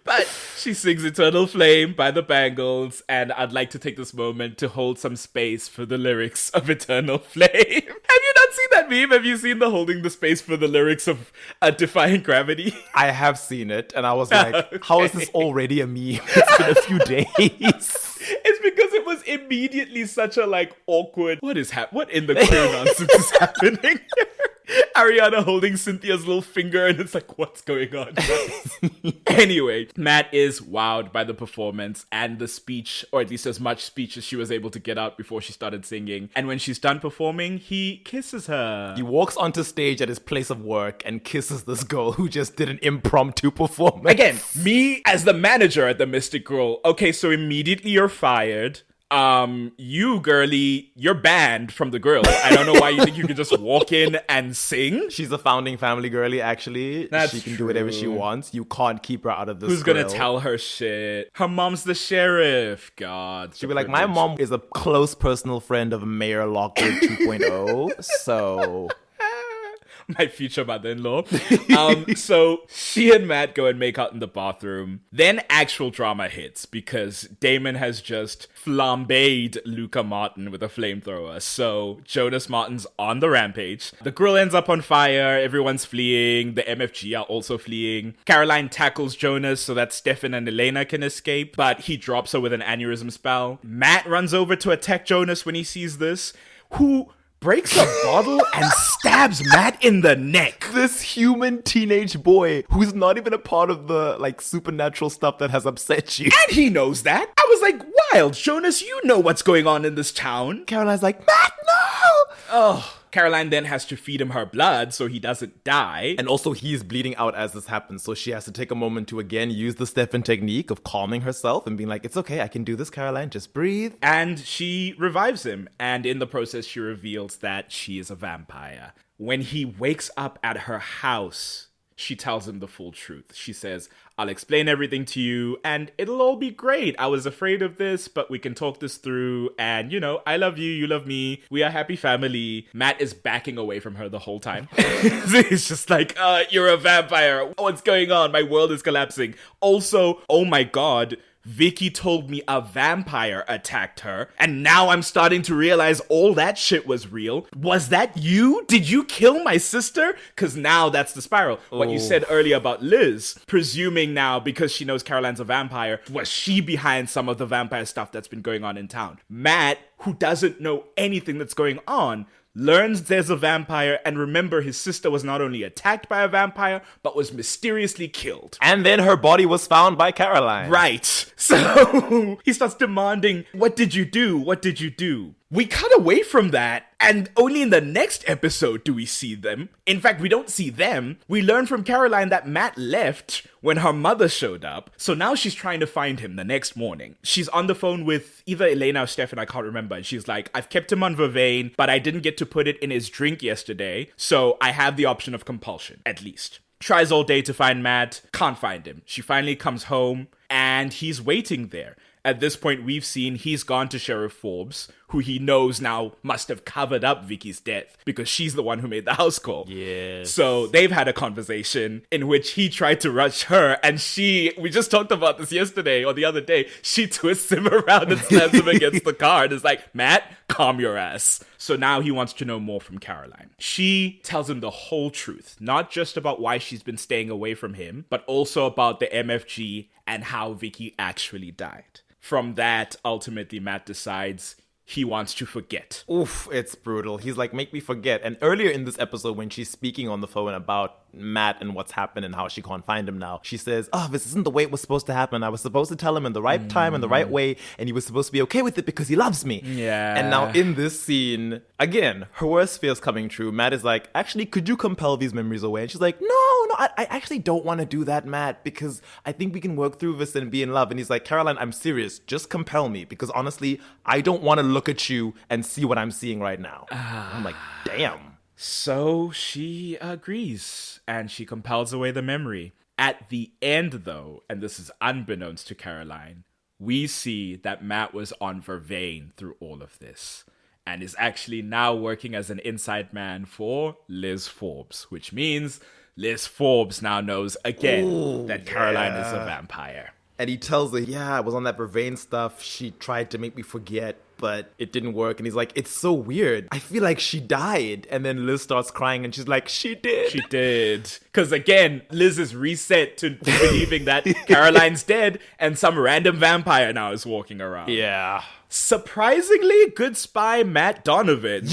But she sings Eternal Flame by the Bangles, and I'd like to take this moment to hold some space for the lyrics of Eternal Flame. Have you not seen that meme? Have you seen the holding the space for the lyrics of Defying Gravity? I have seen it, and I was like, how is this already a meme? It's been a few days. It's because it was immediately such a awkward, what in the queer nonsense is happening? Ariana holding Cynthia's little finger and it's like, what's going on? Anyway, Matt is wowed by the performance and the speech, or at least as much speech as she was able to get out before she started singing. And when she's done performing, he kisses her. He walks onto stage at his place of work and kisses this girl who just did an impromptu performance. Again, me as the manager at the Mystic Girl. Okay, so immediately you're fired. You, girly, you're banned from the grill. I don't know why you think you can just walk in and sing. She's a founding family girly, actually. She can do whatever she wants. You can't keep her out of this Who's gonna tell her shit? Her mom's the sheriff. God. She'll be like, my mom is a close personal friend of Mayor Lockwood 2.0, so... My future mother-in-law. So she and Matt go and make out in the bathroom. Then actual drama hits because Damon has just flambéed Luca Martin with a flamethrower. So Jonas Martin's on the rampage. The grill ends up on fire. Everyone's fleeing. The MFG are also fleeing. Caroline tackles Jonas so that Stefan and Elena can escape, but he drops her with an aneurysm spell. Matt runs over to attack Jonas when he sees this, who breaks a bottle and stabs Matt in the neck. This human teenage boy who's not even a part of the like supernatural stuff that has upset you. And he knows that. I was like, wild, Jonas, you know what's going on in this town. Caroline's like, Matt, no! Oh. Caroline then has to feed him her blood so he doesn't die. And also he's bleeding out as this happens, so she has to take a moment to again use the Stefan technique of calming herself and being like, it's okay, I can do this, Caroline, just breathe. And she revives him, and in the process she reveals that she is a vampire. When he wakes up at her house, she tells him the full truth. She says, I'll explain everything to you and it'll all be great. I was afraid of this, but we can talk this through. And, you know, I love you. You love me. We are a happy family. Matt is backing away from her the whole time. He's just like, you're a vampire. What's going on? My world is collapsing. Also, oh my God, Vicky told me a vampire attacked her, and now I'm starting to realize all that shit was real. Was that you? Did you kill my sister? Because now that's the spiral. What you said earlier about Liz, presuming now because she knows Caroline's a vampire, was she behind some of the vampire stuff that's been going on in town? Matt, who doesn't know anything that's going on, learns there's a vampire, and remember his sister was not only attacked by a vampire, but was mysteriously killed. And then her body was found by Caroline. Right. So he starts demanding, what did you do? What did you do? We cut away from that, and only in the next episode do we see them. In fact, we don't see them. We learn from Caroline that Matt left when her mother showed up. So now she's trying to find him the next morning. She's on the phone with either Elena or Stefan, I can't remember. And she's like, I've kept him on Vervain, but I didn't get to put it in his drink yesterday. So I have the option of compulsion, at least. Tries all day to find Matt, can't find him. She finally comes home, and he's waiting there. At this point, we've seen he's gone to Sheriff Forbes, who he knows now must have covered up Vicky's death because she's the one who made the house call. Yes. So they've had a conversation in which he tried to rush her, and we just talked about this yesterday or the other day, she twists him around and slams him against the car and is like, Matt, calm your ass. So now he wants to know more from Caroline. She tells him the whole truth, not just about why she's been staying away from him, but also about the MFG and how Vicky actually died. From that, ultimately, Matt decides he wants to forget. Oof, it's brutal. He's like, make me forget. And earlier in this episode, when she's speaking on the phone about Matt and what's happened and how she can't find him now, she says, this isn't the way it was supposed to happen. I was supposed to tell him in the right time and the right way, and he was supposed to be okay with it because he loves me. Yeah. And now in this scene, again, her worst fears coming true. Matt is like, actually, could you compel these memories away? And she's like, no, I actually don't want to do that, Matt, because I think we can work through this and be in love. And he's like, Caroline, I'm serious. Just compel me, because honestly, I don't want to look at you and see what I'm seeing right now. I'm like, damn. So she agrees, and she compels away the memory. At the end, though, and this is unbeknownst to Caroline, we see that Matt was on Vervain through all of this, and is actually now working as an inside man for Liz Forbes, which means Liz Forbes now knows again that Caroline is a vampire. And he tells her, I was on that Vervain stuff. She tried to make me forget, but it didn't work. And he's like, it's so weird. I feel like she died. And then Liz starts crying and she's like, she did. She did. Because again, Liz is reset to believing that Caroline's dead and some random vampire now is walking around. Yeah. Surprisingly, good spy Matt Donovan,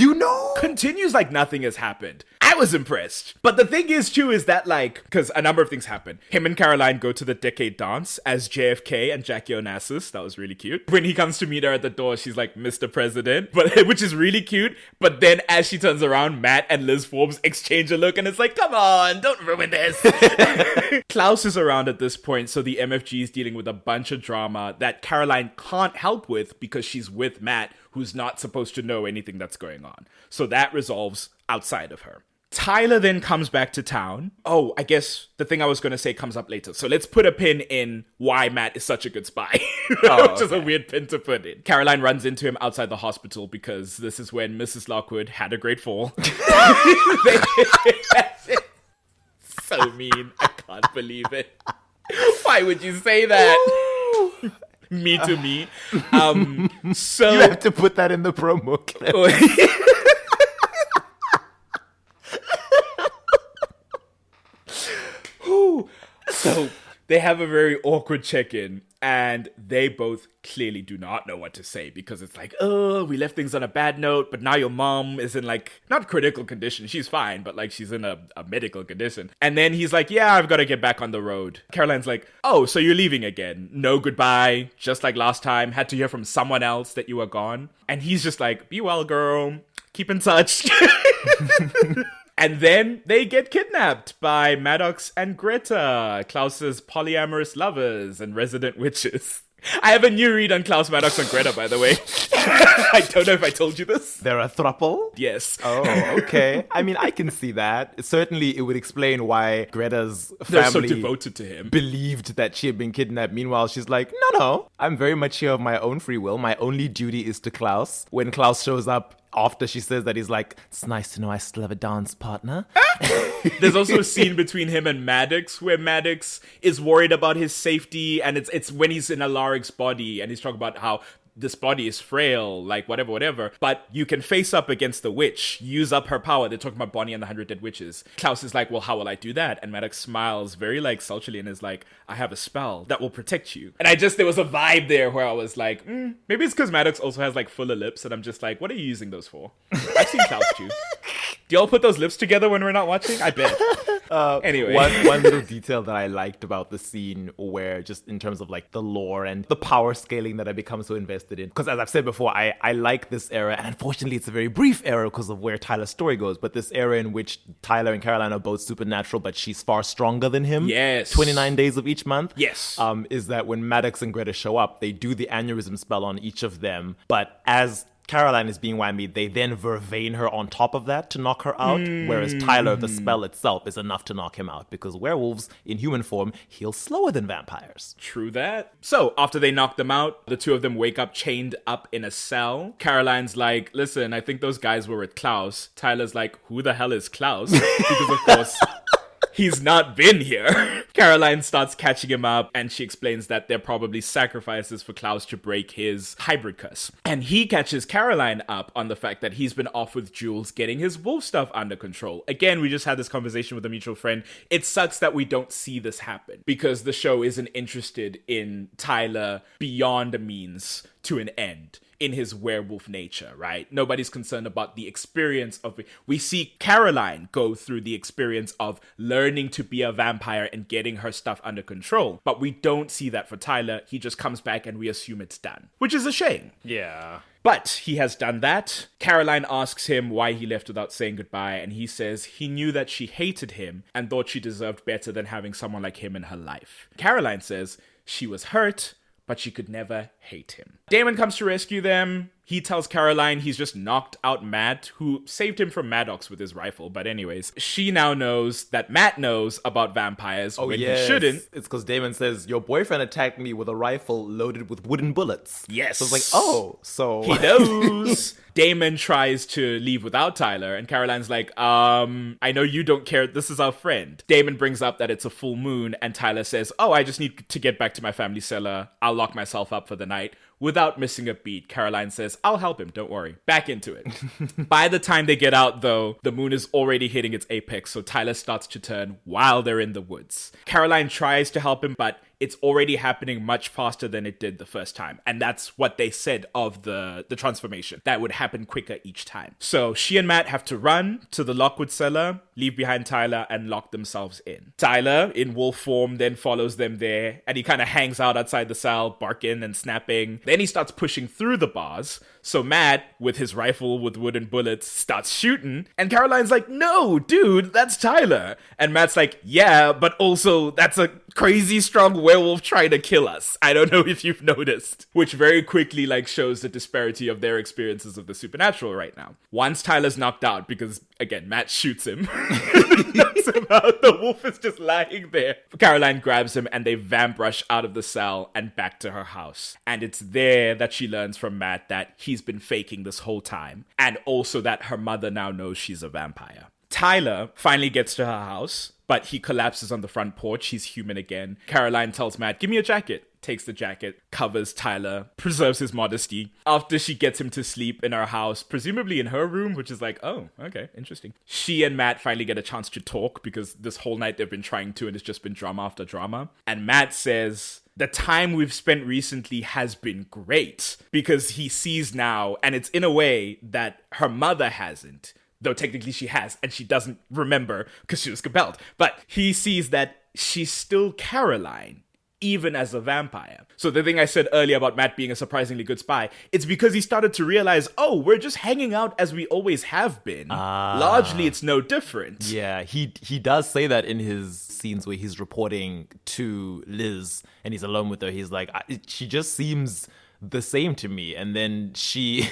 continues like nothing has happened. I was impressed. But the thing is, too, is that, because a number of things happen. Him and Caroline go to the decade dance as JFK and Jackie Onassis. That was really cute. When he comes to meet her at the door, she's like, Mr. President, which is really cute. But then as she turns around, Matt and Liz Forbes exchange a look, and it's like, come on, don't ruin this. Klaus is around at this point, so the MFG is dealing with a bunch of drama that Caroline can't help with because she's with Matt, who's not supposed to know anything that's going on. So that resolves outside of her. Tyler then comes back to town. Oh, I guess the thing I was going to say comes up later. So let's put a pin in why Matt is such a good spy, which is a weird pin to put in. Caroline runs into him outside the hospital because this is when Mrs. Lockwood had a great fall. So mean. I can't believe it. Why would you say that? Me to me. So you have to put that in the promo clip. So They have a very awkward check-in, and they both clearly do not know what to say because it's like, oh, we left things on a bad note, but now your mom is in like, not critical condition, she's fine, but like she's in a medical condition. And then he's like, yeah, I've got to get back on the road. Caroline's like, oh, so you're leaving again. No goodbye, just like last time, had to hear from someone else that you were gone. And he's just like, be well, girl, keep in touch. And then they get kidnapped by Maddox and Greta, Klaus's polyamorous lovers and resident witches. I have a new read on Klaus, Maddox, and Greta, by the way. I don't know if I told you this. They're a throuple? Yes. Oh, okay. I mean, I can see that. Certainly, it would explain why Greta's They're family so devoted to him. believed that she had been kidnapped. Meanwhile, she's like, no, I'm very much here of my own free will. My only duty is to Klaus. When Klaus shows up, after she says that, he's like, it's nice to know I still have a dance partner. There's also a scene between him and Maddox where Maddox is worried about his safety, and it's when he's in Alaric's body and he's talking about how this body is frail, like whatever, but you can face up against the witch, use up her power. They're talking about Bonnie and the 100 Dead Witches. Klaus is like, well, how will I do that? And Maddox smiles very like sultryly and is like, I have a spell that will protect you. And there was a vibe there where I was like, maybe it's because Maddox also has like fuller lips, and I'm just like, what are you using those for? I've seen Klaus too. Do y'all put those lips together when we're not watching? I bet. Anyway. One little detail that I liked about the scene, where just in terms of like the lore and the power scaling that I become so invested in. Because as I've said before, I like this era, and unfortunately it's a very brief era because of where Tyler's story goes, but this era in which Tyler and Caroline are both supernatural, but she's far stronger than him. Yes. 29 days of each month. Yes. Is that when Maddox and Greta show up, they do the aneurysm spell on each of them, but as Caroline is being whammied, they then vervain her on top of that to knock her out, whereas Tyler, the spell itself, is enough to knock him out, because werewolves in human form heal slower than vampires. True that. So, after they knock them out, the two of them wake up chained up in a cell. Caroline's like, listen, I think those guys were with Klaus. Tyler's like, who the hell is Klaus? Because, of course, he's not been here. Caroline starts catching him up, and she explains that they're probably sacrifices for Klaus to break his hybrid curse. And he catches Caroline up on the fact that he's been off with Jules getting his wolf stuff under control. Again, we just had this conversation with a mutual friend. It sucks that we don't see this happen because the show isn't interested in Tyler beyond a means to an end in his werewolf nature, right? Nobody's concerned about the experience of it. We see Caroline go through the experience of learning to be a vampire and getting her stuff under control. But we don't see that for Tyler. He just comes back and we assume it's done, which is a shame. Yeah. But he has done that. Caroline asks him why he left without saying goodbye, and he says he knew that she hated him and thought she deserved better than having someone like him in her life. Caroline says she was hurt, but she could never hate him. Damon comes to rescue them. He tells Caroline he's just knocked out Matt, who saved him from Maddox with his rifle. But anyways, she now knows that Matt knows about vampires when he shouldn't. It's because Damon says, your boyfriend attacked me with a rifle loaded with wooden bullets. Yes. So it's like, oh, so... He knows. Damon tries to leave without Tyler, and Caroline's like, I know you don't care. This is our friend. Damon brings up that it's a full moon, and Tyler says, oh, I just need to get back to my family cellar. I'll lock myself up for the night. Without missing a beat, Caroline says, I'll help him, don't worry. Back into it. By the time they get out, though, the moon is already hitting its apex, so Tyler starts to turn while they're in the woods. Caroline tries to help him, but it's already happening much faster than it did the first time. And that's what they said of the transformation. That would happen quicker each time. So she and Matt have to run to the Lockwood cellar, leave behind Tyler, and lock themselves in. Tyler, in wolf form, then follows them there, and he kind of hangs out outside the cell, barking and snapping. Then he starts pushing through the bars. So Matt, with his rifle with wooden bullets, starts shooting. And Caroline's like, no, dude, that's Tyler. And Matt's like, yeah, but also that's a crazy strong werewolf trying to kill us. I don't know if you've noticed. Which very quickly shows the disparity of their experiences of the supernatural right now. Once Tyler's knocked out, because again, Matt shoots him, knocks him out, the wolf is just lying there. Caroline grabs him and they vamp rush out of the cell and back to her house. And it's there that she learns from Matt that he's been faking this whole time. And also that her mother now knows she's a vampire. Tyler finally gets to her house, but he collapses on the front porch. He's human again. Caroline tells Matt, give me a jacket. Takes the jacket, covers Tyler, preserves his modesty. After she gets him to sleep in her house, presumably in her room, which is like, oh, okay, interesting. She and Matt finally get a chance to talk because this whole night they've been trying to, and it's just been drama after drama. And Matt says, the time we've spent recently has been great, because he sees now, and it's in a way that her mother hasn't, though technically she has, and she doesn't remember because she was compelled. But he sees that she's still Caroline, even as a vampire. So the thing I said earlier about Matt being a surprisingly good spy, it's because he started to realize, oh, we're just hanging out as we always have been. Largely, it's no different. Yeah, he does say that in his scenes where he's reporting to Liz and he's alone with her. He's like, she just seems the same to me. And then she,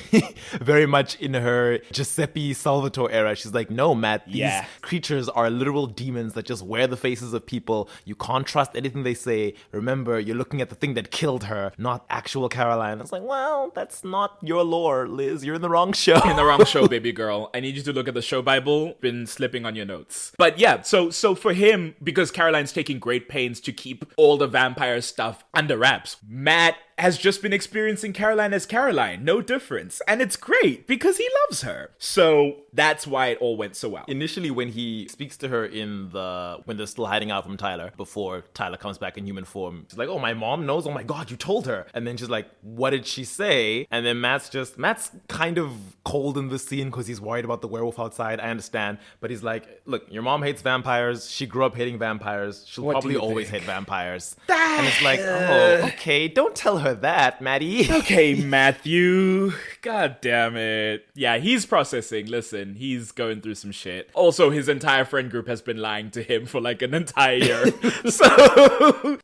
very much in her Giuseppe Salvatore era, she's like, no, Matt, these creatures are literal demons that just wear the faces of people. You can't trust anything they say. Remember, you're looking at the thing that killed her, not actual Caroline. It's like, well, that's not your lore, Liz. You're in the wrong show. In the wrong show, baby girl. I need you to look at the show Bible. Been slipping on your notes. But yeah, so for him, because Caroline's taking great pains to keep all the vampire stuff under wraps, Matt has just been experiencing Caroline as Caroline. No difference. And it's great because he loves her. So that's why it all went so well. Initially, when he speaks to her when they're still hiding out from Tyler, before Tyler comes back in human form, she's like, oh, my mom knows? Oh my God, you told her. And then she's like, what did she say? And then Matt's kind of cold in this scene because he's worried about the werewolf outside. I understand. But he's like, look, your mom hates vampires. She grew up hating vampires. She'll probably always hate vampires. And it's like, oh, okay, don't tell her that, Maddie. Okay, Matthew. God damn it. Yeah, he's processing. Listen, he's going through some shit. Also, his entire friend group has been lying to him for like an entire year.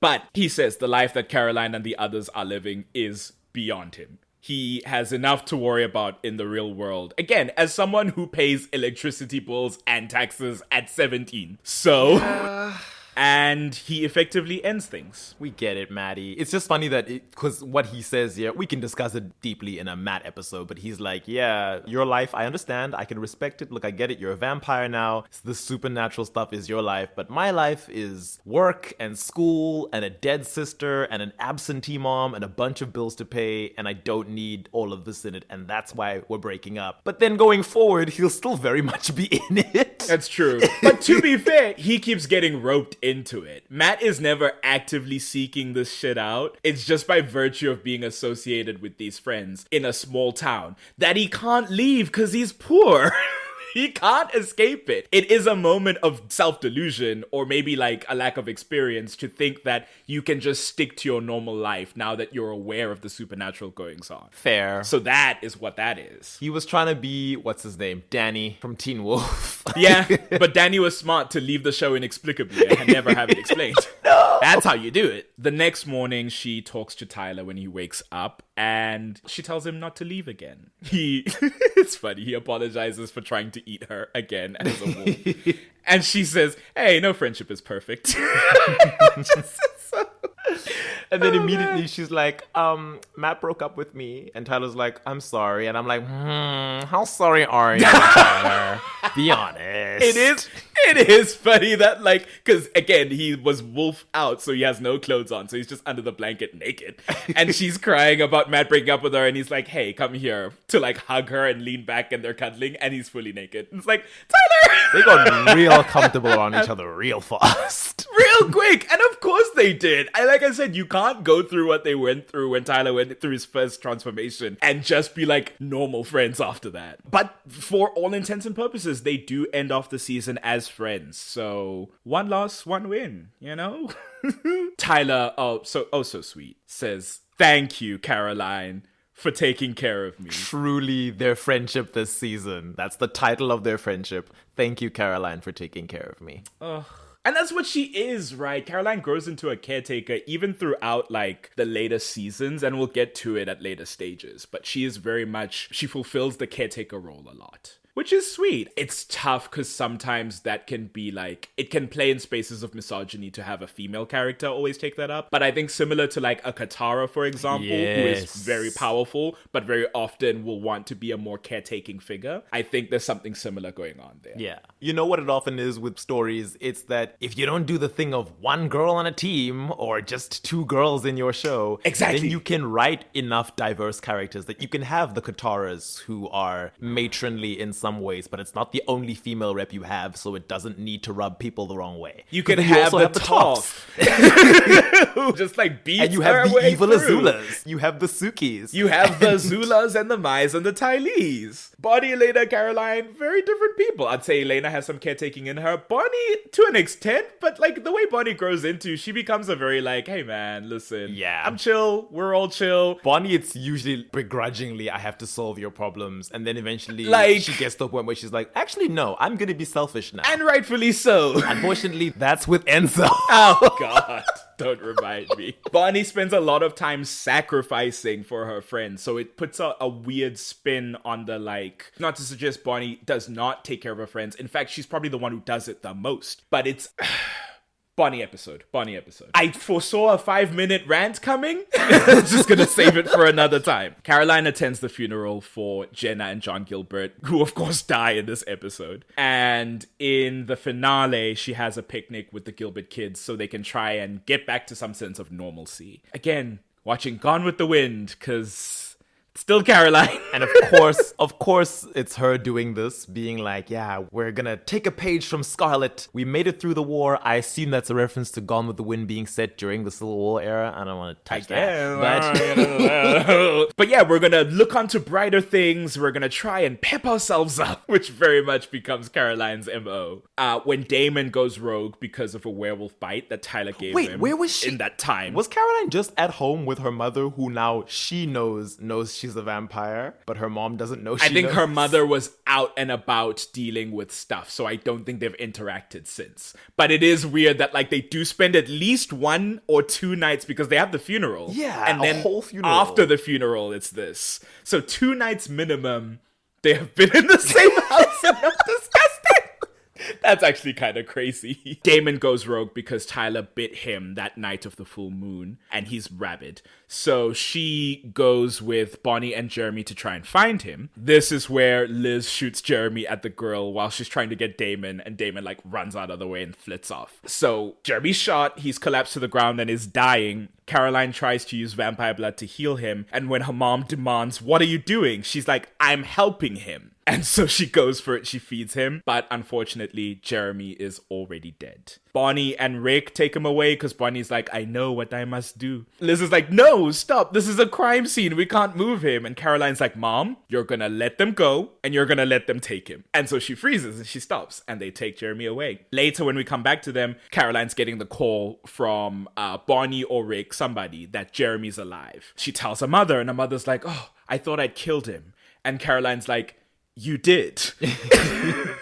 But he says the life that Caroline and the others are living is beyond him. He has enough to worry about in the real world. Again, as someone who pays electricity bills and taxes at 17. So... And he effectively ends things. We get it, Maddie. It's just funny that, because what he says here, we can discuss it deeply in a Matt episode, but he's like, yeah, your life, I understand. I can respect it. Look, I get it. You're a vampire now. The supernatural stuff is your life. But my life is work and school and a dead sister and an absentee mom and a bunch of bills to pay. And I don't need all of this in it. And that's why we're breaking up. But then going forward, he'll still very much be in it. That's true. But to be fair, he keeps getting roped into it. Matt is never actively seeking this shit out. It's just by virtue of being associated with these friends in a small town that he can't leave because he's poor. He can't escape it. It is a moment of self-delusion, or maybe like a lack of experience, to think that you can just stick to your normal life now that you're aware of the supernatural goings on. Fair. So that is what that is. He was trying to be, what's his name? Danny from Teen Wolf. Yeah, but Danny was smart to leave the show inexplicably and never have it explained. No. That's how you do it. The next morning, she talks to Tyler when he wakes up, and she tells him not to leave again. It's funny, he apologizes for trying to eat her again as a wolf. And she says, hey, no friendship is perfect. And then immediately she's like, Matt broke up with me. And Tyler's like, I'm sorry. And I'm like, how sorry are you, Tyler? Be honest. It is funny that, like, because again, he was wolf out, so he has no clothes on. So he's just under the blanket naked. And she's crying about Matt breaking up with her. And he's like, hey, come here, to like hug her and lean back, and they're cuddling. And he's fully naked. It's like, Tyler! They got real comfortable around each other real fast. Real quick. And of course they did. Like I said, you can't go through what they went through when Tyler went through his first transformation and just be like normal friends after that. But for all intents and purposes, they do end off the season as friends. So one loss, one win, you know? Tyler, so sweet, says, thank you, Caroline, for taking care of me. Truly their friendship this season. That's the title of their friendship. Thank you, Caroline, for taking care of me. Ugh. And that's what she is, right? Caroline grows into a caretaker even throughout, like, the later seasons, and we'll get to it at later stages. But she is very much, she fulfills the caretaker role a lot. which is sweet. It's tough because sometimes that can be like, it can play in spaces of misogyny to have a female character always take that up. But I think similar to like a Katara, for example, who is very powerful, but very often will want to be a more caretaking figure. I think there's something similar going on there. Yeah. You know what it often is with stories? It's that if you don't do the thing of one girl on a team or just two girls in your show, exactly, then you can write enough diverse characters that you can have the Kataras who are matronly in some ways, but it's not the only female rep you have, so it doesn't need to rub people the wrong way. You can have the tops. Just like beats and you have the evil through. Azulas. You have the Sukis. You have the Zulas and the Mais and the Tylees. Bonnie, Elena, Caroline, very different people. I'd say Elena has some caretaking in her. Bonnie, to an extent, but like the way Bonnie grows into, she becomes a very like, hey man, listen, I'm chill, we're all chill. Bonnie, it's usually begrudgingly, I have to solve your problems. And then eventually she gets to the point where she's like, actually, no, I'm going to be selfish now. And rightfully so. Unfortunately, that's with Enzo. Oh, God. Don't remind me. Bonnie spends a lot of time sacrificing for her friends, so it puts a weird spin on the like, not to suggest Bonnie does not take care of her friends. In fact, she's probably the one who does it the most. But it's... Bonnie episode. I foresaw a 5-minute rant coming. Just gonna save it for another time. Caroline attends the funeral for Jenna and John Gilbert, who of course die in this episode. And in the finale, she has a picnic with the Gilbert kids so they can try and get back to some sense of normalcy. Again, watching Gone with the Wind, because... still Caroline. And of course, it's her doing this, being like, yeah, we're gonna take a page from Scarlet. We made it through the war. I assume that's a reference to Gone with the Wind being set during the Civil War era. I don't want to touch that. But yeah, we're gonna look onto brighter things. We're gonna try and pep ourselves up, which very much becomes Caroline's MO. When Damon goes rogue because of a werewolf bite that Tyler gave him. Where was she? In that time. Was Caroline just at home with her mother, who now she knows she's a vampire, but her mom doesn't know she I think knows? her mother was out and about dealing with stuff, so I don't think they've interacted since. But it is weird that like they do spend at least 1 or 2 nights because they have the funeral. Yeah, and then a whole funeral. After the funeral, it's this. So 2 nights minimum, they have been in the same house and not discussed it. That's actually kind of crazy. Damon goes rogue because Tyler bit him that night of the full moon, and he's rabid. So she goes with Bonnie and Jeremy to try and find him. This is where Liz shoots Jeremy at the girl while she's trying to get Damon, and Damon like runs out of the way and flits off. So Jeremy's shot, he's collapsed to the ground and is dying. Caroline tries to use vampire blood to heal him, and when her mom demands, "What are you doing?" she's like, "I'm helping him." And so she goes for it, she feeds him, but unfortunately, Jeremy is already dead. Bonnie and Rick take him away because Bonnie's like, "I know what I must do." Liz is like, "No, stop, this is a crime scene, we can't move him." And Caroline's like, "Mom, you're gonna let them go, and you're gonna let them take him." And so she freezes and she stops, and they take Jeremy away. Later, when we come back to them, Caroline's getting the call from Bonnie or Rick, somebody, that Jeremy's alive. She tells her mother, and her mother's like, "Oh, I thought I'd killed him." And Caroline's like, "You did."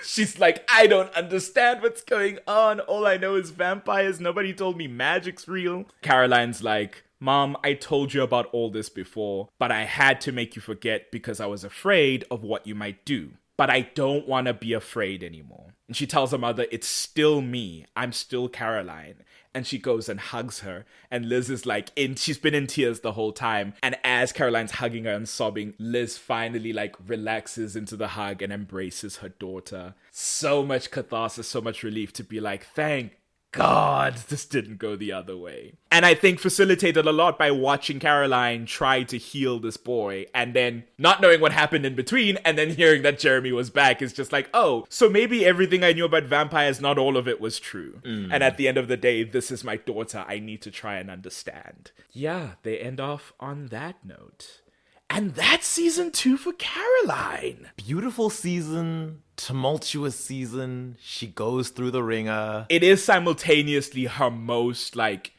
She's like, "I don't understand what's going on. All I know is vampires. Nobody told me magic's real." Caroline's like, "Mom, I told you about all this before, but I had to make you forget because I was afraid of what you might do. But I don't want to be afraid anymore." And she tells her mother, "It's still me. I'm still Caroline." And she goes and hugs her. And Liz is like, she's been in tears the whole time. And as Caroline's hugging her and sobbing, Liz finally like relaxes into the hug and embraces her daughter. So much catharsis, so much relief to be like, thank God this didn't go the other way. And I think facilitated a lot by watching Caroline try to heal this boy and then not knowing what happened in between and then hearing that Jeremy was back is just like, oh, so maybe everything I knew about vampires, not all of it was true. And at the end of the day, this is my daughter. I need to try and understand. Yeah, they end off on that note. And that's season 2 for Caroline. Beautiful season, tumultuous season. She goes through the ringer. It is simultaneously her most like,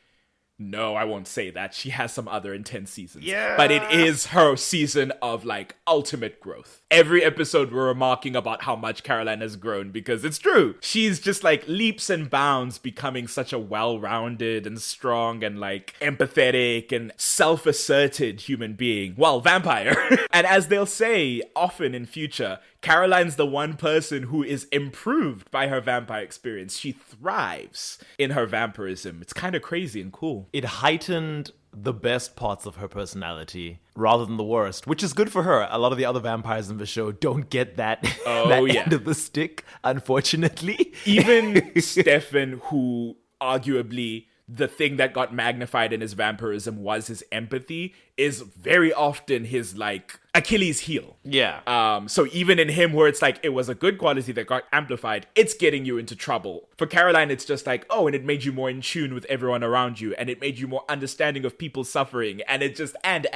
no, I won't say that. She has some other intense seasons. Yeah. But it is her season of like ultimate growth. Every episode we're remarking about how much Caroline has grown because it's true. She's just like leaps and bounds becoming such a well-rounded and strong and like empathetic and self-asserted human being. Well, vampire. And as they'll say often in future, Caroline's the one person who is improved by her vampire experience. She thrives in her vampirism. It's kind of crazy and cool. It heightened the best parts of her personality rather than the worst, which is good for her. A lot of the other vampires in the show don't get that, end of the stick, unfortunately. Even Stefan, who arguably the thing that got magnified in his vampirism was his empathy, is very often his, like, Achilles heel. Yeah. So even in him, where it's like, it was a good quality that got amplified, it's getting you into trouble. For Caroline, it's just like, oh, and it made you more in tune with everyone around you, and it made you more understanding of people's suffering, and it just, and.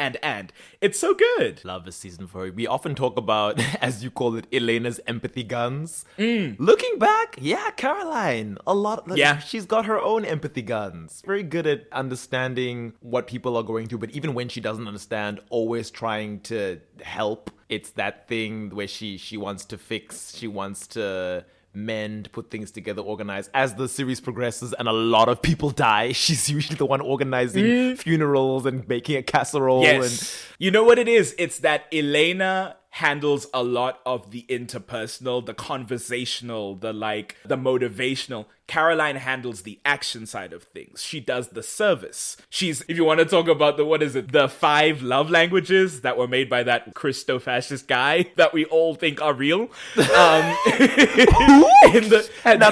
It's so good. Love this season for her. We often talk about, as you call it, Elena's empathy guns. Looking back, yeah, Caroline, a lot. Yeah. She's got her own empathy guns. Very good at understanding what people are going through, but even when she doesn't understand, always trying to help. It's that thing where she wants to fix, she wants to mend, put things together, organize. As the series progresses and a lot of people die, she's usually the one organizing funerals and making a casserole. Yes. You know what it is? It's that Elena handles a lot of the interpersonal, the conversational, the motivational. Caroline handles the action side of things. She does the service. She's, if you want to talk about the 5 love languages that were made by that Christo-fascist guy that we all think are real. None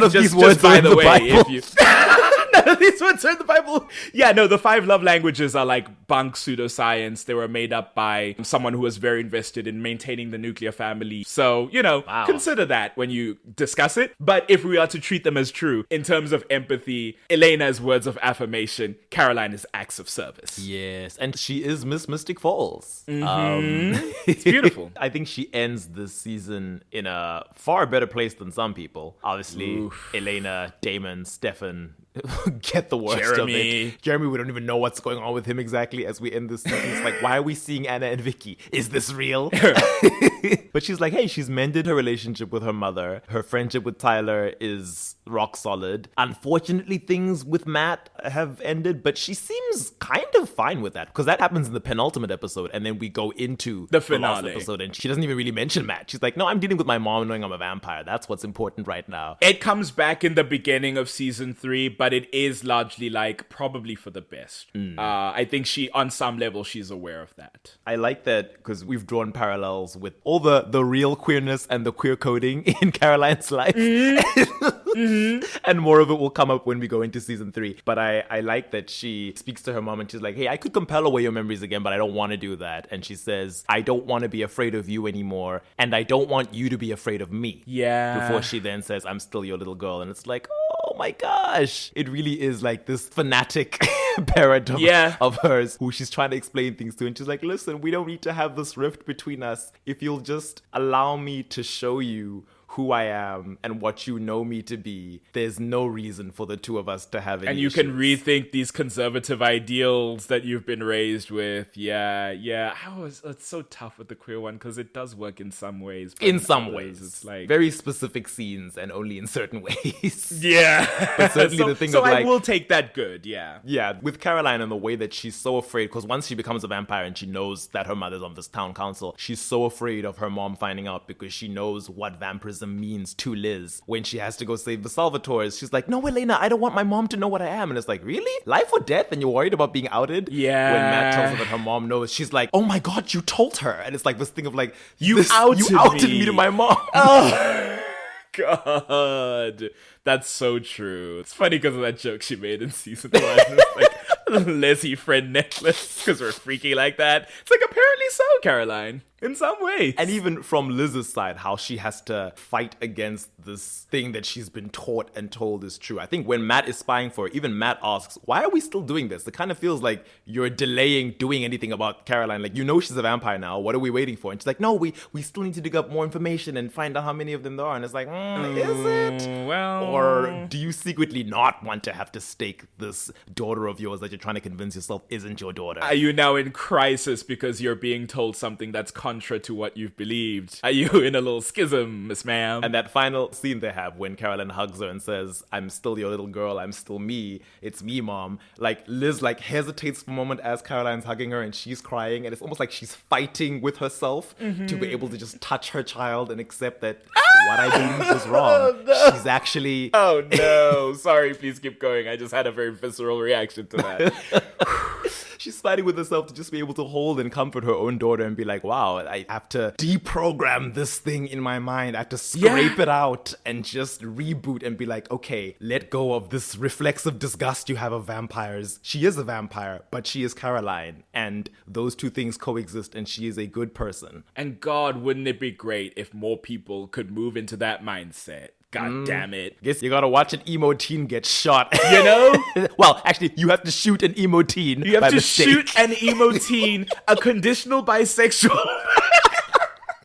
of these words are in the Bible. None of these words are in the Bible. Yeah, no, the 5 love languages are like bunk pseudoscience. They were made up by someone who was very invested in maintaining the nuclear family. So, consider that when you discuss it. But if we are to treat them as true, in terms of empathy, Elena is words of affirmation, Caroline is acts of service. Yes, and she is Miss Mystic Falls. It's beautiful. I think she ends this season in a far better place than some people. Obviously, Elena, Damon, Stefan get the worst of it. Jeremy, we don't even know what's going on with him exactly as we end this season. It's like, why are we seeing Anna and Vicky? Is this real? But she's like, hey, she's mended her relationship with her mother. Her friendship with Tyler is rock solid. Unfortunately, things with Matt have ended, but she seems kind of fine with that because that happens in the penultimate episode, and then we go into the finale last episode, and she doesn't even really mention Matt. She's like, no, I'm dealing with my mom knowing I'm a vampire. That's what's important right now. It comes back in the beginning of season 3, but it is largely like probably for the best. I think she, on some level, she's aware of that. I like that because we've drawn parallels with all the real queerness and the queer coding in Caroline's life. And more of it will come up when we go into season 3. But I like that she speaks to her mom and she's like, hey, I could compel away your memories again, but I don't want to do that. And she says, I don't want to be afraid of you anymore, and I don't want you to be afraid of me. Yeah. Before she then says, I'm still your little girl. And it's like, oh my gosh. It really is like this fanatic parent of hers who she's trying to explain things to. And she's like, listen, we don't need to have this rift between us. If you'll just allow me to show you who I am and what you know me to be, there's no reason for the two of us to have any And you issues. can rethink these conservative ideals that you've been raised with. Yeah. It's so tough with the queer one because it does work in some ways. In some ways. It's like very specific scenes and only in certain ways. Yeah. But certainly the thing so of like... I will take that good, yeah. Yeah, with Caroline and the way that she's so afraid, because once she becomes a vampire and she knows that her mother's on this town council, she's so afraid of her mom finding out because she knows what vampirism means to Liz. When she has to go save the Salvatores, she's like, no, Elena, I don't want my mom to know what I am. And it's like, really? Life or death? And you're worried about being outed? Yeah. When Matt tells her that her mom knows, she's like, oh my God, you told her. And it's like this thing of like, you outed me to my mom. Oh. God, that's so true. It's funny because of that joke she made in season 1. It's like, Leslie friend necklace because we're freaky like that. It's like, apparently so, Caroline, in some way. And even from Liz's side, how she has to fight against this thing that she's been taught and told is true. I think when Matt is spying for her, even Matt asks, why are we still doing this? It kind of feels like you're delaying doing anything about Caroline. Like, you know she's a vampire now. What are we waiting for? And she's like, no, we still need to dig up more information and find out how many of them there are. And it's like, is it? Well... Or do you secretly not want to have to stake this daughter of yours that you're trying to convince yourself isn't your daughter? Are you now in crisis because you're being told something that's contrary contra to what you've believed. Are you in a little schism, Miss Ma'am? And that final scene they have when Caroline hugs her and says, I'm still your little girl, I'm still me, it's me, Mom. Like, Liz, like, hesitates for a moment as Caroline's hugging her and she's crying, and it's almost like she's fighting with herself to be able to just touch her child and accept that what I believe was wrong. No. She's actually... Oh, no. Sorry, please keep going. I just had a very visceral reaction to that. She's fighting with herself to just be able to hold and comfort her own daughter and be like, wow, I have to deprogram this thing in my mind. I have to scrape it out and just reboot and be like, okay, let go of this reflexive disgust you have of vampires. She is a vampire, but she is Caroline. And those two things coexist, and she is a good person. And God, wouldn't it be great if more people could move into that mindset? God damn it. Guess you gotta watch an emo teen get shot. You know? Well, actually, you have to shoot an emo teen. You have by to mistake. shoot an emo teen, a conditional bisexual.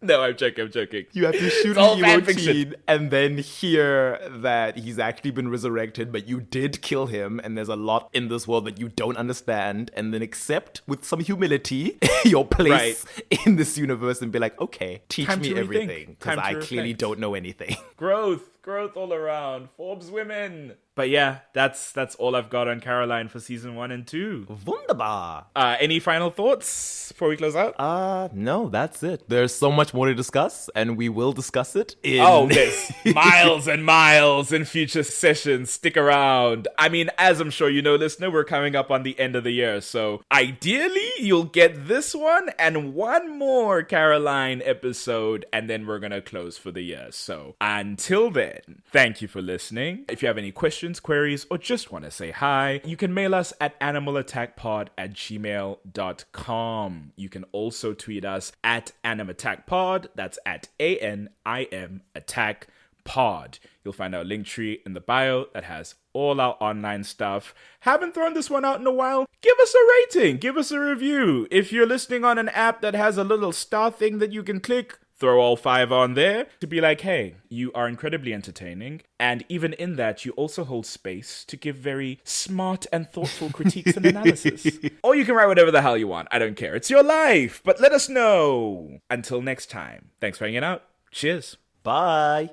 No, I'm joking. You have to shoot all an emo fanfiction. teen and then hear that he's actually been resurrected, but you did kill him, and there's a lot in this world that you don't understand, and then accept with some humility your place in this universe and be like, okay, teach Time me to rethink. everything, because Time to I clearly reflect. don't know anything. Growth all around. Forbes women. But yeah, that's all I've got on Caroline for season 1 and 2. Wunderbar. Any final thoughts before we close out? No, that's it. There's so much more to discuss, and we will discuss it in... Oh, there's miles and miles in future sessions. Stick around. I mean, as I'm sure you know, listener, we're coming up on the end of the year. So ideally, you'll get this one and one more Caroline episode, and then we're going to close for the year. So until then, thank you for listening. If you have any questions, queries, or just want to say hi, you can mail us at animalattackpod@gmail.com. You can also tweet us at animattackpod. That's at ANIM Attack Pod. You'll find our link tree in the bio that has all our online stuff. Haven't thrown this one out in a while? Give us a rating. Give us a review. If you're listening on an app that has a little star thing that you can click, throw all 5 on there to be like, hey, you are incredibly entertaining. And even in that, you also hold space to give very smart and thoughtful critiques and analysis. Or you can write whatever the hell you want. I don't care. It's your life. But let us know. Until next time. Thanks for hanging out. Cheers. Bye.